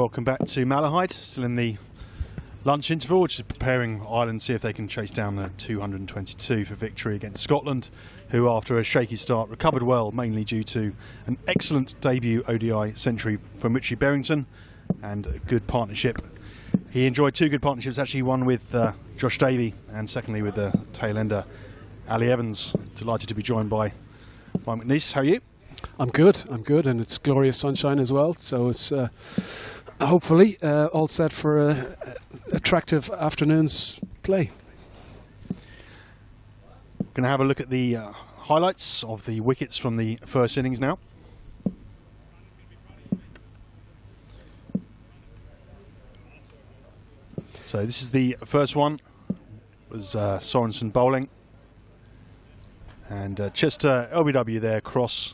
welcome back to Malahide. Still in the lunch interval, which is preparing Ireland to see if they can chase down the 222 for victory against Scotland, who after a shaky start recovered well, mainly due to an excellent debut ODI century from Richie Berrington and a good partnership. He enjoyed two good partnerships, actually, one with Josh Davey and secondly with the tail ender Ali Evans. Delighted to be joined by McNeice. How are you? I'm good, and it's glorious sunshine as well, so it's hopefully all set for a attractive afternoon's play. We're going to have a look at the highlights of the wickets from the first innings now. So this is the first one, was Sorensen bowling, and Chester LBW there, cross,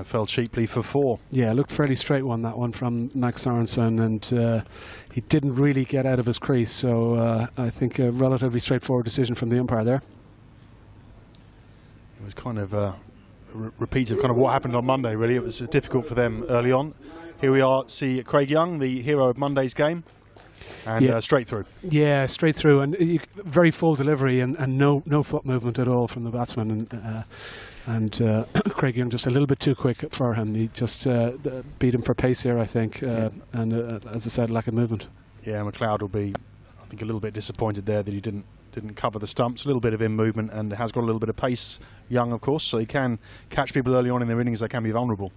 fell cheaply for 4. Yeah, it looked fairly straight one, that one from Max Sorensen, and he didn't really get out of his crease, so I think a relatively straightforward decision from the umpire there. It was kind of a repeat of kind of what happened on Monday, really. It was difficult for them early on. Here we are, see Craig Young, the hero of Monday's game. And straight through. Yeah, straight through, and very full delivery, and no foot movement at all from the batsman. And Craig Young just a little bit too quick for him. He just beat him for pace here, I think, and as I said, lack of movement. Yeah, McLeod will be, I think, a little bit disappointed there that he didn't cover the stumps. A little bit of in movement, and has got a little bit of pace. Young, of course, so he can catch people early on in their innings. They can be vulnerable.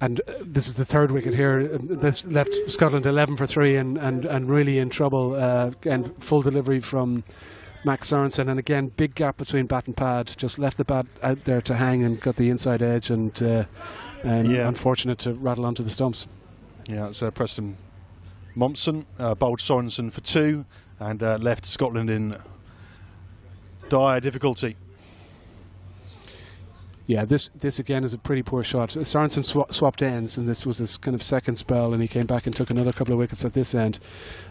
And this is the third wicket here. This left Scotland 11 for 3 and really in trouble. And full delivery from Max Sorensen. And again, big gap between bat and pad. Just left the bat out there to hang and got the inside edge. And unfortunate to rattle onto the stumps. Yeah, it's Preston Mompson bowled Sorensen for 2 and left Scotland in dire difficulty. Yeah, this again is a pretty poor shot. Sorensen swapped ends, and this was his kind of second spell, and he came back and took another couple of wickets at this end.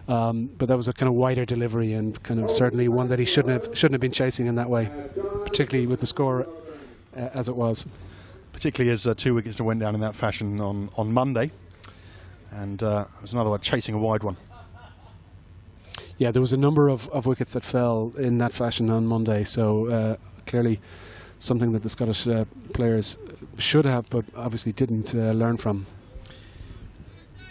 But that was a kind of wider delivery, and kind of certainly one that he shouldn't have been chasing in that way, particularly with the score as it was. Particularly as 2 wickets went down in that fashion on Monday, and it was another one chasing a wide one. Yeah, there was a number of wickets that fell in that fashion on Monday, so clearly something that the Scottish players should have, but obviously didn't learn from.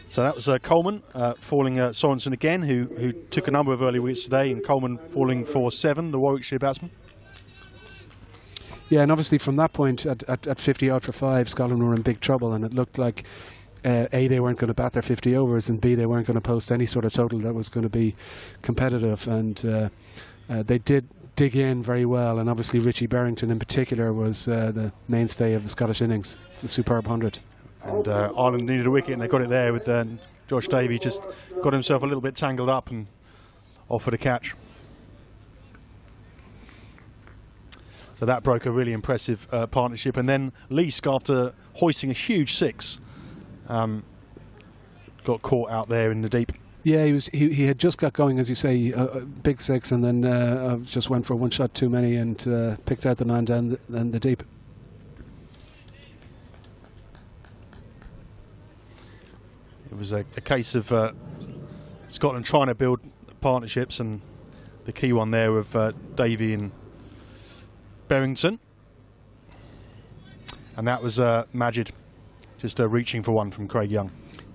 So that was Coleman falling Sorensen again, who took a number of early wickets today, and Coleman falling for 7, the Warwickshire batsman. Yeah, and obviously from that point, at 50 out for 5, Scotland were in big trouble, and it looked like A, they weren't going to bat their 50 overs, and B, they weren't going to post any sort of total that was going to be competitive, and they did dig in very well, and obviously Richie Berrington in particular was the mainstay of the Scottish innings, the superb 100. And Ireland needed a wicket, and they got it there with Josh Davey. Just got himself a little bit tangled up and offered a catch. So that broke a really impressive partnership, and then Leask, after hoisting a huge 6, got caught out there in the deep. Yeah, he had just got going, as you say, big 6, and then just went for one shot too many and picked out the man down the deep. It was a case of Scotland trying to build partnerships, and the key one there of Davey and Berrington, and that was Majid just reaching for one from Craig Young.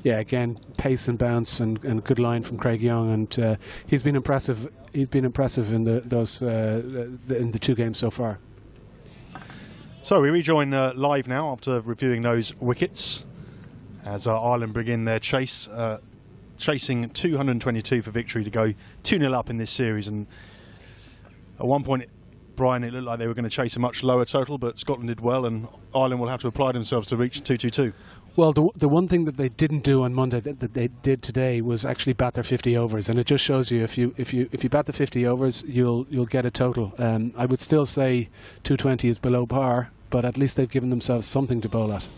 Yeah, again, pace and bounce and good line from Craig Young, and he's been impressive. He's been impressive in in the 2 games so far. So we rejoin live now after reviewing those wickets, as Ireland begin their chase, chasing 222 for victory to go 2-0 up in this series. And at one point, Brian, it looked like they were going to chase a much lower total, but Scotland did well, and Ireland will have to apply themselves to reach 222. Well, the one thing that they didn't do on Monday that they did today was actually bat their 50 overs, and it just shows you if you bat the 50 overs, you'll get a total. I would still say 220 is below par, but at least they've given themselves something to bowl at.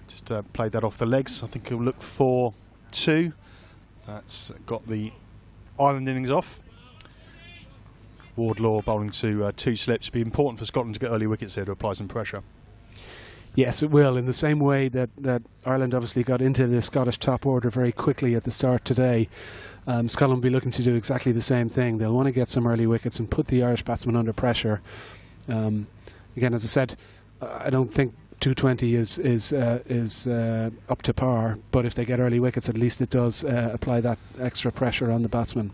Just played that off the legs. I think he'll look for 2. That's got the Ireland innings off. Wardlaw bowling to 2 slips. It'd be important for Scotland to get early wickets here to apply some pressure. Yes, it will. In the same way that Ireland obviously got into the Scottish top order very quickly at the start today, Scotland will be looking to do exactly the same thing. They'll want to get some early wickets and put the Irish batsmen under pressure. Again, as I said, I don't think 220 is up to par, but if they get early wickets, at least it does apply that extra pressure on the batsmen.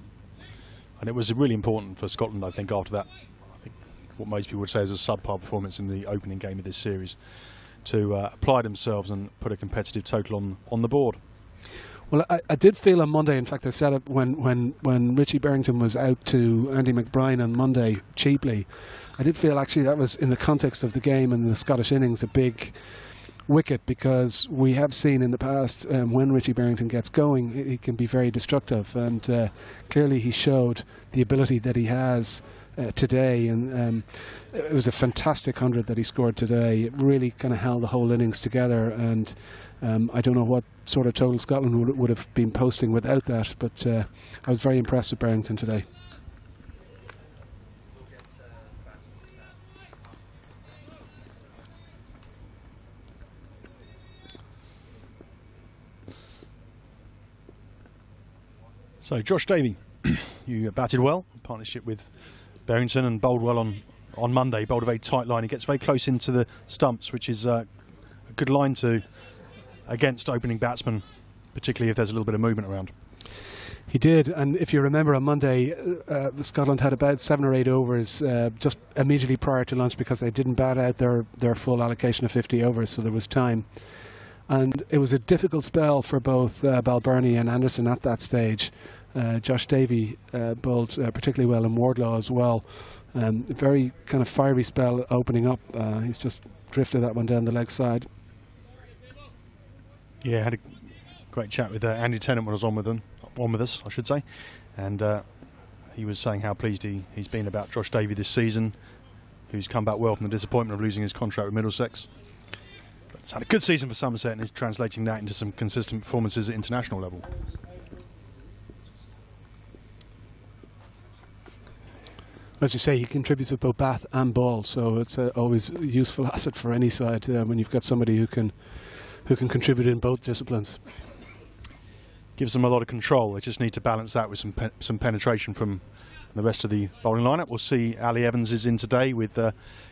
And it was really important for Scotland, I think, after that, I think what most people would say is a subpar performance in the opening game of this series, to apply themselves and put a competitive total on the board. Well, I did feel on Monday, in fact I said it when Richie Berrington was out to Andy McBride on Monday cheaply, I did feel actually that was, in the context of the game and the Scottish innings, a big wicket, because we have seen in the past when Richie Berrington gets going, he can be very destructive, and clearly he showed the ability that he has today, and it was a fantastic 100 that he scored today. It really kind of held the whole innings together, and I don't know what sort of total Scotland would have been posting without that, but I was very impressed with Berrington today. So Josh Davey, you batted well in partnership with Berrington and bowled well on Monday. Bowled a very tight line. He gets very close into the stumps, which is a good line to against opening batsmen, particularly if there's a little bit of movement around. He did, and if you remember on Monday, Scotland had about 7 or 8 overs just immediately prior to lunch, because they didn't bat out their full allocation of 50 overs, so there was time. And it was a difficult spell for both Balbirnie and Anderson at that stage. Josh Davey bowled particularly well, and Wardlaw as well. A very kind of fiery spell opening up. He's just drifted that one down the leg side. Yeah, had a great chat with Andy Tennant when I was on with us, I should say, and he was saying how pleased he's been about Josh Davey this season, who's come back well from the disappointment of losing his contract with Middlesex. But it's had a good season for Somerset, and is translating that into some consistent performances at international level. As you say, he contributes with both bat and ball, so it's always a useful asset for any side when you've got somebody who can contribute in both disciplines. Gives them a lot of control. They just need to balance that with some penetration from the rest of the bowling lineup. We'll see Ali Evans is in today with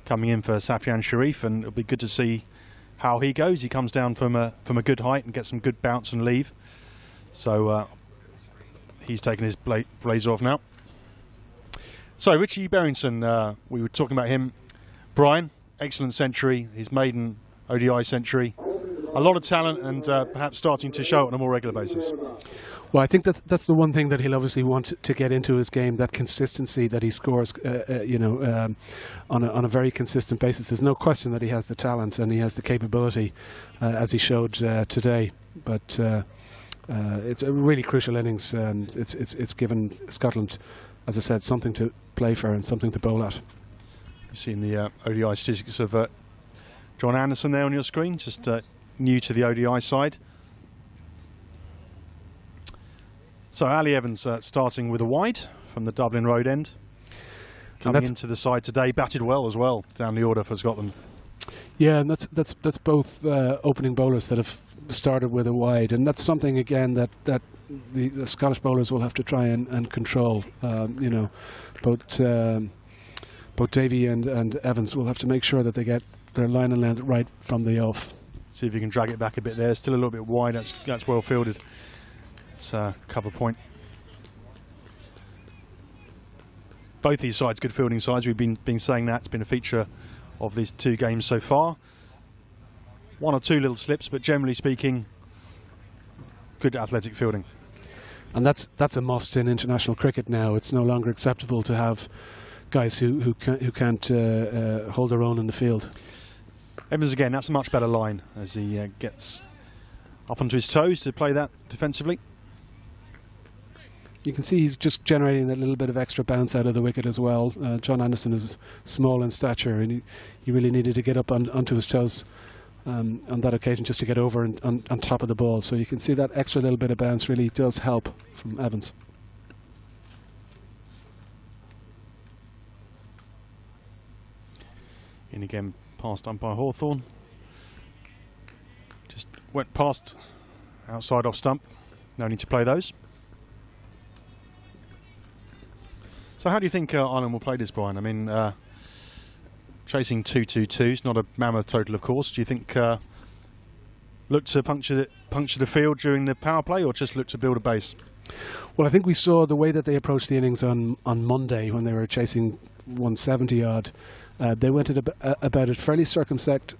coming in for Safian Sharif, and it'll be good to see how he goes. He comes down from a good height and gets some good bounce and leave. So he's taken his blazer off now. So Richie Berrington, we were talking about him. Brian, excellent century, his maiden ODI century. A lot of talent, and perhaps starting to show it on a more regular basis. Well, I think that's the one thing that he'll obviously want to get into his game, that consistency that he scores, on a very consistent basis. There's no question that he has the talent and he has the capability, as he showed today. But it's a really crucial innings, and it's given Scotland, as I said, something to play for and something to bowl at. You've seen the ODI statistics of John Anderson there on your screen, just new to the ODI side. So Ali Evans starting with a wide from the Dublin Road end. Coming into the side today, batted well as well down the order for Scotland. Yeah, and that's both opening bowlers that have started with a wide, and that's something again that the Scottish bowlers will have to try and control. Both Davey and Evans will have to make sure that they get their line and length right from the off. See if you can drag it back a bit there. Still a little bit wide. That's well fielded. It's a cover point. Both these sides, good fielding sides. We've been saying that. It's been a feature of these 2 games so far. 1 or 2 little slips, but generally speaking, good athletic fielding. And that's a must in international cricket now. It's no longer acceptable to have guys who can't hold their own in the field. Evans again, that's a much better line as he gets up onto his toes to play that defensively. You can see he's just generating that little bit of extra bounce out of the wicket as well. John Anderson is small in stature, and he really needed to get up onto his toes on that occasion just to get over and on top of the ball. So you can see that extra little bit of bounce really does help from Evans. In again, past umpire Hawthorne. went past outside off stump. No need to play those. So how do you think Ireland will play this, Brian? I mean, chasing 2-2-2 is not a mammoth total, of course. Do you think look to puncture the field during the power play, or just look to build a base? Well, I think we saw the way that they approached the innings on Monday when they were chasing 170 odd. They went at about it fairly circumspect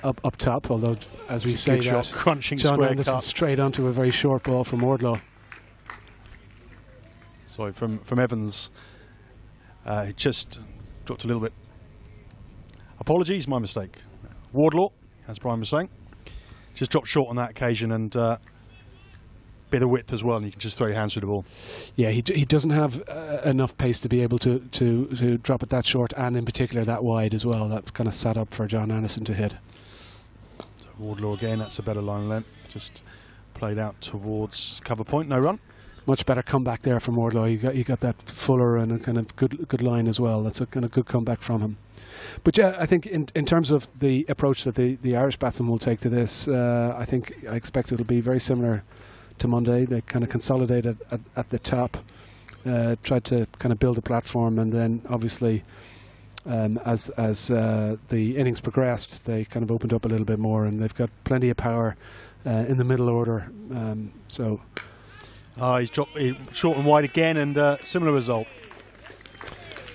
up top, although as we say that, crunching John square Anderson cut straight onto a very short ball from Wardlaw. Sorry, from Evans, it just dropped a little bit. Apologies, my mistake. Wardlaw, as Brian was saying, just dropped short on that occasion, and bit of width as well, and you can just throw your hands through the ball. Yeah, he doesn't have enough pace to be able to drop it that short, and in particular that wide as well. That kind of set up for John Anderson to hit. So Wardlaw again, that's a better line length, just played out towards cover point, no run. Much better comeback there from Wardlaw. You got that fuller and a kind of good line as well. That's a kind of good comeback from him. But yeah, I think in terms of the approach that the Irish batsmen will take to this, I expect it'll be very similar to Monday. They kind of consolidated at the top, tried to kind of build a platform, and then obviously as the innings progressed, they kind of opened up a little bit more, and they've got plenty of power in the middle order. He's dropped short and wide again, and similar result.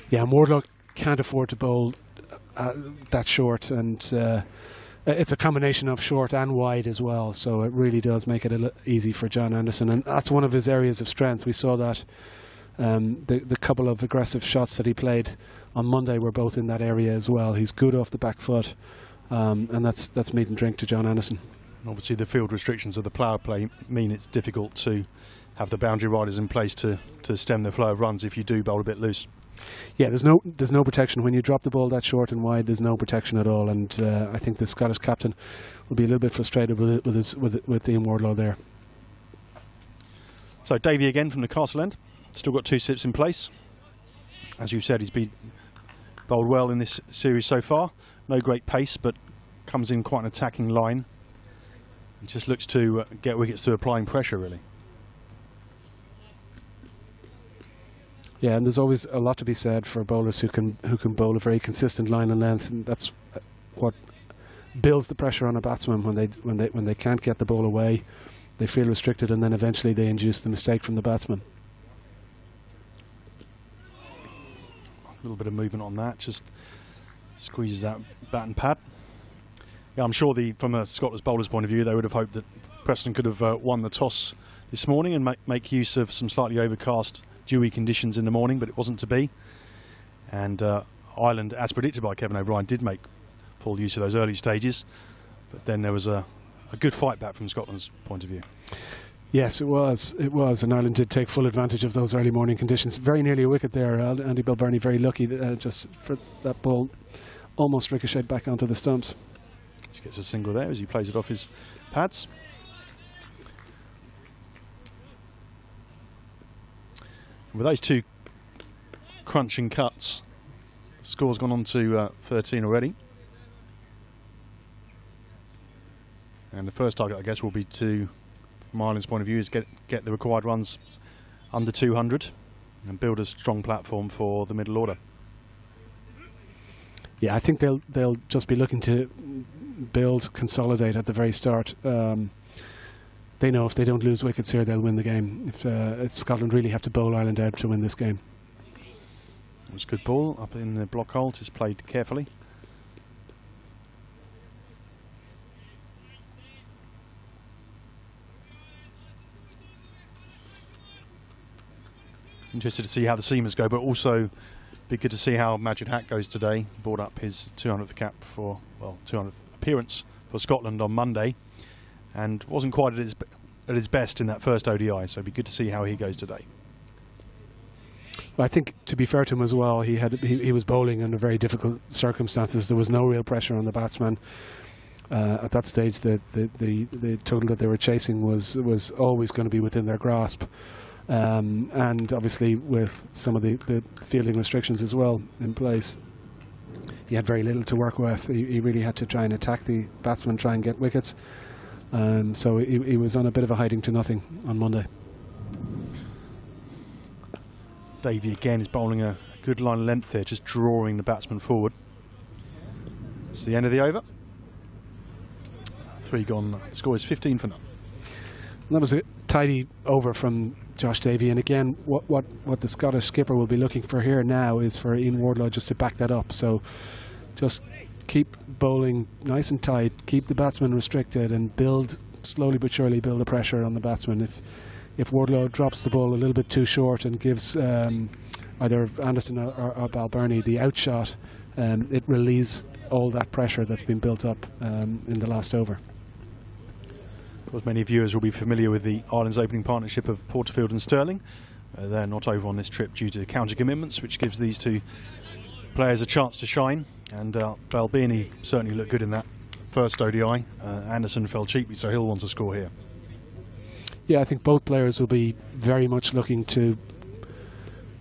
Yeah, and Wardlaw can't afford to bowl that short, and it's a combination of short and wide as well, so it really does make it easy for John Anderson, and that's one of his areas of strength. We saw that the couple of aggressive shots that he played on Monday were both in that area as well. He's good off the back foot, and that's meat and drink to John Anderson. Obviously the field restrictions of the power play mean it's difficult to have the boundary riders in place to stem the flow of runs if you do bowl a bit loose. Yeah, there's no protection when you drop the ball that short and wide. There's no protection at all, and I think the Scottish captain will be a little bit frustrated with Ian Wardlaw there. So Davey again from the Castle End, still got 2 sips in place. As you've said, he's been bowled well in this series so far. No great pace, but comes in quite an attacking line. He just looks to get wickets through applying pressure, really. Yeah, and there's always a lot to be said for bowlers who can bowl a very consistent line and length, and that's what builds the pressure on a batsman when they can't get the ball away. They feel restricted, and then eventually they induce the mistake from the batsman. A little bit of movement on that, just squeezes that bat and pad. Yeah, I'm sure from a Scotland's bowler's point of view, they would have hoped that Preston could have won the toss this morning and make use of some slightly overcast, dewy conditions in the morning, but it wasn't to be. And Ireland, as predicted by Kevin O'Brien, did make full use of those early stages, but then there was a good fight back from Scotland's point of view. Yes, it was, and Ireland did take full advantage of those early morning conditions. Very nearly a wicket there. Andy Bilburney very lucky just for that ball almost ricocheted back onto the stumps. He gets a single there as he plays it off his pads. With those 2 crunching cuts, the score's gone on to 13 already. And the first target, I guess, will be from Ireland's point of view, is get the required runs under 200 and build a strong platform for the middle order. Yeah, I think they'll just be looking to consolidate at the very start. They know if they don't lose wickets here, they'll win the game. If Scotland really have to bowl Ireland out to win this game. It was a good ball up in the block hole, just played carefully. Interested to see how the seamers go, but also be good to see how Majid Hack goes today. Brought up his 200th cap 200th appearance for Scotland on Monday, and wasn't quite at his best in that first ODI, so it'd be good to see how he goes today. Well, I think, to be fair to him as well, he was bowling under very difficult circumstances. There was no real pressure on the batsman. At that stage, the total that they were chasing was always going to be within their grasp. And obviously with some of the fielding restrictions as well in place, he had very little to work with. He really had to try and attack the batsman, try and get wickets. So he was on a bit of a hiding to nothing on Monday. Davey again is bowling a good line of length there, just drawing the batsman forward. It's the end of the over. 3 gone. The score is 15 for none. That was a tidy over from Josh Davey, and again, what the Scottish skipper will be looking for here now is for Ian Wardlaw just to back that up. So just keep bowling nice and tight, keep the batsman restricted, and build slowly but surely build the pressure on the batsman. If Wardlaw drops the ball a little bit too short and gives either Anderson or Balbirnie the outshot, it relieves all that pressure that's been built up in the last over. Of course, many viewers will be familiar with the Ireland's opening partnership of Porterfield and Sterling. They're not over on this trip due to counter commitments, which gives these two players a chance to shine. And Balbirnie certainly looked good in that first ODI. Anderson fell cheaply, so he'll want to score here. Yeah, I think both players will be very much looking to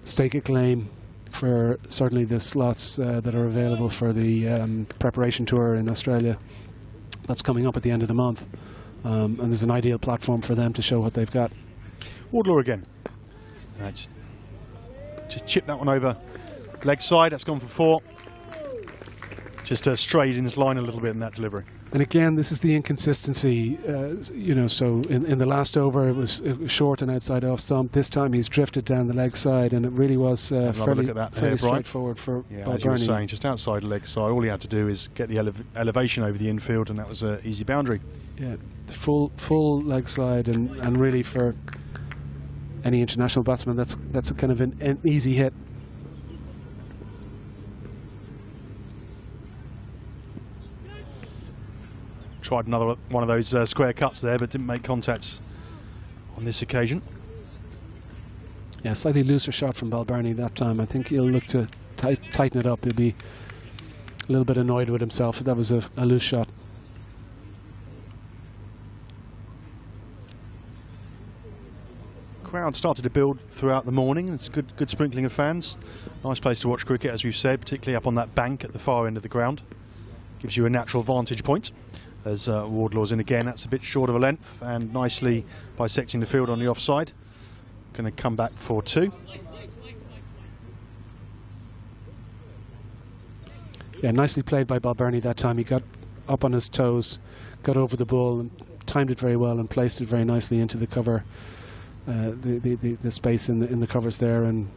stake a claim for certainly the slots that are available for the preparation tour in Australia. That's coming up at the end of the month. And there's an ideal platform for them to show what they've got. Wardlaw again. Just chip that one over leg side. That's gone for 4. Just strayed in his line a little bit in that delivery. And again, this is the inconsistency. You know, so in the last over it was short and outside off stump. This time he's drifted down the leg side, and it really was fairly straightforward for Balbirnie. As you were saying, just outside leg side. All he had to do is get the elevation over the infield, and that was an easy boundary. Yeah, full leg slide, and really for any international batsman, that's a kind of an easy hit. Tried another one of those square cuts there, but didn't make contact on this occasion. Yeah, slightly looser shot from Balbirnie that time. I think he'll look to tighten it up. He'll be a little bit annoyed with himself if that was a loose shot. Crowd started to build throughout the morning. It's a good sprinkling of fans. Nice place to watch cricket, as we've said, particularly up on that bank at the far end of the ground. Gives you a natural vantage point. As Wardlaw's in again, that's a bit short of a length, and nicely bisecting the field on the offside. Going to come back for 2. Yeah, nicely played by Balbirnie that time. He got up on his toes, got over the ball, and timed it very well, and placed it very nicely into the cover, the space in the covers there, and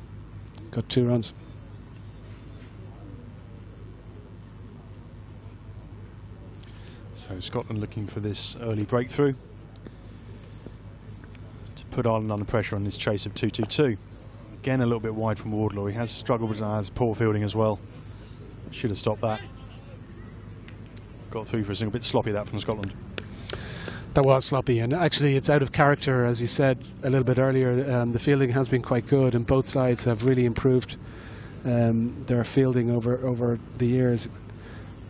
got 2 runs. So Scotland looking for this early breakthrough to put Ireland under pressure on this chase of 2-2-2. Again, a little bit wide from Wardlaw. He has struggled with poor fielding as well. Should have stopped that. Got through for a single. Bit sloppy that from Scotland. That was sloppy, and actually it's out of character, as you said a little bit earlier. The fielding has been quite good, and both sides have really improved their fielding over the years.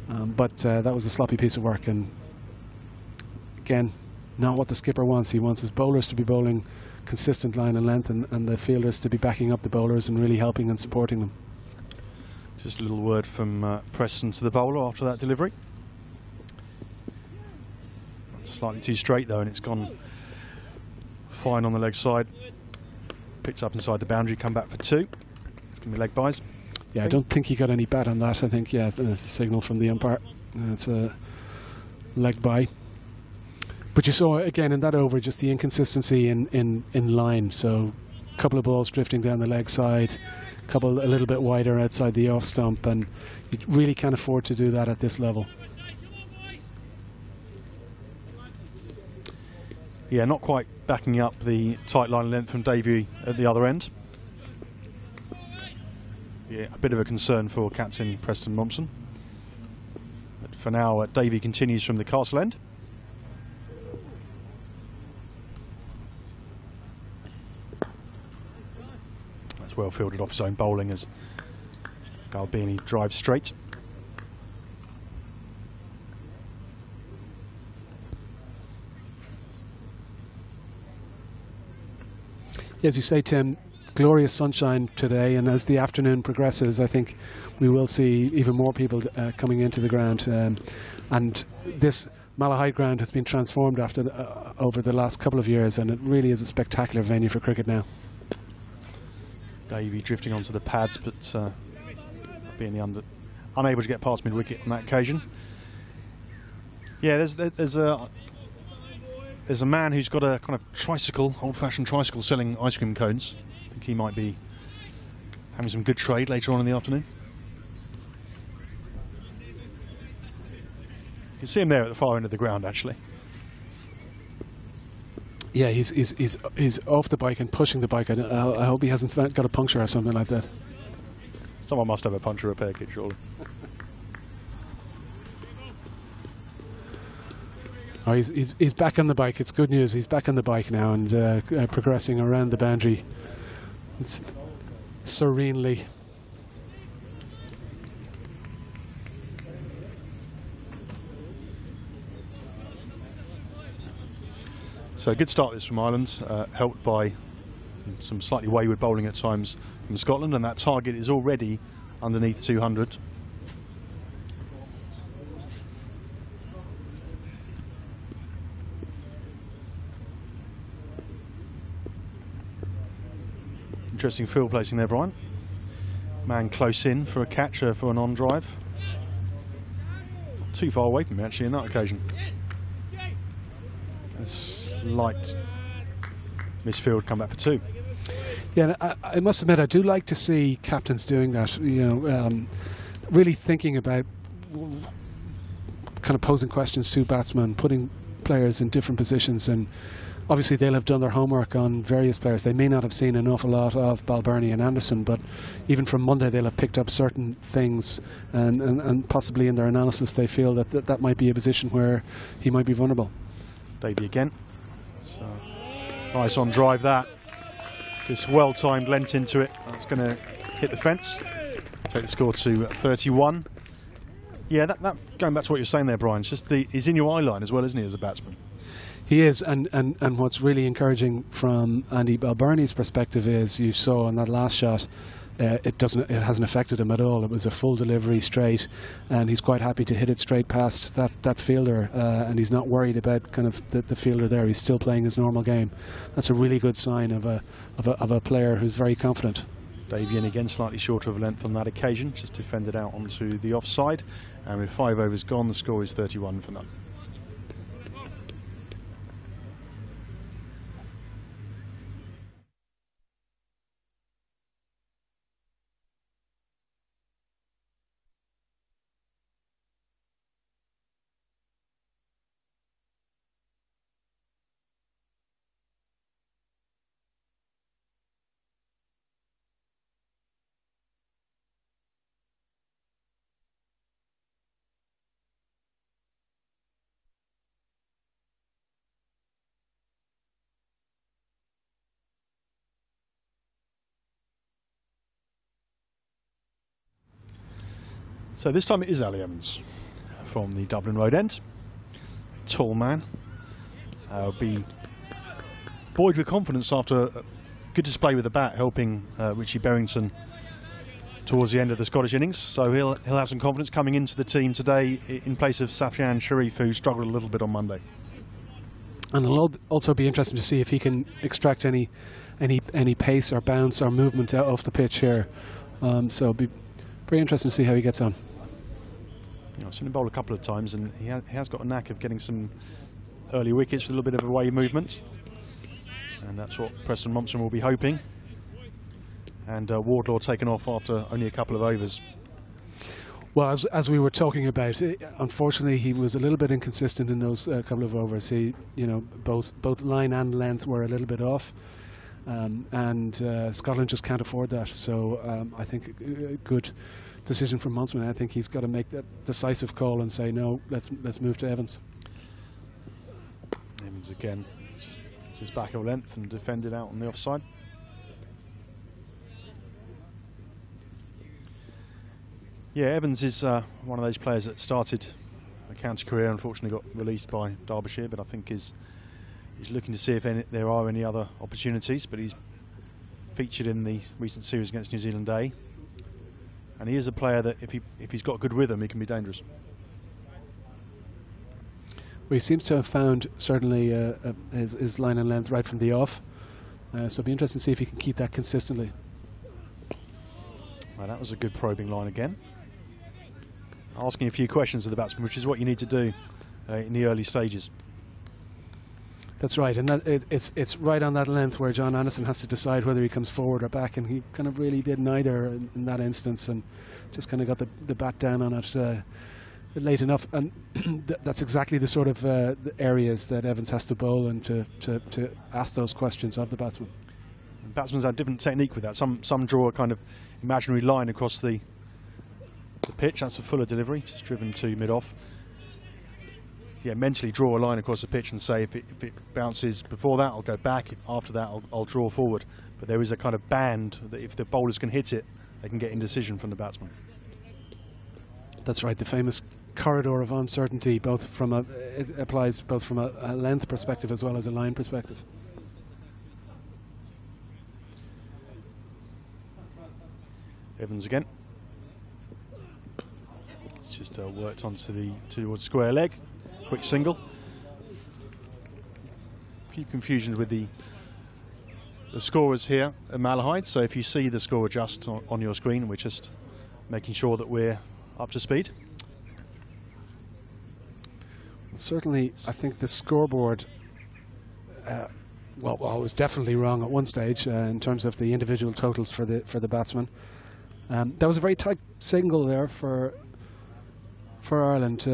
But that was a sloppy piece of work, and again, not what the skipper wants. He wants his bowlers to be bowling consistent line and length, and the fielders to be backing up the bowlers and really helping and supporting them. Just a little word from Preston to the bowler after that delivery. Slightly too straight though, and it's gone fine on the leg side. Picked up inside the boundary, come back for 2. It's going to be leg buys. Yeah, I don't think he got any bat on that. I think, yeah, the signal from the umpire. It's a leg by. But you saw again in that over just the inconsistency in line. So a couple of balls drifting down the leg side, a couple a little bit wider outside the off stump, and you really can't afford to do that at this level. Yeah, not quite backing up the tight line of length from Davey at the other end. Yeah, a bit of a concern for captain Preston Mompson. But for now, Davey continues from the castle end. That's well fielded off his own bowling as Balbirnie drives straight. As you say, Tim, glorious sunshine today, and as the afternoon progresses, I think we will see even more people coming into the ground, and this Malahide Ground has been transformed over the last couple of years, and it really is a spectacular venue for cricket now. Davey drifting onto the pads, but being unable to get past mid-wicket on that occasion. Yeah, there's a man who's got a kind of tricycle, old-fashioned tricycle, selling ice cream cones. I think he might be having some good trade later on in the afternoon. You can see him there at the far end of the ground, actually. Yeah, he's off the bike and pushing the bike. I hope he hasn't got a puncture or something like that. Someone must have a puncture repair kit, surely. Oh, he's back on the bike. It's good news. He's back on the bike now and progressing around the boundary. It's serenely. So a good start this from Ireland, helped by some slightly wayward bowling at times from Scotland, and that target is already underneath 200. Interesting field placing there, Brian. Man close in for a catch for an on-drive. Not too far away from me, actually, in that occasion. A slight misfield, come back for 2. Yeah, I must admit, I do like to see captains doing that. You know, really thinking about kind of posing questions to batsmen, putting players in different positions, and obviously they'll have done their homework on various players. They may not have seen an awful lot of Balbirnie and Anderson, but even from Monday they'll have picked up certain things, and possibly in their analysis they feel that might be a position where he might be vulnerable. Davey again. So nice on drive that. Just well timed, lent into it. That's going to hit the fence. Take the score to 31. Yeah, that going back to what you're saying there, Brian. It's just he's in your eye line as well, isn't he, as a batsman? He is, and what's really encouraging from Andy Balbirnie's perspective is you saw in that last shot. It hasn't affected him at all. It was a full delivery straight, and he's quite happy to hit it straight past that fielder, and he's not worried about kind of the fielder there. He's still playing his normal game. That's a really good sign of a player who's very confident. Davian again slightly shorter of length on that occasion, just defended out onto the offside, and with 5 overs gone, the score is 31 for none. So this time it is Ali Evans from the Dublin Road end. Tall man. Be buoyed with confidence after a good display with the bat, helping Richie Berrington towards the end of the Scottish innings. So he'll have some confidence coming into the team today in place of Safyan Sharif, who struggled a little bit on Monday. And it'll also be interesting to see if he can extract any pace or bounce or movement out off the pitch here. So it'll be very interesting to see how he gets on. You know, I've seen him bowl a couple of times, and he has got a knack of getting some early wickets with a little bit of away movement, and that's what Preston Mompson will be hoping. And Wardlaw taken off after only a couple of overs. Well, as we were talking about, unfortunately he was a little bit inconsistent in those couple of overs. He, you know, both line and length were a little bit off, and Scotland just can't afford that. So I think a good decision from Monsman. I think he's got to make that decisive call and say no. Let's move to Evans. Evans again, just back of length and defended out on the offside. Yeah, Evans is one of those players that started a county career, unfortunately got released by Derbyshire, but I think he's looking to see if there are any other opportunities, but he's featured in the recent series against New Zealand A, and he is a player that if he's got good rhythm, he can be dangerous. Well, he seems to have found certainly his line and length right from the off. So it'll be interesting to see if he can keep that consistently. Well, that was a good probing line again. Asking a few questions of the batsman, which is what you need to do in the early stages. That's right, and it's right on that length where John Anderson has to decide whether he comes forward or back, and he kind of really did neither in that instance, and just kind of got the bat down on it late enough. And that's exactly the sort of the areas that Evans has to bowl and to ask those questions of the batsman. Batsmen have different technique with that. Some draw a kind of imaginary line across the pitch. That's a fuller delivery, just driven to mid-off. Yeah, mentally draw a line across the pitch and say if it bounces before that, I'll go back. After that, I'll draw forward. But there is a kind of band that if the bowlers can hit it, they can get indecision from the batsman. That's right, the famous corridor of uncertainty, both from it applies both from a length perspective as well as a line perspective. Evans again. It's just worked onto towards square leg. Quick single. Few confusions with the scorers here at Malahide. So if you see the score just on your screen, we're just making sure that we're up to speed. Certainly, I think the scoreboard, well, I was definitely wrong at one stage in terms of the individual totals for the batsmen. That was a very tight single there for Ireland.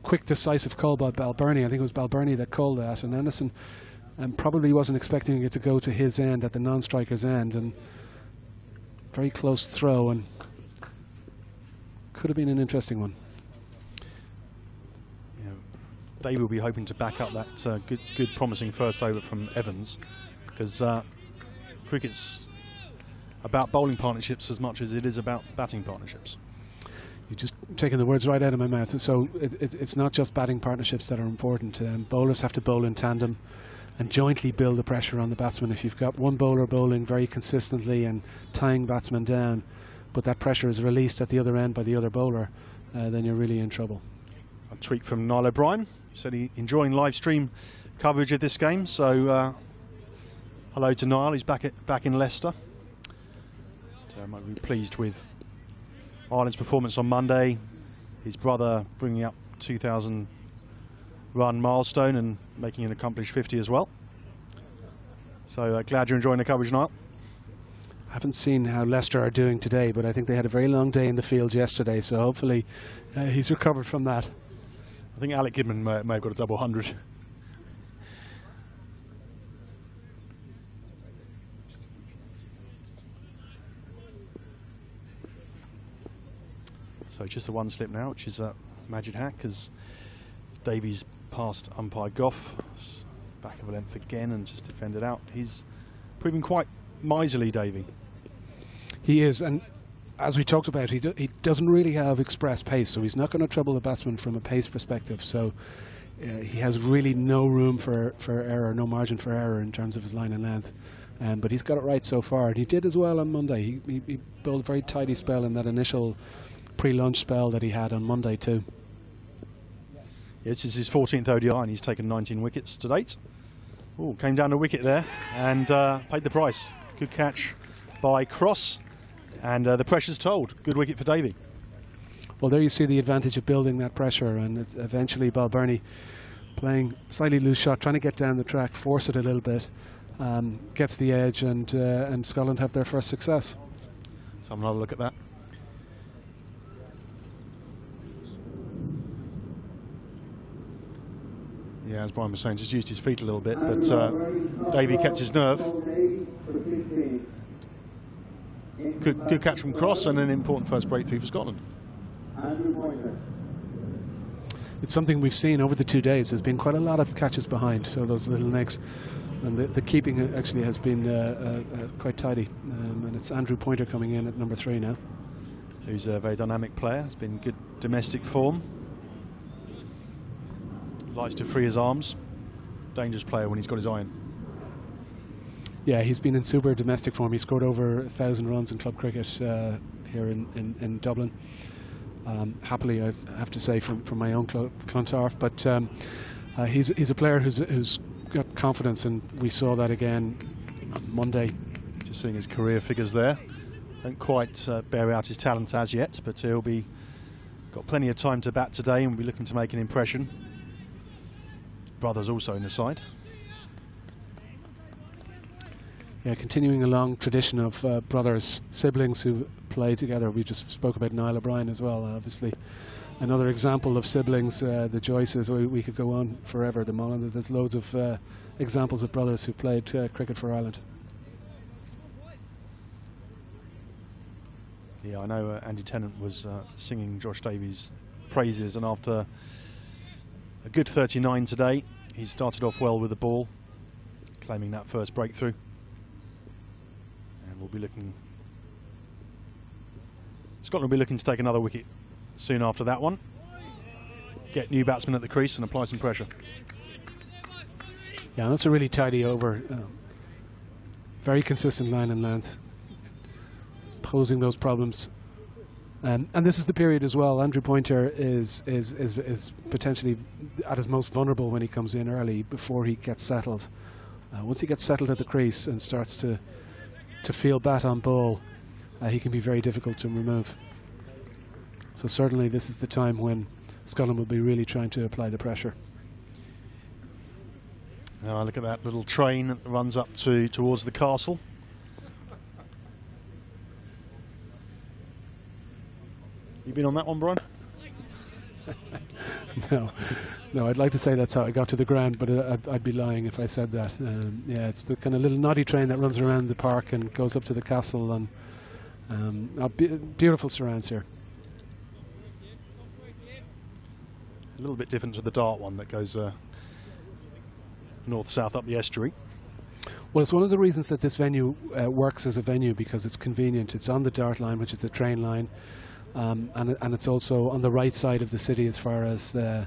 Quick, decisive call by Balbirnie. I think it was Balbirnie that called that, and Anderson probably wasn't expecting it to go to his end at the non-striker's end, and very close throw, and could have been an interesting one. Yeah, they will be hoping to back up that good promising first over from Evans, because cricket's about bowling partnerships as much as it is about batting partnerships. You're just taking the words right out of my mouth. So it's not just batting partnerships that are important. Bowlers have to bowl in tandem and jointly build the pressure on the batsman. If you've got one bowler bowling very consistently and tying batsmen down, but that pressure is released at the other end by the other bowler, then you're really in trouble. A tweet from Niall O'Brien. He said he's enjoying live stream coverage of this game. So hello to Niall. He's back in Leicester. So might be pleased with Ireland's performance on Monday. His brother bringing up 2,000 run milestone and making an accomplished 50 as well. So glad you're enjoying the coverage, Niall. I haven't seen how Leicester are doing today, but I think they had a very long day in the field yesterday, so hopefully he's recovered from that. I think Alec Kidman may have got a double 100. So just the one slip now, which is a magic hack, as Davies passed umpire Gough. Back of a length again and just defended out. He's proving quite miserly, Davey. He is, and as we talked about, he doesn't really have express pace, so he's not going to trouble the batsman from a pace perspective. So he has really no room for error, no margin for error in terms of his line and length. But he's got it right so far, and he did as well on Monday. He bowled a very tidy spell in that initial pre-lunch spell that he had on Monday too. Yeah, this is his 14th ODI and he's taken 19 wickets to date. Oh, came down a wicket there and paid the price. Good catch by Cross, and the pressure's told. Good wicket for Davey. Well, there you see the advantage of building that pressure, and it's eventually Balbirnie playing slightly loose shot, trying to get down the track, force it a little bit, gets the edge, and Scotland have their first success. So I'm going to have a look at that. Yeah, as Brian was saying, just used his feet a little bit, but Davey kept his nerve. Good catch from Cross and an important first breakthrough for Scotland. It's something we've seen over the 2 days. There's been quite a lot of catches behind, so those little legs. And the keeping actually has been quite tidy. And it's Andrew Pointer coming in at number 3 now. Who's a very dynamic player. Has been good domestic form. Likes to free his arms. Dangerous player when he's got his eye in. Yeah, he's been in super domestic form. He scored over 1,000 runs in club cricket here in Dublin. happily, I have to say, from my own Clontarf. But he's a player who's got confidence, and we saw that again on Monday. Just seeing his career figures there. Don't quite bear out his talent as yet, but he'll be got plenty of time to bat today and will be looking to make an impression. Brothers also in the side. Yeah, continuing a long tradition of brothers, siblings who play together. We just spoke about Niall O'Brien as well, obviously. Another example of siblings, the Joyces. We could go on forever. The Mullins. There's loads of examples of brothers who've played cricket for Ireland. Yeah, I know Andy Tennant was singing Josh Davies' praises, and after a good 39 today, he started off well with the ball, claiming that first breakthrough. And we'll be looking... Scotland will be looking to take another wicket soon after that one. Get new batsmen at the crease and apply some pressure. Yeah, that's a really tidy over. Very consistent line and length, posing those problems. And this is the period as well. Andrew Pointer is potentially at his most vulnerable when he comes in early, before he gets settled. Once he gets settled at the crease and starts to feel bat on ball, he can be very difficult to remove. So certainly this is the time when Scotland will be really trying to apply the pressure. Now look at that little train that runs up towards the castle. You been on that one, Brian? No, I'd like to say that's how I got to the ground, but I'd be lying if I said that. Yeah, it's the kind of little noddy train that runs around the park and goes up to the castle, and beautiful surrounds here. A little bit different to the Dart one that goes north-south up the estuary. Well, it's one of the reasons that this venue works as a venue, because it's convenient. It's on the Dart line, which is the train line. And it's also on the right side of the city as far as the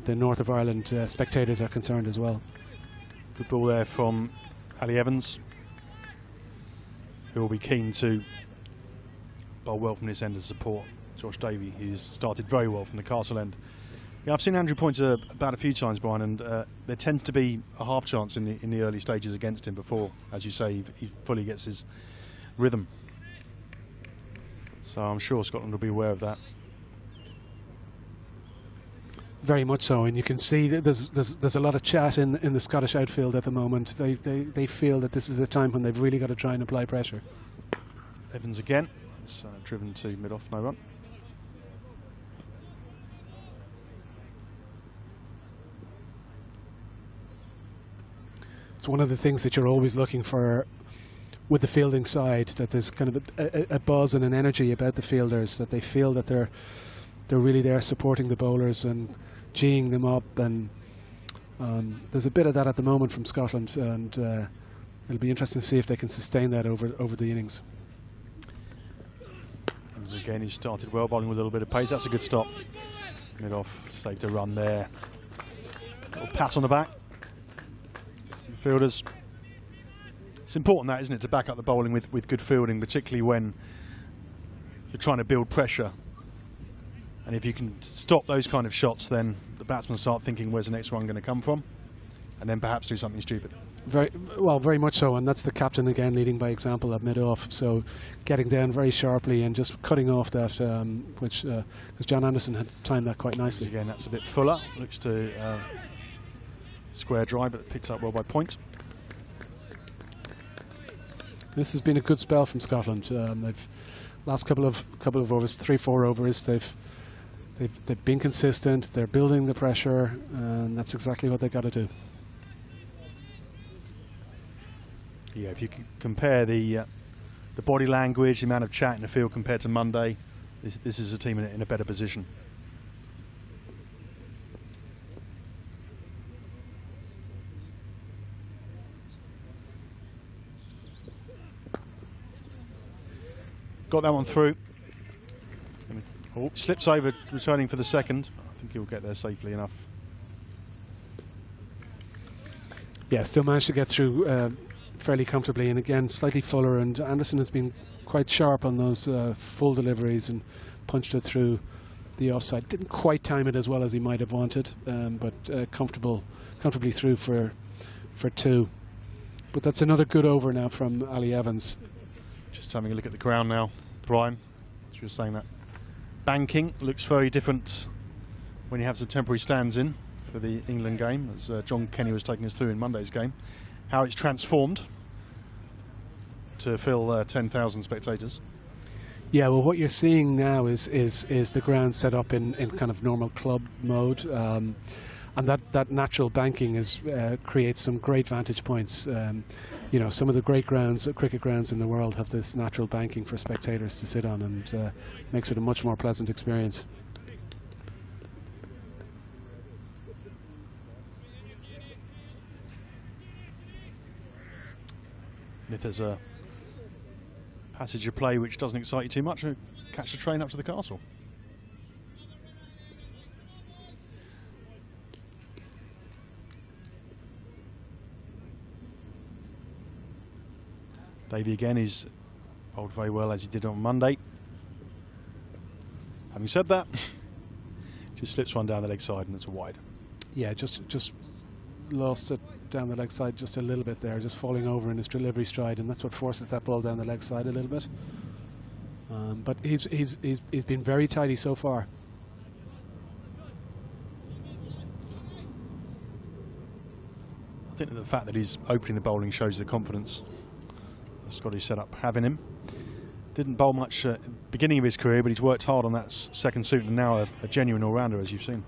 north of Ireland spectators are concerned as well. Good ball there from Ali Evans, who will be keen to bowl well from this end to support Josh Davey, who's started very well from the castle end. Yeah, I've seen Andrew Pointer bat a few times, Brian, and there tends to be a half chance in the early stages against him before, as you say, he fully gets his rhythm. So I'm sure Scotland will be aware of that. Very much so, and you can see that there's a lot of chat in the Scottish outfield at the moment. They feel that this is the time when they've really got to try and apply pressure. Evans again. It's driven to mid-off, no run. It's one of the things that you're always looking for with the fielding side, that there's kind of a buzz and an energy about the fielders, that they feel that they're really there supporting the bowlers and geeing them up, and there's a bit of that at the moment from Scotland, and it'll be interesting to see if they can sustain that over the innings. And again, he started well, bowling with a little bit of pace. That's a good stop. Mid off, saved a run there. Little pat on the back. The fielders. It's important, that, isn't it, to back up the bowling with good fielding, particularly when you're trying to build pressure. And if you can stop those kind of shots, then the batsmen start thinking, where's the next one going to come from? And then perhaps do something stupid. Very much so, and that's the captain again leading by example at mid-off. So getting down very sharply and just cutting off that, which because John Anderson had timed that quite nicely. Again, that's a bit fuller. Looks to square drive, but picked up well by Point. This has been a good spell from Scotland. They've last couple of overs, 3-4 overs. They've been consistent. They're building the pressure, and that's exactly what they've got to do. Yeah, if you compare the body language, the amount of chat in the field compared to Monday, this is a team in a better position. Got that one through. Oh, slips over, returning for the second. I think he'll get there safely enough. Yeah, still managed to get through fairly comfortably, and again slightly fuller, and Anderson has been quite sharp on those full deliveries and punched it through the offside. Didn't quite time it as well as he might have wanted, but comfortably through for two. But that's another good over now from Ali Evans. Just having a look at the ground now, Brian, as you were saying, that banking looks very different when you have some temporary stands in for the England game, as John Kenny was taking us through in Monday's game, how it's transformed to fill 10,000 spectators. Yeah, well, what you're seeing now is the ground set up in kind of normal club mode, and that natural banking creates some great vantage points. You know, some of the great grounds, cricket grounds in the world, have this natural banking for spectators to sit on, and makes it a much more pleasant experience. And if there's a passage of play which doesn't excite you too much, catch the train up to the castle. Davey again is bowled very well as he did on Monday. Having said that, just slips one down the leg side and it's a wide. Yeah, just lost it down the leg side just a little bit there, just falling over in his delivery stride, and that's what forces that ball down the leg side a little bit. But he's been very tidy so far. I think that the fact that he's opening the bowling shows the confidence the Scottish setup having him. Didn't bowl much at the beginning of his career, but he's worked hard on that second suit, and now a genuine all-rounder, as you've seen.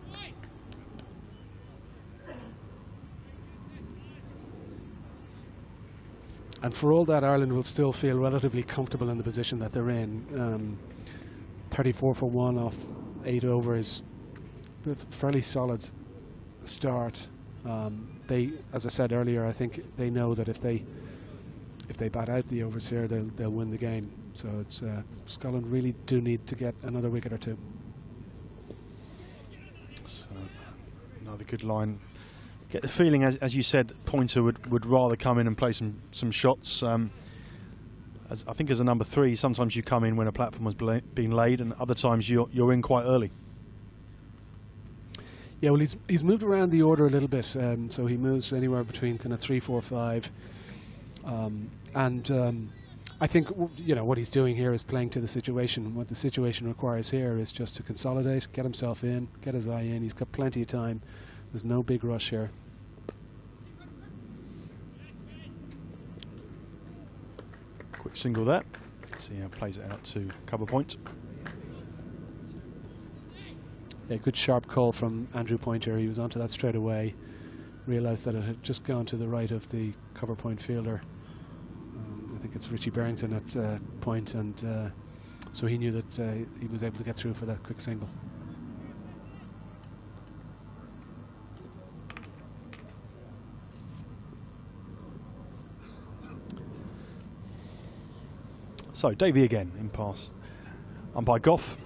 And for all that, Ireland will still feel relatively comfortable in the position that they're in. 34 for 1 off 8 overs, fairly solid start. They, as I said earlier, I think they know that if they bat out the overs here, they'll win the game. So it's Scotland really do need to get another wicket or two. So another good line. Get the feeling, as you said, Pointer would rather come in and play some shots. As I think as a number 3, sometimes you come in when a platform was being laid, and other times you're in quite early. Yeah, well, he's moved around the order a little bit, so he moves anywhere between kind of 3, 4, 5, and I think what he's doing here is playing to the situation. What the situation requires here is just to consolidate, get himself in, get his eye in. He's got plenty of time. There's no big rush here. Quick single there. See how it plays it out to cover point. A good sharp call from Andrew Pointer. He was onto that straight away. Realised that it had just gone to the right of the cover point fielder. I think it's Richie Barrington at point, and so he knew that he was able to get through for that quick single. So Davey again in pass. Umpire Goff.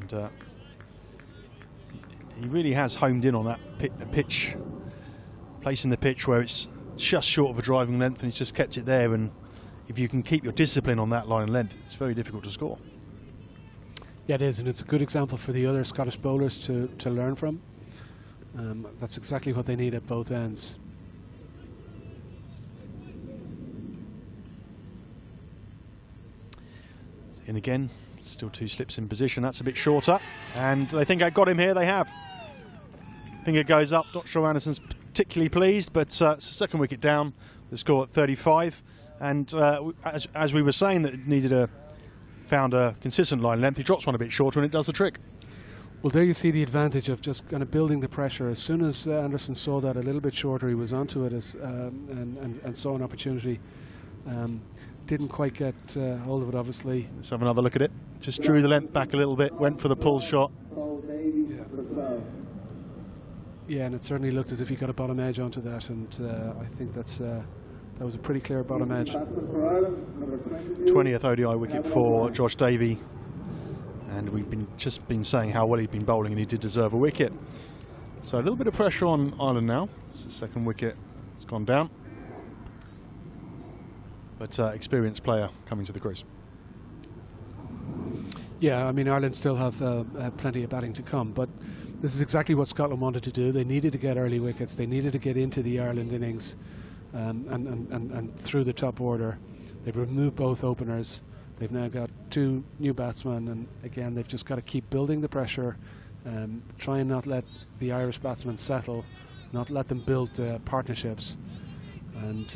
And he really has homed in on that pitch, placing the pitch where it's just short of a driving length, and he's just kept it there. And if you can keep your discipline on that line and length, it's very difficult to score. Yeah, it is, and it's a good example for the other Scottish bowlers to learn from. That's exactly what they need at both ends. In again, still 2 slips in position. That's a bit shorter, and they think I got him here. They have. Finger goes up. Not sure Anderson's particularly pleased, but it's a second wicket down. The score at 35, and as we were saying, that it needed found a consistent line length. He drops one a bit shorter, and it does the trick. Well, there you see the advantage of just kind of building the pressure. As soon as Anderson saw that a little bit shorter, he was onto it and saw an opportunity. Didn't quite get hold of it, obviously. Let's have another look at it. Just drew the length back a little bit, went for the pull shot. Yeah, and it certainly looked as if he got a bottom edge onto that, and I think that was a pretty clear bottom edge. 20th ODI wicket for Josh Davey, and we've just been saying how well he'd been bowling, and he did deserve a wicket. So a little bit of pressure on Ireland now. It's the second wicket has gone down. But experienced player coming to the crease. Yeah, I mean, Ireland still have plenty of batting to come, but this is exactly what Scotland wanted to do. They needed to get early wickets. They needed to get into the Ireland innings and through the top order. They've removed both openers. They've now got 2 new batsmen, and again, they've just got to keep building the pressure, try and not let the Irish batsmen settle, not let them build partnerships, and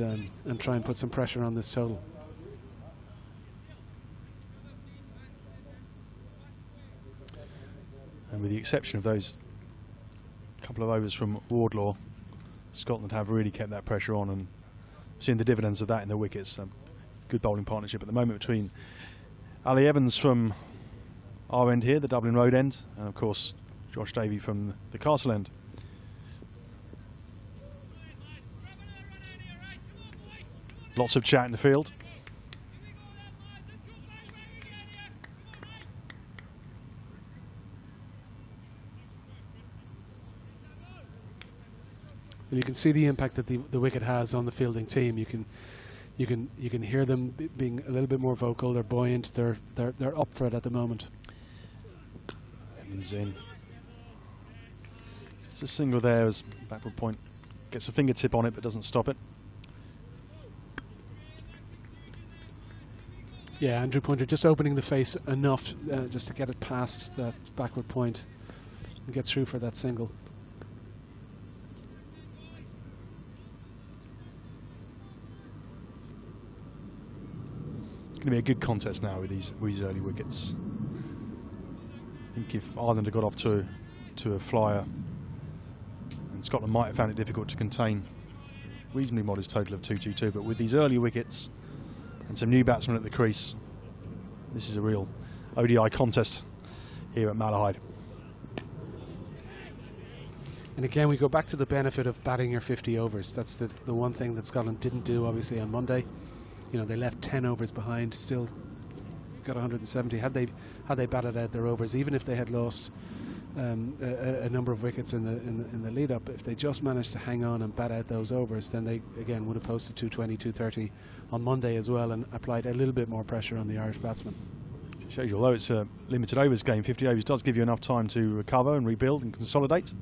try and put some pressure on this total. And with the exception of those couple of overs from Wardlaw, Scotland have really kept that pressure on, and seeing the dividends of that in the wickets. Good bowling partnership at the moment between Ali Evans from our end here, the Dublin Road end, and of course Josh Davey from the Castle end. Lots of chat in the field. And you can see the impact that the wicket has on the fielding team. You can hear them being a little bit more vocal. They're buoyant. They're up for it at the moment. Evans in. Just a single there as backward point gets a fingertip on it but doesn't stop it. Yeah, Andrew Pointer just opening the face enough just to get it past that backward point and get through for that single. Going to be a good contest now with these early wickets. I think if Ireland had got off to a flyer, and Scotland might have found it difficult to contain reasonably modest total of 222, but with these early wickets and some new batsmen at the crease, this is a real ODI contest here at Malahide. And again, we go back to the benefit of batting your 50 overs. That's the one thing that Scotland didn't do, obviously, on Monday. You know, they left 10 overs behind, still got 170. Had they batted out their overs, even if they had lost a number of wickets in the lead up, if they just managed to hang on and bat out those overs, then they again would have posted 220, 230 on Monday as well, and applied a little bit more pressure on the Irish batsmen. It shows you, although it's a limited overs game, 50 overs does give you enough time to recover and rebuild and consolidate.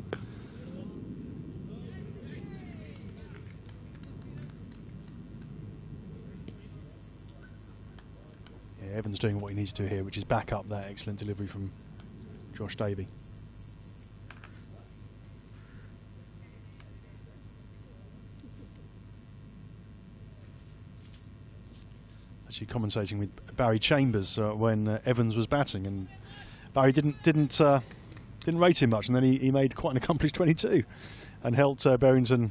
Evans doing what he needs to here, which is back up that excellent delivery from Josh Davey. Actually commentating with Barry Chambers when Evans was batting, and Barry didn't rate him much, and then he made quite an accomplished 22 and helped Berrington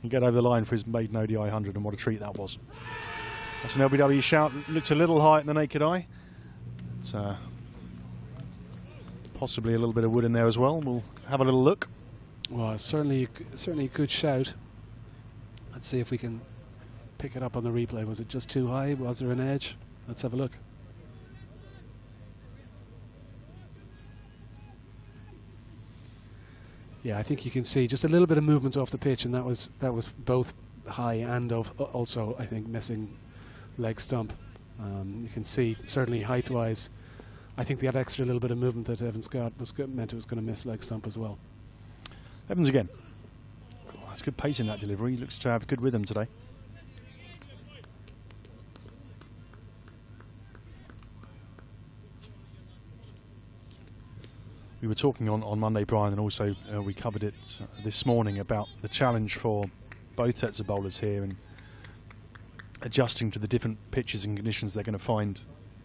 get over the line for his maiden ODI 100, and what a treat that was. That's an LBW shout. Looked a little high at the naked eye. It's, possibly a little bit of wood in there as well. We'll have a little look. Well, certainly a good shout. Let's see if we can pick it up on the replay. Was it just too high? Was there an edge? Let's have a look. Yeah, I think you can see just a little bit of movement off the pitch, and that was both high and also, I think, missing leg stump. You can see certainly height-wise, I think that extra little bit of movement that Evans got meant it was going to miss leg stump as well. Evans again. Oh, that's good pace in that delivery. He looks to have good rhythm today. We were talking on Monday, Brian, and also we covered it this morning about the challenge for both sets of bowlers here and adjusting to the different pitches and conditions they're going to find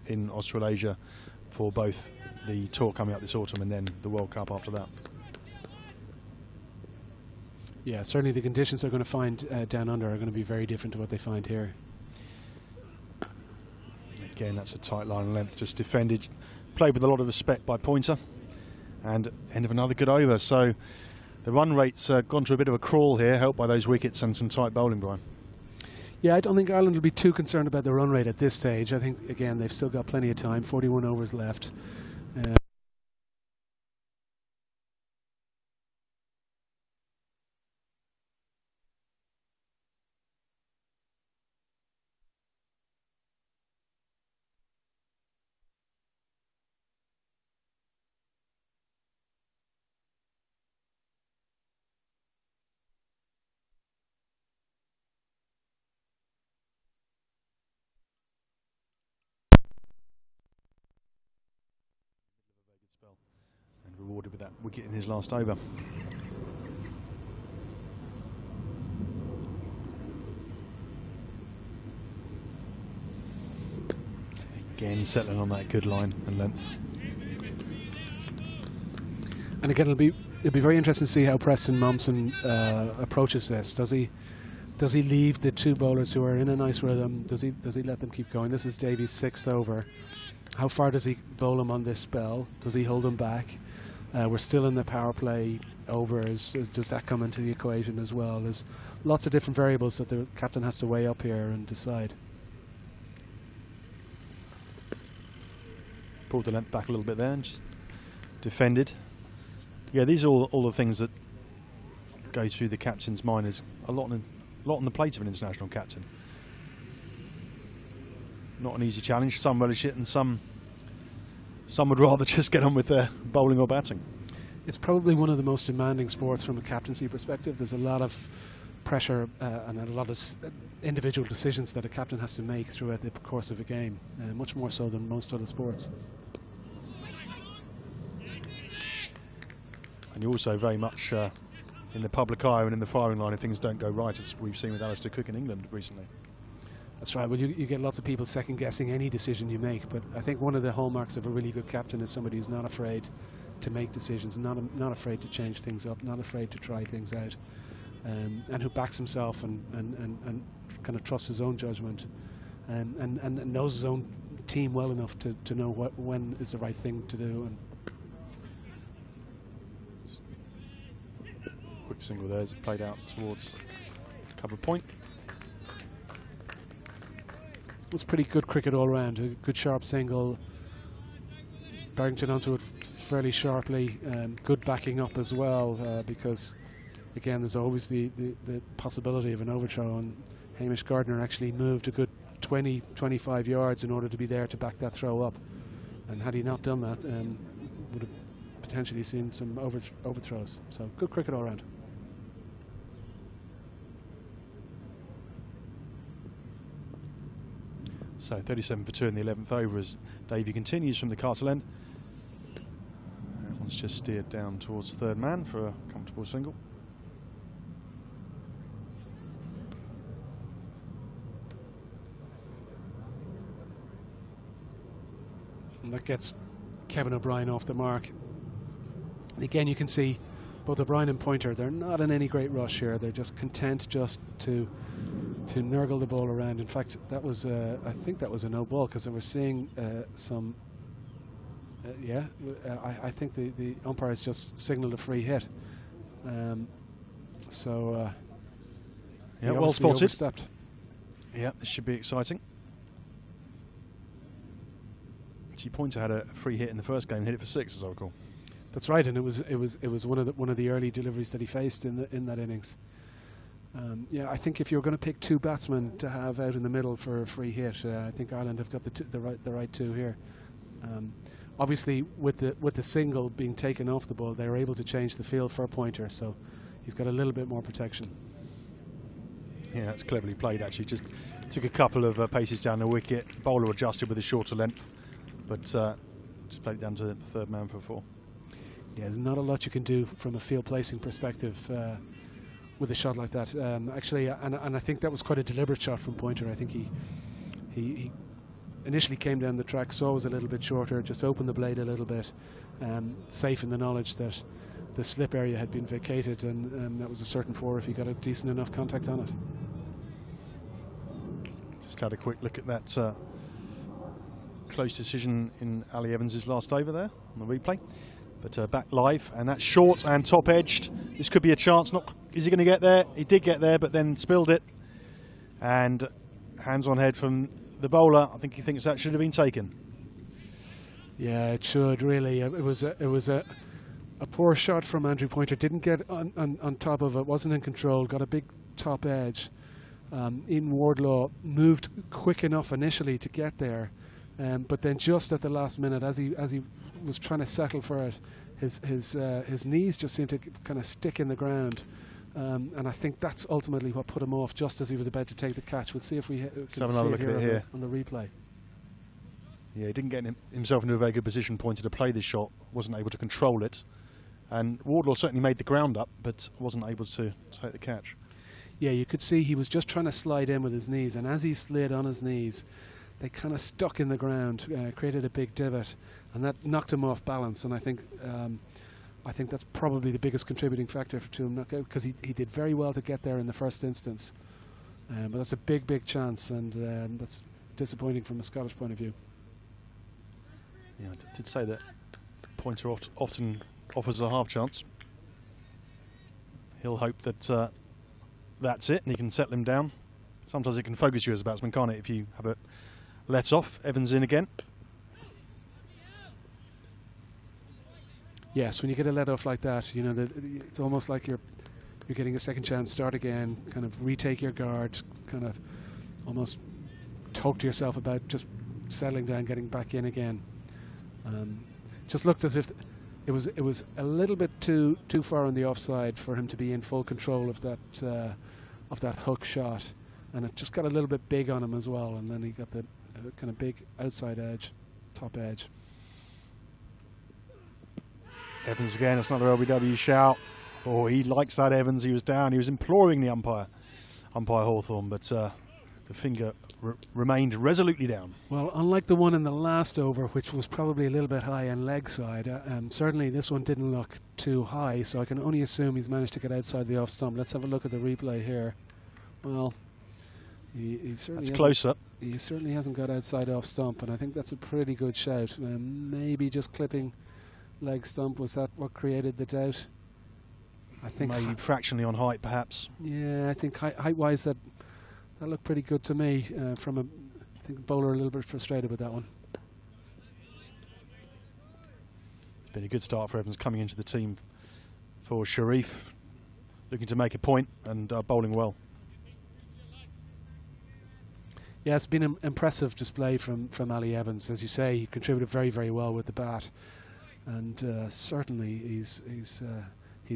in Australasia for both the tour coming up this autumn and then the World Cup after that. Yeah, certainly the conditions they're going to find down under are going to be very different to what they find here. Again, that's a tight line and length, just defended, played with a lot of respect by Pointer, and end of another good over. So the run rate's gone to a bit of a crawl here, helped by those wickets and some tight bowling, Brian. Yeah, I don't think Ireland will be too concerned about the run rate at this stage. I think, again, they've still got plenty of time, 41 overs left. rewarded with that wicket in his last over. Again, settling on that good line and length. And again, it'll be very interesting to see how Preston Momsen approaches this. Does he leave the two bowlers who are in a nice rhythm? Does he let them keep going? This is Davies' 6th over. How far does he bowl him on this spell? Does he hold him back? We're still in the power play overs. Does that come into the equation as well? There's lots of different variables that the captain has to weigh up here and decide. Pulled the length back a little bit there and just defended. Yeah, these are all the things that go through the captain's mind. Is a lot on the plate of an international captain. Not an easy challenge. Some relish it, and some would rather just get on with their bowling or batting. It's probably one of the most demanding sports from a captaincy perspective. There's a lot of pressure and a lot of individual decisions that a captain has to make throughout the course of a game, much more so than most other sports. And you're also very much in the public eye and in the firing line if things don't go right, as we've seen with Alistair Cook in England recently. That's right. Well, you get lots of people second guessing any decision you make, but I think one of the hallmarks of a really good captain is somebody who's not afraid to make decisions, not afraid to change things up, not afraid to try things out, and who backs himself and kind of trusts his own judgment and knows his own team well enough to know when is the right thing to do. And quick single there as it played out towards cover point. It's pretty good cricket all round. A good sharp single. Barrington onto it fairly sharply. Good backing up as well, because again there's always the possibility of an overthrow, and Hamish Gardner actually moved a good 20-25 yards in order to be there to back that throw up, and had he not done that, would have potentially seen some overthrows. So good cricket all round. So 37 for 2 in the 11th over as Davey continues from the Castle end. That one's just steered down towards third man for a comfortable single. And that gets Kevin O'Brien off the mark. And again, you can see both O'Brien and Pointer, they're not in any great rush here. They're just content just to nurgle the ball around. In fact, that was I think that was a no ball, because they were seeing some I think the umpires just signalled a free hit. Yeah, well spotted. Overstepped. Yeah, this should be exciting. See, Pointer had a free hit in the first game and hit it for 6, as I recall. That's right, and it was one of the early deliveries that he faced in that innings. Yeah, I think if you're going to pick two batsmen to have out in the middle for a free hit, I think Ireland have got the right two here. Obviously, with the single being taken off the ball, they're able to change the field for Pointer, so he's got a little bit more protection. Yeah, that's cleverly played. Actually, just took a couple of paces down the wicket. Bowler adjusted with a shorter length, but just played it down to the third man for 4. Yeah, there's not a lot you can do from a field placing perspective with a shot like that. Actually, and I think that was quite a deliberate shot from Pointer. I think he initially came down the track, saw it was a little bit shorter, just opened the blade a little bit, safe in the knowledge that the slip area had been vacated, and that was a certain 4 if he got a decent enough contact on it. Just had a quick look at that close decision in Ali Evans' last over there on the replay. But back live, and that's short and top edged. This could be a chance. Is he going to get there? He did get there, but then spilled it. And hands on head from the bowler. I think he thinks that should have been taken. Yeah, it should really. It was a poor shot from Andrew Pointer. Didn't get on top of it. Wasn't in control. Got a big top edge. Ian Wardlaw moved quick enough initially to get there. But then just at the last minute, as he was trying to settle for it, his knees just seemed to kind of stick in the ground, and I think that's ultimately what put him off just as he was about to take the catch. We'll see if we can have another look at it here on the replay. Yeah, he didn't get himself into a very good position. Pointed to play this shot, wasn't able to control it, And Wardlaw certainly made the ground up, but wasn't able to take the catch. Yeah, you could see he was just trying to slide in with his knees, and as he slid on his knees, they kind of stuck in the ground, created a big divot, and that knocked him off balance. And I think that's probably the biggest contributing factor to him knockout, because he did very well to get there in the first instance. But that's a big chance, and that's disappointing from a Scottish point of view. Yeah, I did say that pointer often offers a half chance. He'll hope that that's it, and he can settle him down. Sometimes it can focus you as a batsman, can't it, if you have a let off. Evans in again. Yes, when you get a let off like that, you know, it's almost like you're getting a second chance, start again, kind of retake your guard, kind of almost talk to yourself about just settling down, getting back in again. Just looked as if it was a little bit too far on the offside for him to be in full control of that hook shot, and it just got a little bit big on him as well, and then he got the kind of big outside edge, top edge. Evans again, it's another LBW shout. Oh, he likes that, Evans. He was down, he was imploring the umpire Hawthorne, but the finger remained resolutely down. Well, unlike the one in the last over, which was probably a little bit high on leg side, certainly this one didn't look too high, so I can only assume he's managed to get outside the off stump. Let's have a look at the replay here. Well, he certainly that's closer. He certainly hasn't got outside off stump, and I think that's a pretty good shout. Maybe just clipping leg stump, was that what created the doubt? I think maybe fractionally on height, perhaps. Yeah, I think height-wise that looked pretty good to me. I think the bowler a little bit frustrated with that one. It's been a good start for Evans coming into the team for Sharif, looking to make a point and bowling well. Yeah, it's been an impressive display from Ali Evans. As you say, he contributed very well with the bat, and certainly he's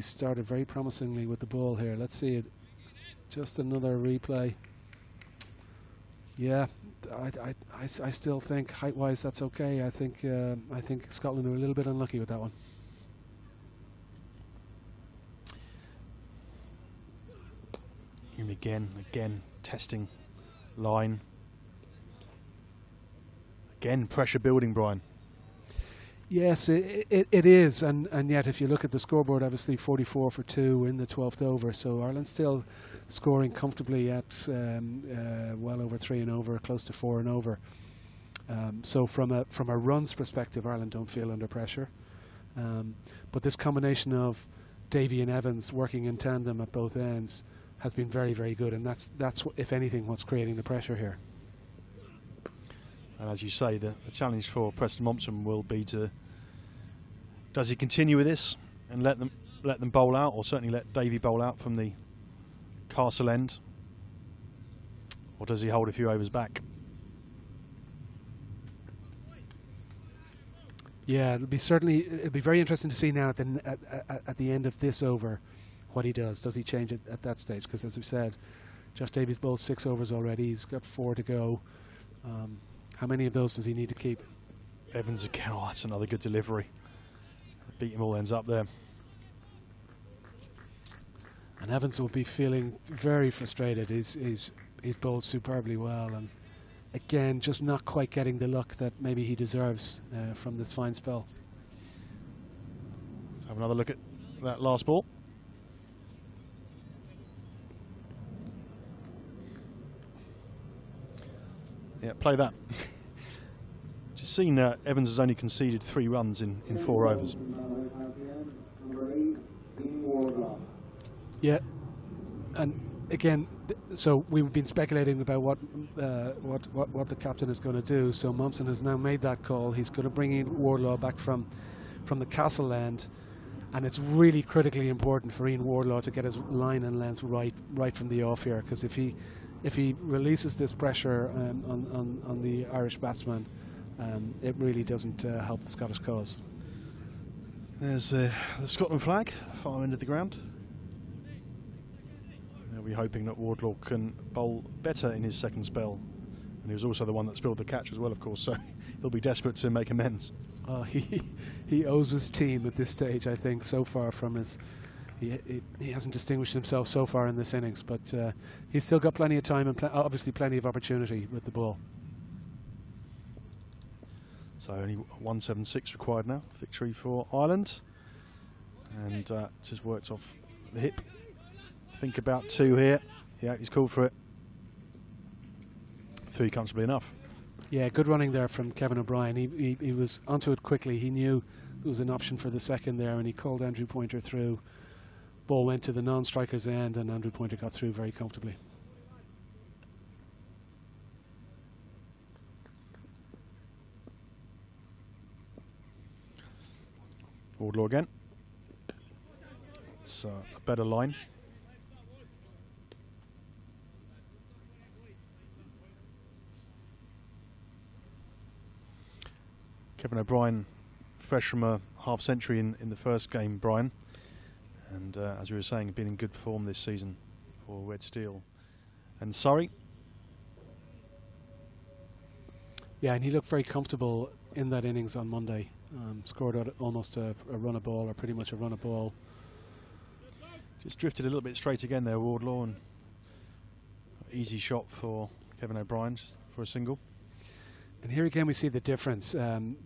started very promisingly with the ball here. Let's see it. Just another replay. Yeah, I still think height-wise that's okay. I think Scotland were a little bit unlucky with that one. And again testing line. Again, pressure building, Brian. Yes, it is, and yet if you look at the scoreboard, obviously 44 for 2 in the 12th over, so Ireland's still scoring comfortably at well over 3 and over, close to 4 and over. So from a runs perspective, Ireland don't feel under pressure. But this combination of Davy and Evans working in tandem at both ends has been very good, and that's if anything what's creating the pressure here. And as you say, the challenge for Preston Mompson will be does he continue with this and let them bowl out, or certainly let Davy bowl out from the Castle end, or does he hold a few overs back? Yeah, it'll be very interesting to see now at the end of this over what he does. Does he change it at that stage? Because as we said, Josh Davies bowled 6 overs already. He's got 4 to go. How many of those does he need to keep? Evans again. Oh, that's another good delivery. Beat him all ends up there. And Evans will be feeling very frustrated. He's bowled superbly well, and again, just not quite getting the luck that maybe he deserves from this fine spell. Let's have another look at that last ball. Yeah, play that. Just seen Evans has only conceded 3 runs in 4 overs. Yeah, and again, so we've been speculating about what the captain is going to do. So Mompson has now made that call. He's going to bring in Wardlaw back from the Castle end, and it's really critically important for Ian Wardlaw to get his line and length right from the off here, because if he releases this pressure on the Irish batsman, it really doesn't help the Scottish cause. There's the Scotland flag, far end of the ground. They'll be hoping that Wardlaw can bowl better in his second spell, and he was also the one that spilled the catch as well, of course, so he'll be desperate to make amends. He owes his team at this stage, I think, so far from his. He hasn't distinguished himself so far in this innings, but he's still got plenty of time and obviously plenty of opportunity with the ball. So only 176 required now. Victory for Ireland. And just worked off the hip. Think about 2 here. Yeah, he's called for it. 3 comfortably enough. Yeah, good running there from Kevin O'Brien. He was onto it quickly. He knew it was an option for the second there, and he called Andrew Pointer through. Ball went to the non-striker's end, and Andrew Pointer got through very comfortably. Wardlaw again. It's a better line. Kevin O'Brien, fresh from a half century in the first game, Brian. And as we were saying, been in good form this season for Red Steel and Surrey. Yeah, and he looked very comfortable in that innings on Monday. Scored out almost a run of ball, or pretty much a run of ball. Just drifted a little bit straight again there, Wardlaw, and easy shot for Kevin O'Brien for a single. And here again we see the difference.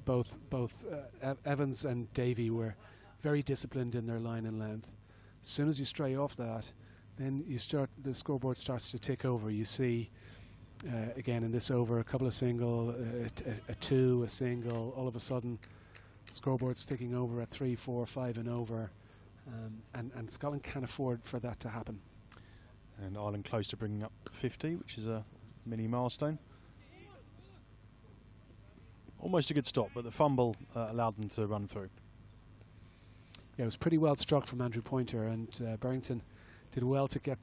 Both Evans and Davey were very disciplined in their line and length. As soon as you stray off that, then the scoreboard starts to tick over. You see again in this over a couple of single, a 2, a single. All of a sudden, the scoreboard's ticking over at 3, 4, 5 and over, and Scotland can't afford for that to happen. And Ireland close to bringing up 50, which is a mini milestone. Almost a good stop, but the fumble allowed them to run through. Yeah, it was pretty well struck from Andrew Pointer, and Barrington did well to get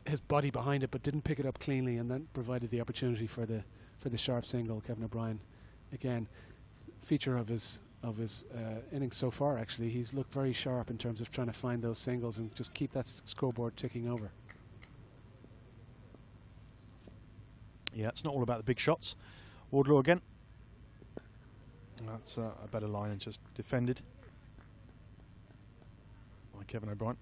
his body behind it, but didn't pick it up cleanly, and then provided the opportunity for the sharp single. Kevin O'Brien, again, feature of his innings so far. Actually, he's looked very sharp in terms of trying to find those singles and just keep that scoreboard ticking over. Yeah, it's not all about the big shots. Wardlaw again. That's a better line and just defended by Kevin O'Brien.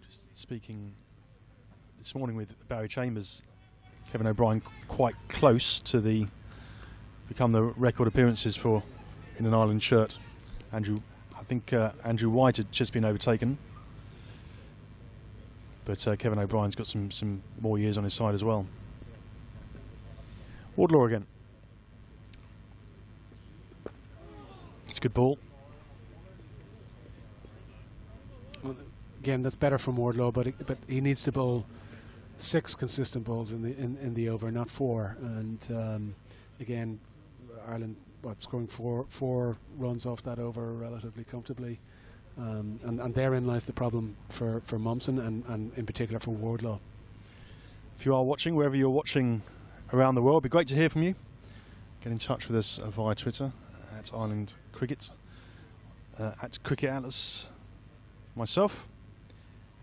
Just speaking this morning with Barry Chambers, Kevin O'Brien quite close to become the record appearances for in an Ireland shirt. I think Andrew White had just been overtaken, but Kevin O'Brien's got some more years on his side as well. Wardlaw again. It's a good ball. Well, again, that's better from Wardlaw, but he needs to bowl 6 consistent balls in the over, not 4. And again, Ireland scoring four runs off that over relatively comfortably. And therein lies the problem for Mumson and in particular for Wardlaw. If you are watching, wherever you're watching around the world, it'd be great to hear from you. Get in touch with us via Twitter at Ireland Cricket, at Cricket Atlas, myself,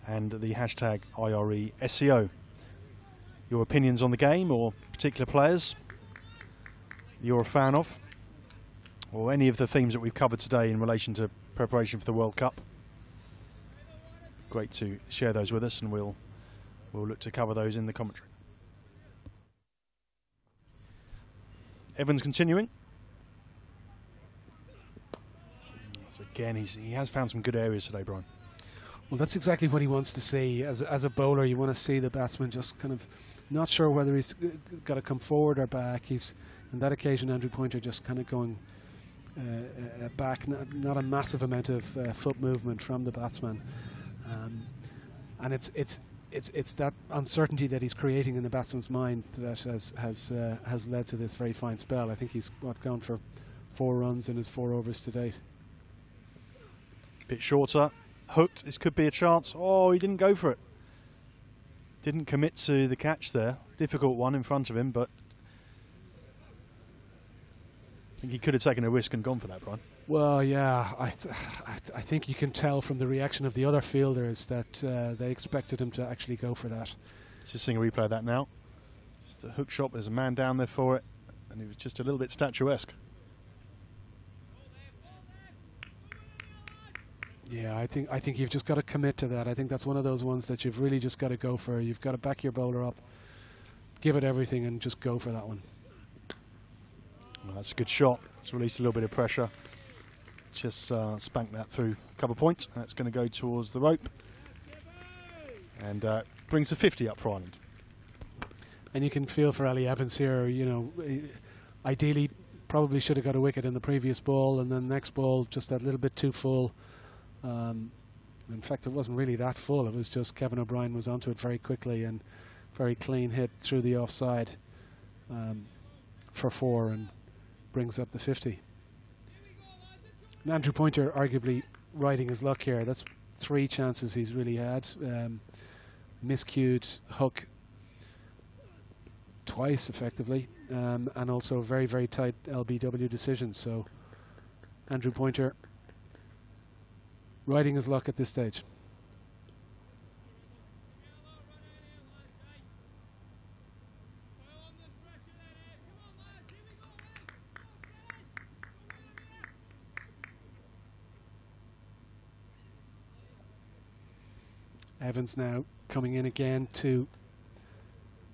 and the hashtag IRESEO. Your opinions on the game or particular players you're a fan of, or any of the themes that we've covered today in relation to preparation for the World Cup. Great to share those with us, and we'll look to cover those in the commentary. Evans continuing. So again, he has found some good areas today, Brian. Well, that's exactly what he wants to see. As a bowler, you want to see the batsman just kind of not sure whether he's got to come forward or back. He's, on that occasion, Andrew Pointer just kind of going back, not a massive amount of foot movement from the batsman. And it's that uncertainty that he's creating in the batsman's mind that has led to this very fine spell. I think he's gone for 4 runs in his 4 overs to date. Bit shorter, hooked. This could be a chance. Oh, he didn't go for it. Didn't commit to the catch there. Difficult one in front of him, but I think he could have taken a risk and gone for that, Brian. Well, yeah, I think you can tell from the reaction of the other fielders that they expected him to actually go for that. Just seeing a replay of that now. Just a hook shot, there's a man down there for it, and he was just a little bit statuesque. Yeah, I think you've just got to commit to that. I think that's one of those ones that you've really just got to go for. You've got to back your bowler up, give it everything, and just go for that one. Well, that's a good shot. It's released a little bit of pressure. Just spanked that through a couple of points. That's going to go towards the rope. And brings the 50 up for Ireland. And you can feel for Ali Evans here, you know, ideally probably should have got a wicket in the previous ball, and then the next ball just a little bit too full. In fact, it wasn't really that full. It was just Kevin O'Brien was onto it very quickly and very clean hit through the offside for 4 and brings up the 50. And Andrew Pointer arguably riding his luck here. That's 3 chances he's really had. Miscued hook twice effectively, and also very, very tight LBW decisions. So Andrew Pointer riding his luck at this stage. Evans now coming in again to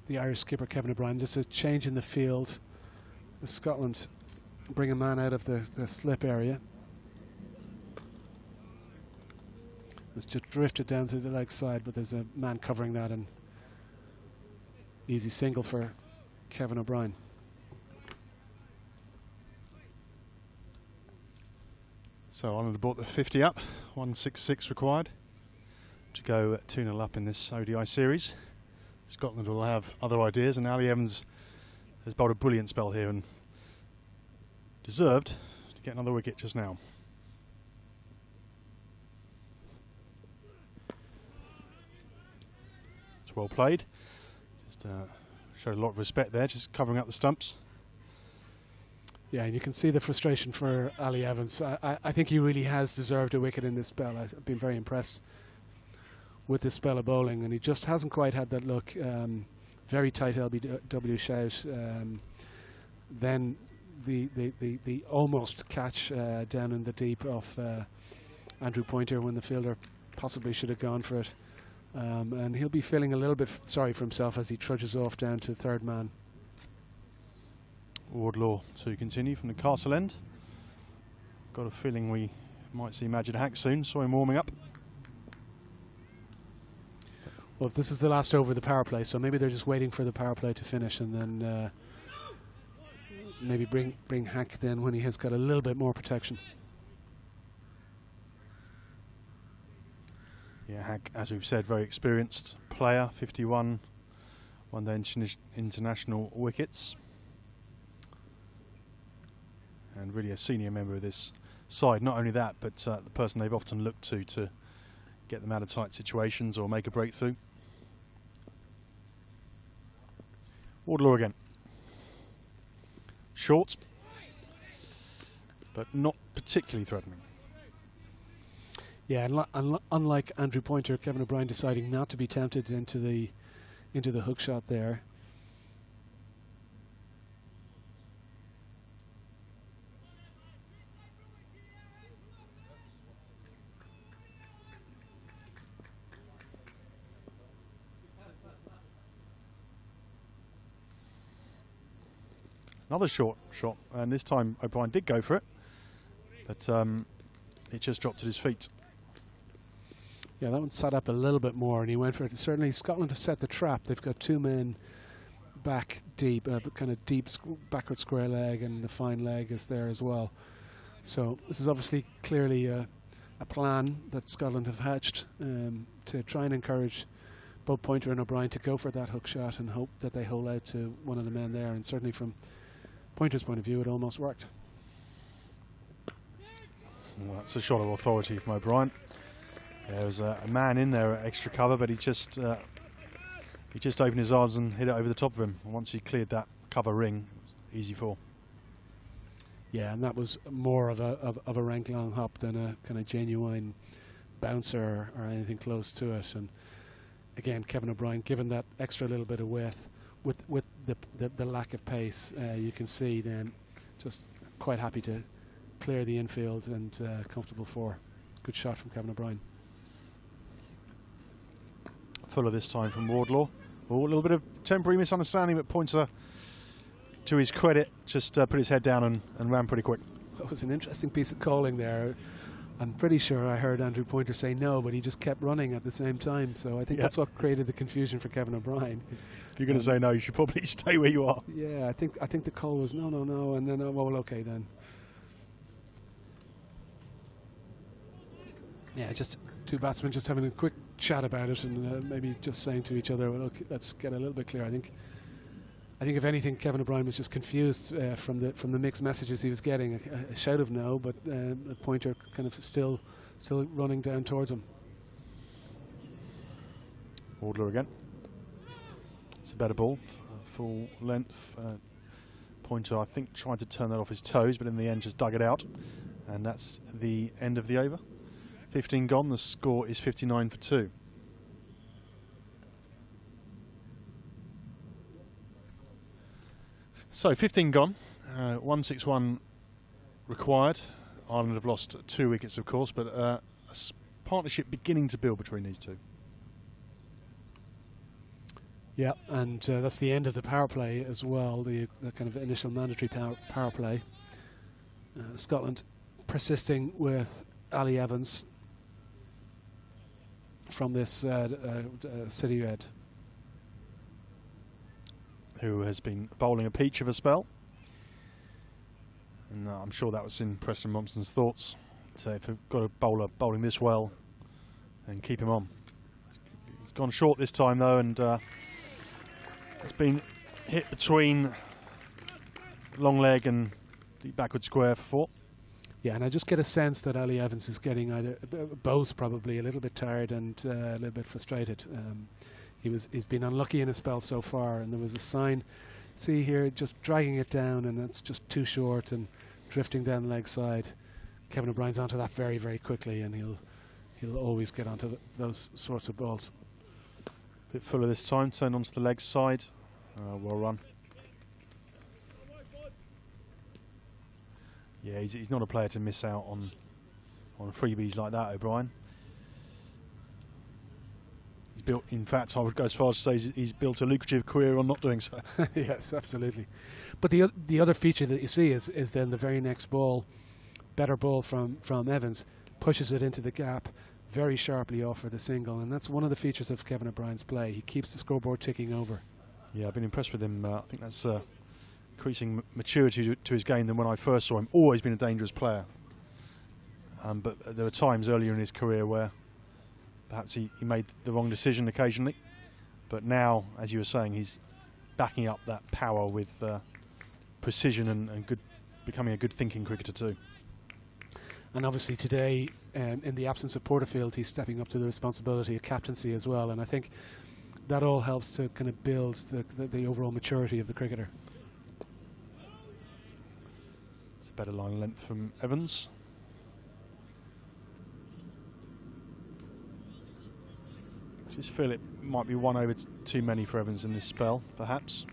the Irish skipper Kevin O'Brien. Just a change in the field. Scotland bring a man out of the slip area. It's just drifted down to the leg side, but there's a man covering that, and easy single for Kevin O'Brien. So Ireland brought the 50 up, 166 required to go 2-0 up in this ODI series. Scotland will have other ideas, and Ali Evans has bowled a brilliant spell here and deserved to get another wicket just now. It's well played. Just showed a lot of respect there, just covering up the stumps. Yeah, and you can see the frustration for Ali Evans. I think he really has deserved a wicket in this spell. I've been very impressed with this spell of bowling, and he just hasn't quite had that look. Very tight LBW shout. Then the almost catch down in the deep of Andrew Pointer when the fielder possibly should have gone for it. And he'll be feeling a little bit sorry for himself as he trudges off down to third man. Wardlaw to continue from the Castle end. Got a feeling we might see Majid Haq soon. Saw him warming up. Well, this is the last over of the power play, so maybe they're just waiting for the power play to finish, and then maybe bring Haq then when he has got a little bit more protection. Yeah, Haq, as we've said, very experienced player, 51 one-day international wickets, and really a senior member of this side. Not only that, but the person they've often looked to get them out of tight situations or make a breakthrough. Wardlaw again. Short, but not particularly threatening. Yeah, and unlike Andrew Pointer, Kevin O'Brien deciding not to be tempted into the hook shot there. Another short shot, and this time O'Brien did go for it, but it just dropped at his feet. Yeah, that one sat up a little bit more, and he went for it. Certainly, Scotland have set the trap. They've got 2 men back deep, kind of deep backward square leg, and the fine leg is there as well. So this is obviously clearly a plan that Scotland have hatched to try and encourage both Pointer and O'Brien to go for that hook shot and hope that they hold out to one of the men there. And certainly from Pointer's point of view, it almost worked. Well, that's a shot of authority from O'Brien. There was a man in there at extra cover, but he just opened his arms and hit it over the top of him. And once he cleared that cover ring, it was easy fall. Yeah, and that was more of a rank long hop than a kind of genuine bouncer or anything close to it. And again, Kevin O'Brien, given that extra little bit of width, with the lack of pace, you can see them just quite happy to clear the infield and comfortable for. Good shot from Kevin O'Brien. Fuller this time from Wardlaw. Oh, a little bit of temporary misunderstanding, but Pointer, to his credit, just put his head down and ran pretty quick. That was an interesting piece of calling there. I'm pretty sure I heard Andrew Pointer say no, but he just kept running at the same time. So I think that's what created the confusion for Kevin O'Brien. If you're going to say no, you should probably stay where you are. Yeah, I think the call was no, and then well, okay then. Yeah, just two batsmen just having a quick chat about it and maybe just saying to each other, well, okay, let's get a little bit clear. I think if anything, Kevin O'Brien was just confused from the mixed messages he was getting. A shout of no, but a Pointer kind of still running down towards him. Wardlaw again. It's a better ball, full length. Pointer, I think, tried to turn that off his toes, but in the end just dug it out. And that's the end of the over. 15 gone, the score is 59 for 2. So 15 gone, 161 required. Ireland have lost 2 wickets, of course, but a partnership beginning to build between these two. Yeah, and that's the end of the power play as well, the kind of initial mandatory power play. Scotland persisting with Ali Evans from this City Red, who has been bowling a peach of a spell. And I'm sure that was in Preston Momsen's thoughts. So if we've got a bowler bowling this well, then keep him on. He's gone short this time though, and it's been hit between long leg and deep backward square for 4. Yeah, and I just get a sense that Ali Evans is getting either both, probably a little bit tired and a little bit frustrated. He's been unlucky in a spell so far, and there was a sign, see here, just dragging it down, and it's just too short and drifting down the leg side. Kevin O'Brien's onto that very, very quickly, and he'll always get onto those sorts of balls. A bit fuller this time, turned onto the leg side. Well run. Yeah, he's not a player to miss out on freebies like that, O'Brien. He's built, in fact, I would go as far as to say he's built a lucrative career on not doing so. Yes, absolutely. But the other feature that you see is then the very next ball, better ball from Evans, pushes it into the gap very sharply off for the single, and that's one of the features of Kevin O'Brien's play. He keeps the scoreboard ticking over. Yeah, I've been impressed with him. I think that's increasing maturity to his game than when I first saw him. Always been a dangerous player, but there were times earlier in his career where perhaps he made the wrong decision occasionally, but now, as you were saying, he's backing up that power with precision and becoming a good thinking cricketer too. And obviously today, in the absence of Porterfield, he's stepping up to the responsibility of captaincy as well, and I think that all helps to kind of build the overall maturity of the cricketer. It's a better line length from Evans. I just feel it might be one over too many for Evans in this spell, perhaps.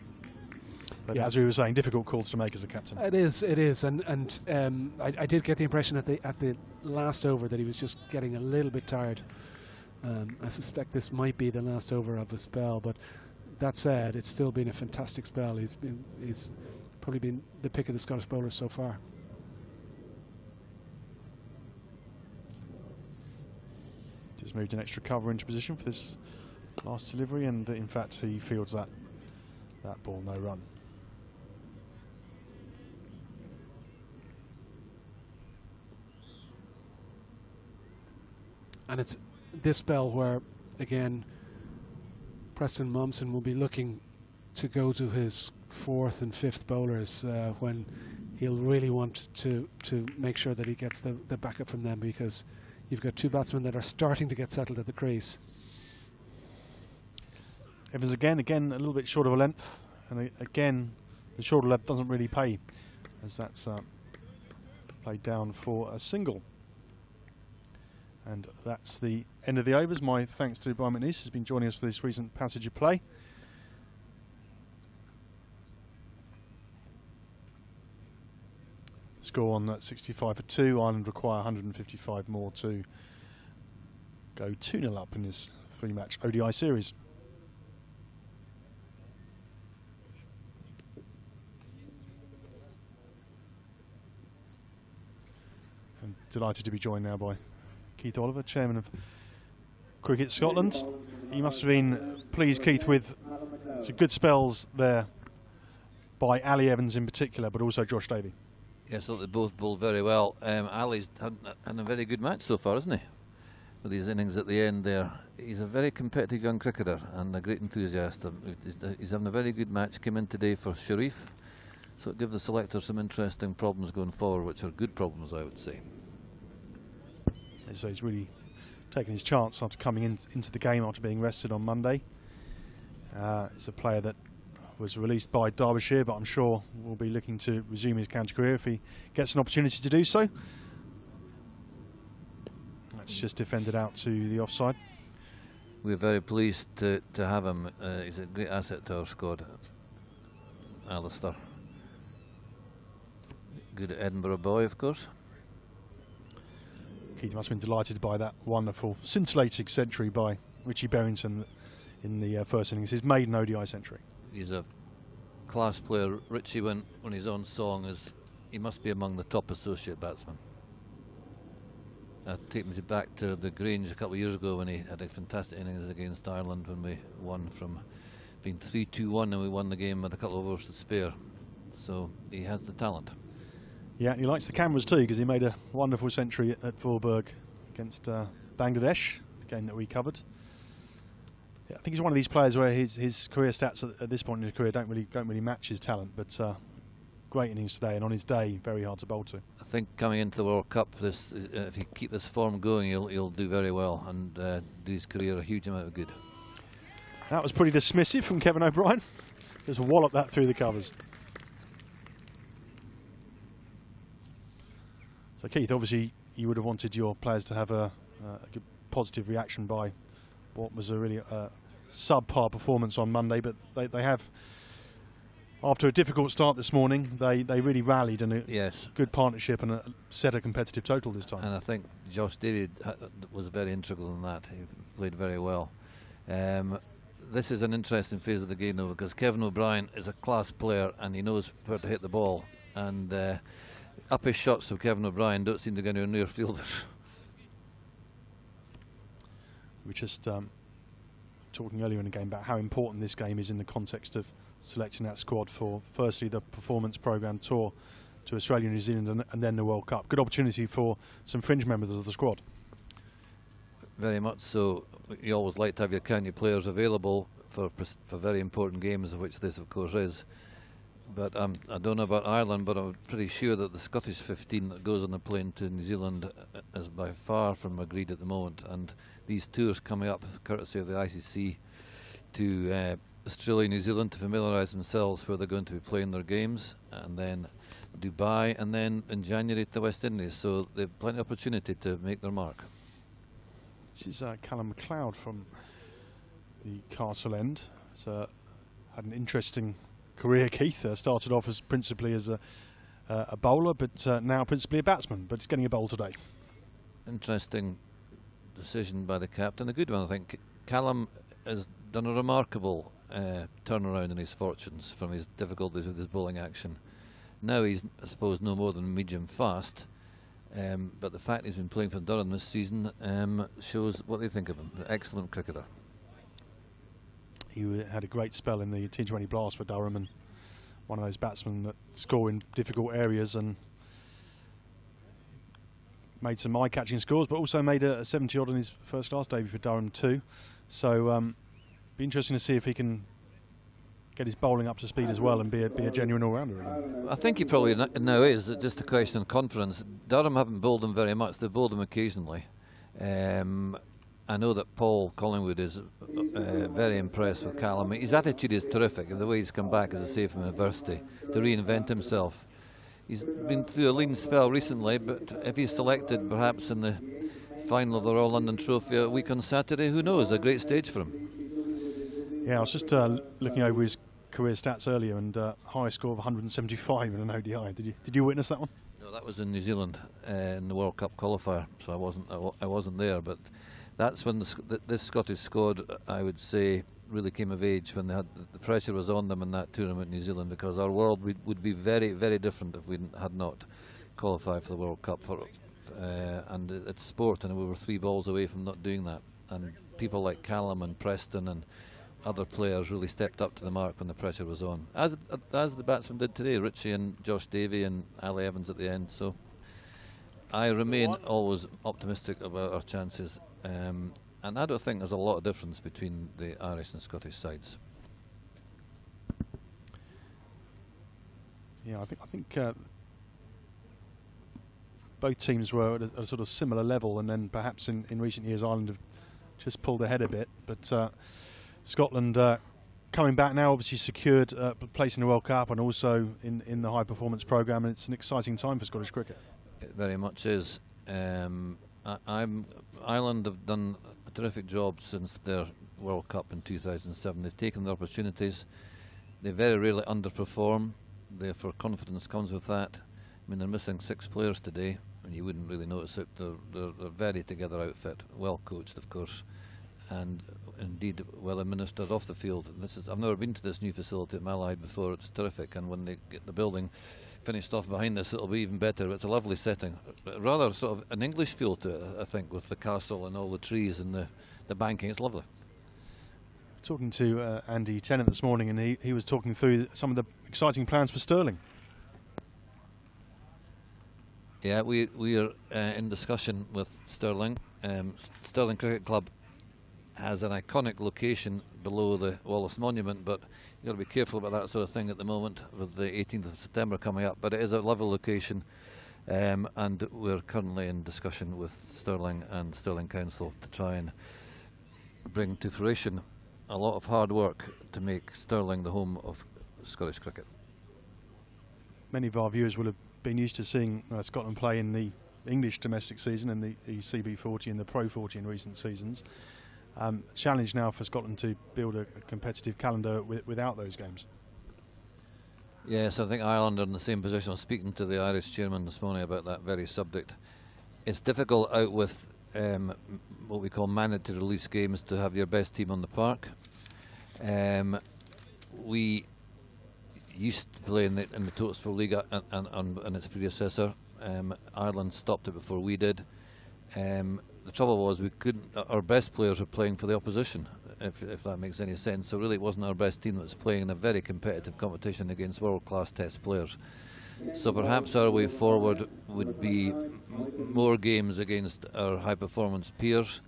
But yeah, as we were saying, difficult calls to make as a captain. It is, and I did get the impression at the last over that he was just getting a little bit tired. I suspect this might be the last over of a spell, but that said, it's still been a fantastic spell. He's probably been the pick of the Scottish bowlers so far. Just moved an extra cover into position for this last delivery, and in fact he fields that ball, no run. And it's this spell where, again, Preston Momsen will be looking to go to his 4th and 5th bowlers when he'll really want to make sure that he gets the backup from them, because you've got two batsmen that are starting to get settled at the crease. Evans again a little bit short of a length, and again the shorter length doesn't really pay, as that's played down for a single. And that's the end of the overs. My thanks to Brian McNeice, who's been joining us for this recent passage of play. score on 65 for 2. Ireland require 155 more to go 2-0 up in this 3-match ODI series. I'm delighted to be joined now by Keith Oliver, Chairman of Cricket Scotland. You must have been pleased, Keith, with some good spells there by Ali Evans in particular, but also Josh Davey. Yes, I thought they both bowled very well. Ali's had a very good match so far, isn't he? With his innings at the end there. He's a very competitive young cricketer and a great enthusiast. He's having a very good match. Came in today for Sharif, so it gives the selector some interesting problems going forward, which are good problems, I would say. So he's really taken his chance after coming into the game after being rested on Monday. It's a player that was released by Derbyshire, but I'm sure will be looking to resume his county career if he gets an opportunity to do so. That's just defended out to the offside. We're very pleased to have him. He's a great asset to our squad. Alistair. Good at Edinburgh boy, of course. Keith must have been delighted by that wonderful scintillating century by Richie Berrington in the first innings, his maiden ODI century. He's a class player. Richie, when he's on song, he must be among the top associate batsmen. That takes me back to the Grange a couple of years ago when he had a fantastic innings against Ireland when we won from being 3-2-1 and we won the game with a couple of overs to spare. So he has the talent. Yeah, and he likes the cameras too, because he made a wonderful century at Voorburg against Bangladesh, a game that we covered. Yeah, I think he's one of these players where his career stats at this point in his career don't really match his talent, but great innings today, and on his day, very hard to bowl to. I think coming into the World Cup, if he keep this form going, he'll do very well and do his career a huge amount of good. That was pretty dismissive from Kevin O'Brien. Just wallop that through the covers. So Keith, obviously you would have wanted your players to have a good positive reaction by what was a really subpar performance on Monday, but they have, after a difficult start this morning, they really rallied and a good partnership and set a competitive total this time. And I think Josh David was very integral in that. He played very well. This is an interesting phase of the game though, because Kevin O'Brien is a class player and he knows where to hit the ball, and uppy shots of Kevin O'Brien don't seem to go anywhere near fielders. We're just talking earlier in the game about how important this game is in the context of selecting that squad for, firstly, the performance programme tour to Australia and New Zealand and then the World Cup. Good opportunity for some fringe members of the squad. Very much so. You always like to have your county players available for very important games, of which this of course is. But I don't know about Ireland, but I'm pretty sure that the Scottish 15 that goes on the plane to New Zealand is by far from agreed at the moment. And these tours coming up, courtesy of the ICC, to Australia and New Zealand to familiarise themselves where they're going to be playing their games, and then Dubai, and then in January to the West Indies. So they've plenty of opportunity to make their mark. This is Callum McLeod from the Castle End. So had an interesting career, Keith. Started off as principally as a bowler, but now principally a batsman, but he's getting a bowl today. Interesting decision by the captain, a good one I think. Callum has done a remarkable turnaround in his fortunes from his difficulties with his bowling action. Now he's, I suppose, no more than medium fast, but the fact he's been playing for Durham this season shows what they think of him. An excellent cricketer. He had a great spell in the T20 Blast for Durham, and one of those batsmen that score in difficult areas, and made some eye-catching scores, but also made a 70-odd in his first-class debut for Durham too. So be interesting to see if he can get his bowling up to speed as well and be a genuine all-rounder again. I think he probably now is. Just a question of confidence. Durham haven't bowled him very much. They've bowled him occasionally. I know that Paul Collingwood is very impressed with Callum. His attitude is terrific, the way he's come back, as I say, from university to reinvent himself. He's been through a lean spell recently, but if he's selected perhaps in the final of the Royal London Trophy a week on Saturday, who knows? A great stage for him. Yeah, I was just looking over his career stats earlier, and highest score of 175 in an ODI. Did you witness that one? No, That was in New Zealand in the World Cup qualifier, so I wasn't there. But that's when this Scottish squad, I would say, really came of age, when they had the pressure was on them in that tournament in New Zealand, because our world would be very, very different if we had not qualified for the World Cup. And it's sport, and we were 3 balls away from not doing that. And people like Callum and Preston and other players really stepped up to the mark when the pressure was on, as the batsmen did today, Richie and Josh Davey and Ali Evans at the end. So I remain always optimistic about our chances, and I don't think there's a lot of difference between the Irish and Scottish sides. Yeah, I think both teams were at a sort of similar level, and then perhaps in recent years Ireland have just pulled ahead a bit, but Scotland coming back now, obviously secured a place in the World Cup and also in the high performance programme, and it's an exciting time for Scottish cricket. It very much is. Ireland have done a terrific job since their World Cup in 2007. They've taken the opportunities. They very rarely underperform. Therefore, confidence comes with that. I mean, they're missing 6 players today, and you wouldn't really notice it. They're a very together outfit, well coached, of course, and indeed well administered off the field. I've never been to this new facility at Malahide before. It's terrific, and when they get the building finished off behind us, it'll be even better. It's a lovely setting, rather sort of an English feel to it, I think, with the castle and all the trees and the banking. It's lovely. Talking to Andy Tennant this morning, and he was talking through some of the exciting plans for Stirling. Yeah, we are in discussion with Stirling. Stirling Cricket Club has an iconic location below the Wallace Monument, but you've got to be careful about that sort of thing at the moment with the 18th of September coming up. But it is a lovely location, and we're currently in discussion with Stirling and Stirling Council to try and bring to fruition a lot of hard work to make Stirling the home of Scottish cricket. Many of our viewers will have been used to seeing Scotland play in the English domestic season and the CB40 and the Pro 40 in recent seasons. Challenge now for Scotland to build a competitive calendar without those games. Yes, I think Ireland are in the same position. I was speaking to the Irish chairman this morning about that very subject. It's difficult out with what we call mandatory release games to have your best team on the park. We used to play in the Total Sport League and its predecessor. Ireland stopped it before we did. The trouble was our best players were playing for the opposition, if that makes any sense. So really it wasn't our best team that was playing in a very competitive competition against world-class Test players. So perhaps our way forward would be more games against our high-performance peers,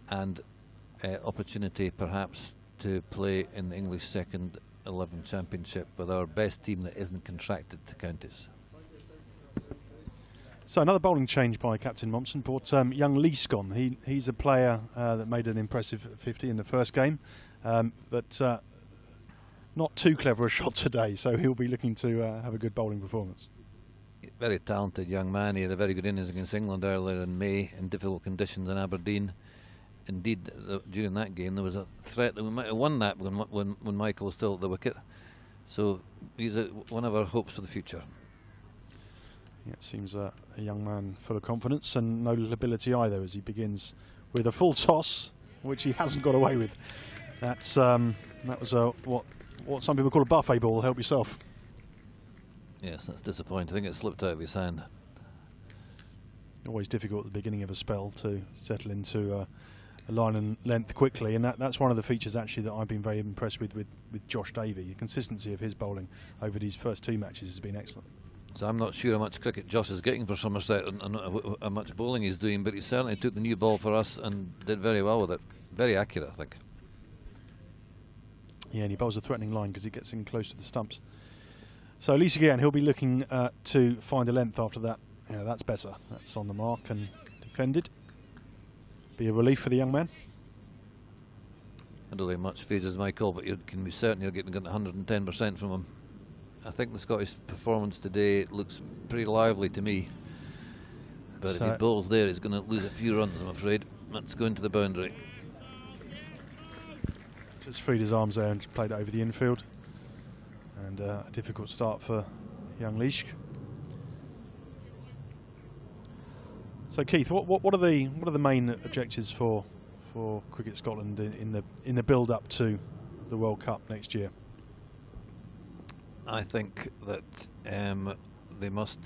and opportunity perhaps to play in the English Second 11 Championship with our best team that isn't contracted to counties. So another bowling change by Captain Mompson, brought young Leask on. He's a player that made an impressive 50 in the first game, but not too clever a shot today, so he'll be looking to have a good bowling performance. Very talented young man. He had a very good innings against England earlier in May in difficult conditions in Aberdeen. Indeed, during that game there was a threat that we might have won that when Michael was still at the wicket. So he's one of our hopes for the future. Yeah, it seems a young man full of confidence and no little ability either, as he begins with a full toss, which he hasn't got away with. That was what some people call a buffet ball. Help yourself. Yes, that's disappointing. I think it slipped out of his hand. Always difficult at the beginning of a spell to settle into a line and length quickly, and that's one of the features actually that I've been very impressed with Josh Davey. The consistency of his bowling over these first 2 matches has been excellent. So I'm not sure how much cricket Josh is getting for Somerset and how much bowling he's doing, but he certainly took the new ball for us and did very well with it. Very accurate, I think. Yeah, and he bowls a threatening line because he gets in close to the stumps. So Leask again, he'll be looking to find a length after that. Yeah, that's better. That's on the mark and defended. Be a relief for the young man. I don't think much phases Michael, but you can be certain you're getting 110% from him. I think the Scottish performance today looks pretty lively to me. But if he bowls there, he's going to lose a few runs, I'm afraid. That's going to the boundary. Just freed his arms there and played it over the infield. And a difficult start for young Leask. So Keith, what are the main objectives for Cricket Scotland in the build up to the World Cup next year? I think that they must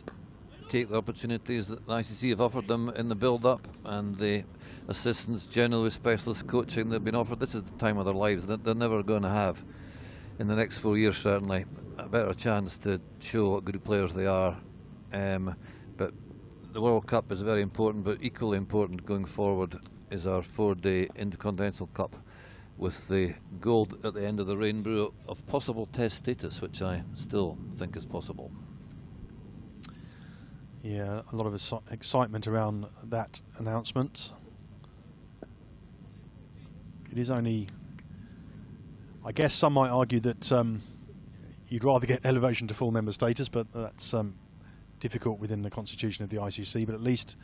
take the opportunities that the ICC have offered them in the build-up, and the assistants generally with specialist coaching they've been offered. This is the time of their lives that they're never going to have in the next 4 years, certainly a better chance to show what good players they are. But the World Cup is very important, but equally important going forward is our 4-day Intercontinental Cup, with the gold at the end of the rainbow of possible test status, which I still think is possible. Yeah, a lot of excitement around that announcement. It is only, I guess some might argue that you'd rather get elevation to full member status, but that's difficult within the constitution of the ICC, but at least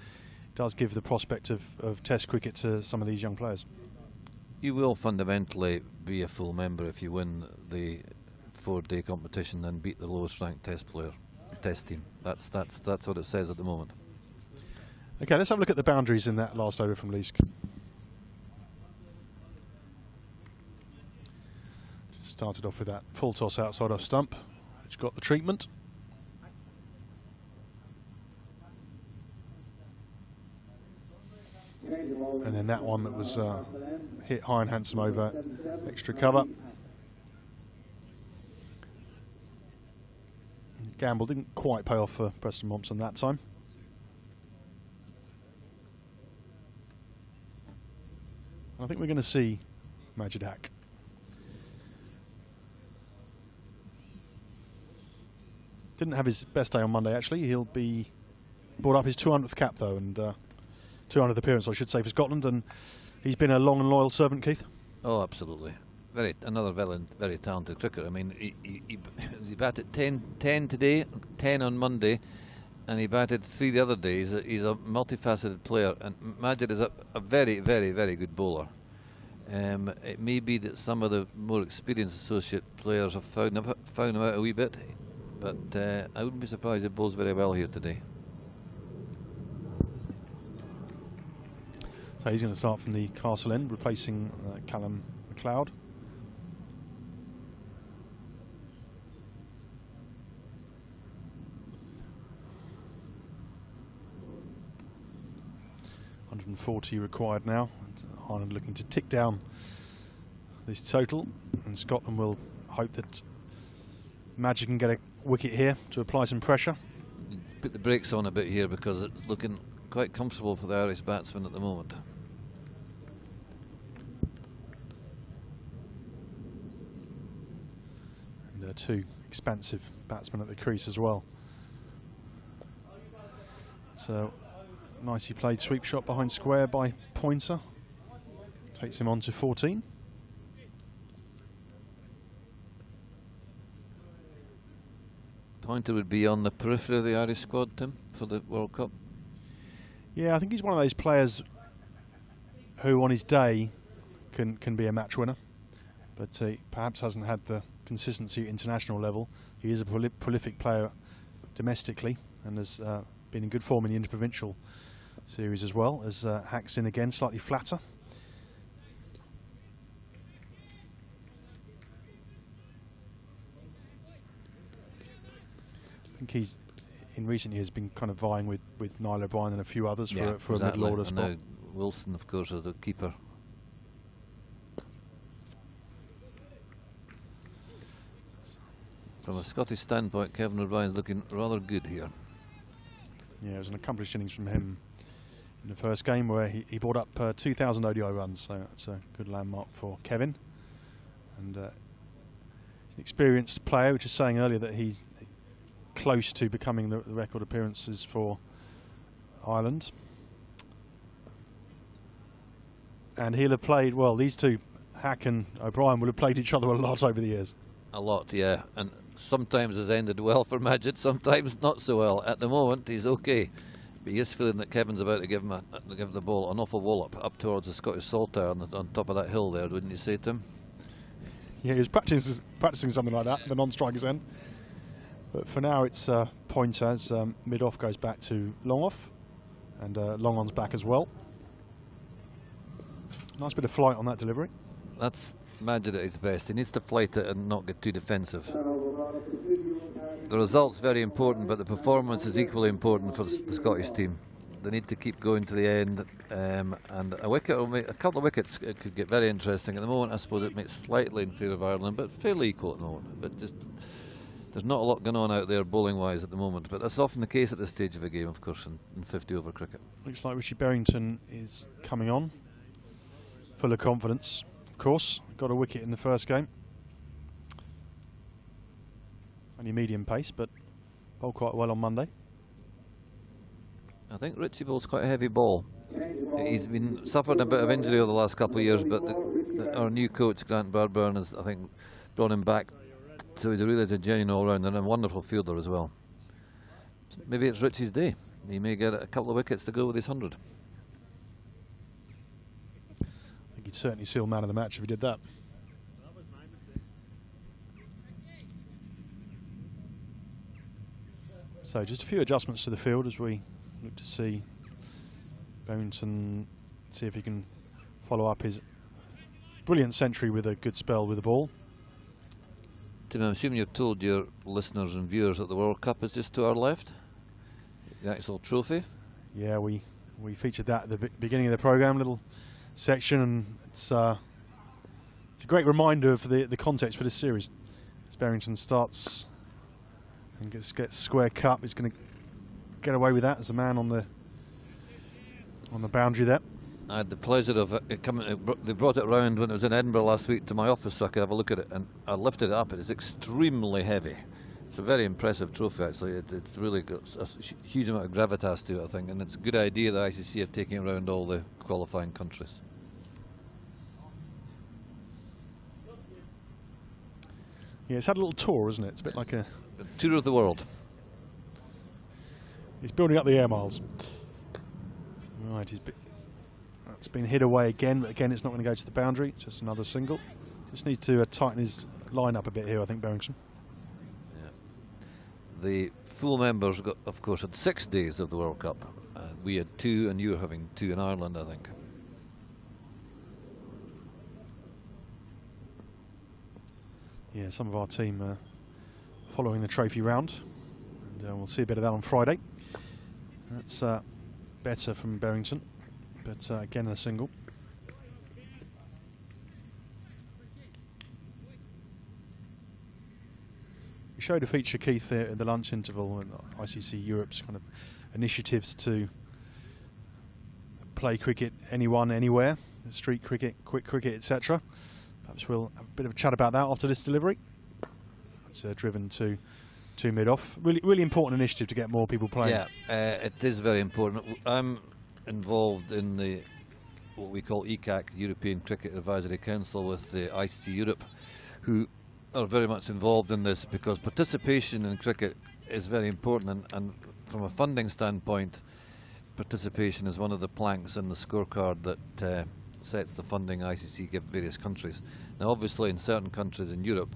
it does give the prospect of test cricket to some of these young players. You will fundamentally be a full member if you win the 4-day competition and beat the lowest ranked test team. That's what it says at the moment. Okay, let's have a look at the boundaries in that last over from Leask. Just started off with that full toss outside off stump, which got the treatment. And then that one that was hit high and handsome over extra cover. Gamble didn't quite pay off for Preston Mompson that time. I think we're going to see Majid Haq. Didn't have his best day on Monday, actually. He'll be brought up his 200th cap, though, and 200th appearance, I should say, for Scotland, and he's been a long and loyal servant, Keith. Oh, absolutely. Another very talented cricketer. I mean, he batted 10 today, 10 on Monday, and he batted 3 the other days. He's a multifaceted player, and Majid is a very, very, very good bowler. It may be that some of the more experienced associate players have found him out a wee bit, but I wouldn't be surprised if he bowls very well here today. So he's going to start from the castle end, replacing Callum McLeod. .140 required now. Ireland looking to tick down this total, and Scotland will hope that Magic can get a wicket here to apply some pressure. Put the brakes on a bit here because it's looking quite comfortable for the Irish batsmen at the moment. And 2 expansive batsmen at the crease as well. So nicely played sweep shot behind square by Pointer. Takes him on to 14. Pointer would be on the periphery of the Irish squad, Tim, for the World Cup. Yeah, I think he's one of those players who on his day can be a match winner, but he perhaps hasn't had the consistency at international level. He is a prolific player domestically and has been in good form in the interprovincial series as well, as hacks in again, slightly flatter. I think he's in recent years been kind of vying with Niall O'Brien and a few others for a middle order spot. Now Wilson, of course, is the keeper. From a Scottish standpoint, Kevin O'Brien's looking rather good here. Yeah, it was an accomplished innings from him in the first game where he brought up 2,000 ODI runs, so that's a good landmark for Kevin. And he's an experienced player, which is saying earlier that he's close to becoming the record appearances for Ireland. And he'll have played, well, these two, Hack and O'Brien, will have played each other a lot over the years. A lot, yeah, and sometimes has ended well for Majid, sometimes not so well. At the moment, he's okay, but he is feeling that Kevin's about to give the ball an awful wallop up towards the Scottish Saltire on top of that hill there, wouldn't you say, Tim? Yeah, he was practicing something like that, the non-striker's end. But for now, it's Pointer as mid-off goes back to long-off, And long on's back as well. Nice bit of flight on that delivery. That's Majid at his best. He needs to flight it and not get too defensive. The result's very important, but the performance is equally important for the Scottish team. They need to keep going to the end, and a couple of wickets, it could get very interesting. At the moment, I suppose it makes slightly in favour of Ireland, but fairly equal at the moment. But just, there's not a lot going on out there bowling-wise at the moment, but that's often the case at this stage of a game, of course, in 50-over cricket. Looks like Richie Berrington is coming on, full of confidence. Of course, got a wicket in the first game. Only medium pace, but bowled quite well on Monday. I think Richie bowls quite a heavy ball. He's been suffering a bit of injury over the last couple of years, but our new coach, Grant Bradburn, has, I think, brought him back. So he's really a genuine all-rounder and a wonderful fielder as well. So maybe it's Richie's day. He may get a couple of wickets to go with his 100. I think he'd certainly seal man of the match if he did that. So just a few adjustments to the field as we look to see Berrington, see if he can follow up his brilliant century with a good spell with the ball. Tim, I'm assuming you've told your listeners and viewers that the World Cup is just to our left, the actual trophy. Yeah, we featured that at the beginning of the programme, little section, and it's a great reminder of the context for this series. As Berrington starts and gets square cut, he's going to get away with that as a man on the boundary there. I had the pleasure of it coming. They brought it round when it was in Edinburgh last week to my office so I could have a look at it, and I lifted it up. It is extremely heavy. It's a very impressive trophy, actually. It's really got a huge amount of gravitas to it, I think, and it's a good idea that ICC are taking it around all the qualifying countries. Yeah, it's had a little tour, isn't it? It's a bit like a tour of the world. He's building up the air miles. Right, that's been hit away again, but again it's not going to go to the boundary. It's just another single. Just needs to tighten his line up a bit here, I think, Berrington. Yeah. The full members, of course, had 6 days of the World Cup. We had 2, and you're having 2 in Ireland, I think. Yeah, some of our team following the trophy round, and we'll see a bit of that on Friday. That's better from Berrington, but again a single. We showed a feature, Keith, at the lunch interval, and ICC Europe's kind of initiatives to play cricket anyone, anywhere, street cricket, quick cricket, etc. Perhaps we'll have a bit of a chat about that after this delivery. It's driven to mid-off. Really important initiative to get more people playing. Yeah, it is very important. I'm involved in what we call ECAC, European Cricket Advisory Council, with the ICC Europe, who are very much involved in this because participation in cricket is very important, and from a funding standpoint, participation is one of the planks in the scorecard that sets the funding ICC give various countries. Now, obviously, in certain countries in Europe,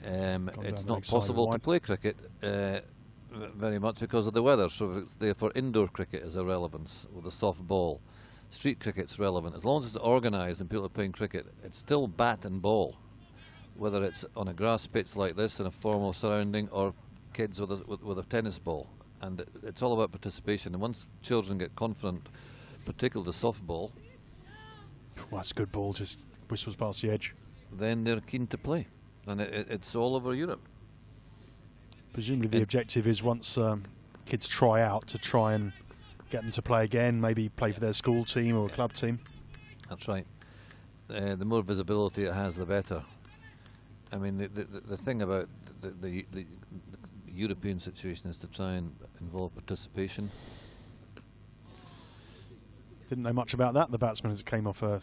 it's not possible to play cricket very much because of the weather, so therefore indoor cricket is irrelevant with a soft ball. Street cricket's relevant. As long as it's organised and people are playing cricket, it's still bat and ball, whether it's on a grass pitch like this in a formal surrounding or kids with a tennis ball. And it's all about participation, and once children get confident, particularly the softball, well, that's a good ball, just whistles past the edge, then they're keen to play, and it's all over Europe. Presumably the objective is once kids try out to try and get them to play again, maybe play for their school team or a club team. That's right. The more visibility it has, the better. I mean, the thing about the European situation is to try and involve participation. Didn't know much about that, the batsman, as it came off a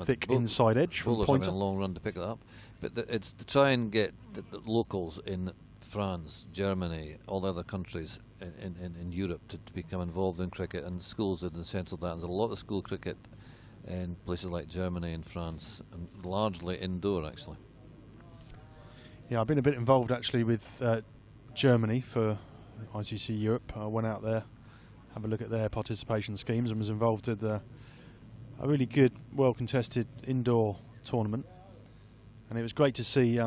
thick inside edge from pointer. Having a long run to pick it up, but it's to try and get the locals in France, Germany, all the other countries in Europe to become involved in cricket, and schools are essential to that. There's a lot of school cricket in places like Germany and France, and largely indoor, actually. Yeah, I've been a bit involved actually with Germany for ICC Europe, went out there, have a look at their participation schemes, and was involved with a really good, well-contested indoor tournament. And it was great to see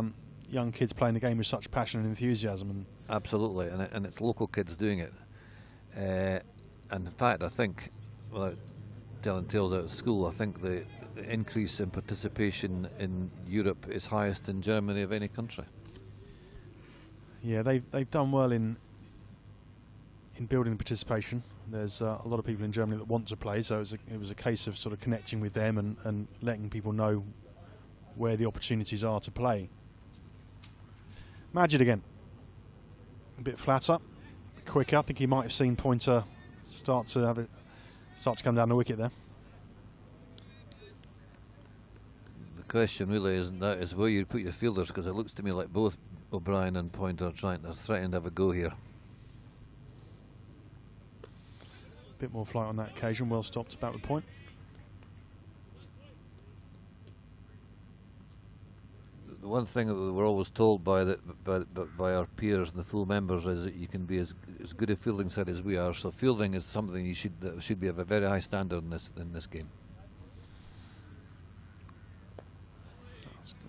young kids playing the game with such passion and enthusiasm. And absolutely, and it's local kids doing it. And in fact, I think, without telling tales out of school, I think the increase in participation in Europe is highest in Germany of any country. Yeah, they've done well in building participation. There's a lot of people in Germany that want to play, so it was a case of sort of connecting with them and letting people know where the opportunities are to play. Majid again, a bit flatter, quicker. I think he might have seen Pointer start to come down the wicket there. The question really isn't that, is where you put your fielders, because it looks to me like both O'Brien and Pointer are threatening to have a go here. A bit more flight on that occasion, well stopped about the point. The one thing that we're always told by our peers and the full members is that you can be as good a fielding side as we are. So fielding is something that should be of a very high standard in this game.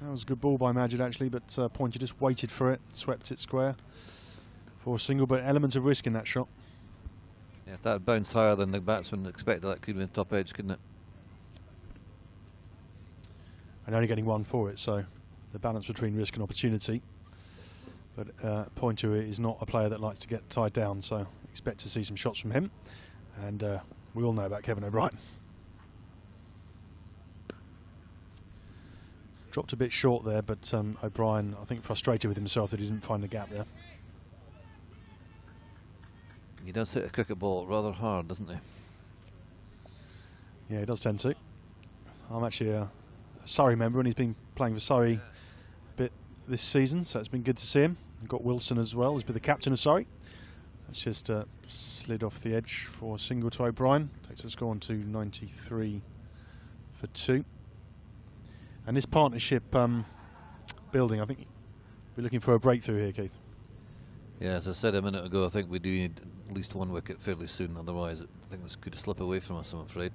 That was a good ball by Majid actually, but Pointer just waited for it, swept it square for a single, but element of risk in that shot. Yeah, if that had bounced higher than the batsman expected, that could have been top edge, couldn't it? And only getting one for it, so the balance between risk and opportunity. But Pointer is not a player that likes to get tied down, so expect to see some shots from him. And we all know about Kevin O'Brien. Dropped a bit short there, but O'Brien, I think, frustrated with himself that he didn't find the gap there. He does hit a cricket ball rather hard, doesn't he? Yeah, he does tend to. I'm actually a Surrey member, and he's been playing for Surrey a bit this season, so it's been good to see him. We've got Wilson as well, he's been the captain of Surrey. That's just slid off the edge for a single to O'Brien. Takes the score on to 93 for 2. And this partnership building, I think we're looking for a breakthrough here, Keith. Yeah, as I said a minute ago, I think we do need at least one wicket fairly soon, otherwise I think this could slip away from us, I'm afraid.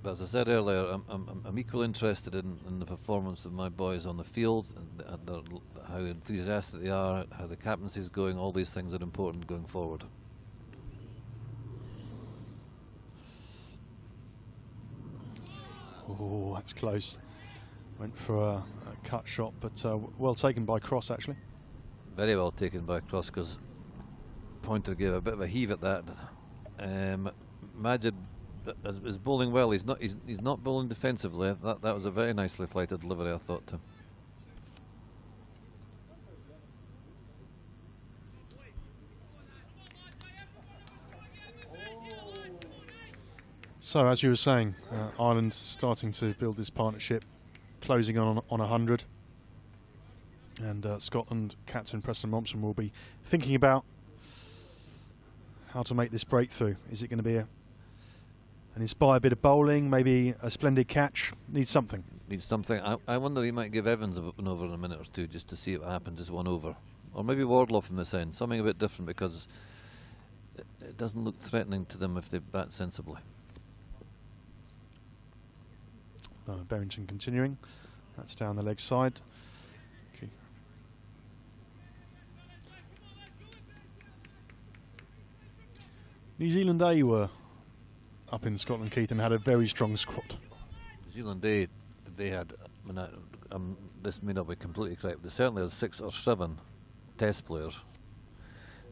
But as I said earlier, I'm equally interested in the performance of my boys on the field, and how enthusiastic they are, how the captaincy is going. All these things are important going forward. Oh, that's close. Went for a cut shot, but well taken by Cross, actually. Very well taken by Cross, because Pointer gave a bit of a heave at that. Majid is bowling well. He's not bowling defensively. That was a very nicely flighted delivery, I thought, too. So, as you were saying, Ireland starting to build this partnership, closing on 100. And Scotland captain Preston Mompson will be thinking about how to make this breakthrough. Is it going to be an inspired bit of bowling, maybe a splendid catch? Needs something. Needs something. I wonder he might give Evans an over in a minute or two just to see what happens, just one over. Or maybe Wardlaw from this end, something a bit different, because it doesn't look threatening to them if they bat sensibly. Berrington continuing. That's down the leg side. Okay. New Zealand A were up in Scotland, Keith, and had a very strong squad. New Zealand A, they had, this may not be completely correct, but they certainly had 6 or 7 test players,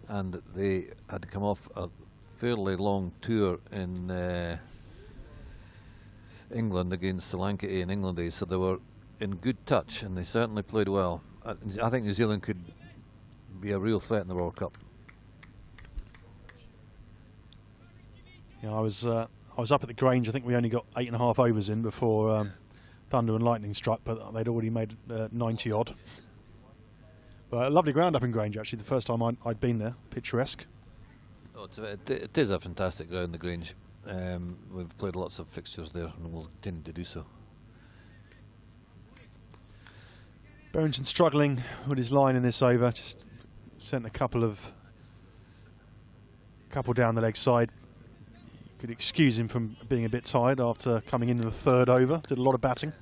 and they had come off a fairly long tour in England against Sri Lanka A and England A, so they were in good touch, and they certainly played well. I think New Zealand could be a real threat in the World Cup. Yeah, I was up at the Grange. I think we only got 8.5 overs in before thunder and lightning struck, but they'd already made 90 odd. But a lovely ground up in Grange, actually. The first time I'd been there, picturesque. Oh, it is a fantastic ground, the Grange. We've played lots of fixtures there, and we'll continue to do so. Berrington struggling with his line in this over. Just sent a couple of couple down the leg side. You could excuse him from being a bit tired after coming in the third over. Did a lot of batting.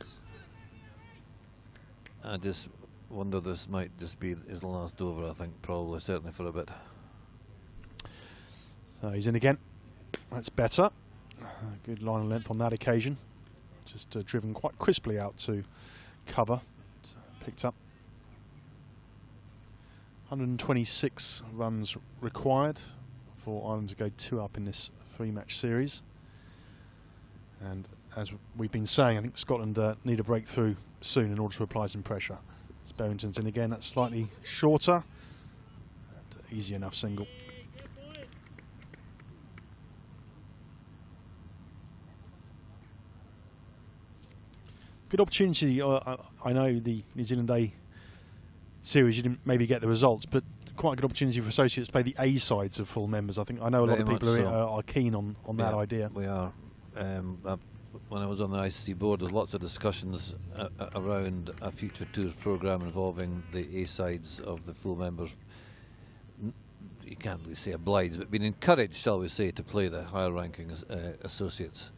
I just wonder this might just be his last over, I think, probably, certainly for a bit. So he's in again. That's better. Good line of length on that occasion. Just driven quite crisply out to cover. Picked up. 126 runs required for Ireland to go 2 up in this 3-match series. And as we've been saying, I think Scotland need a breakthrough soon in order to apply some pressure. As Berrington's in again, that's slightly shorter. And easy enough single. Good opportunity. I know the New Zealand A series you didn't maybe get the results, but quite a good opportunity for associates to play the A sides of full members. I know a lot of people are keen on that idea. We are. When I was on the ICC board, there's lots of discussions around a future tours programme involving the A sides of the full members. You can't really say obliged, but being encouraged, shall we say, to play the higher ranking associates.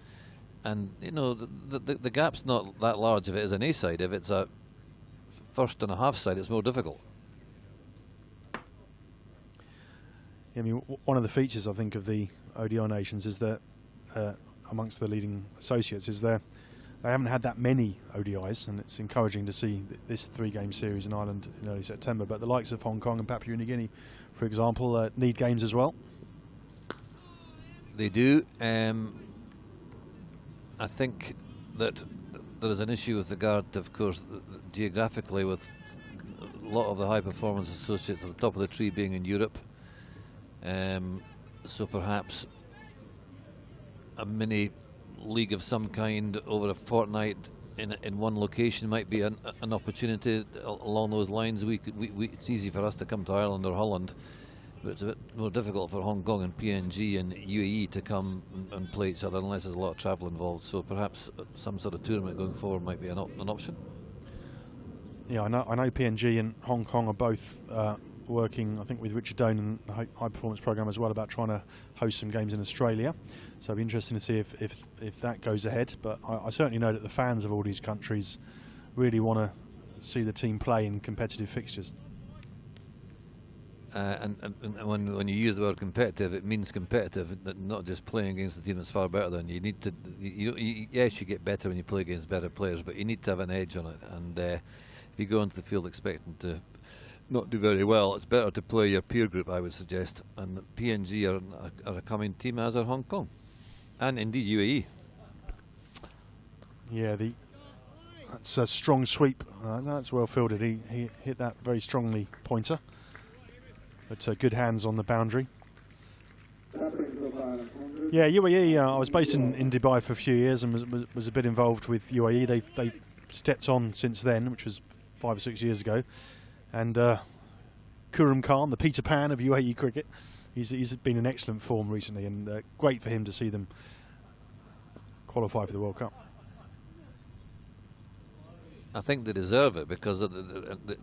And you know, the gap's not that large if it is an A side. If it's a first and a half side, it's more difficult. I mean, one of the features I think of the ODI nations is that amongst the leading associates is they haven't had that many ODIs, and it's encouraging to see this 3-game series in Ireland in early September. But the likes of Hong Kong and Papua New Guinea, for example, need games as well. They do. I think that there is an issue with regard to, of course, geographically, with a lot of the high performance associates at the top of the tree being in Europe. So perhaps a mini league of some kind over a fortnight in one location might be an opportunity along those lines. It's easy for us to come to Ireland or Holland, but it's a bit more difficult for Hong Kong and PNG and UAE to come and play each other unless there's a lot of travel involved. So perhaps some sort of tournament going forward might be an option. Yeah, I know PNG and Hong Kong are both working, I think, with Richard Doan and the high performance program as well, about trying to host some games in Australia. So it'll be interesting to see if that goes ahead. But I certainly know that the fans of all these countries really want to see the team play in competitive fixtures. And when you use the word competitive, it means competitive, not just playing against a team that's far better than you. Need to, yes, you get better when you play against better players, but you need to have an edge on it. And if you go into the field expecting to not do very well, it's better to play your peer group, I would suggest. And PNG are a coming team, as are Hong Kong, and indeed UAE. Yeah, that's a strong sweep. That's well fielded. He hit that very strongly, pointer. But good hands on the boundary. Yeah, UAE. I was based in Dubai for a few years and was a bit involved with UAE. They stepped on since then, which was 5 or 6 years ago. And Khurram Khan, the Peter Pan of UAE cricket, he's been in excellent form recently, and great for him to see them qualify for the World Cup. I think they deserve it because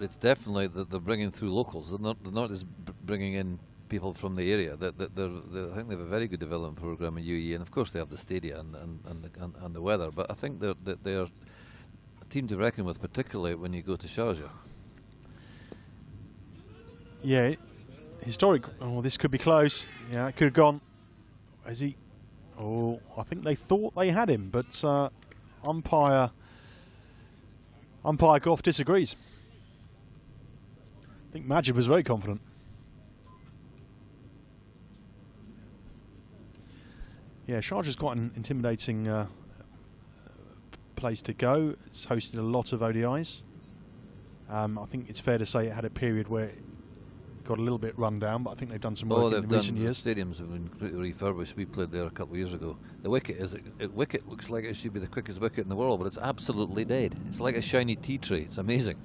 it's definitely that they're bringing through locals. They're not just bringing in people from the area. I think they have a very good development program in UAE, and of course they have the stadium and the weather. But I think they're a team to reckon with, particularly when you go to Sharjah. Yeah, historic. Oh, this could be close. Yeah, it could have gone. Is he? Oh, I think they thought they had him, but umpire Goff disagrees. I think Majid was very confident. Yeah, Sharjah's quite an intimidating place to go. It's hosted a lot of ODIs. I think it's fair to say it had a period where it got a little bit run down, but I think they've done some work in recent years. The stadiums have been completely refurbished. We played there a couple of years ago. The wicket looks like it should be the quickest wicket in the world, but it's absolutely dead. It's like a shiny tea tree. It's amazing.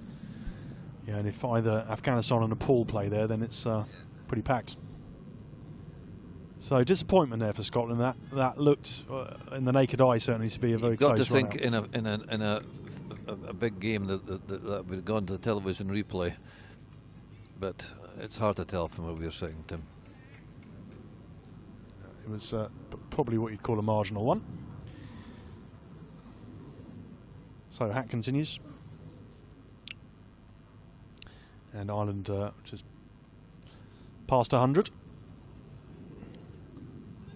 Yeah, and if either Afghanistan and Nepal play there, then it's pretty packed. So disappointment there for Scotland. That looked, in the naked eye, certainly to be a very close. You've got to think in a big game that would have gone to the television replay, but it's hard to tell from where we're sitting, Tim. It was probably what you'd call a marginal one. So Hack continues. And Ireland just past 100.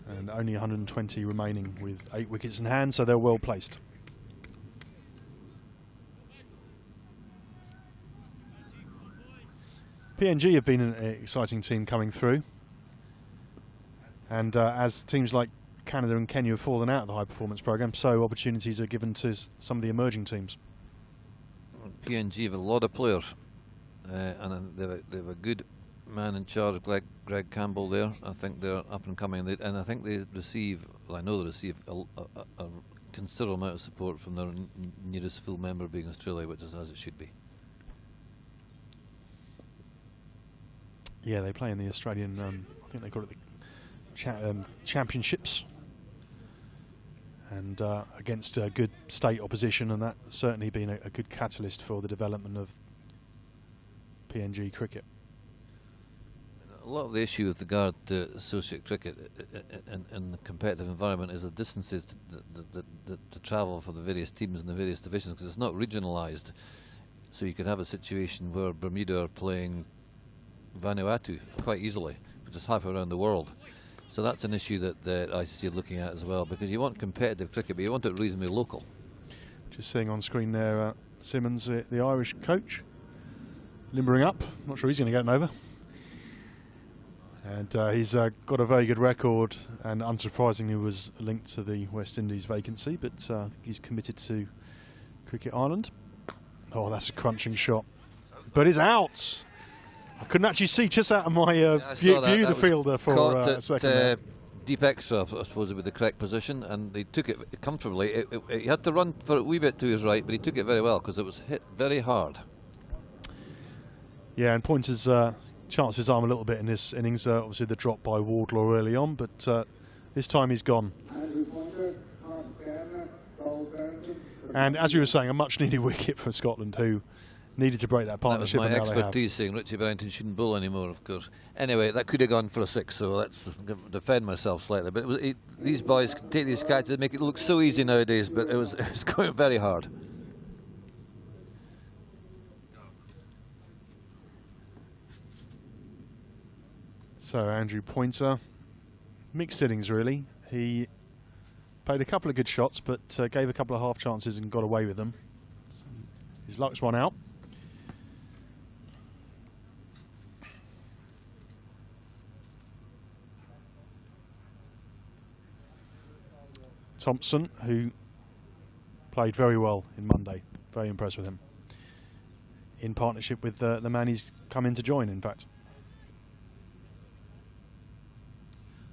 And only 120 remaining with 8 wickets in hand, so they're well placed. PNG have been an exciting team coming through. And as teams like Canada and Kenya have fallen out of the high performance programme, so opportunities are given to some of the emerging teams. PNG have a lot of players, and they have a good man in charge, Greg Campbell there. I think they're up and coming, and I think they receive, well, I know they receive a considerable amount of support from their nearest full member being Australia, which is as it should be. Yeah, they play in the Australian, I think they call it the championships, and against good state opposition, and that's certainly been a good catalyst for the development of PNG cricket. A lot of the issue with regard to associate cricket in the competitive environment is the distances to travel for the various teams in the various divisions, because it's not regionalised. So you could have a situation where Bermuda are playing Vanuatu quite easily, which is half around the world. So that's an issue that the ICC are looking at as well, because you want competitive cricket, but you want it reasonably local. Just seeing on screen there, Simmons, the Irish coach, limbering up. Not sure he's going to get an over. And he's got a very good record, and unsurprisingly was linked to the West Indies vacancy, but he's committed to Cricket Ireland. Oh, that's a crunching shot, but it's out. I couldn't actually see just out of my view the fielder for a second. Deep extra, I suppose, would be the correct position, and he took it comfortably. He had to run for a wee bit to his right, but he took it very well because it was hit very hard. Yeah, and Pointer's chanced his arm a little bit in this innings. Obviously the drop by Wardlaw early on, but this time he's gone. And as you were saying, a much needed wicket for Scotland, who needed to break that partnership. That was my expertise, saying Richie Barrington shouldn't bowl anymore, of course. Anyway, that could have gone for a 6, so let's defend myself slightly. But these boys can take these catches and make it look so easy nowadays, but it was going very hard. So Andrew Pointer, mixed innings really. He played a couple of good shots, but gave a couple of half chances and got away with them. So his luck's run out. Thompson, who played very well in Monday, very impressed with him, in partnership with the man he's come in to join, in fact.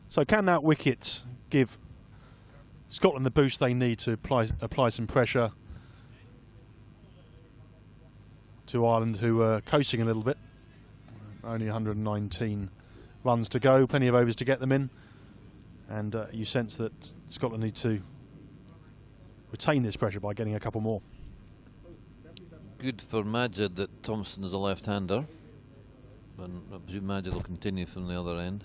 So can that wicket give Scotland the boost they need to apply some pressure to Ireland, who are coasting a little bit? Only 119 runs to go, plenty of overs to get them in. And you sense that Scotland need to retain this pressure by getting a couple more. Good for Majid that Thompson is a left-hander, and I presume Majid will continue from the other end.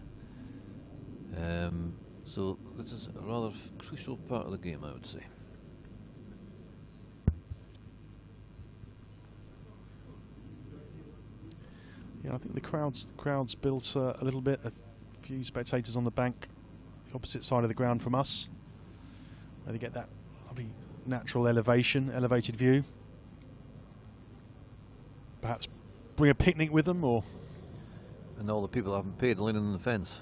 So this is a rather crucial part of the game, I would say. Yeah, I think the crowd's built a little bit. A few spectators on the bank, opposite side of the ground from us, where they get that lovely natural elevated view. Perhaps bring a picnic with them, or and all the people who haven't paid leaning on the fence.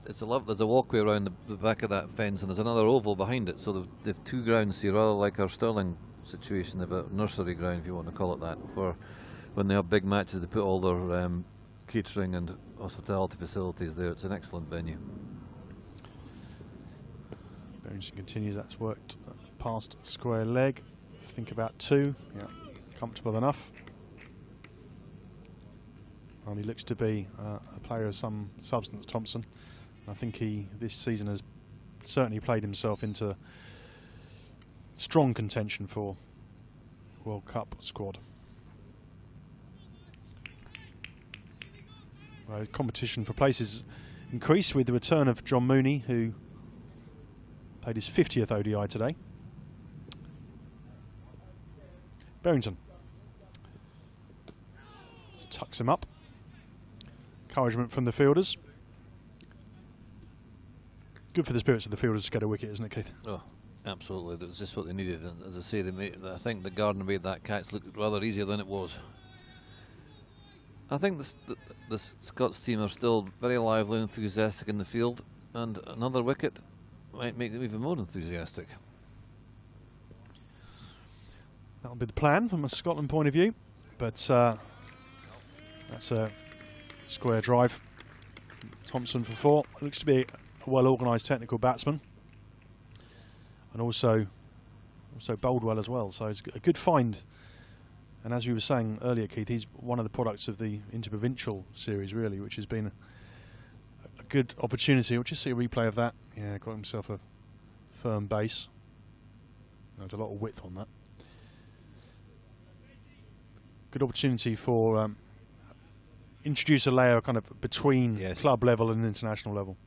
There's a walkway around the back of that fence, and there's another oval behind it, so they've two grounds here, rather like our Stirling situation. They've a nursery ground, if you want to call it that, where when they have big matches they put all their catering and hospitality facilities there. It's an excellent venue. Barrington continues, that's worked past square leg. Think about 2, yeah, comfortable enough. And he looks to be a player of some substance, Thompson. I think he, this season, has certainly played himself into strong contention for World Cup squad. competition for places increased with the return of John Mooney, who played his 50th ODI today. Barrington tucks him up. Encouragement from the fielders. Good for the spirits of the fielders to get a wicket, isn't it, Keith? Oh, absolutely. That was just what they needed. And as I say, I think the Gardner made that catch look rather easier than it was. I think the Scots team are still very lively and enthusiastic in the field, and another wicket might make them even more enthusiastic. That'll be the plan from a Scotland point of view, but that's a square drive. Thompson for 4. Looks to be a well-organised technical batsman, and also bowled well as well. So it's a good find. And as we were saying earlier, Keith, he's one of the products of the Interprovincial series, really, which has been a good opportunity. We'll just see a replay of that. Yeah, got himself a firm base. There's a lot of width on that. Good opportunity for introduce a layer kind of between club level and international level.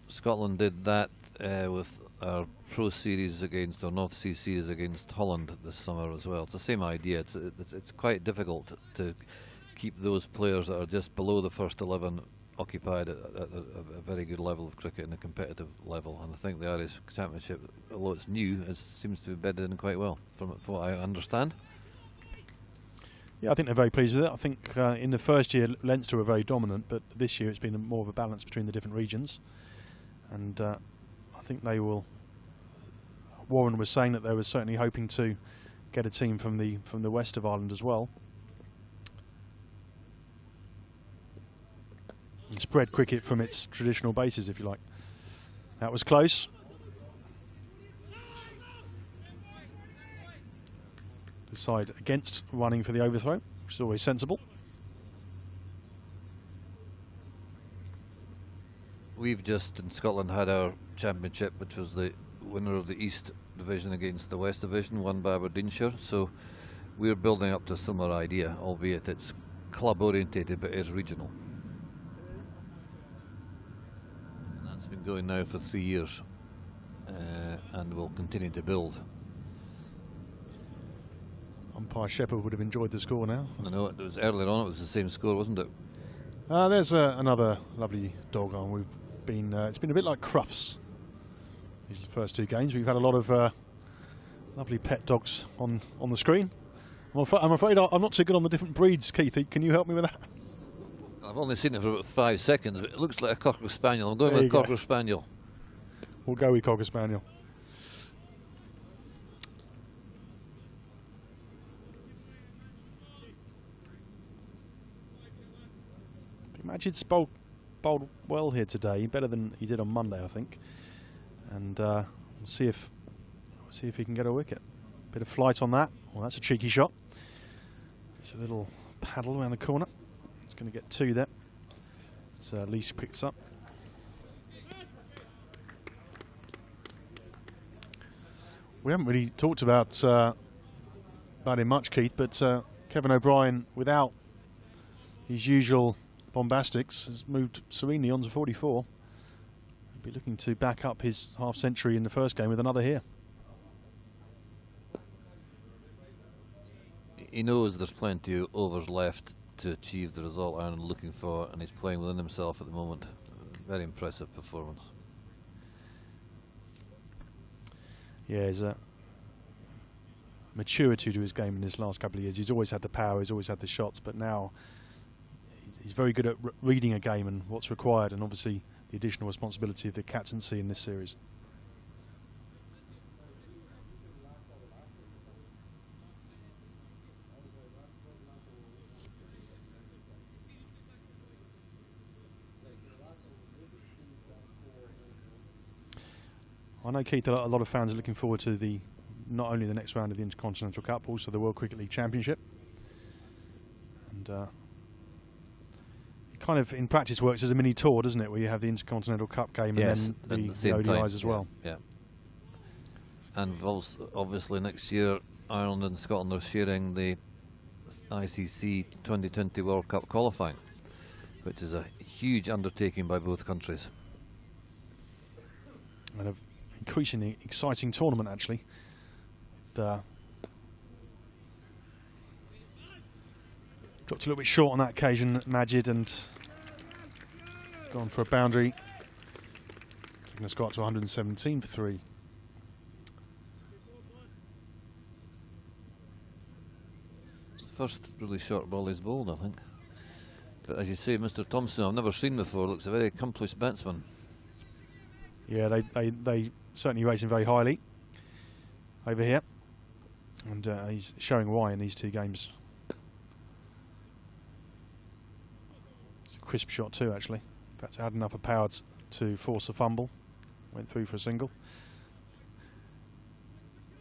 Scotland did that with our Pro Series against, or North Sea Series against Holland this summer as well. It's the same idea. It's quite difficult to keep those players that are just below the first 11 occupied at a very good level of cricket and a competitive level. And I think the Irish Championship, although it's new, seems to be bedded in quite well, from what I understand. Yeah, I think they're very pleased with it. I think in the first year Leinster were very dominant, but this year it's been more of a balance between the different regions. And I think they will. Warren was saying that they were certainly hoping to get a team from the west of Ireland as well. And spread cricket from its traditional bases, if you like. That was close. Decide against running for the overthrow, which is always sensible. We've just in Scotland had our championship, which was the winner of the East Division against the West Division, won by Aberdeenshire. So we're building up to a similar idea, albeit it's club orientated but is regional. And that's been going now for 3 years, and will continue to build. Umpire Shepherd would have enjoyed the score now. I know it was earlier on. It was the same score, wasn't it? There's another lovely dog on. We've been. It's been a bit like Crufts. These first 2 games, we've had a lot of lovely pet dogs on the screen. I'm afraid I'm not too good on the different breeds, Keith. Can you help me with that? I've only seen it for about 5 seconds, but it looks like a Cocker Spaniel. I'm going with a Cocker Spaniel. We'll go with Cocker Spaniel. Majid's bowled well here today, better than he did on Monday, I think. And we'll see if he can get a wicket. Bit of flight on that. Well, that's a cheeky shot. It's a little paddle around the corner. It's going to get 2 there. So Lease picks up. We haven't really talked about him much, Keith, but Kevin O'Brien, without his usual bombastics, has moved serenely on to 44. He'll be looking to back up his half-century in the first game with another here. He knows there's plenty of overs left to achieve the result Ireland looking for, and he's playing within himself at the moment. Very impressive performance. Yeah, there's a maturity to his game in his last couple of years. He's always had the power, he's always had the shots, but now he's very good at reading a game and what's required, and obviously the additional responsibility of the captaincy in this series. I know, Keith, a lot of fans are looking forward to not only the next round of the Intercontinental Cup, but also the World Cricket League Championship. And it kind of, in practice, works as a mini tour, doesn't it? Where you have the Intercontinental Cup game and then the ODIs as well. Yeah. And obviously next year, Ireland and Scotland are sharing the ICC 2020 World Cup qualifying, which is a huge undertaking by both countries. And an increasingly exciting tournament, actually. Dropped a little bit short on that occasion, Majid, and gone for a boundary. Taking a score up to 117 for 3. First really short ball he's bowled, I think. But as you say, Mr. Thompson, I've never seen before, looks a very accomplished batsman. Yeah, they certainly rate him very highly over here. And he's showing why in these 2 games. It's a crisp shot too, actually. In fact, it had enough power to force a fumble. Went through for a single.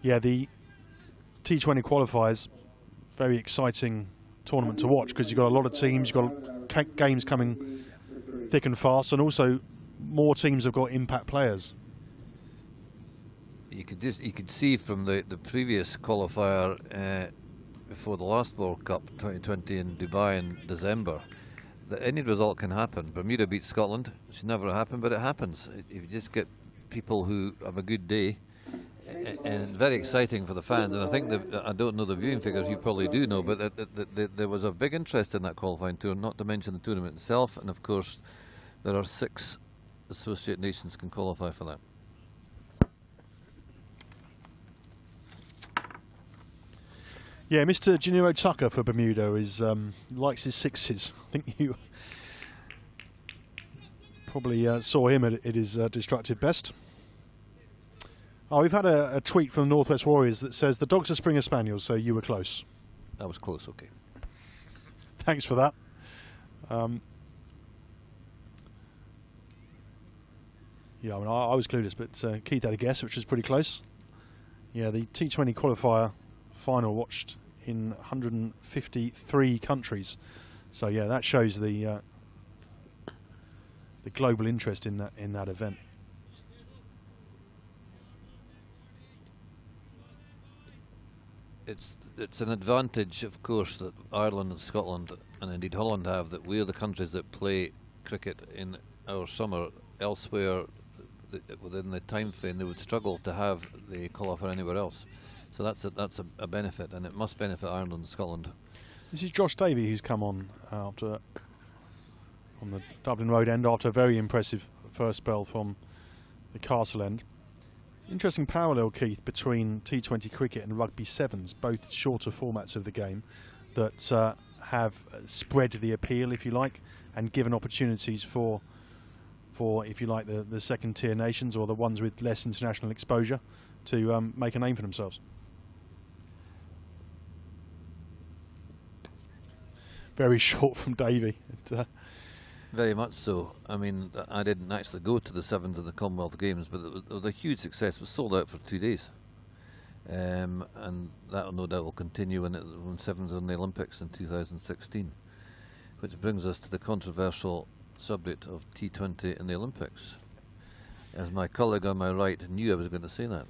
Yeah, the T20 qualifiers, very exciting tournament to watch because you've got a lot of teams, you've got games coming thick and fast, and also more teams have got impact players. You could see from the previous qualifier before the last World Cup 2020 in Dubai in December that any result can happen. Bermuda beat Scotland, which never happened, but it happens. If you just get people who have a good day, and very exciting for the fans. And I think I don't know the viewing figures, you probably do know, but there was a big interest in that qualifying tour, not to mention the tournament itself. And of course, there are 6 associate nations can qualify for that. Yeah, Mr. Janiro Tucker for Bermuda likes his 6s. I think you probably saw him at his destructive best. Oh, we've had a tweet from Northwest Warriors that says the dogs are Springer Spaniels, so you were close. That was close, okay. Thanks for that. Yeah, I mean, I was clueless, but Keith had a guess, which was pretty close. Yeah, the T20 qualifier final watched in 153 countries. So yeah, that shows the global interest in that event. It's an advantage, of course, that Ireland and Scotland and indeed Holland have, that we're the countries that play cricket in our summer. Elsewhere, within the time frame, they would struggle to have the qualifier anywhere else. So that's a benefit, and it must benefit Ireland and Scotland. This is Josh Davey, who's come on on the Dublin Road end after a very impressive first spell from the Castle end. Interesting parallel, Keith, between T20 cricket and rugby sevens, both shorter formats of the game that have spread the appeal, if you like, and given opportunities for if you like, the second tier nations or the ones with less international exposure to make a name for themselves. Very short from Davey. Very much so. I mean, I didn't actually go to the sevens of the Commonwealth Games, but it was a huge success. It was sold out for 2 days. And that no doubt will continue when sevens are in the Olympics in 2016. Which brings us to the controversial subject of T20 in the Olympics. As my colleague on my right knew I was going to say that.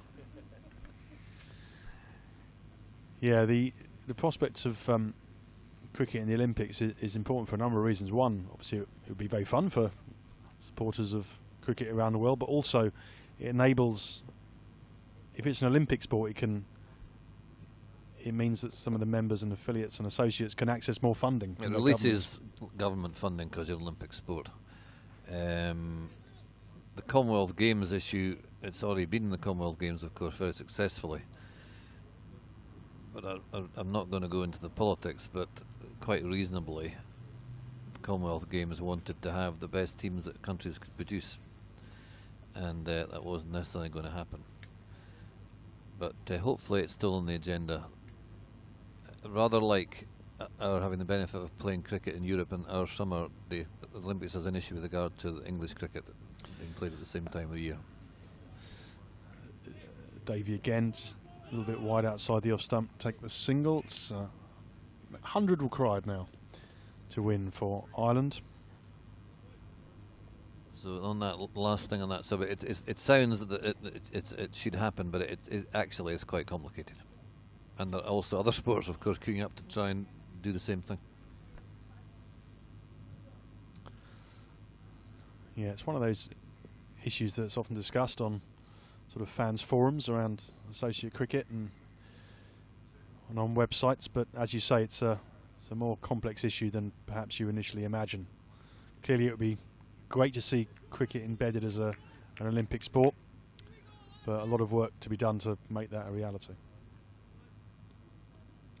Yeah, the prospects of cricket in the Olympics is important for a number of reasons. One, obviously it would be very fun for supporters of cricket around the world, but also it enables, if it's an Olympic sport, it means that some of the members and affiliates and associates can access more funding. It releases government funding because it's an Olympic sport. The Commonwealth Games issue, it's already been in the Commonwealth Games, of course, very successfully. But I'm not going to go into the politics, but quite reasonably, the Commonwealth Games wanted to have the best teams that countries could produce, and that wasn't necessarily going to happen. But hopefully it's still on the agenda. Rather like our having the benefit of playing cricket in Europe and our summer, the Olympics has an issue with regard to English cricket being played at the same time of the year. Davey again, just a little bit wide outside the off stump, take the single. It's 100 required now to win for Ireland. So on that last thing on that subject, it sounds that it should happen, but it actually is quite complicated. And there are also other sports, of course, queuing up to try and do the same thing. Yeah, it's one of those issues that's often discussed on sort of fans' forums around associate cricket and on websites, but as you say, it's a more complex issue than perhaps you initially imagine. Clearly it would be great to see cricket embedded as an Olympic sport, but a lot of work to be done to make that a reality.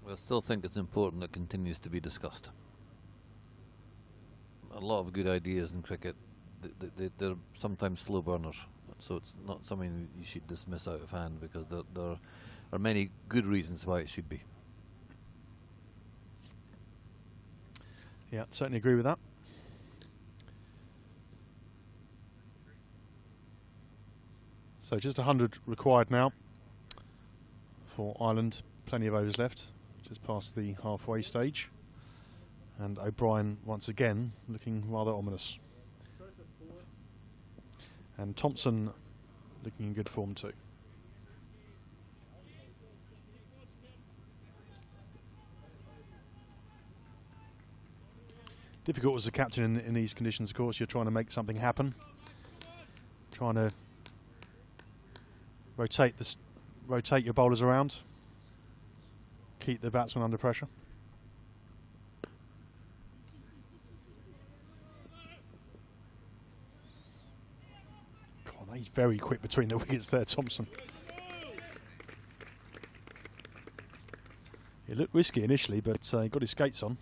Well, I still think it's important that it continues to be discussed. A lot of good ideas in cricket, they're sometimes slow burners, so it's not something you should dismiss out of hand, because there are many good reasons why it should be. Yeah, certainly agree with that. So just 100 required now for Ireland. Plenty of overs left, just past the halfway stage. And O'Brien once again looking rather ominous. And Thompson looking in good form too. Difficult as a captain in these conditions, of course. You're trying to make something happen, trying to rotate your bowlers around, keep the batsman under pressure. God, he's very quick between the wickets there, Thompson. It looked risky initially, but he got his skates on.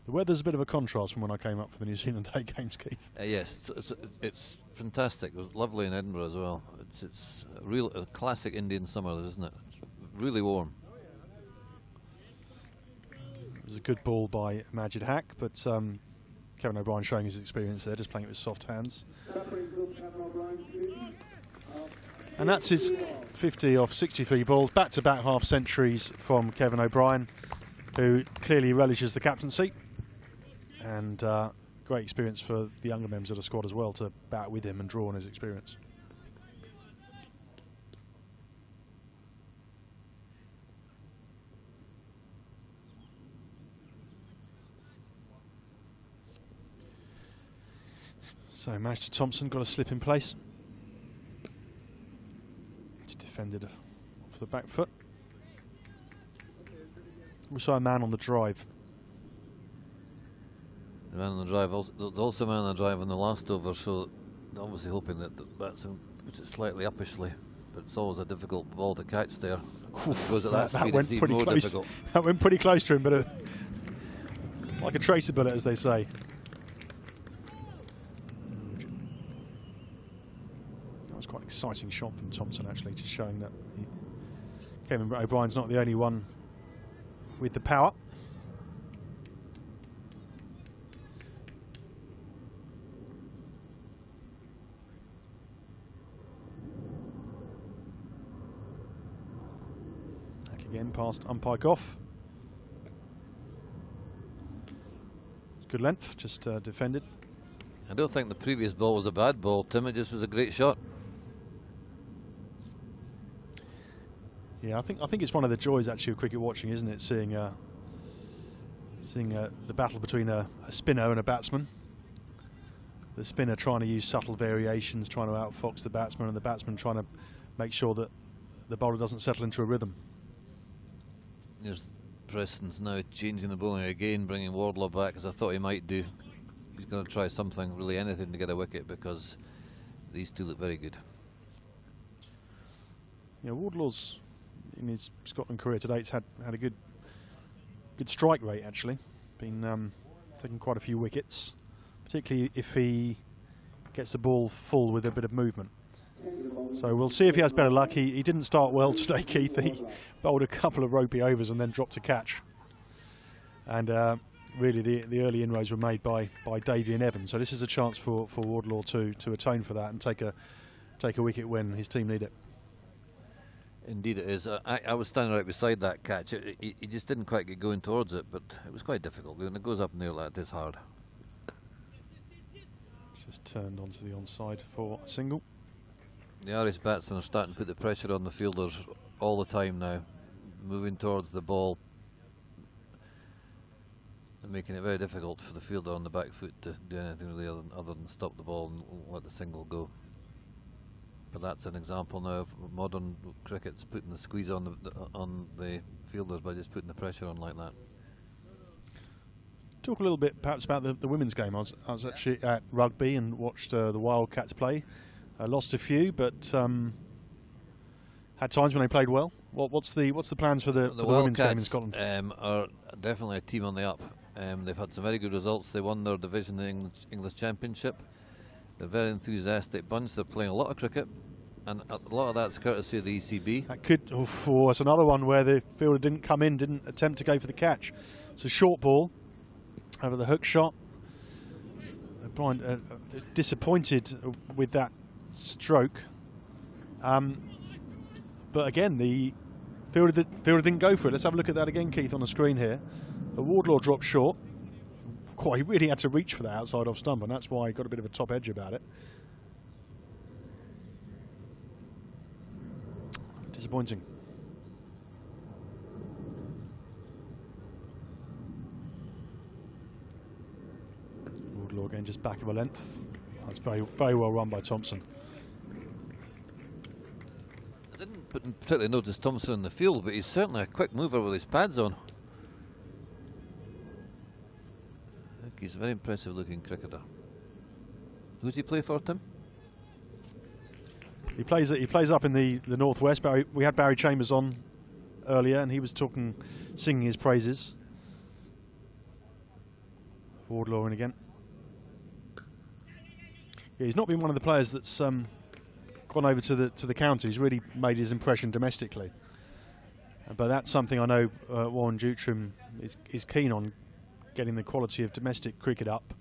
The weather's a bit of a contrast from when I came up for the New Zealand Day games, Keith. Yes, it's fantastic. It was lovely in Edinburgh as well. It's a classic Indian summer, isn't it? It's really warm. It was a good ball by Majid Hack, but Kevin O'Brien showing his experience there, just playing it with soft hands. And that's his 50 off 63 balls. Back-to-back half centuries from Kevin O'Brien, who clearly relishes the captaincy. And great experience for the younger members of the squad as well to bat with him and draw on his experience. So match to Thompson, got a slip in place. It's defended off the back foot. We saw a man on the drive. The man on the drive, there's also a man on the drive on the last over, so obviously hoping that the batsman puts it slightly uppishly, but it's always a difficult ball to catch there. Goes at that speed, it's even more difficult. That went pretty close to him, but like a tracer bullet, as they say. That was quite an exciting shot from Thompson, actually, just showing that Kevin O'Brien's not the only one with the power. Again, past umpire Goff. Good length, just defended. I don't think the previous ball was a bad ball, Tim. It just was a great shot. Yeah, I think it's one of the joys actually of cricket watching, isn't it? Seeing the battle between a spinner and a batsman. The spinner trying to use subtle variations, trying to outfox the batsman, and the batsman trying to make sure that the bowler doesn't settle into a rhythm. There's Preston's now changing the bowling again, bringing Wardlaw back, as I thought he might do. He's going to try something, really anything, to get a wicket, because these two look very good. Yeah, Wardlaw's in his Scotland career to date had a good strike rate, actually. Been taking quite a few wickets, particularly if he gets the ball full with a bit of movement. So we'll see if he has better luck. He didn't start well today, Keith. He bowled a couple of ropey overs and then dropped a catch. And really the early inroads were made by Davey and Evans. So this is a chance for Wardlaw to atone for that and take a wicket when his team need it. Indeed it is. I was standing right beside that catch. He just didn't quite get going towards it, but it was quite difficult. When it goes up in the air like that, it's hard. Just turned onto the onside for a single. The Irish batsmen are starting to put the pressure on the fielders all the time now, moving towards the ball and making it very difficult for the fielder on the back foot to do anything really other than stop the ball and let the single go. But that's an example now of modern cricket's putting the squeeze on the fielders by just putting the pressure on like that. Talk a little bit perhaps about the women's game. I was actually at rugby and watched the Wildcats play. Lost a few, but had times when they played well. What's the plans for the women's game in Scotland? Are definitely a team on the up. They've had some very good results. They won their division in the English Championship. They're a very enthusiastic bunch. They're playing a lot of cricket, and a lot of that's courtesy of the ECB. That could, it's another one where the fielder didn't come in, didn't attempt to go for the catch. It's a short ball over the hook shot. Blind, disappointed with that stroke, but again the fielder didn't go for it. Let's have a look at that again, Keith, on the screen here. The Wardlaw dropped short. He really had to reach for that outside off stump, and that's why he got a bit of a top edge about it. Disappointing. Wardlaw again just back of a length. That's very, very well run by Thompson. I didn't particularly notice Thompson in the field, but he's certainly a quick mover with his pads on. I think he's a very impressive looking cricketer. Who's he play for, Tim? He plays up in the northwest. We had Barry Chambers on earlier, and he was singing his praises. Wardlaw in again. Yeah, he's not been one of the players that's gone over to the county. He's really made his impression domestically. But that's something I know Warren Dutram is keen on, getting the quality of domestic cricket up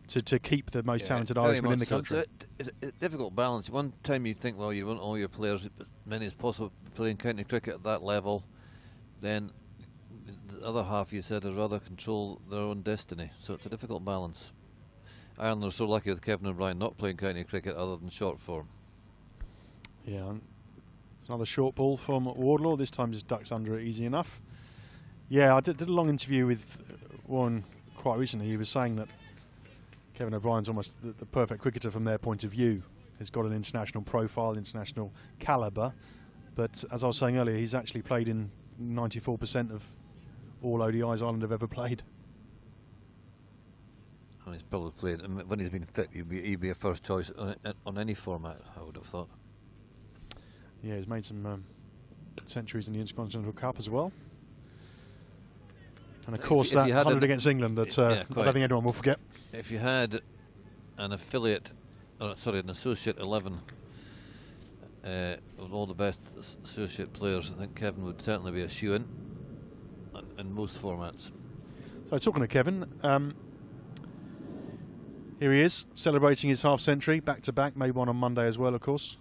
to keep the most talented Irishmen in the country. It's a difficult balance. One time you think, well, you want all your players, as many as possible, playing county cricket at that level. Then the other half, you said, is rather control their own destiny. So it's a difficult balance. Ireland are so lucky with Kevin O'Brien not playing county cricket other than short form. Yeah, it's another short ball from Wardlaw. This time just ducks under it easy enough. Yeah, I did a long interview with Warren quite recently. He was saying that Kevin O'Brien's almost the perfect cricketer from their point of view. He's got an international profile, international calibre, but as I was saying earlier, he's actually played in 94% of all ODIs Ireland have ever played. And he's probably played, when he's been fit, he'd be a first choice on any format, I would have thought. Yeah, he's made some centuries in the Intercontinental Cup as well. And of course that 100 against England that I don't think anyone will forget. If you had an affiliate, an associate 11 with all the best associate players, I think Kevin would certainly be a shoo-in in most formats. So talking to Kevin, here he is celebrating his half-century back-to-back, made one on Monday as well, of course.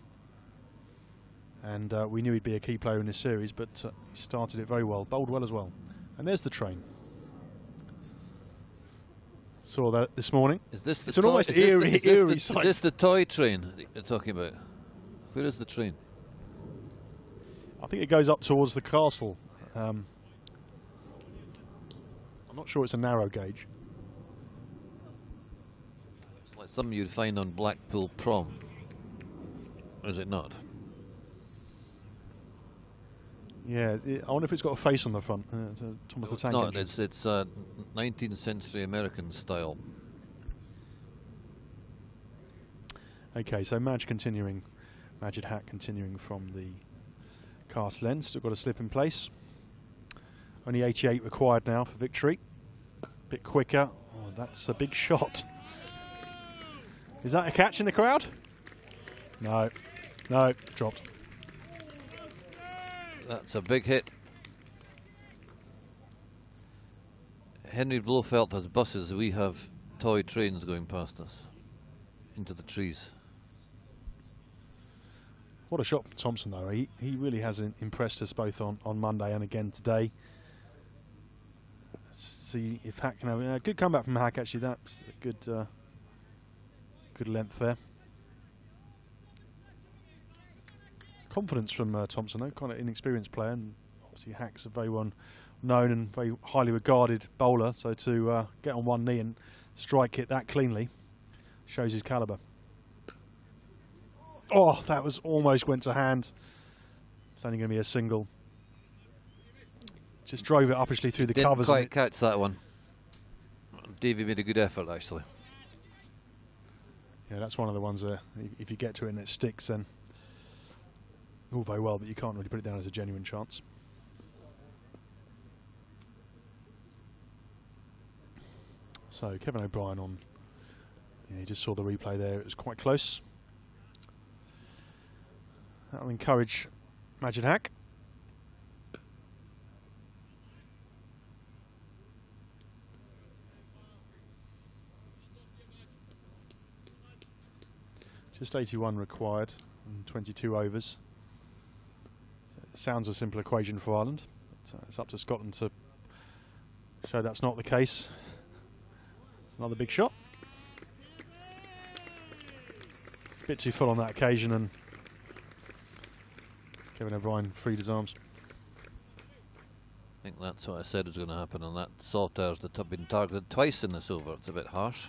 And we knew he'd be a key player in this series, but he started it very well, bowled well as well. And there's the train. Saw that this morning. Is this the it's an almost eerie sight. Is this the toy train you're talking about? Where is the train? I think it goes up towards the castle. I'm not sure it's a narrow gauge. It's like something you'd find on Blackpool Prom. Or is it not? Yeah, I wonder if it's got a face on the front. Thomas the Tank Engine. No, it's 19th century American style. Okay, so Majid Hat continuing from the cast lens. Still got a slip in place. Only 88 required now for victory. Bit quicker. Oh, that's a big shot. Is that a catch in the crowd? No, dropped. That's a big hit. Henry Blofeld has buses, we have toy trains going past us into the trees. What a shot from Thompson though. He really has impressed us both on Monday and again today. Let's see if Hack can have a good comeback from Hack. Actually, that's a good Good length there. Confidence from Thompson, though, kind of inexperienced player, and obviously Hack's a very well known and very highly regarded bowler, so to get on one knee and strike it that cleanly shows his calibre. Oh, that was almost went to hand. It's only going to be a single. Just drove it uppishly through the covers. Didn't quite catch that one. Davey made a good effort, actually. Yeah, that's one of the ones that if you get to it and it sticks, then all very well, but you can't really put it down as a genuine chance. So Kevin O'Brien on. Yeah, you just saw the replay there. It was quite close. That'll encourage Majid Hack. Just 81 required and 22 overs. So it sounds a simple equation for Ireland. But, it's up to Scotland to show that's not the case. It's another big shot. It's a bit too full on that occasion, and Kevin O'Brien freed his arms. I think that's what I said was going to happen, and that Salters that have been targeted twice in this over. It's a bit harsh.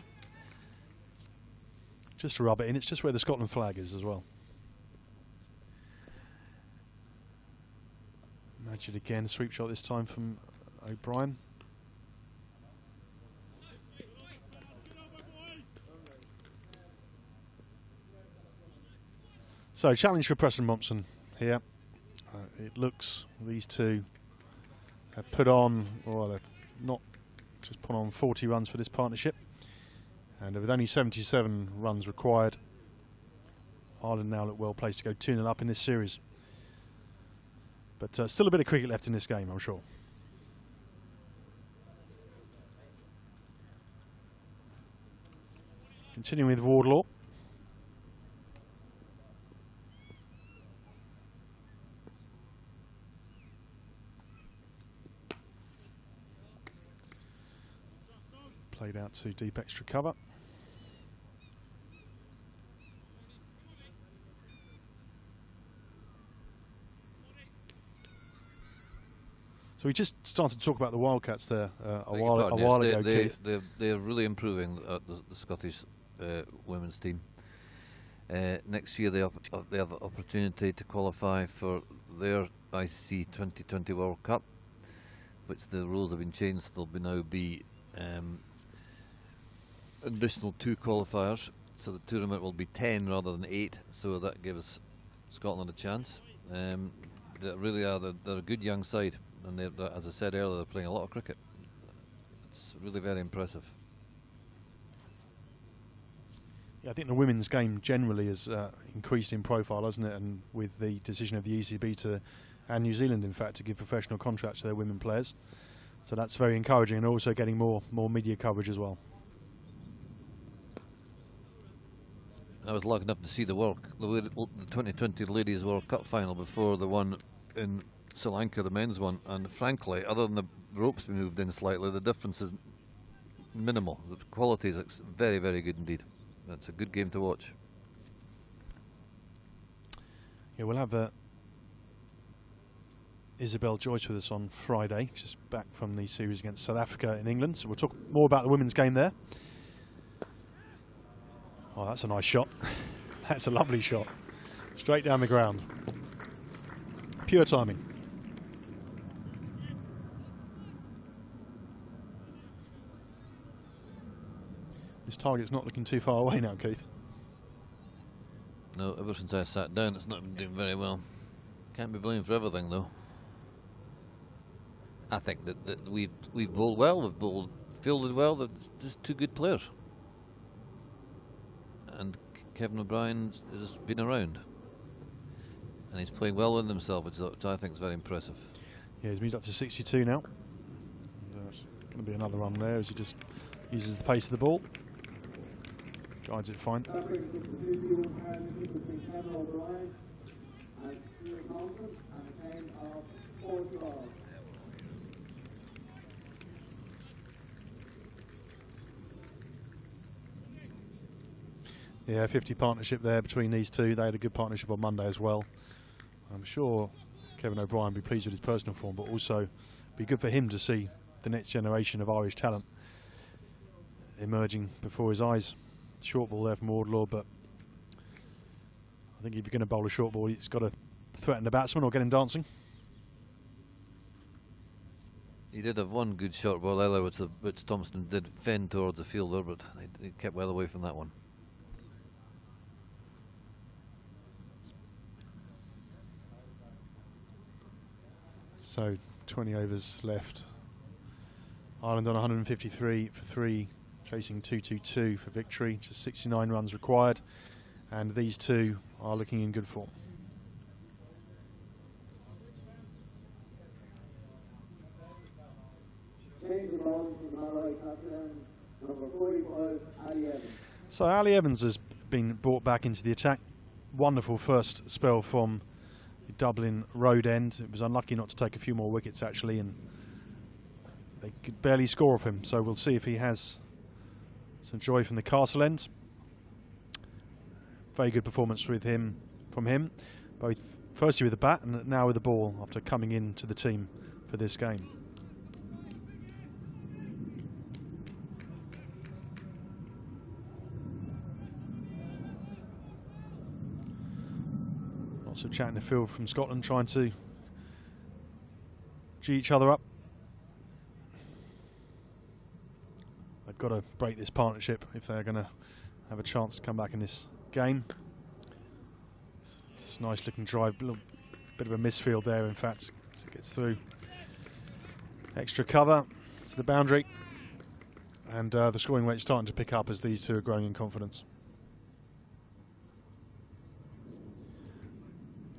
Just to rub it in, it's just where the Scotland flag is as well. Majid again, sweep shot this time from O'Brien. So, challenge for Preston Mompson here. It looks these two have put on, or they're not just put on 40 runs for this partnership. And with only 77 runs required, Ireland now look well placed to go 2-0 up in this series. But still a bit of cricket left in this game, I'm sure. Continuing with Wardlaw. Played out to deep extra cover. So we just started to talk about the Wildcats there a while ago, Keith. They're really improving the Scottish women's team. Next year they have an opportunity to qualify for their ICC 2020 World Cup, which the rules have been changed. There'll now be additional 2 qualifiers, so the tournament will be 10 rather than 8. So that gives Scotland a chance. They really are. They're a good young side. And as I said earlier, they're playing a lot of cricket. It's really very impressive. Yeah, I think the women's game generally has increased in profile, hasn't it? And with the decision of the ECB and New Zealand, in fact, to give professional contracts to their women players. So that's very encouraging, and also getting more media coverage as well. I was lucky enough to see the 2020 Ladies World Cup final before the one in Sri Lanka, the men's one, and frankly, other than the ropes being moved in slightly, the difference is minimal. The quality is very, very good indeed. It's a good game to watch. Yeah, we'll have Isabel Joyce with us on Friday, just back from the series against South Africa in England, so we'll talk more about the women's game there. Oh, that's a nice shot. That's a lovely shot. Straight down the ground. Pure timing. This target's not looking too far away now, Keith. No, ever since I sat down, it's not been doing very well. Can't be blamed for everything, though. I think that we've bowled well, we've fielded well. They're just 2 good players. And Kevin O'Brien has been around, and he's playing well with himself, which I think is very impressive. Yeah, he's moved up to 62 now. There's going to be another run there as he just uses the pace of the ball. Guides it fine. Yeah, 50 partnership there between these two. They had a good partnership on Monday as well. I'm sure Kevin O'Brien will be pleased with his personal form, but also be good for him to see the next generation of Irish talent emerging before his eyes. Short ball there from Wardlaw, but I think if you're going to bowl a short ball, he's got to threaten the batsman or get him dancing. He did have one good short ball earlier, which Thompson did fend towards the fielder, but he kept well away from that one. So 20 overs left. Ireland on 153 for 3, chasing 222 for victory. Just 69 runs required, and these two are looking in good form. So Ali Evans has been brought back into the attack. Wonderful first spell from the Dublin road end. It was unlucky not to take a few more wickets actually, and they could barely score off him. So we'll see if he has some joy from the Castle end. Very good performance from him, both firstly with the bat and now with the ball after coming into the team for this game. Lots of chat in the field from Scotland trying to G each other up. They've got to break this partnership if they're going to have a chance to come back in this game. It's a nice looking drive, a little bit of a misfield there in fact, as it gets through. Extra cover to the boundary, and the scoring rate's starting to pick up as these two are growing in confidence.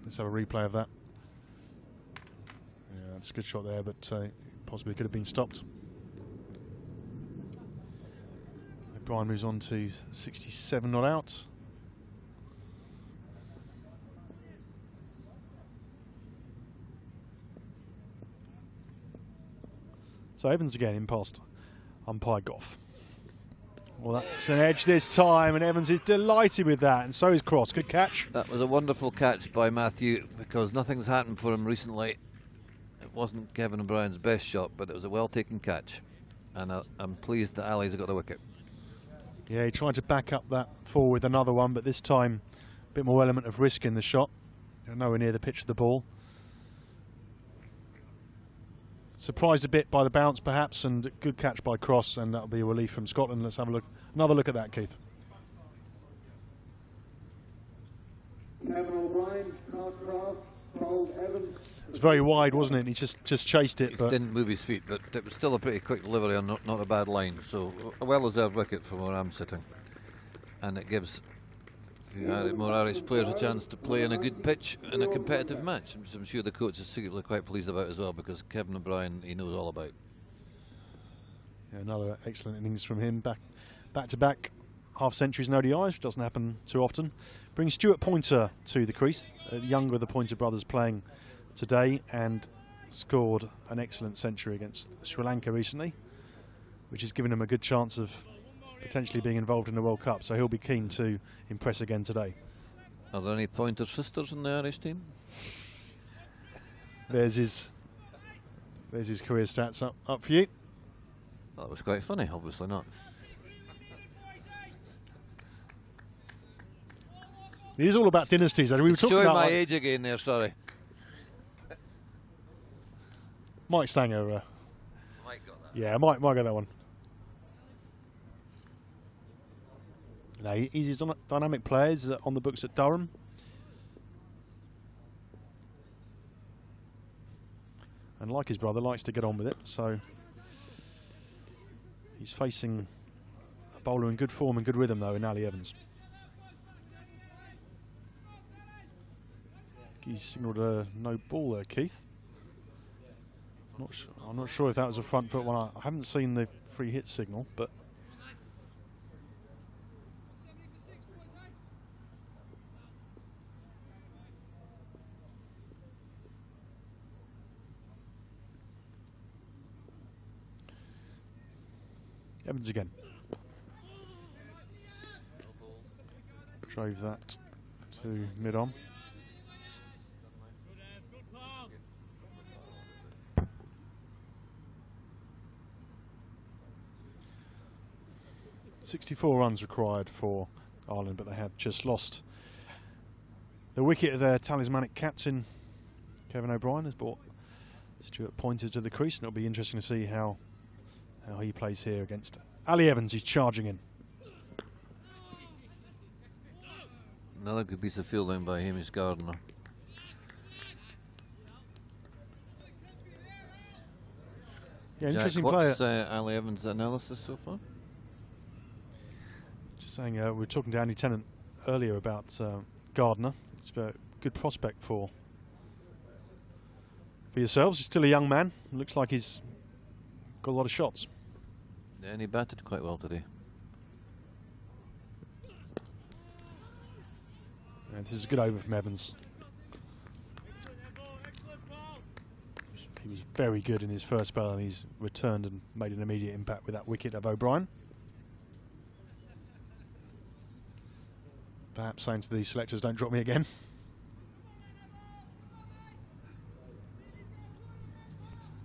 Let's have a replay of that. Yeah, that's a good shot there, but possibly could have been stopped. O'Brien moves on to 67 not out. So Evans again in past umpire Goff. Well, that's an edge this time, and Evans is delighted with that, and so is Cross. Good catch. That was a wonderful catch by Matthew, because nothing's happened for him recently. It wasn't Kevin O'Brien's best shot, but it was a well-taken catch, and I'm pleased that Ali's got a wicket. Yeah, he tried to back up that four with another one, but this time a bit more element of risk in the shot. They're nowhere near the pitch of the ball. Surprised a bit by the bounce perhaps, and good catch by Cross, and that'll be a relief from Scotland. Let's have a look, another look at that, Keith. Kevin O'Brien, Cross, Paul Evans. It was very wide, wasn't it? He just chased it. He but didn't move his feet, but it was still a pretty quick delivery on not a bad line. So a well-deserved wicket from where I'm sitting, and it gives more Irish players a chance to play in a good pitch in a competitive match, which I'm sure the coach is secretly quite pleased about as well, because Kevin O'Brien he knows all about. Yeah, another excellent innings from him, back to back half centuries in ODIs, which doesn't happen too often. Brings Stuart Pointer to the crease, the younger of the Pointer brothers playing today, and scored an excellent century against Sri Lanka recently, which has given him a good chance of potentially being involved in the World Cup, so he'll be keen to impress again today. Are there any Pointer sisters in the Irish team? There's his career stats up for you. That was quite funny, obviously not. It is all about dynasties. We were talking showing about my age again there, sorry. Mike Stanger. Mike got that. Yeah, Mike got that one. No, he's a dynamic player. He's on the books at Durham. And like his brother, likes to get on with it. So he's facing a bowler in good form and good rhythm, though, in Ali Evans. He's signalled a no ball there, Keith. I'm not sure if that was a front foot one. I haven't seen the free hit signal, but Evans again. Drove that to mid-on. .64 runs required for Ireland, but they had just lost the wicket of their talismanic captain. Kevin O'Brien has brought Stuart Pointer to the crease, and it'll be interesting to see how he plays here against Ali Evans. He's charging in. Another good piece of fielding by Hamish Gardner. Yeah, Jack, interesting what's player. Ali Evans' analysis so far? Just saying, we were talking to Andy Tennant earlier about Gardner. It's a good prospect for yourselves. He's still a young man. Looks like he's got a lot of shots. Yeah, and he batted quite well today. Yeah, this is a good over from Evans. He was very good in his first spell, and he's returned and made an immediate impact with that wicket of O'Brien. Perhaps saying to these selectors, don't drop me again.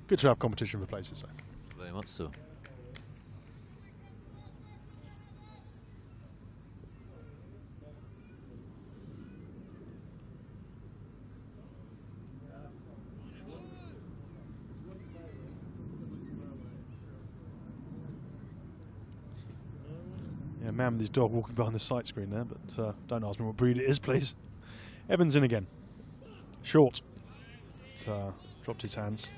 Good to have competition for places, though. Very much so. Yeah, man with his dog walking behind the sight screen there, but don't ask me what breed it is, please. Evans in again. Short. Dropped his hands.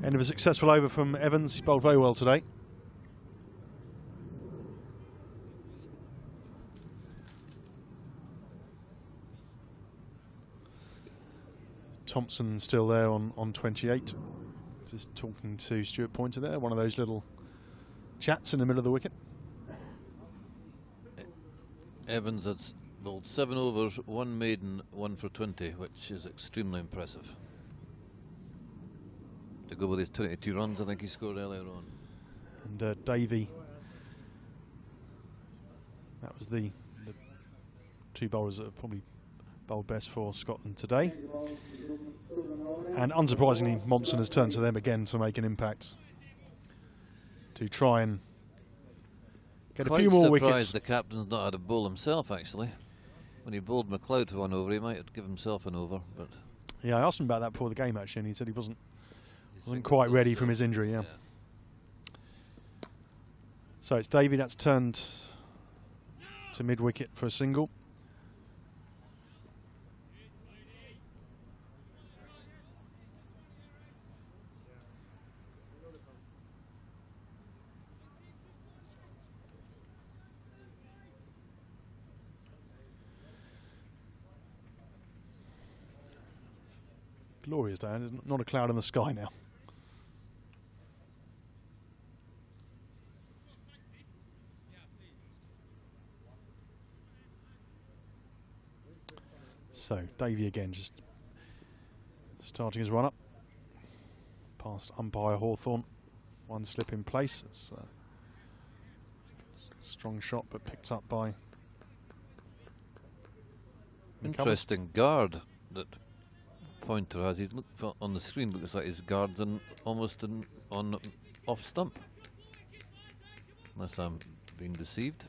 End of a successful over from Evans. He's bowled very well today. Thompson still there on 28. Just talking to Stuart Pointer there. One of those little chats in the middle of the wicket. Evans has bowled 7 overs, 1 maiden, 1 for 20, which is extremely impressive. To go with his 22 runs, I think he scored earlier on. And Davey, that was the two bowlers that have probably bowled best for Scotland today. And unsurprisingly, Mompson has turned to them again to make an impact, to try and get a few more wickets. Surprised the captain's not had a bowl himself, actually. When he bowled McLeod for 1 over, he might have given himself an over. But yeah, I asked him about that before the game, actually, and he said he wasn't quite ready from his injury. Yeah. So it's Davey that's turned to mid wicket for a single. Glorious day, there's not a cloud in the sky now. So Davey again, just starting his run up past umpire Hawthorne. 1 slip in place. It's a strong shot, but picked up by interesting guard that Pointer has. He on the screen looks like his guard's almost on off stump, unless I'm being deceived.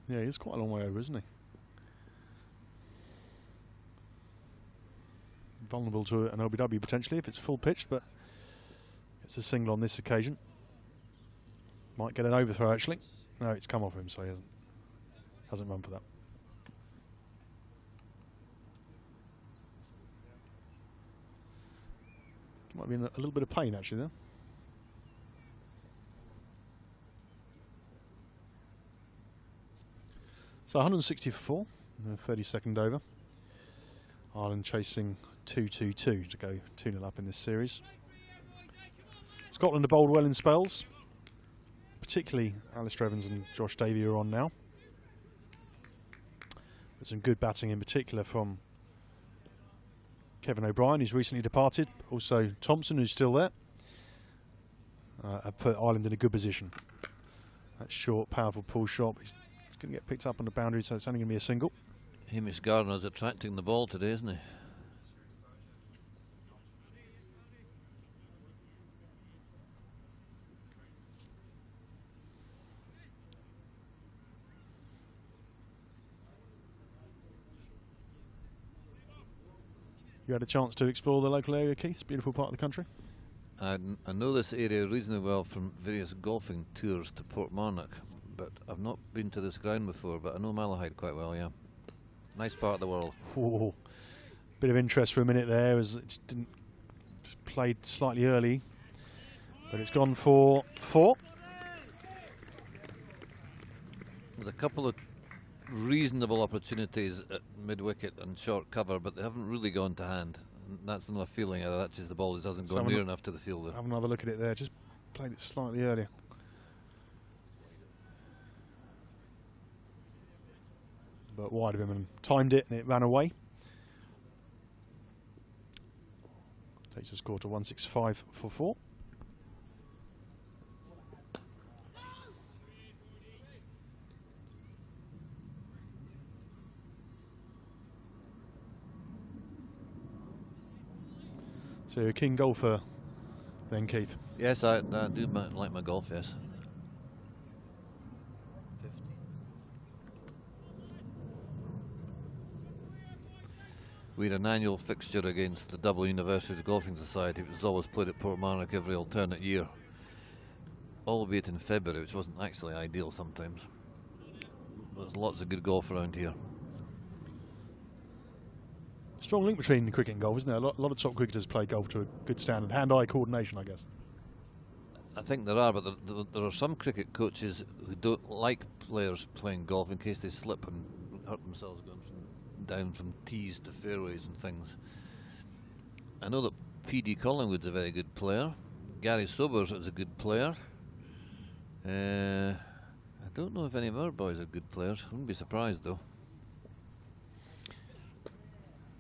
Yeah, he's quite a long way over, isn't he? Vulnerable to an OBW potentially if it's full pitched, but it's a single on this occasion. Might get an overthrow actually. No, it's come off him, so he hasn't run for that. Might be in a little bit of pain actually there. So 160 for 4, and 32nd over. Ireland chasing 2-2-2 to go 2-0 up in this series. Scotland have bowled well in spells, particularly Alistair Evans and Josh Davey are on now. There's some good batting in particular from Kevin O'Brien, who's recently departed. Also Thompson, who's still there. have put Ireland in a good position. That short, powerful pull shot. He's going to get picked up on the boundary, so it's only going to be a single. Hamish Gardner's attracting the ball today, isn't he? You had a chance to explore the local area, Keith. It's a beautiful part of the country. I know this area reasonably well from various golfing tours to Portmarnock, but I've not been to this ground before, but I know Malahide quite well, yeah. Nice part of the world. Ooh, bit of interest for a minute there as it didn't played slightly early, but it's gone for 4. There's a couple of reasonable opportunities at mid-wicket and short cover, but they haven't really gone to hand. And that's another feeling. That's just the ball just hasn't gone near enough to the fielder. Have another look at it there. Just played it slightly earlier. But wide of him and timed it, and it ran away. Takes the score to 165 for 4. So you're a keen golfer then, Keith? Yes, I do like my golf, yes. We had an annual fixture against the Dublin University Golfing Society, which was always played at Portmarnock every alternate year, albeit in February, which wasn't actually ideal sometimes. There's lots of good golf around here. Strong link between cricket and golf, isn't there? A lot of top cricketers play golf to a good standard. Hand-eye coordination, I guess. I think there are, but there are some cricket coaches who don't like players playing golf in case they slip and hurt themselves going down from tees to fairways and things. I know that P.D. Collingwood's a very good player. Gary Sobers is a good player. I don't know if any of our boys are good players. I wouldn't be surprised though.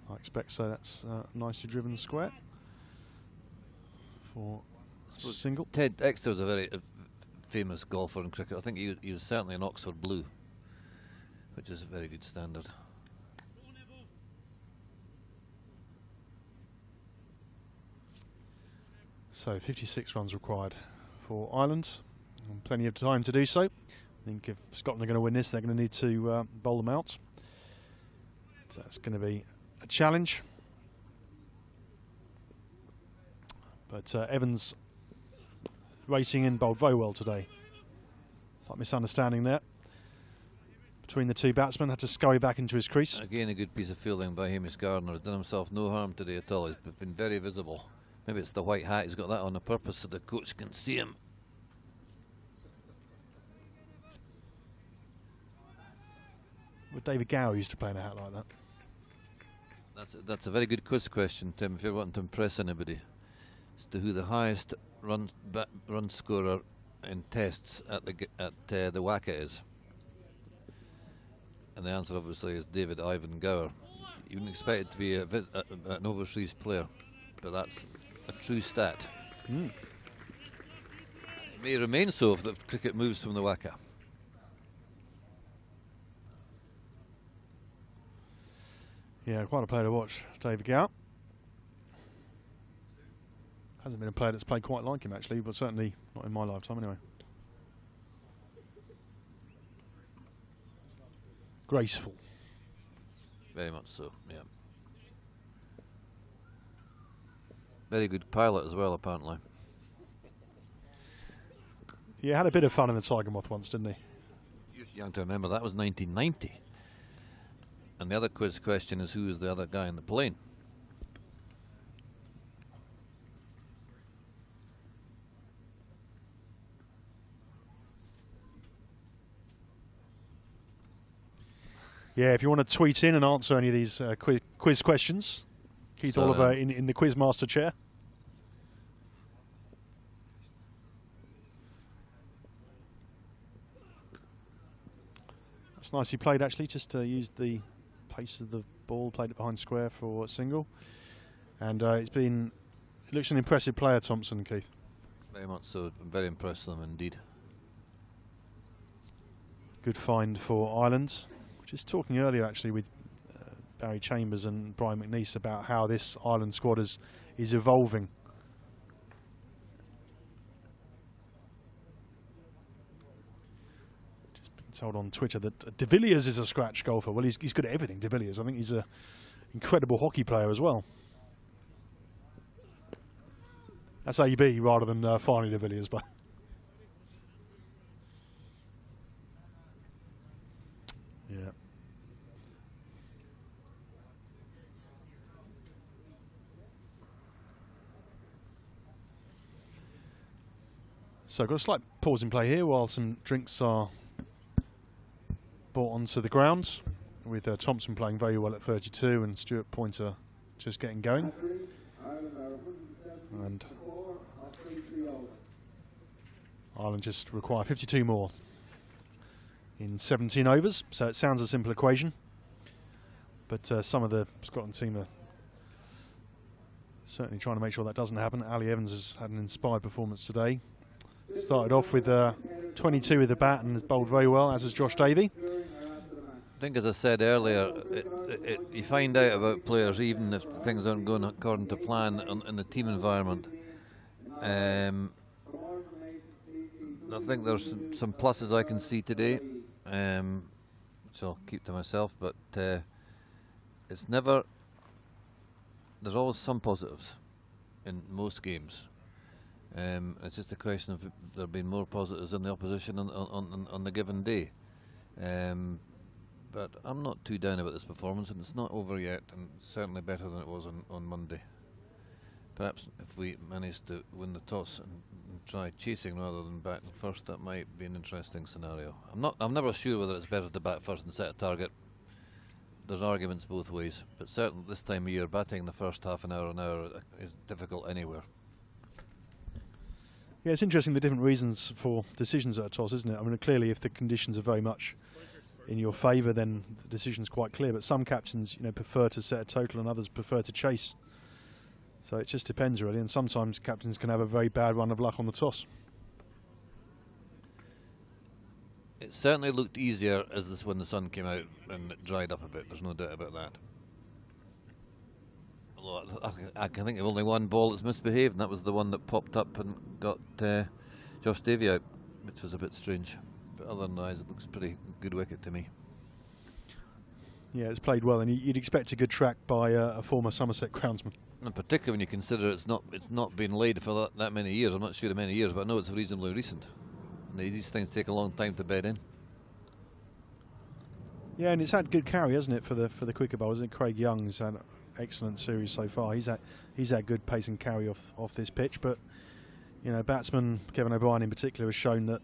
I expect so. That's nicely driven square for single. Ted Dexter's a very famous golfer in cricket. I think he was certainly an Oxford Blue, which is a very good standard. So 56 runs required for Ireland, and plenty of time to do so. I think if Scotland are going to win this, they're going to need to bowl them out. So that's going to be a challenge. But Evans racing in, bowled very well today. Slight misunderstanding there between the two batsmen. Had to scurry back into his crease. Again, a good piece of fielding by Hamish Gardner. He's done himself no harm today at all. He's been very visible. Maybe it's the white hat. He's got that on the purpose so the coach can see him. Would David Gower used to play in a hat like that? That's a very good quiz question, Tim, if you're wanting to impress anybody, as to who the highest run scorer in tests at the WACA is. And the answer obviously is David Ivan Gower. You wouldn't expect it to be an overseas player, but that's a true stat. It may remain so if the cricket moves from the WACA. Yeah, quite a player to watch, David Gower. Hasn't been a player that's played quite like him actually, but certainly not in my lifetime anyway. Graceful. Very much so, yeah. Very good pilot as well, apparently. Yeah, had a bit of fun in the Tiger Moth once, didn't he? You're young to remember, that was 1990. And the other quiz question is, who is the other guy in the plane? Yeah, if you want to tweet in and answer any of these quiz questions, Keith Oliver in the Quizmaster chair. That's nicely played actually, just used the pace of the ball, played it behind square for a single. And it looks an impressive player, Thompson, Keith. Very much so. I'm very impressed with them indeed. Good find for Ireland. Just talking earlier actually with Barry Chambers and Brian McNeice about how this Ireland squad is evolving. Just been told on Twitter that De Villiers is a scratch golfer. Well, he's good at everything, De Villiers. I think he's an incredible hockey player as well. That's AB rather than Farney De Villiers, but yeah. So got a slight pause in play here while some drinks are brought onto the ground, with Thompson playing very well at 32 and Stuart Pointer just getting going. And Ireland just require 52 more in 17 overs, so it sounds a simple equation, but some of the Scotland team are certainly trying to make sure that doesn't happen. Ali Evans has had an inspired performance today. Started off with 22 with the bat and has bowled very well, as has Josh Davey. I think, as I said earlier, you find out about players even if things aren't going according to plan in the team environment. I think there's some pluses I can see today, which I'll keep to myself, but it's never, there's always some positives in most games. It's just a question of there being more positives in the opposition on the given day. But I'm not too down about this performance, and it's not over yet, and certainly better than it was on Monday. Perhaps if we manage to win the toss and try chasing rather than batting first, that might be an interesting scenario. I'm never sure whether it's better to bat first and set a target. There's arguments both ways, but certainly this time of year, batting the first half an hour is difficult anywhere. Yeah, it's interesting the different reasons for decisions at a toss, isn't it? I mean, clearly if the conditions are very much in your favour, then the decision's quite clear, but some captains, prefer to set a total and others prefer to chase. So it just depends really, and sometimes captains can have a very bad run of luck on the toss. It certainly looked easier when the sun came out and it dried up a bit, there's no doubt about that. Although I can think of only one ball that's misbehaved, and that was the one that popped up and got Josh Davey out, which was a bit strange. But otherwise, it looks pretty good wicket to me. Yeah, it's played well, and you'd expect a good track by a former Somerset groundsman. And particularly when you consider it's not been laid for that many years. I'm not sure how many years, but I know it's reasonably recent. And these things take a long time to bed in. Yeah, and it's had good carry, hasn't it, for the quicker bowlers? And Craig Young's had an excellent series so far. He's had good pace and carry off this pitch, but batsman Kevin O'Brien in particular has shown that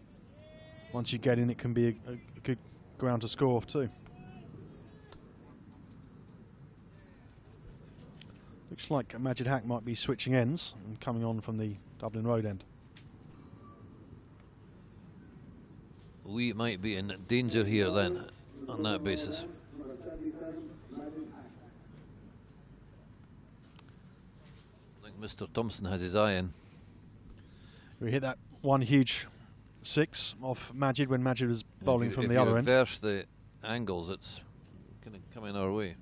once you get in, it can be a good ground to score off too. Looks like Majid Haq might be switching ends and coming on from the Dublin Road end. We might be in danger here then, on that basis. I think Mr. Thompson has his eye in. We hit that one huge six off Majid when Majid was bowling from the other end. If you reverse the angles, it's going to come in our way.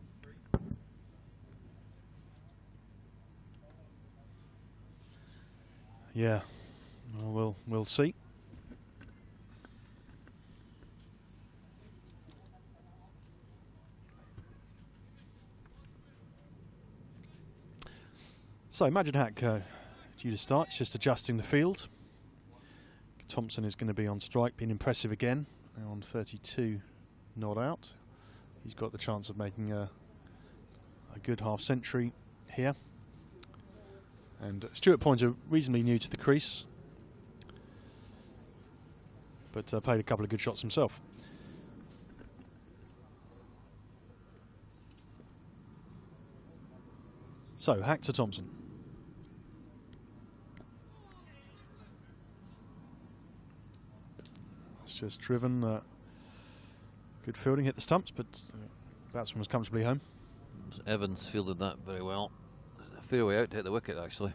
Yeah, well, we'll see. So Majid Haq due to start, it's just adjusting the field. Thompson is going to be on strike, being impressive again, now on 32 not out. He's got the chance of making a good half century here. And Stuart Pointer reasonably new to the crease, but played a couple of good shots himself. So Haq to Thompson. It's just driven. Good fielding, hit the stumps, but batsman was comfortably home. Evans fielded that very well. Fair way out to hit the wicket, actually.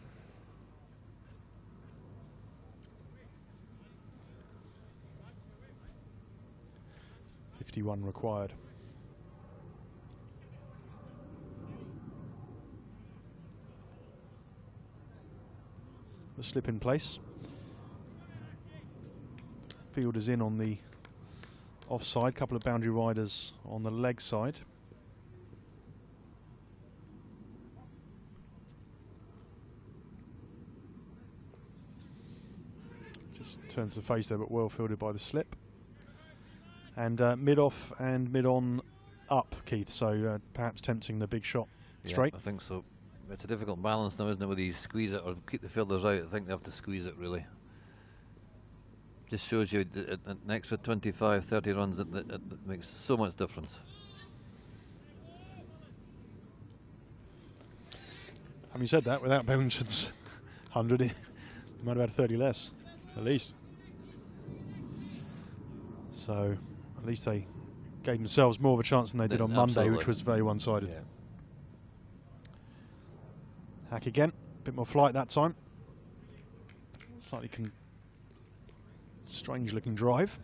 51 required. The slip in place. Fielders in on the offside, couple of boundary riders on the leg side. Just turns the face there, but well fielded by the slip. And mid off and mid on up, Keith, so perhaps tempting the big shot straight. Yeah, I think so. It's a difficult balance now, isn't it, whether you squeeze it or keep the fielders out. I think they have to squeeze it, really. Just shows you an extra 25, 30 runs, it makes so much difference. Having said that, without Bevington's 100, he might have had 30 less, at least. So, at least they gave themselves more of a chance than they did on Monday, which was very one-sided. Yeah. Hack again, a bit more flight that time. Slightly strange-looking drive.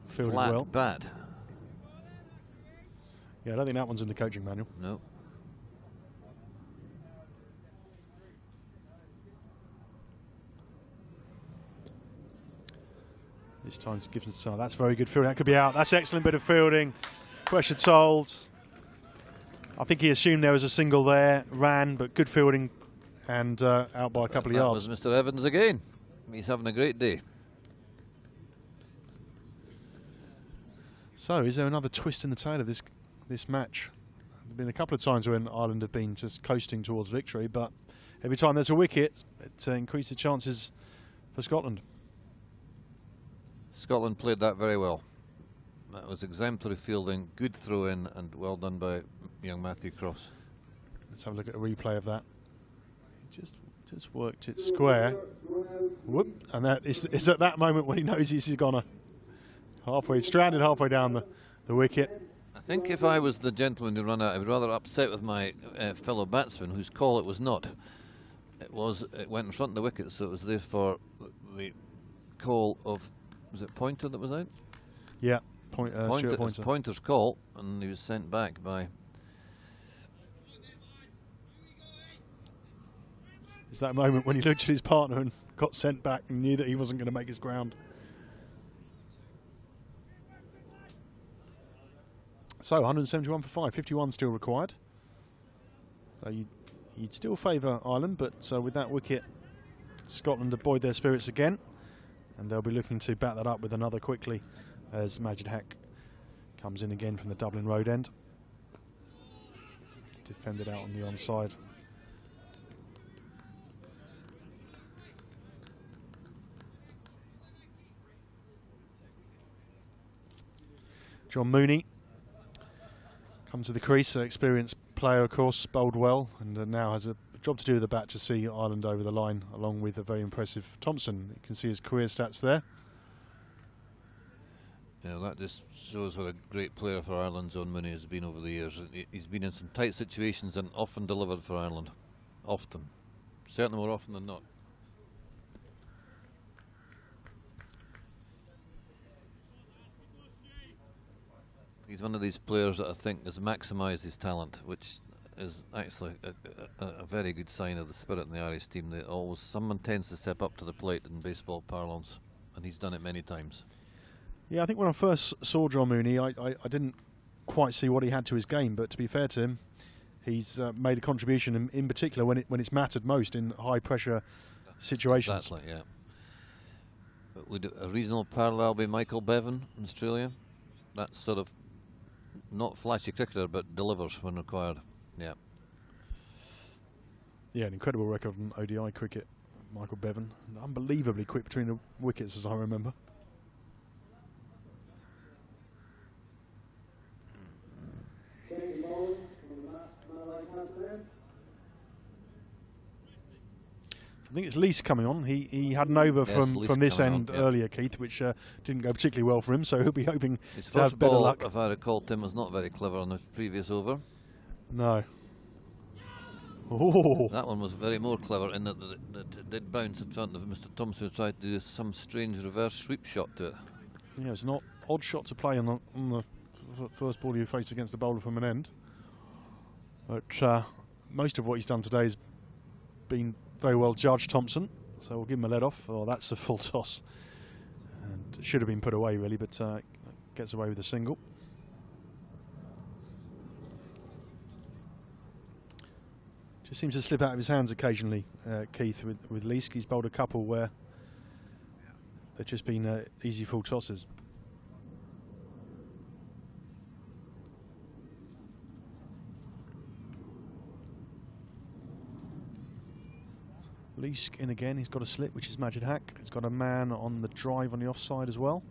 Fielded Flat well. bat. Yeah, I don't think that one's in the coaching manual. No. This time it's Gibson. So that's very good fielding. That could be out. That's excellent bit of fielding. Pressure told. I think he assumed there was a single there. Ran, but good fielding and out by a couple of yards. That was Mr. Evans again. He's having a great day. So, is there another twist in the tail of this match? There've been a couple of times when Ireland have been just coasting towards victory, but every time there's a wicket, it increases chances for Scotland. Scotland played that very well. That was exemplary fielding, good throw in, and well done by young Matthew Cross. Let's have a look at a replay of that. Just worked it square. Whoop! And that is at that moment when he knows he's gone stranded halfway down the wicket. I think if I was the gentleman who ran out, I'd be rather upset with my fellow batsman, whose call it was not. It went in front of the wicket, so it was therefore the call of, was it Pointer that was out? Yeah, Stuart Pointer. Pointer's call, and he was sent back by. It's that moment when he looked at his partner and got sent back and knew that he wasn't going to make his ground. So 171 for 5, 51 still required. So you'd still favour Ireland, but with that wicket, Scotland have buoyed their spirits again, and they'll be looking to back that up with another quickly as Majid Haq comes in again from the Dublin Road end. It's defended out on the onside. John Mooney comes to the crease, an experienced player, of course, bowled well, and now has a job to do with the bat to see Ireland over the line, along with a very impressive Thompson. You can see his career stats there. Yeah, that just shows what a great player for Ireland John Mooney has been over the years. He's been in some tight situations and often delivered for Ireland. Often. Certainly more often than not. He's one of these players that I think has maximised his talent, which is actually a very good sign of the spirit in the Irish team. Someone tends to step up to the plate in baseball parlance, and he's done it many times. Yeah, I think when I first saw John Mooney, I didn't quite see what he had to his game, but to be fair to him, he's made a contribution in particular when it's mattered most in high pressure situations. Exactly, yeah. But would a reasonable parallel be Michael Bevan in Australia? That's sort of not flashy cricketer, but delivers when required. Yeah. Yeah, an incredible record on ODI cricket, Michael Bevan. Unbelievably quick between the wickets, as I remember. I think it's Lees coming on. He had an over from this end earlier, Keith, which didn't go particularly well for him, so he'll be hoping his to have better ball, luck. if I recall, Tim, was not very clever on the previous over. No. Oh. That one was very more clever in that it did bounce in front of Mr. Thompson, who tried to do some strange reverse sweep shot to it. Yeah, it's not odd shot to play on the first ball you face against the bowler from an end. But most of what he's done today has been very well judged, Thompson. So we'll give him a let off. Oh, that's a full toss. And it should have been put away, really, but gets away with a single. Just seems to slip out of his hands occasionally, Keith, with Leask. He's bowled a couple where they've just been easy full tosses. Leask in again, he's got a slip, which is Majid Haq. He's got a man on the drive on the offside as well.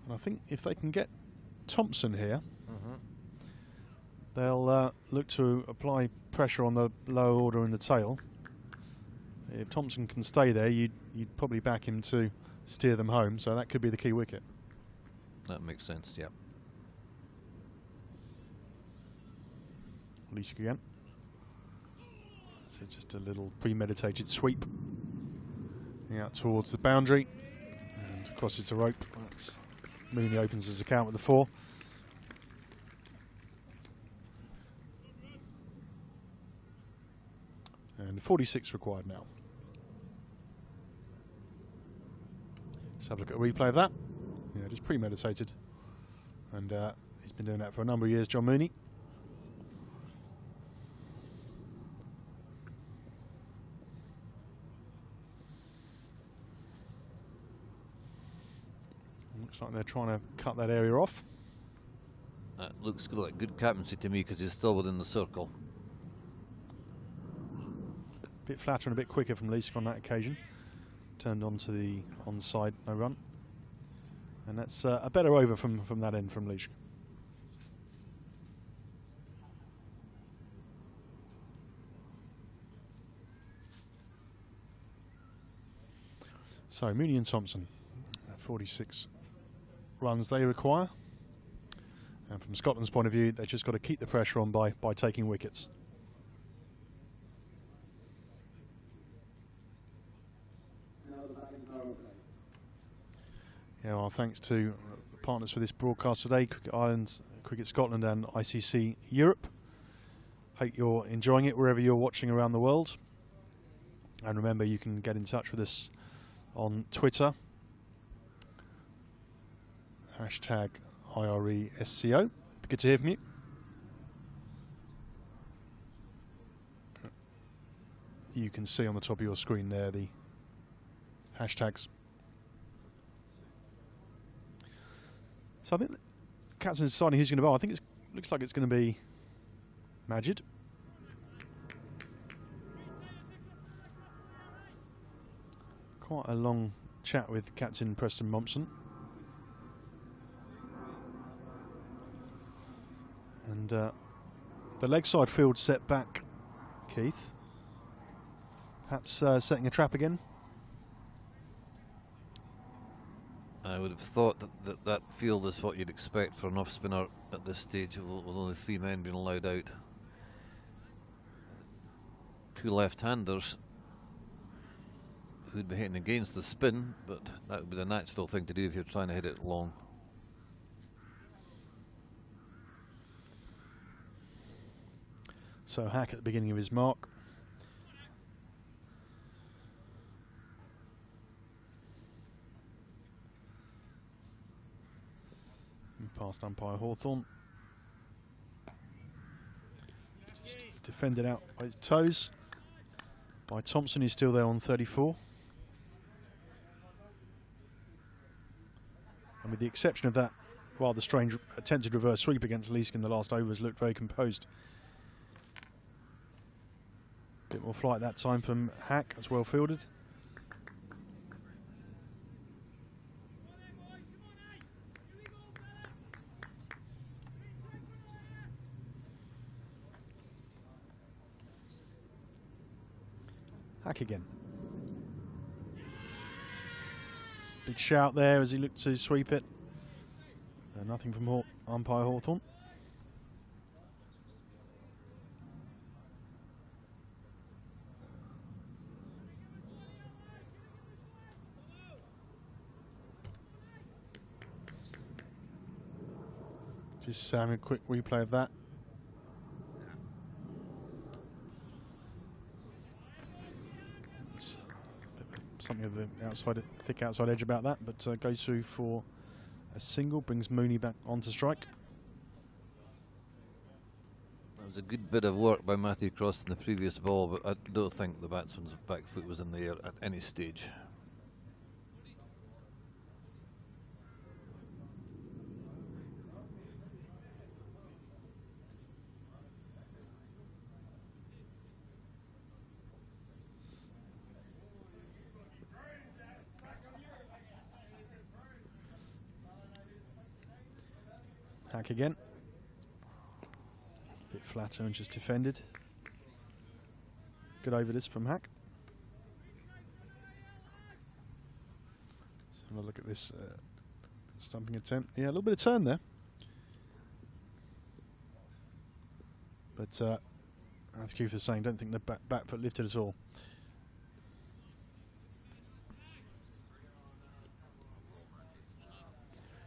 And I think if they can get Thompson here, they'll look to apply pressure on the lower order in the tail. If Thompson can stay there, you'd probably back him to steer them home, so that could be the key wicket. That makes sense, yeah. Leask again. So just a little premeditated sweep. Out towards the boundary and crosses the rope. That's Mooney opens his account with the 4. And 46 required now. Let's have a look at a replay of that. Yeah, just premeditated. And he's been doing that for a number of years, John Mooney. Looks like they're trying to cut that area off. That looks like good captaincy to me because he's still within the circle. A bit flatter and a bit quicker from Leask on that occasion. Turned onto the onside, no run. And that's a better over from that end from Leask. So Mooney and Thompson, 46 runs they require. And from Scotland's point of view, they've just got to keep the pressure on by taking wickets. Yeah, well, thanks to partners for this broadcast today, Cricket Ireland, Cricket Scotland and ICC Europe. Hope you're enjoying it wherever you're watching around the world. And remember, you can get in touch with us on Twitter. Hashtag IRESCO. Good to hear from you. You can see on the top of your screen there the hashtags. So I think the captain's deciding who's going to bowl. I think it looks like it's going to be Majid. Quite a long chat with Captain Preston Mompson. And the leg side field set back, Keith. Perhaps setting a trap again. I would have thought that field is what you'd expect for an off spinner at this stage, with only 3 men being allowed out. 2 left-handers who'd be hitting against the spin, but that would be the natural thing to do if you're trying to hit it long. So Hack at the beginning of his mark. Past umpire Hawthorne. Just defended out by his toes by Thompson, who's still there on 34. And with the exception of that rather strange attempted reverse sweep against Leask in the last overs, looked very composed. Bit more flight that time from Hack, as well fielded. Hack again. Big shout there as he looked to sweep it. Nothing from umpire Hawthorne. Just having a quick replay of that. Something of the thick outside edge about that, but goes through for a single, brings Mooney back onto strike. That was a good bit of work by Matthew Cross in the previous ball, but I don't think the batsman's back foot was in the air at any stage. Hack again. A bit flatter and just defended. Good over this from Hack. Let's have a look at this stumping attempt. Yeah, a little bit of turn there. But as Keith was saying, don't think the back foot lifted at all.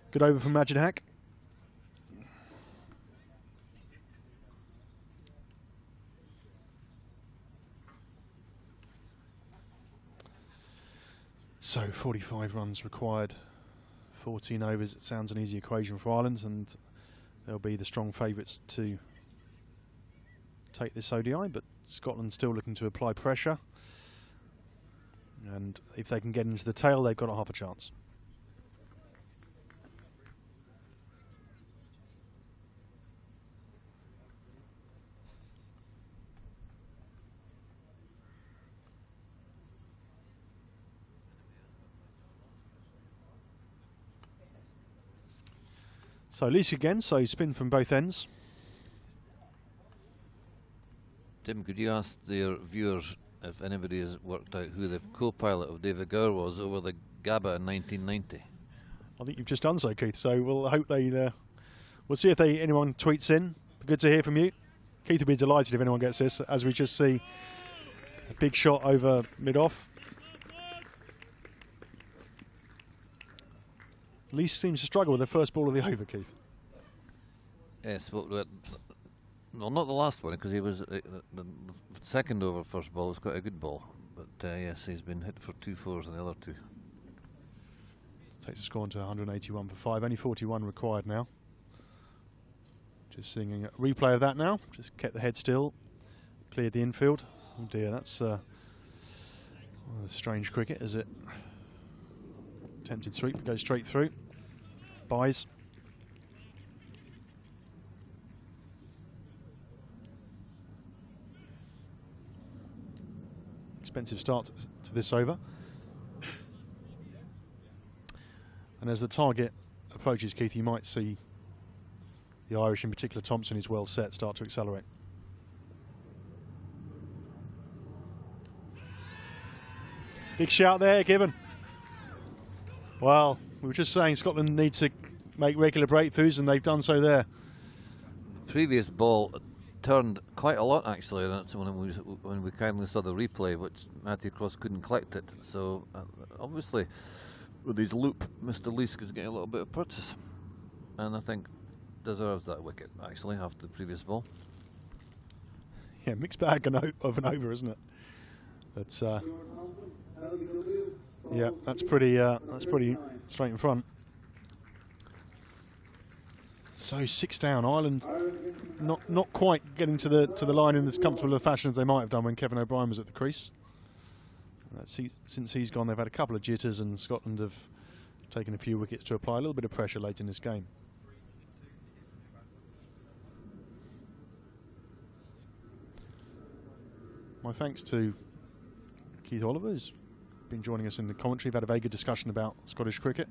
Good over from Majid Hack. So 45 runs required, 14 overs. It sounds an easy equation for Ireland, and they'll be the strong favourites to take this ODI, but Scotland still looking to apply pressure, and if they can get into the tail, they've got a half a chance. So Leach again, so spin from both ends. Tim, could you ask their viewers if anybody has worked out who the co-pilot of David Gower was over the Gabba in 1990? I think you've just done so, Keith, so we'll hope they... we'll see if anyone tweets in. Good to hear from you. Keith will be delighted if anyone gets this, as we just see a big shot over mid-off. Leach seems to struggle with the first ball of the over, Keith. Yes, well, not the last one, because he was the second over first ball was quite a good ball. But yes, he's been hit for 2 fours on the other two. Takes the score to 181 for 5. Only 41 required now. Just seeing a replay of that now. Just kept the head still. Cleared the infield. Oh dear, that's strange cricket, is it? Attempted sweep, goes straight through. Buys. Expensive start to this over. And as the target approaches, Keith, you might see the Irish, in particular Thompson, who's well set, start to accelerate. Big shout there, Gibbon. Well, we were just saying Scotland needs to make regular breakthroughs, and they've done so there. The previous ball turned quite a lot, actually, and that's when we kindly saw the replay, which Matthew Cross couldn't collect it. So, obviously, with his loop, Mr. Leach is getting a little bit of purchase, and I think deserves that wicket, actually, after the previous ball. Yeah, mixed bag of an over, isn't it? But yeah, that's pretty straight in front. So 6 down. Ireland not quite getting to the line in as comfortable a fashion as they might have done when Kevin O'Brien was at the crease. Since he's gone, they've had a couple of jitters, and Scotland have taken a few wickets to apply a little bit of pressure late in this game. My thanks to Keith Oliver, who's been joining us in the commentary. We've had a very good discussion about Scottish cricket,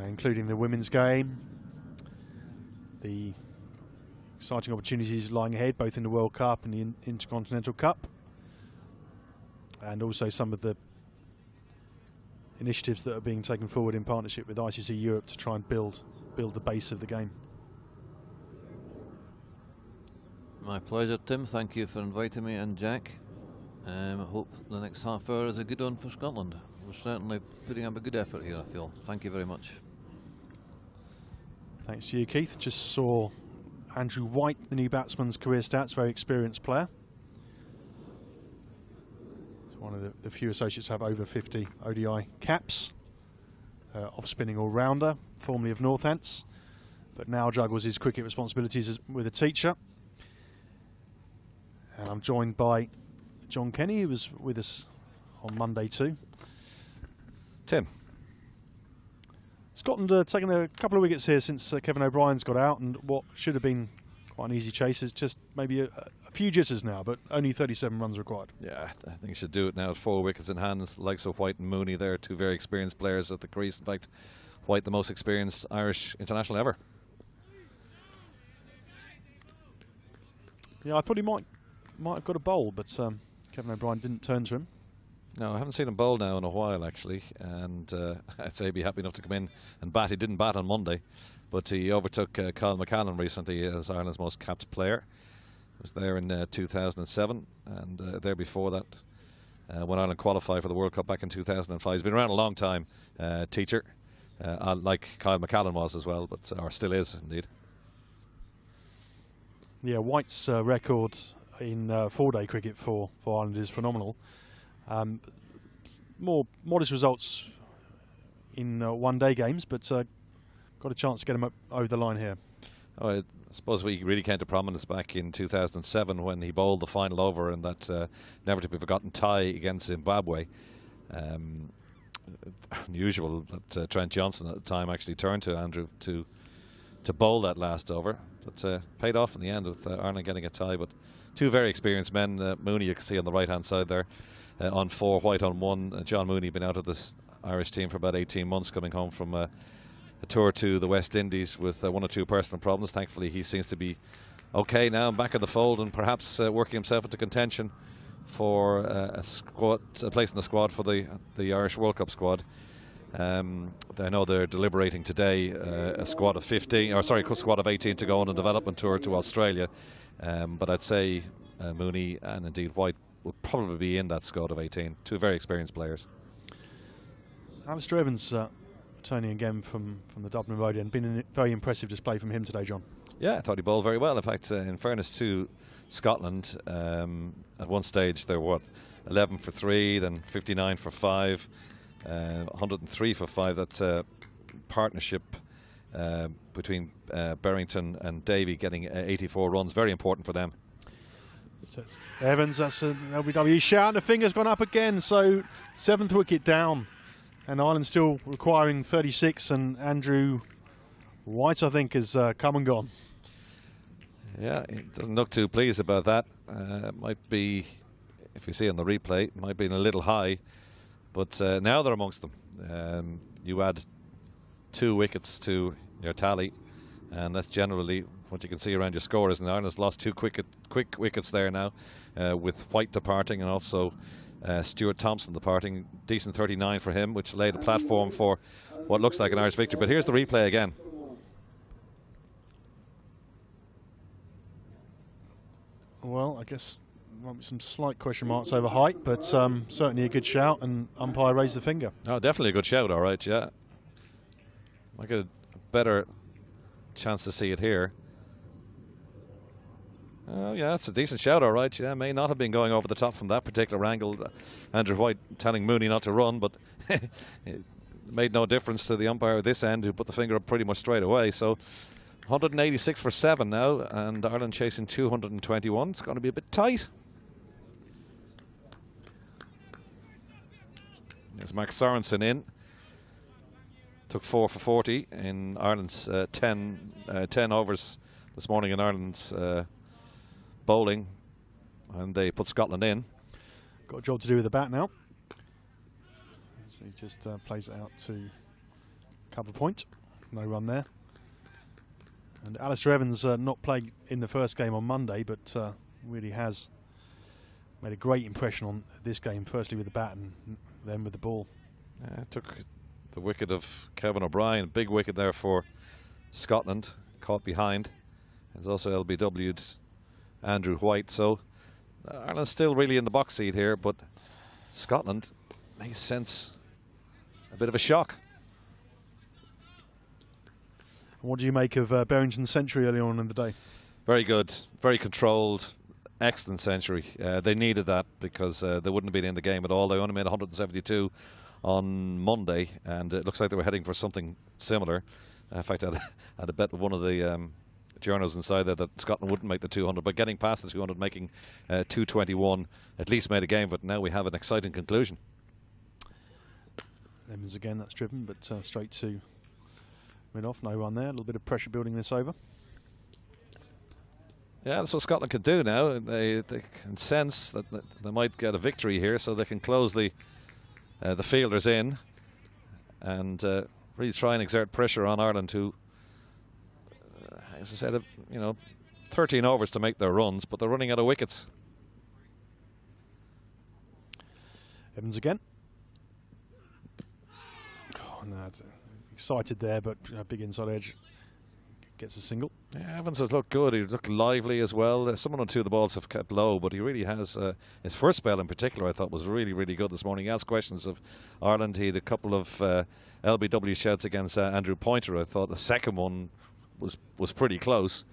including the women's game, the exciting opportunities lying ahead, both in the World Cup and the Intercontinental Cup, and also some of the initiatives that are being taken forward in partnership with ICC Europe to try and build the base of the game. My pleasure, Tim. Thank you for inviting me, and Jack. I hope the next half hour is a good one for Scotland. We're certainly putting up a good effort here, I feel. Thank you very much. Thanks to you, Keith. Just saw Andrew White, the new batsman's career stats, very experienced player. He's one of the few associates to have over 50 ODI caps. Off-spinning all-rounder, formerly of Northants, but now juggles his cricket responsibilities with a teacher. And I'm joined by John Kenny, who was with us on Monday too. Tim. Scotland taken a couple of wickets here since Kevin O'Brien's got out, and what should have been quite an easy chase is just maybe a few jitters now, but only 37 runs required. Yeah, I think he should do it now. It's 4 wickets in hand, likes of White and Mooney there, 2 very experienced players at the crease. In fact, White the most experienced Irish international ever. Yeah, I thought he might have got a bowl, but Kevin O'Brien didn't turn to him. No, I haven't seen him bowl now in a while, actually, and I'd say he'd be happy enough to come in and bat. He didn't bat on Monday, but he overtook Kyle McCallan recently as Ireland's most capped player. He was there in 2007, and there before that, when Ireland qualified for the World Cup back in 2005. He's been around a long time, teacher, like Kyle McCallan was as well, but or still is indeed. Yeah, White's record in 4-day cricket for Ireland is phenomenal. More modest results in 1-day games, but got a chance to get him up over the line here. Oh, I suppose we really came to prominence back in 2007 when he bowled the final over in that never to be forgotten tie against Zimbabwe. Unusual that Trent Johnson at the time actually turned to Andrew to bowl that last over, but paid off in the end with Ireland getting a tie. But 2 very experienced men. Mooney, you can see on the right hand side there, on 4, White on 1. John Mooney been out of this Irish team for about 18 months, coming home from a tour to the West Indies with 1 or 2 personal problems. Thankfully he seems to be okay now and back in the fold, and perhaps working himself into contention for a place in the squad for the Irish World Cup squad. I know they're deliberating today a squad of 15, or sorry, a squad of 18 to go on a development tour to Australia. But I'd say Mooney and indeed White will probably be in that squad of 18. 2 very experienced players. Alistair Evans returning again from the Dublin Road, and been a very impressive display from him today, John. Yeah, I thought he bowled very well. In fact, in fairness to Scotland, at one stage they were 11 for 3, then 59 for 5, 103 for 5. That partnership between Berrington and Davey getting 84 runs, very important for them. So it's Evans, that's an LBW shout, and the finger's gone up again, so 7th wicket down, and Ireland still requiring 36, and Andrew White, I think, has come and gone. Yeah, he doesn't look too pleased about that. Might be, if you see on the replay, might be a little high, but now they're amongst them. You add 2 wickets to your tally, and that's generally what you can see around your scores. And Ireland's lost 2 quick wickets there now, with White departing and also Stuart Thompson departing. Decent 39 for him, which laid the platform for what looks like an Irish victory. But here's the replay again. Well, I guess there might be some slight question marks over height, but certainly a good shout, and umpire raised the finger. Oh, definitely a good shout, all right, yeah. I get a better chance to see it here. Oh, yeah, it's a decent shout, all right. Yeah, may not have been going over the top from that particular angle. Andrew White telling Mooney not to run, but it made no difference to the umpire at this end, who put the finger up pretty much straight away. So 186 for 7 now, and Ireland chasing 221. It's going to be a bit tight. There's Mark Sorensen in. Took 4 for 40 in Ireland's 10 overs this morning in Ireland's bowling, and they put Scotland in. Got a job to do with the bat now. So he just plays it out to cover point. No run there. And Alistair Evans not played in the first game on Monday, but really has made a great impression on this game, firstly with the bat and then with the ball. Took the wicket of Kevin O'Brien, big wicket there for Scotland, caught behind. There's also LBW'd Andrew White, so Ireland's still really in the box seat here, but Scotland may sense a bit of a shock. What do you make of Barrington's century early on in the day? Very good, very controlled, excellent century. They needed that because they wouldn't have been in the game at all. They only made 172 on Monday, and it looks like they were heading for something similar. In fact, I had a bet with one of the journals inside there that Scotland wouldn't make the 200, but getting past the 200, making 221, at least made a game. But now we have an exciting conclusion. Evans again, that's driven, but straight to mid-off, no run there. A little bit of pressure building this over. Yeah, that's what Scotland can do now. They can sense that they might get a victory here, so they can close the fielders in and really try and exert pressure on Ireland, who, as I said, have, 13 overs to make their runs, but they're running out of wickets. Evans again. Oh, no, excited there, but big inside edge. Gets a single. Yeah, Evans has looked good. He looked lively as well. Some or two of the balls have kept low, but he really has. His first spell in particular, I thought, was really, really good this morning. He asked questions of Ireland. He had a couple of LBW shouts against Andrew Pointer. I thought the second one was pretty close.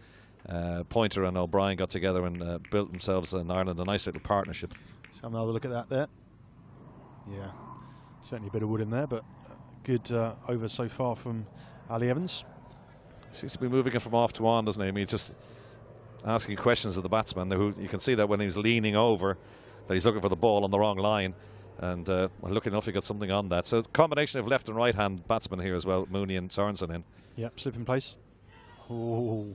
Pointer and O'Brien got together and built themselves in Ireland a nice little partnership. Let's have another look at that there. Yeah, certainly a bit of wood in there, but good over so far from Ali Evans. Seems to be moving it from off to on, doesn't he? I mean, just asking questions of the batsman. Who you can see that when he's leaning over, that he's looking for the ball on the wrong line. And well, lucky enough, he got something on that. So combination of left and right hand batsmen here as well. Mooney and Sorensen in. Yep, slip in place. Oh,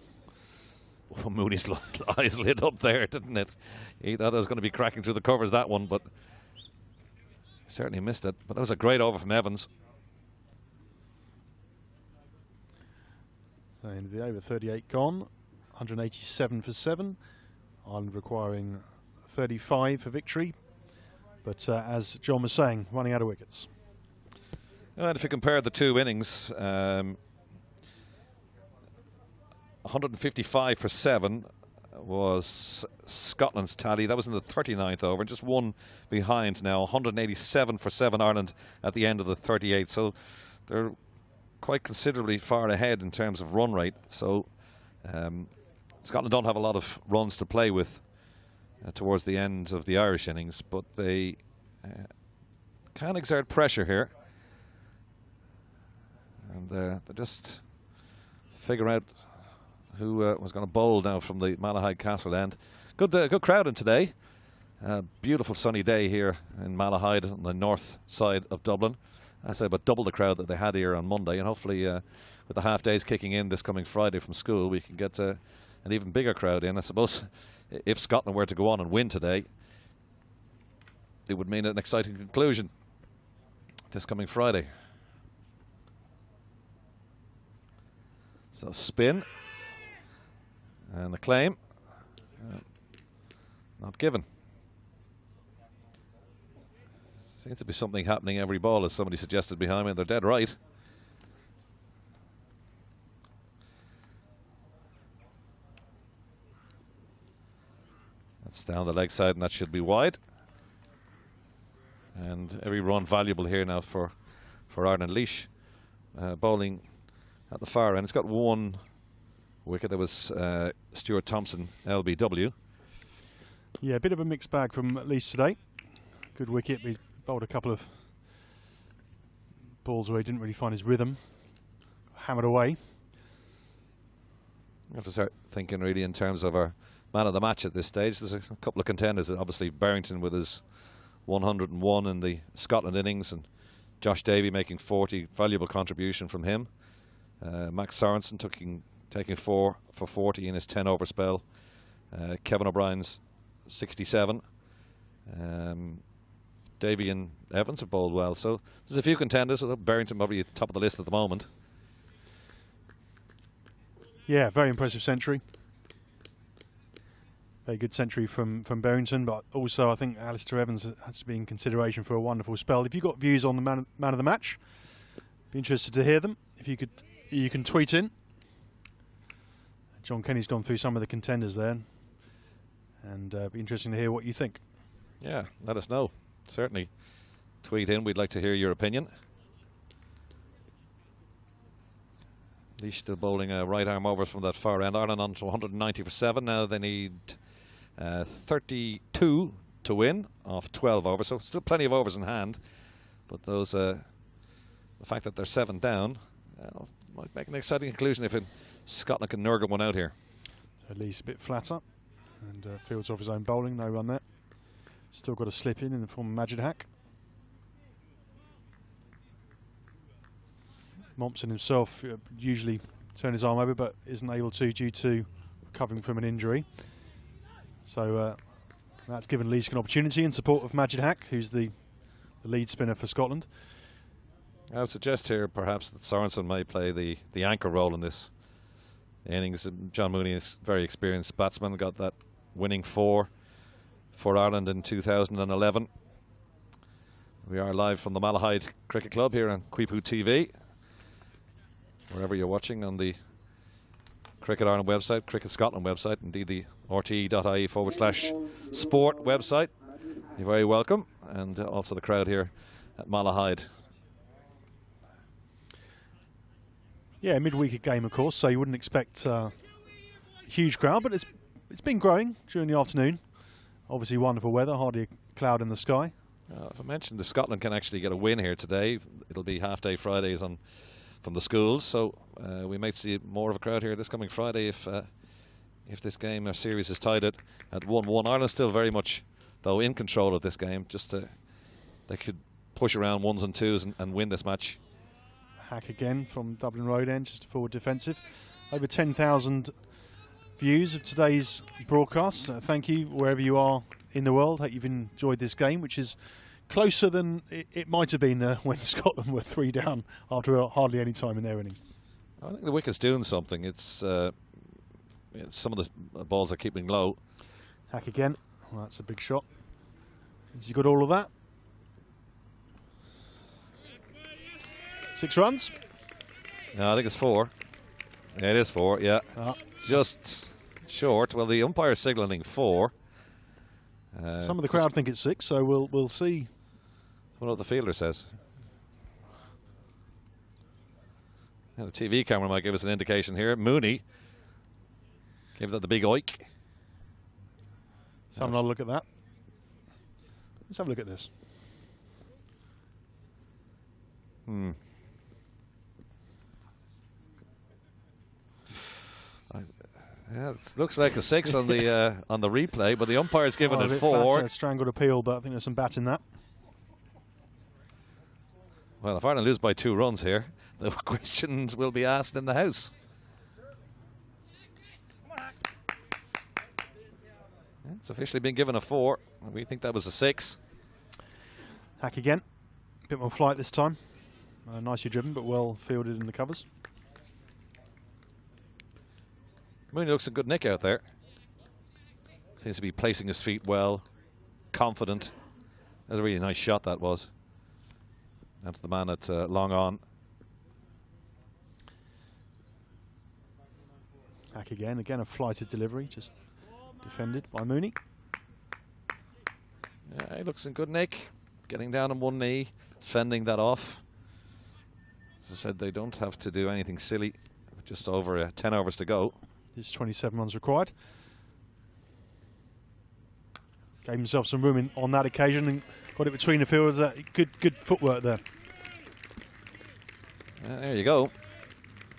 Mooney's eyes lit up there, didn't it? He thought it was going to be cracking through the covers, that one, but he certainly missed it. But that was a great over from Evans. So end of the over, 38 gone, 187 for 7. Ireland requiring 35 for victory. But as John was saying, running out of wickets. And if you compare the two innings, 155 for 7 was Scotland's tally. That was in the 39th over, just one behind now. 187 for 7 Ireland at the end of the 38. So they're quite considerably far ahead in terms of run rate. So Scotland don't have a lot of runs to play with towards the end of the Irish innings, but they can exert pressure here, and they just figure out who was going to bowl now from the Malahide Castle end. Good crowd in today. Beautiful sunny day here in Malahide on the north side of Dublin. I say about double the crowd that they had here on Monday, and hopefully with the half days kicking in this coming Friday from school, we can get an even bigger crowd in. I suppose if Scotland were to go on and win today, it would mean an exciting conclusion this coming Friday. So spin and the claim not given. Seems to be something happening every ball, as somebody suggested behind me, and they're dead right. That's down the leg side, and that should be wide. And every run valuable here now for Ireland. Leash bowling at the far end. It's got one wicket. That was Stuart Thompson, LBW. Yeah, a bit of a mixed bag from Leash today. Good wicket. He bowled a couple of balls where he didn't really find his rhythm. Hammered away. We have to start thinking really in terms of our man of the match at this stage. There's a couple of contenders. Obviously Barrington with his 101 in the Scotland innings, and Josh Davey making 40. Valuable contribution from him. Max Sorensen taking 4 for 40 in his 10 over spell. Kevin O'Brien's 67. Davey and Evans have bowled well, so there's a few contenders. Barrington probably at the top of the list at the moment. Yeah, very impressive century. Very good century from Barrington, but also I think Alistair Evans has to be in consideration for a wonderful spell. If you've got views on the man of the match, be interested to hear them. If you could, you can tweet in. John Kenny's gone through some of the contenders there, and be interesting to hear what you think. Yeah, let us know. Certainly tweet in. We'd like to hear your opinion. Laois still bowling right arm overs from that far end. Ireland on to 190 for 7. Now they need 32 to win off 12 overs, so still plenty of overs in hand. But those, the fact that they're 7 down, might make an exciting conclusion if Scotland can nurgle one out here. So Lee's a bit flatter and fields off his own bowling, no run there. Still got a slip in the form of Majid Hack. Mompson himself usually turn his arm over, but isn't able to due to recovering from an injury. So that's given Leesk an opportunity in support of Majid Hack, who's the lead spinner for Scotland. I would suggest here perhaps that Sorensen may play the anchor role in this innings. John Mooney is a very experienced batsman, got that winning 4 for Ireland in 2011. We are live from the Malahide Cricket Club here on Quipu TV. Wherever you're watching on the Cricket Ireland website, Cricket Scotland website, indeed the rte.ie/sport website. You're very welcome, and also the crowd here at Malahide. Yeah, midweek game, of course, so you wouldn't expect a huge crowd, but it's been growing during the afternoon. Obviously wonderful weather, hardly a cloud in the sky. If I mentioned if Scotland can actually get a win here today, it'll be half-day Fridays from the schools, so we might see more of a crowd here this coming Friday if this game or series is tied at 1-1. Ireland still very much, though, in control of this game. They could push around 1s and 2s and win this match. Hack again from Dublin Road End, just a forward defensive. Over 10,000 views of today's broadcast. Thank you wherever you are in the world. Hope you've enjoyed this game, which is closer than it might have been when Scotland were 3 down after hardly any time in their innings. I think the wicket's doing something. It's some of the balls are keeping low. Hack again. Well, that's a big shot. Has he got all of that? 6 runs? No, I think it's 4. Yeah, it is 4, yeah. Just short. Well, the umpire's signalling 4. Some of the crowd think it's 6, so we'll see. What the fielder says. And the TV camera might give us an indication here. Mooney gave that the big oik. Let's have another look at that. Let's have a look at this. Yeah, it looks like a 6 on the replay, but the umpire's given it 4. That's a strangled appeal, but I think there's some bat in that. Well, if Ireland lose by 2 runs here, the questions will be asked in the House. It's officially been given a 4. We think that was a 6. Hack again. A bit more flight this time. Nicely driven, but well fielded in the covers. Mooney looks a good nick out there. Seems to be placing his feet well, confident. That was a really nice shot, that was. Down to the man at long on. Hack again a flighted delivery, just defended by Mooney. Yeah, he looks in good nick. Getting down on one knee, fending that off. As I said, they don't have to do anything silly. Just over 10 overs to go. There's 27 runs required. Gave himself some room on that occasion and got it between the fielders. Good footwork there. There you go.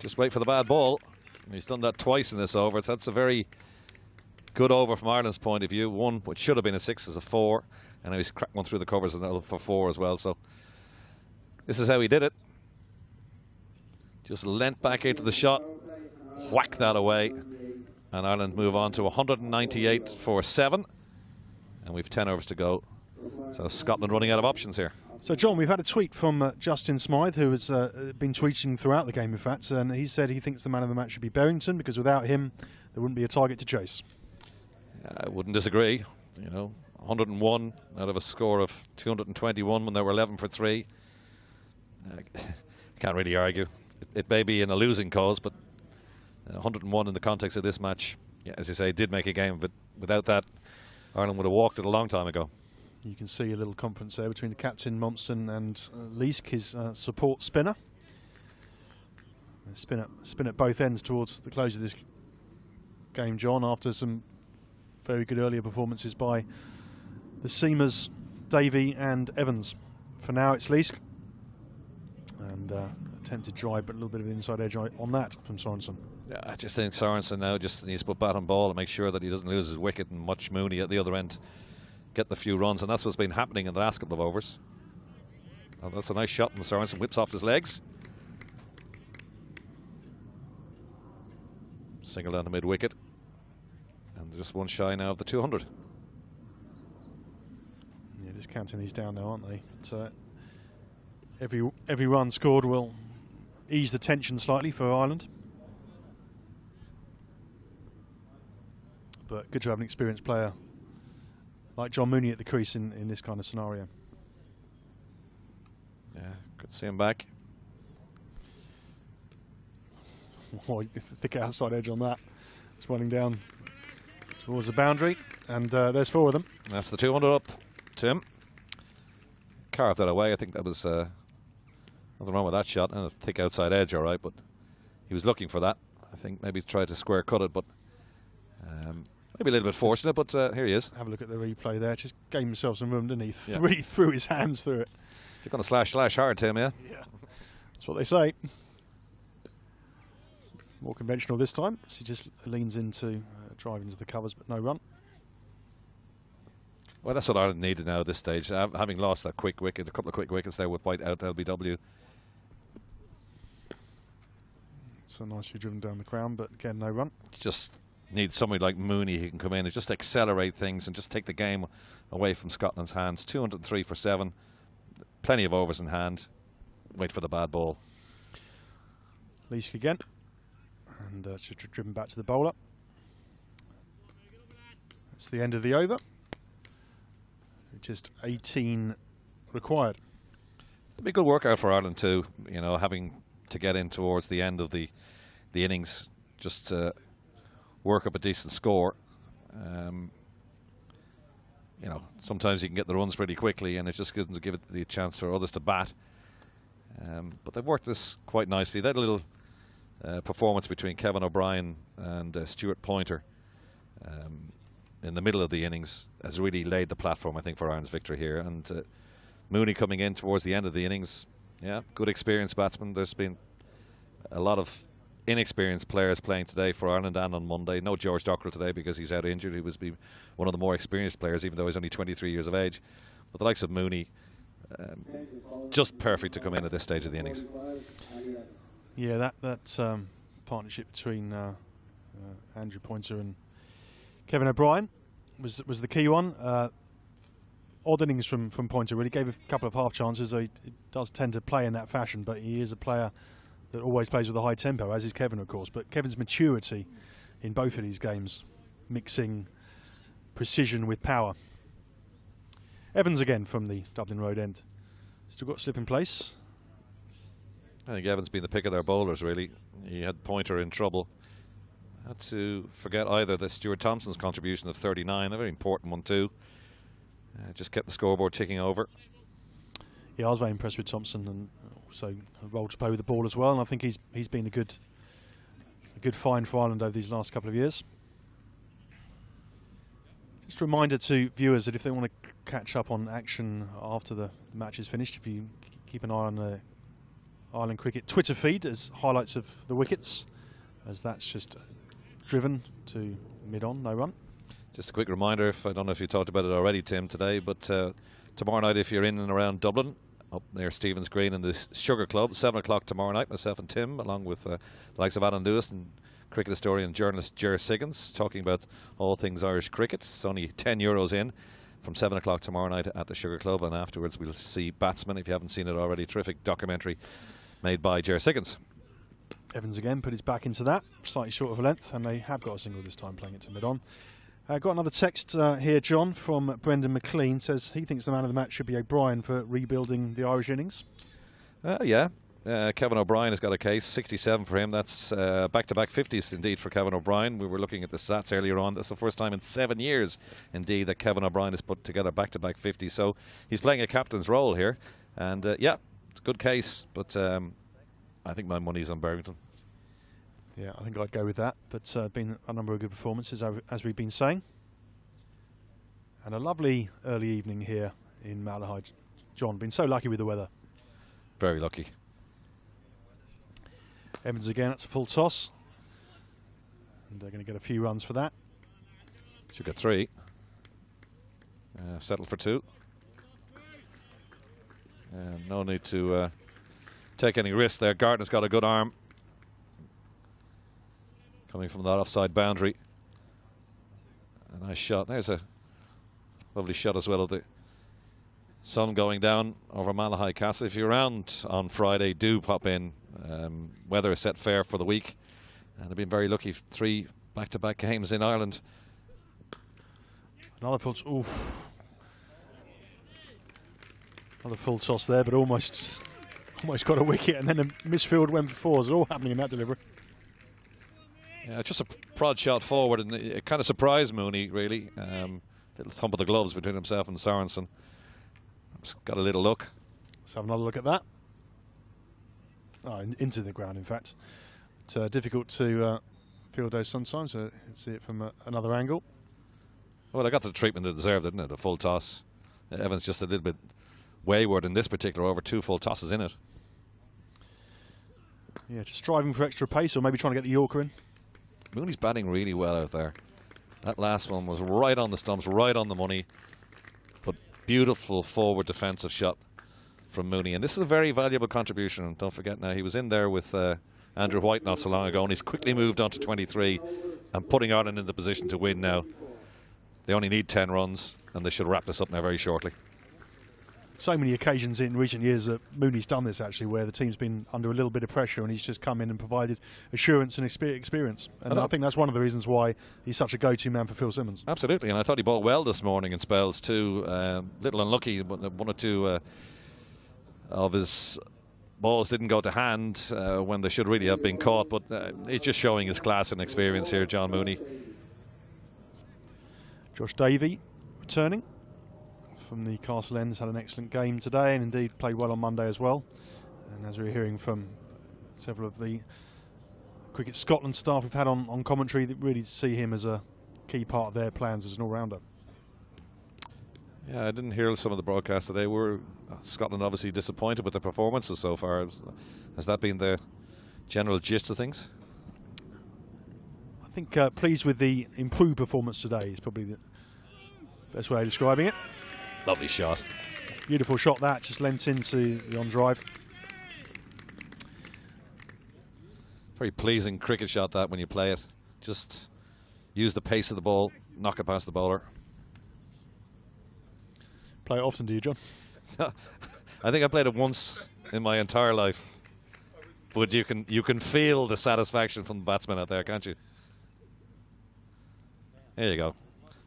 Just wait for the bad ball. He's done that twice in this over. That's a very good over from Ireland's point of view. One which should have been a 6 is a 4, and now he's cracked one through the covers for 4 as well. So this is how he did it. Just leant back into the shot, whack that away, and Ireland move on to 198 for 7, and we've 10 overs to go. So Scotland running out of options here. So John, we've had a tweet from Justin Smythe, who has been tweeting throughout the game, in fact, and he said he thinks the man of the match should be Berrington because without him there wouldn't be a target to chase. I wouldn't disagree. You know, 101 out of a score of 221 when they were 11 for 3. Can't really argue. It may be in a losing cause, but 101 in the context of this match, yeah, as you say, did make a game. But without that, Ireland would have walked it a long time ago. You can see a little conference there between the captain, Mompson, and Leask, his support spinner. Spin at both ends towards the close of this game, John, after some very good earlier performances by the seamers Davey and Evans. For now it's Leask, and attempted drive, but a little bit of an inside edge on that from Sorensen. Yeah, I just think Sorensen now just needs to put bat on ball and make sure that he doesn't lose his wicket and watch Mooney at the other end get the few runs, and that's what's been happening in the last couple of overs. Oh, that's a nice shot from Sorensen, whips off his legs. Single down the mid wicket, and just one shy now of the 200. Yeah, just counting these down now, aren't they? But, every run scored will ease the tension slightly for Ireland. But good to have an experienced player like John Mooney at the crease in this kind of scenario. Yeah, good to see him back. Oh, thick outside edge on that. It's running down towards the boundary, and there's 4 of them. That's the 200 up, Tim. Carved that away. I think that was nothing wrong with that shot, and a thick outside edge, all right, but he was looking for that. I think maybe tried to square cut it, but maybe a little bit fortunate, but here he is. Have a look at the replay there. Just gave himself some room, didn't he? Yeah. Really threw his hands through it. You're going to slash hard, Tim, yeah? Yeah, that's what they say. More conventional this time. So he just leans into drive into the covers, but no run. Well, that's what Ireland needed now at this stage. Having lost that quick wicket, a couple of quick wickets there with White out LBW. So nicely driven down the crown, but again, no run. Just need somebody like Mooney who can come in and just accelerate things and just take the game away from Scotland's hands. 203 for 7. Plenty of overs in hand. Wait for the bad ball. Leask again. And driven back to the bowler. That's the end of the over. Just 18 required. It'll be a good workout for Ireland too, you know, having to get in towards the end of the innings, just to work up a decent score. You know, sometimes you can get the runs pretty quickly, and it just gives them to give it the chance for others to bat. But they've worked this quite nicely. That little performance between Kevin O'Brien and Stuart Pointer in the middle of the innings has really laid the platform, I think, for Ireland's victory here. And Mooney coming in towards the end of the innings, yeah, good experienced batsman. There's been a lot of inexperienced players playing today for Ireland and on Monday. No George Dockrell today because he's out injured. He was one of the more experienced players, even though he's only 23 years of age. But the likes of Mooney, just perfect to come in at this stage of the innings. Yeah, that partnership between Andrew Pointer and Kevin O'Brien was the key one. Odd innings from Pointer, really. Gave a couple of half chances, though he does tend to play in that fashion, but he is a player that always plays with a high tempo, as is Kevin, of course. But Kevin's maturity in both of these games, mixing precision with power. Evans again from the Dublin Road end. Still got slip in place. I think Evans been the pick of their bowlers, really. He had Pointer in trouble. Had to forget either the Stuart Thompson's contribution of 39, a very important one too. Just kept the scoreboard ticking over. Yeah, I was very impressed with Thompson, and also a role to play with the ball as well. And I think he's been a good find for Ireland over these last couple of years. Just a reminder to viewers that if they want to catch up on action after the match is finished, if you keep an eye on the Ireland Cricket Twitter feed as highlights of the wickets, as that's just driven to mid-on, no run. Just a quick reminder, I don't know if you talked about it already, Tim, today, but tomorrow night, if you're in and around Dublin, up near Stephen's Green in the Sugar Club, 7 o'clock tomorrow night, myself and Tim, along with the likes of Alan Lewis and cricket historian and journalist Ger Siggins, talking about all things Irish cricket. It's only €10 in from 7 o'clock tomorrow night at the Sugar Club, and afterwards we'll see Batsman, if you haven't seen it already. Terrific documentary made by Ger Siggins. Evans again put his back into that, slightly short of a length, and they have got a single this time, playing it to mid-on. Got another text here, John, from Brendan McLean. Says he thinks the man of the match should be O'Brien for rebuilding the Irish innings. Yeah, Kevin O'Brien has got a case, 67 for him. That's back-to-back 50s indeed for Kevin O'Brien. We were looking at the stats earlier on. That's the first time in 7 years, indeed, that Kevin O'Brien has put together back-to-back 50s. So he's playing a captain's role here. And yeah, it's a good case, but I think my money's on Berrington. Yeah, I think I'd go with that. But been a number of good performances, as we've been saying. And a lovely early evening here in Malahide. John, been so lucky with the weather. Very lucky. Evans again, it's a full toss. And they're going to get a few runs for that. Should get 3. Settle for 2. And no need to take any risk there. Gardner's got a good arm. Coming from that offside boundary. A nice shot. There's a lovely shot as well of the sun going down over Malahide Castle. If you're around on Friday, do pop in. Weather is set fair for the week. And they've been very lucky. 3 back-to-back games in Ireland. Another full, another full toss there, but almost got a wicket, and then a misfield went for 4s. It's all happening in that delivery. Yeah, just a prod shot forward, and it kind of surprised Mooney, really. Little thump of the gloves between himself and Sorensen. Just got a little look. Let's have another look at that. Oh, into the ground, in fact. It's difficult to field those sometimes, so see it from another angle. Well, I got the treatment it deserved, didn't it? A full toss. Evans just a little bit wayward in this particular over. 2 full tosses in it. Yeah, just striving for extra pace, or maybe trying to get the Yorker in. Mooney's batting really well out there. That last one was right on the stumps, right on the money. But beautiful forward defensive shot from Mooney. And this is a very valuable contribution. And don't forget now, he was in there with Andrew White not so long ago, and he's quickly moved on to 23 and putting Ireland in the position to win now. They only need 10 runs, and they should wrap this up now very shortly. So many occasions in recent years that Mooney's done this, actually, where the team's been under a little bit of pressure and he's just come in and provided assurance and experience. And I think that's one of the reasons why he's such a go-to man for Phil Simmons. Absolutely, and I thought he bowled well this morning in spells too. Little unlucky, but 1 or 2 of his balls didn't go to hand when they should really have been caught, but he's just showing his class and experience here, John Mooney. Josh Davey returning from the Castle Ends, had an excellent game today and indeed played well on Monday as well. And as we're hearing from several of the Cricket Scotland staff we've had on commentary, that really see him as a key part of their plans as an all-rounder. Yeah, I didn't hear some of the broadcasts today. Were Scotland obviously disappointed with their performances so far? Has that been the general gist of things? I think pleased with the improved performance today is probably the best way of describing it. Lovely shot. Beautiful shot that, just lent into the on-drive. Very pleasing cricket shot that when you play it. Just use the pace of the ball, knock it past the bowler. Play it often, do you, John? I think I played it once in my entire life. But you can feel the satisfaction from the batsman out there, can't you? There you go.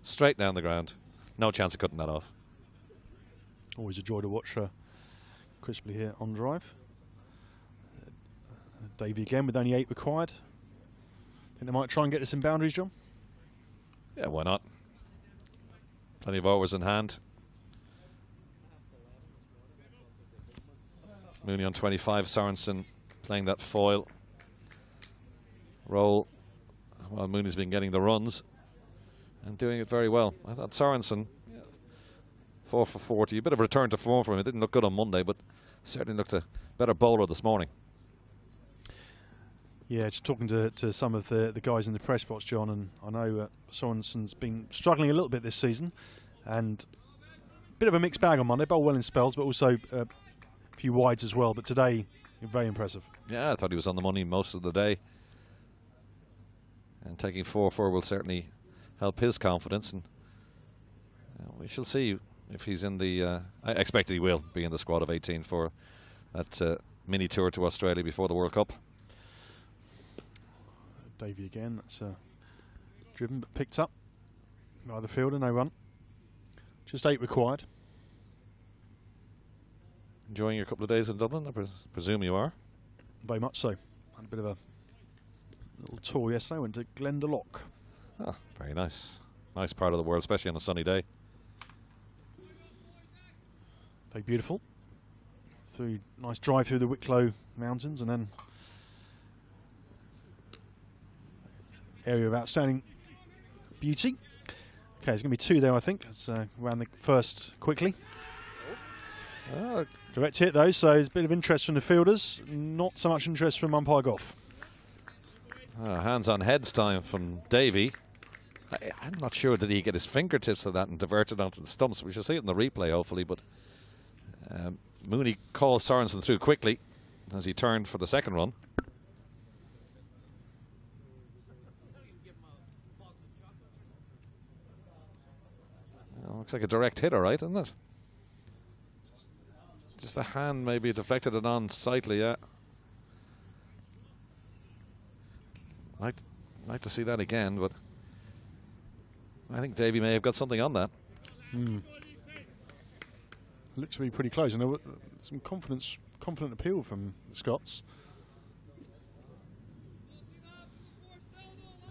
Straight down the ground. No chance of cutting that off. Always a joy to watch crisply here on drive. Davey again with only 8 required. Think they might try and get this in boundaries, John? Yeah, why not? Plenty of overs in hand. Mooney on 25, Sorensen playing that foil role while Mooney's been getting the runs and doing it very well. I thought Sorensen, 4 for 40, a bit of a return to form for him. It didn't look good on Monday, but certainly looked a better bowler this morning. Yeah, just talking to some of the guys in the press box, John, and I know Sorensen's been struggling a little bit this season, and a bit of a mixed bag on Monday. Bowled well in spells, but also a few wides as well. But today, very impressive. Yeah, I thought he was on the money most of the day, and taking 4-4 will certainly help his confidence, and we shall see if he's in the. I expect he will be in the squad of 18 for that mini tour to Australia before the World Cup. Davey again, that's driven but picked up by the fielder, no run. Just 8 required. Enjoying your couple of days in Dublin, I presume you are? Very much so. Had a bit of a little tour yesterday, went to Glendalough. Ah, very nice. Nice part of the world, especially on a sunny day. Very beautiful. Nice drive through the Wicklow Mountains and then area of outstanding beauty. Okay, there's going to be 2 there, I think. Let's round the first quickly. Direct hit, though, so there's a bit of interest from the fielders. Not so much interest from umpire Goff. Hands on heads time from Davey. I'm not sure that he get his fingertips to that and divert it onto the stumps. We shall see it in the replay, hopefully. But Mooney calls Sorensen through quickly as he turned for the second run. Looks like a direct hit, all right, isn't it? Just a hand maybe deflected it on slightly, yeah. Like to see that again, but I think Davey may have got something on that. Looks to be pretty close, and there was some confident appeal from the Scots.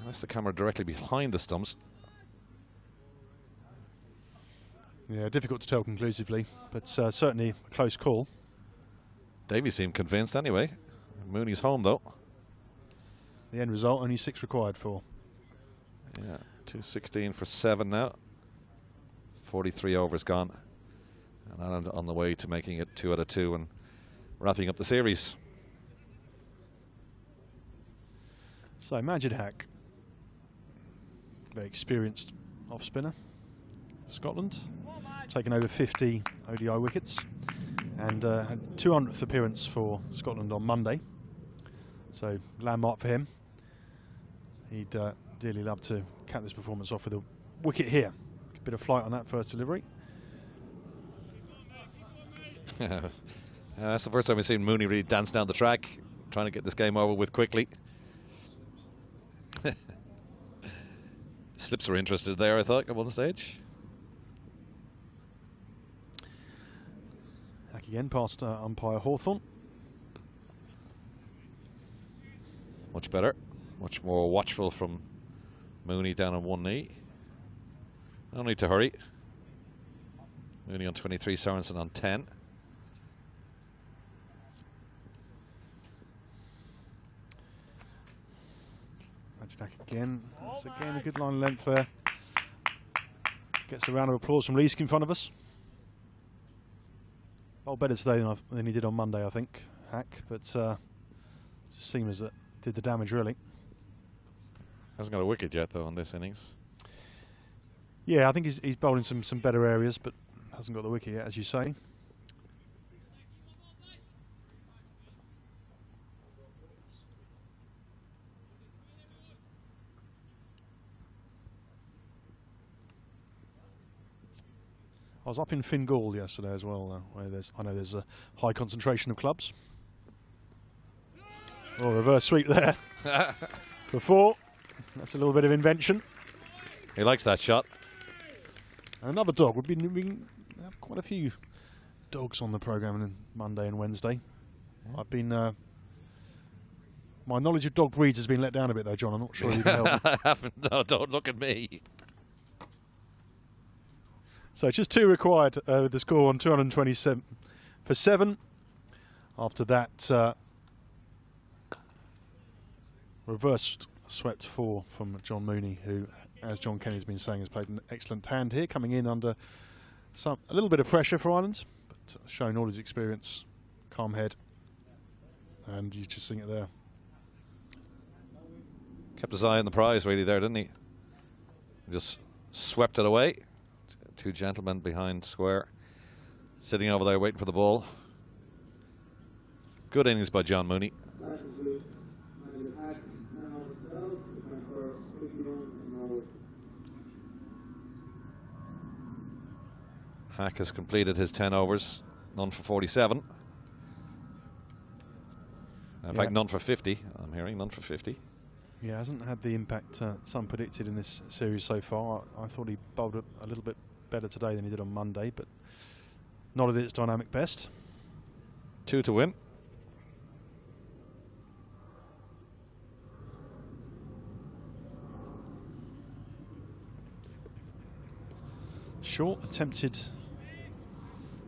That's the camera directly behind the stumps. Yeah, difficult to tell conclusively, but certainly a close call. Davey seemed convinced anyway. Mooney's home though. The end result, only 6 required for. Yeah, 216 for 7 now. 43 overs gone. And Ireland on the way to making it 2 out of 2 and wrapping up the series. So Majid Hack, very experienced off spinner, Scotland, taken over 50 ODI wickets, and had 200th appearance for Scotland on Monday. So landmark for him. He'd dearly love to cap this performance off with a wicket here. A bit of flight on that first delivery. That's the first time we've seen Mooney really dance down the track, trying to get this game over with quickly. Slips were interested there, I thought, at one stage. Back again past umpire Hawthorne. Much better, much more watchful from Mooney down on one knee. No need to hurry. Mooney on 23, Sorensen on 10. Attack again. That's again a good line of length there. Gets a round of applause from Leask in front of us. Oh, better today than he did on Monday, I think, Hack. But just seems that did the damage really. Hasn't got a wicket yet though on this innings. Yeah, I think he's bowling some better areas, but hasn't got the wicket yet, as you say. I was up in Fingal yesterday as well, where I know there's a high concentration of clubs. Oh, reverse sweep there. For 4. That's a little bit of invention. He likes that shot. And another dog. We have quite a few dogs on the programme on Monday and Wednesday. I've been... my knowledge of dog breeds has been let down a bit though, John. I'm not sure you can help. I haven't. No, don't look at me. So just 2 required with the score on 227 for 7. After that, reverse swept 4 from John Mooney, who, as John Kenny's been saying, has played an excellent hand here, coming in under a little bit of pressure for Ireland, but showing all his experience, calm head, and you just seeing it there. Kept his eye on the prize really there, didn't he? Just swept it away. 2 gentlemen behind square, sitting over there waiting for the ball. Good innings by John Mooney. Hack has completed his 10 overs, none for 47. In fact, none for 50, I'm hearing, none for 50. Yeah, hasn't had the impact some predicted in this series so far. I thought he bowled a little bit better today than he did on Monday, but not at its dynamic best. 2 to win. Short attempted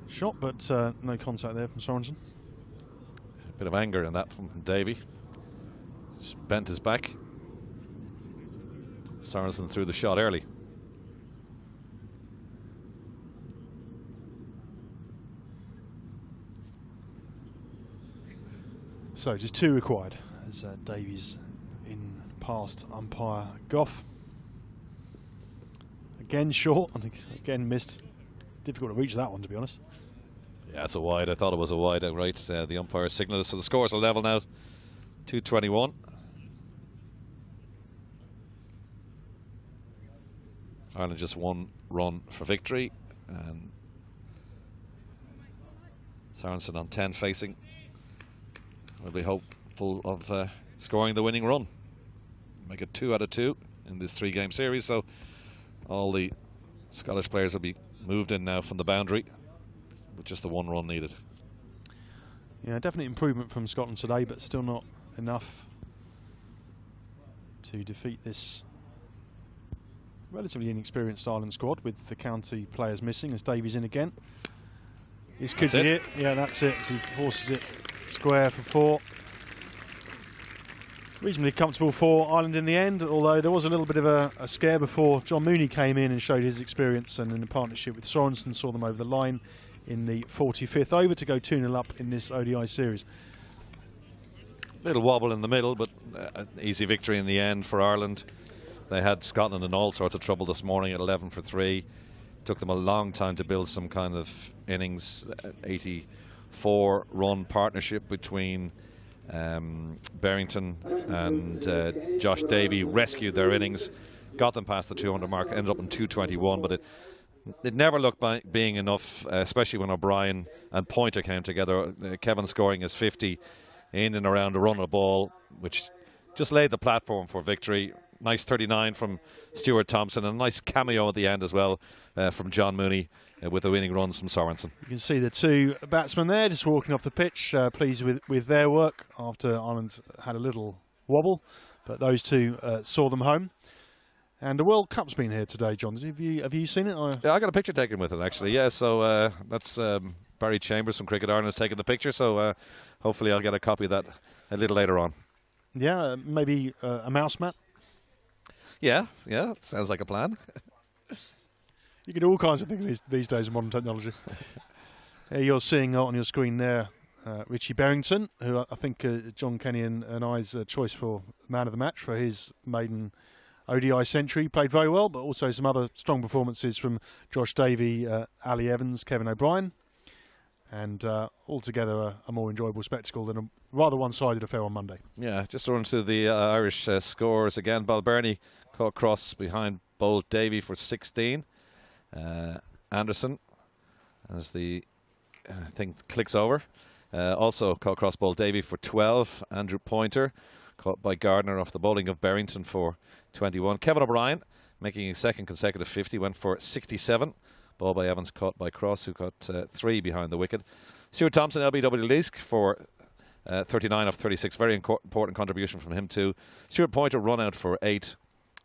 shot, but no contact there from Sorensen. A bit of anger in that from Davey. Just bent his back. Sorensen threw the shot early. So just 2 required as Davies in past umpire Goff. Again short and again missed. Difficult to reach that one, to be honest. Yeah, it's a wide. I thought it was a wide outright. The umpire signalled it. So the scores are level now. 2:21. Ireland just 1 run for victory. And Sorensen on 10 facing. We'll be hopeful of scoring the winning run. Make it 2 out of 2 in this 3-game series. So all the Scottish players will be moved in now from the boundary with just the 1 run needed. Yeah, definite improvement from Scotland today, but still not enough to defeat this relatively inexperienced Ireland squad with the county players missing as Davies in again. This could be it. Yeah, that's it. So he forces it square for 4. Reasonably comfortable for Ireland in the end, although there was a little bit of a scare before John Mooney came in and showed his experience, and in a partnership with Sorensen saw them over the line in the 45th over to go 2-0 up in this ODI series. Little wobble in the middle, but easy victory in the end for Ireland. They had Scotland in all sorts of trouble this morning at 11 for 3. Took them a long time to build some kind of innings. 84-run partnership between Barrington and Josh Davey rescued their innings, got them past the 200 mark, ended up in 221, but it never looked like being enough, especially when O'Brien and Pointer came together. Kevin scoring his 50 in and around a run of ball, which just laid the platform for victory. Nice 39 from Stuart Thompson, and a nice cameo at the end as well from John Mooney with the winning runs from Sorensen. You can see the 2 batsmen there just walking off the pitch, pleased with their work after Ireland had a little wobble, but those 2 saw them home. And the World Cup's been here today, John. Have you seen it? Yeah, I got a picture taken with it actually. Yeah, so that's Barry Chambers from Cricket Ireland has taken the picture, so hopefully I'll get a copy of that a little later on. Yeah, maybe a mouse mat. Yeah, sounds like a plan. You can do all kinds of things these days with modern technology. You're seeing on your screen there Richie Berrington, who I think John Kenny and I's choice for man of the match for his maiden ODI century. Played very well, but also some other strong performances from Josh Davey, Ali Evans, Kevin O'Brien. And altogether a more enjoyable spectacle than a rather one-sided affair on Monday. Yeah, just run to the Irish scores again. Balbirnie caught cross behind Bold Davey for 16. Anderson, as the thing clicks over, also caught cross Bold Davey for 12. Andrew Pointer caught by Gardner off the bowling of Barrington for 21. Kevin O'Brien making his 2nd consecutive 50, went for 67. Ball by Evans caught by Cross, who caught 3 behind the wicket. Stuart Thompson, LBW Leask for 39 off 36. Very important contribution from him too. Stuart Pointer run out for 8.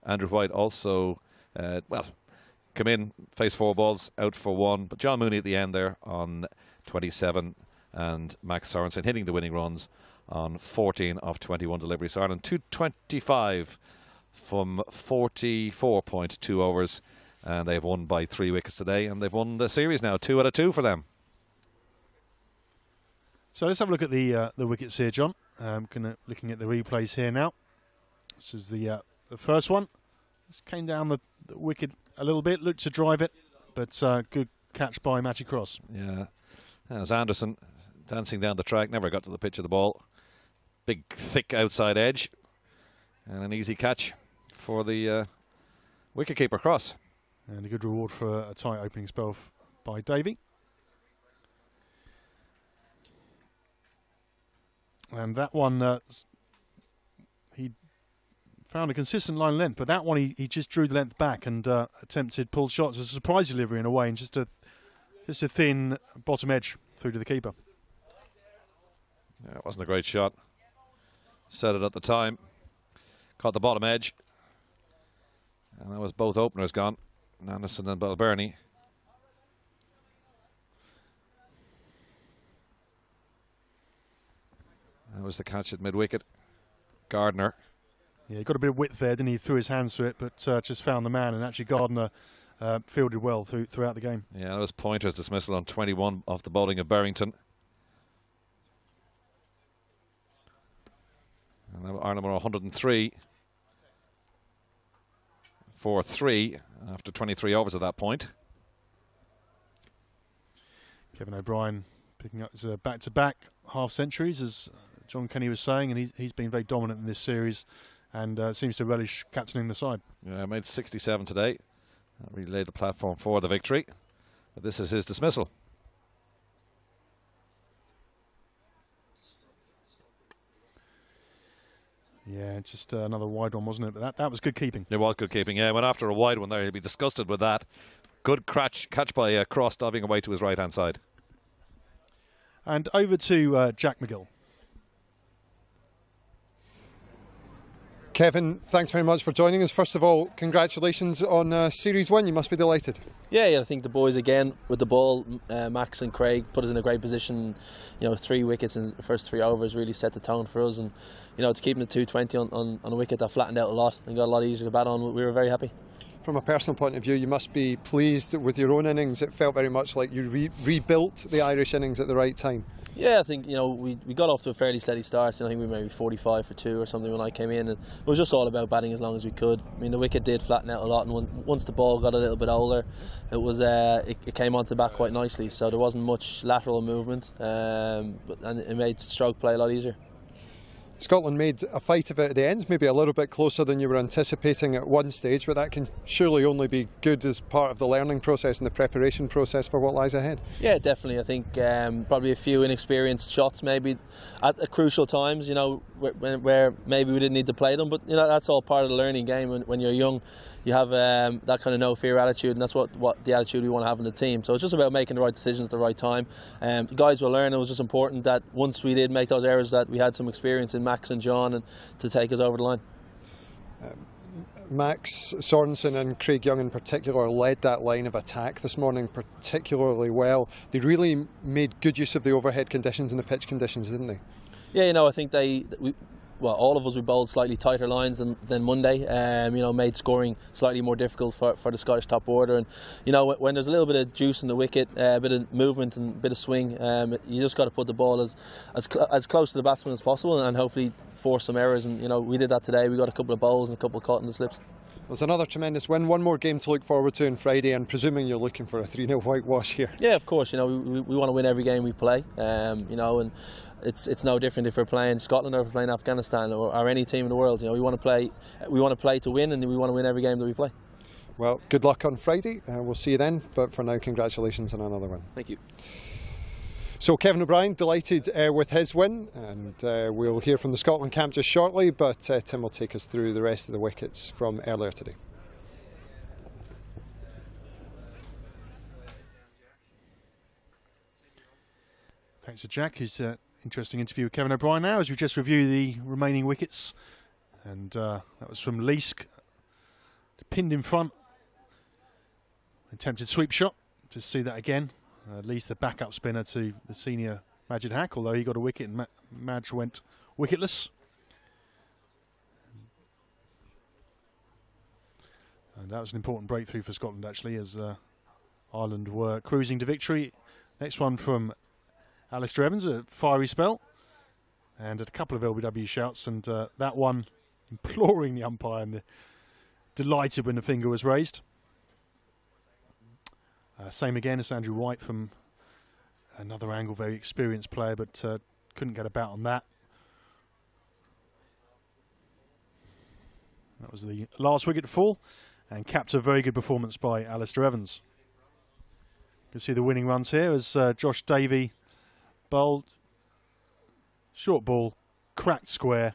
Andrew White also, come in, face 4 balls, out for 1. But John Mooney at the end there on 27. And Max Sorensen hitting the winning runs on 14 off 21 deliveries. So Ireland 225 from 44.2 overs. And they've won by 3 wickets today, and they've won the series now, 2 out of 2 for them. So let's have a look at the wickets here, John. Looking at the replays here now. This is the first one. This came down the wicket a little bit, looked to drive it, but good catch by Matty Cross. Yeah, as Anderson dancing down the track, never got to the pitch of the ball. Big, thick outside edge, and an easy catch for the wicketkeeper Cross. And a good reward for a tight opening spell by Davey. And that one, he found a consistent line length, but that one he just drew the length back and attempted pulled shots. A surprise delivery in a way, and just a thin bottom edge through to the keeper. Yeah, it wasn't a great shot. Set it at the time. Caught the bottom edge. And that was both openers gone. Anderson and Balbirnie. That was the catch at mid-wicket. Gardner Yeah, he got a bit of width there, didn't he? Threw his hands through it, but just found the man, and actually Gardner fielded well throughout the game. Yeah, that was Pointer's dismissal on 21 off the bowling of Barrington. And now Ireland were 103 for 3 after 23 overs at that point. Kevin O'Brien picking up his back-to-back half-centuries, as John Kenny was saying, and he's been very dominant in this series and seems to relish captaining the side. Yeah, made 67 today. Really laid the platform for the victory. But this is his dismissal. Yeah, just another wide one, wasn't it? But that was good keeping. It was good keeping, yeah. Went after a wide one there. He'll be disgusted with that. Good catch by Cross, diving away to his right-hand side. And over to Jack McGill. Kevin, thanks very much for joining us. First of all, congratulations on Series 1. You must be delighted. Yeah, I think the boys again with the ball, Max and Craig put us in a great position. 3 wickets in the first 3 overs really set the tone for us, and to keep them at 220 on a wicket that flattened out a lot and got a lot easier to bat on, we were very happy. From a personal point of view, you must be pleased with your own innings. It felt very much like you rebuilt the Irish innings at the right time. Yeah, I think we got off to a fairly steady start. I think we were maybe 45 for 2 or something when I came in, and it was just all about batting as long as we could. I mean, the wicket did flatten out a lot, and once the ball got a little bit older, it was it came onto the bat quite nicely. So there wasn't much lateral movement, and it made stroke play a lot easier. Scotland made a fight of it at the end, maybe a little bit closer than you were anticipating at one stage, but that can surely only be good as part of the learning process and the preparation process for what lies ahead. Yeah, definitely. I think probably a few inexperienced shots maybe at crucial times, where maybe we didn't need to play them, but that's all part of the learning game. When you're young, you have that kind of no fear attitude, and that's what the attitude we want to have in the team. So it's just about making the right decisions at the right time. The guys will learn. It was just important that once we did make those errors, that we had some experience in Max and John and to take us over the line. Max Sorensen and Craig Young in particular led that line of attack this morning particularly well. They really made good use of the overhead conditions and the pitch conditions, didn't they? Yeah, I think all of us, we bowled slightly tighter lines than Monday. Made scoring slightly more difficult for the Scottish top order. And when there's a little bit of juice in the wicket, a bit of movement and a bit of swing, you just got to put the ball as close to the batsman as possible and hopefully force some errors. And we did that today. We got a couple of bowls and a couple of caught in the slips. There's another tremendous win, one more game to look forward to on Friday, and presuming you're looking for a 3-0 whitewash here. Yeah, of course. We want to win every game we play. And it's no different if we're playing Scotland or if we're playing Afghanistan or any team in the world. We want to play to win, and we want to win every game that we play. Well, good luck on Friday. We'll see you then. But for now, congratulations on another win. Thank you. So Kevin O'Brien delighted with his win, and we'll hear from the Scotland camp just shortly, but Tim will take us through the rest of the wickets from earlier today. Thanks to Jack, who's interesting interview with Kevin O'Brien now as we just review the remaining wickets, and that was from Leask, pinned in front, attempted sweep shot. Just see that again. Least the backup spinner to the senior Majid Haq, although he got a wicket and Madge went wicketless. And that was an important breakthrough for Scotland actually, as Ireland were cruising to victory. Next one from Alistair Evans, a fiery spell and a couple of LBW shouts, and that one imploring the umpire and delighted when the finger was raised. Same again as Andrew White from another angle, very experienced player, but couldn't get about on that. That was the last wicket to fall, and capped a very good performance by Alistair Evans. You can see the winning runs here as Josh Davey bowled, short ball, cracked square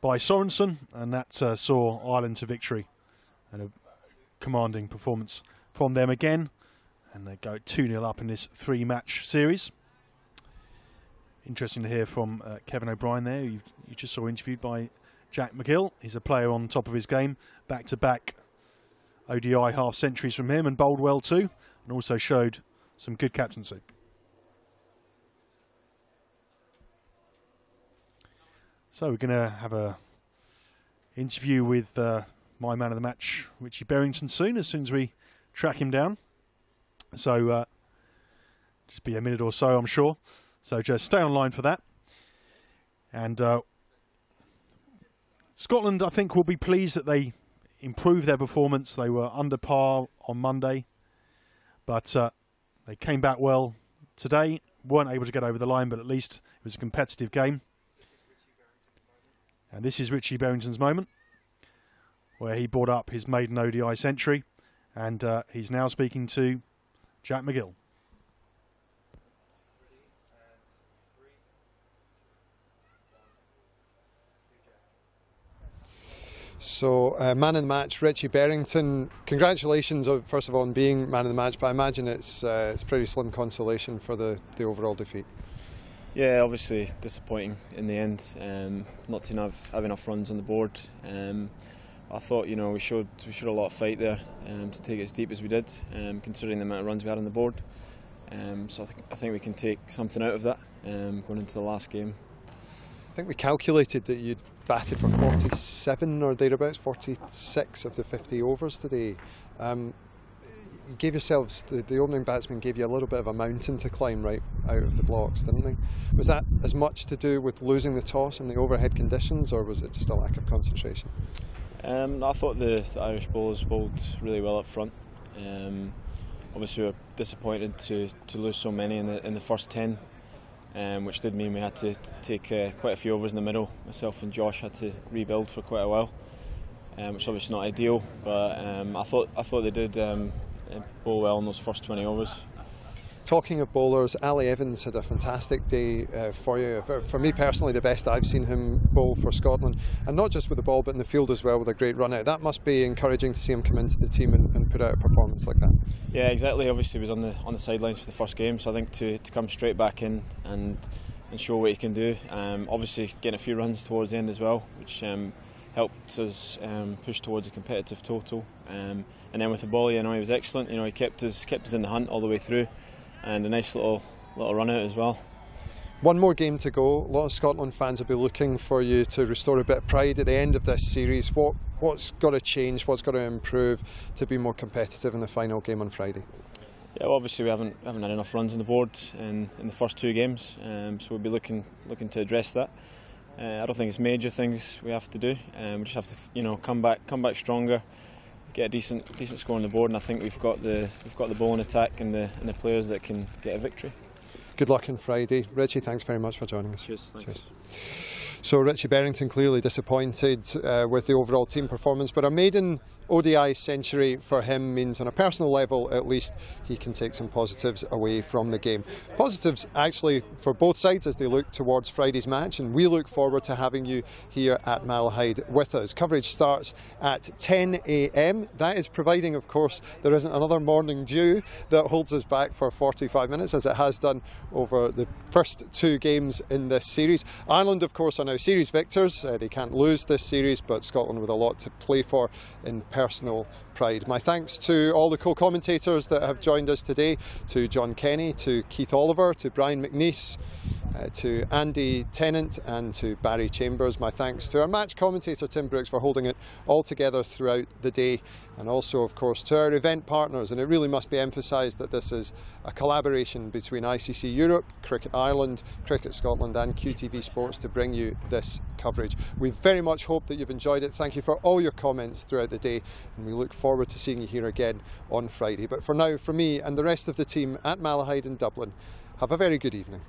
by Sorensen, and that saw Ireland to victory, and a commanding performance from them again, and they go 2-0 up in this 3-match series. Interesting to hear from Kevin O'Brien there, you just saw interviewed by Jack McGill. He's a player on top of his game, back-to-back ODI half-centuries from him, and bowled well too, and also showed some good captaincy. So we're going to have a interview with my man of the match, Richie Berrington, soon as we track him down. So just be a minute or so, I'm sure. So just stay online for that. And Scotland, I think, will be pleased that they improved their performance. They were under par on Monday, but they came back well today. Weren't able to get over the line, but at least it was a competitive game. And this is Richie Berrington's moment, where he brought up his maiden ODI century, and he's now speaking to Jack McGill. So, man of the match, Richie Berrington. Congratulations, first of all, on being man of the match. But I imagine it's pretty slim consolation for the overall defeat. Yeah, obviously disappointing in the end. Not to have enough runs on the board. I thought, you know, we showed a lot of fight there to take it as deep as we did, considering the amount of runs we had on the board. So I think we can take something out of that going into the last game. I think we calculated that you'd batted for 47 or thereabouts, 46 of the 50 overs today. You gave yourselves, the opening batsman gave you a little bit of a mountain to climb right out of the blocks, didn't they? Was that as much to do with losing the toss and the overhead conditions, or was it just a lack of concentration? I thought the Irish bowlers bowled really well up front. Obviously we were disappointed to lose so many in the first 10. Which did mean we had to take quite a few overs in the middle. Myself and Josh had to rebuild for quite a while, which is obviously not ideal. But I thought they did bowl well in those first 20 overs. Talking of bowlers, Ali Evans had a fantastic day for you. For me personally, the best I've seen him bowl for Scotland, and not just with the ball but in the field as well, with a great run out. That must be encouraging to see him come into the team and put out a performance like that. Yeah, exactly. Obviously he was on the sidelines for the first game, so I think to come straight back in and show what he can do. Obviously getting a few runs towards the end as well, which helped us push towards a competitive total. And then with the ball, you know, he was excellent. You know, he kept us in the hunt all the way through. And a nice little run out as well. One more game to go. A lot of Scotland fans will be looking for you to restore a bit of pride at the end of this series. What's got to change? What's got to improve to be more competitive in the final game on Friday? Yeah, well, obviously we haven't had enough runs on the board in the first two games, so we'll be looking to address that. I don't think it's major things we have to do. We just have to, you know, come back stronger. Get a decent score on the board, and I think we've got the bowling attack and the players that can get a victory. Good luck on Friday. Richie, thanks very much for joining us. Cheers. Thanks. Cheers. So Richie Berrington clearly disappointed with the overall team performance, but a maiden ODI century for him means on a personal level at least he can take some positives away from the game. Positives actually for both sides as they look towards Friday's match, and we look forward to having you here at Malahide with us. Coverage starts at 10 AM. That is providing, of course, there isn't another morning dew that holds us back for 45 minutes as it has done over the first two games in this series. Ireland, of course, are now series victors. They can't lose this series, but Scotland with a lot to play for in personal pride. My thanks to all the co-commentators that have joined us today, to John Kenny, to Keith Oliver, to Brian McNeice, to Andy Tennant and to Barry Chambers. My thanks to our match commentator Tim Brooks for holding it all together throughout the day, and also of course to our event partners, and it really must be emphasised that this is a collaboration between ICC Europe, Cricket Ireland, Cricket Scotland and QTV Sports to bring you this coverage. We very much hope that you've enjoyed it. Thank you for all your comments throughout the day, and we look forward to seeing you here again on Friday. But for now, from me and the rest of the team at Malahide in Dublin, have a very good evening.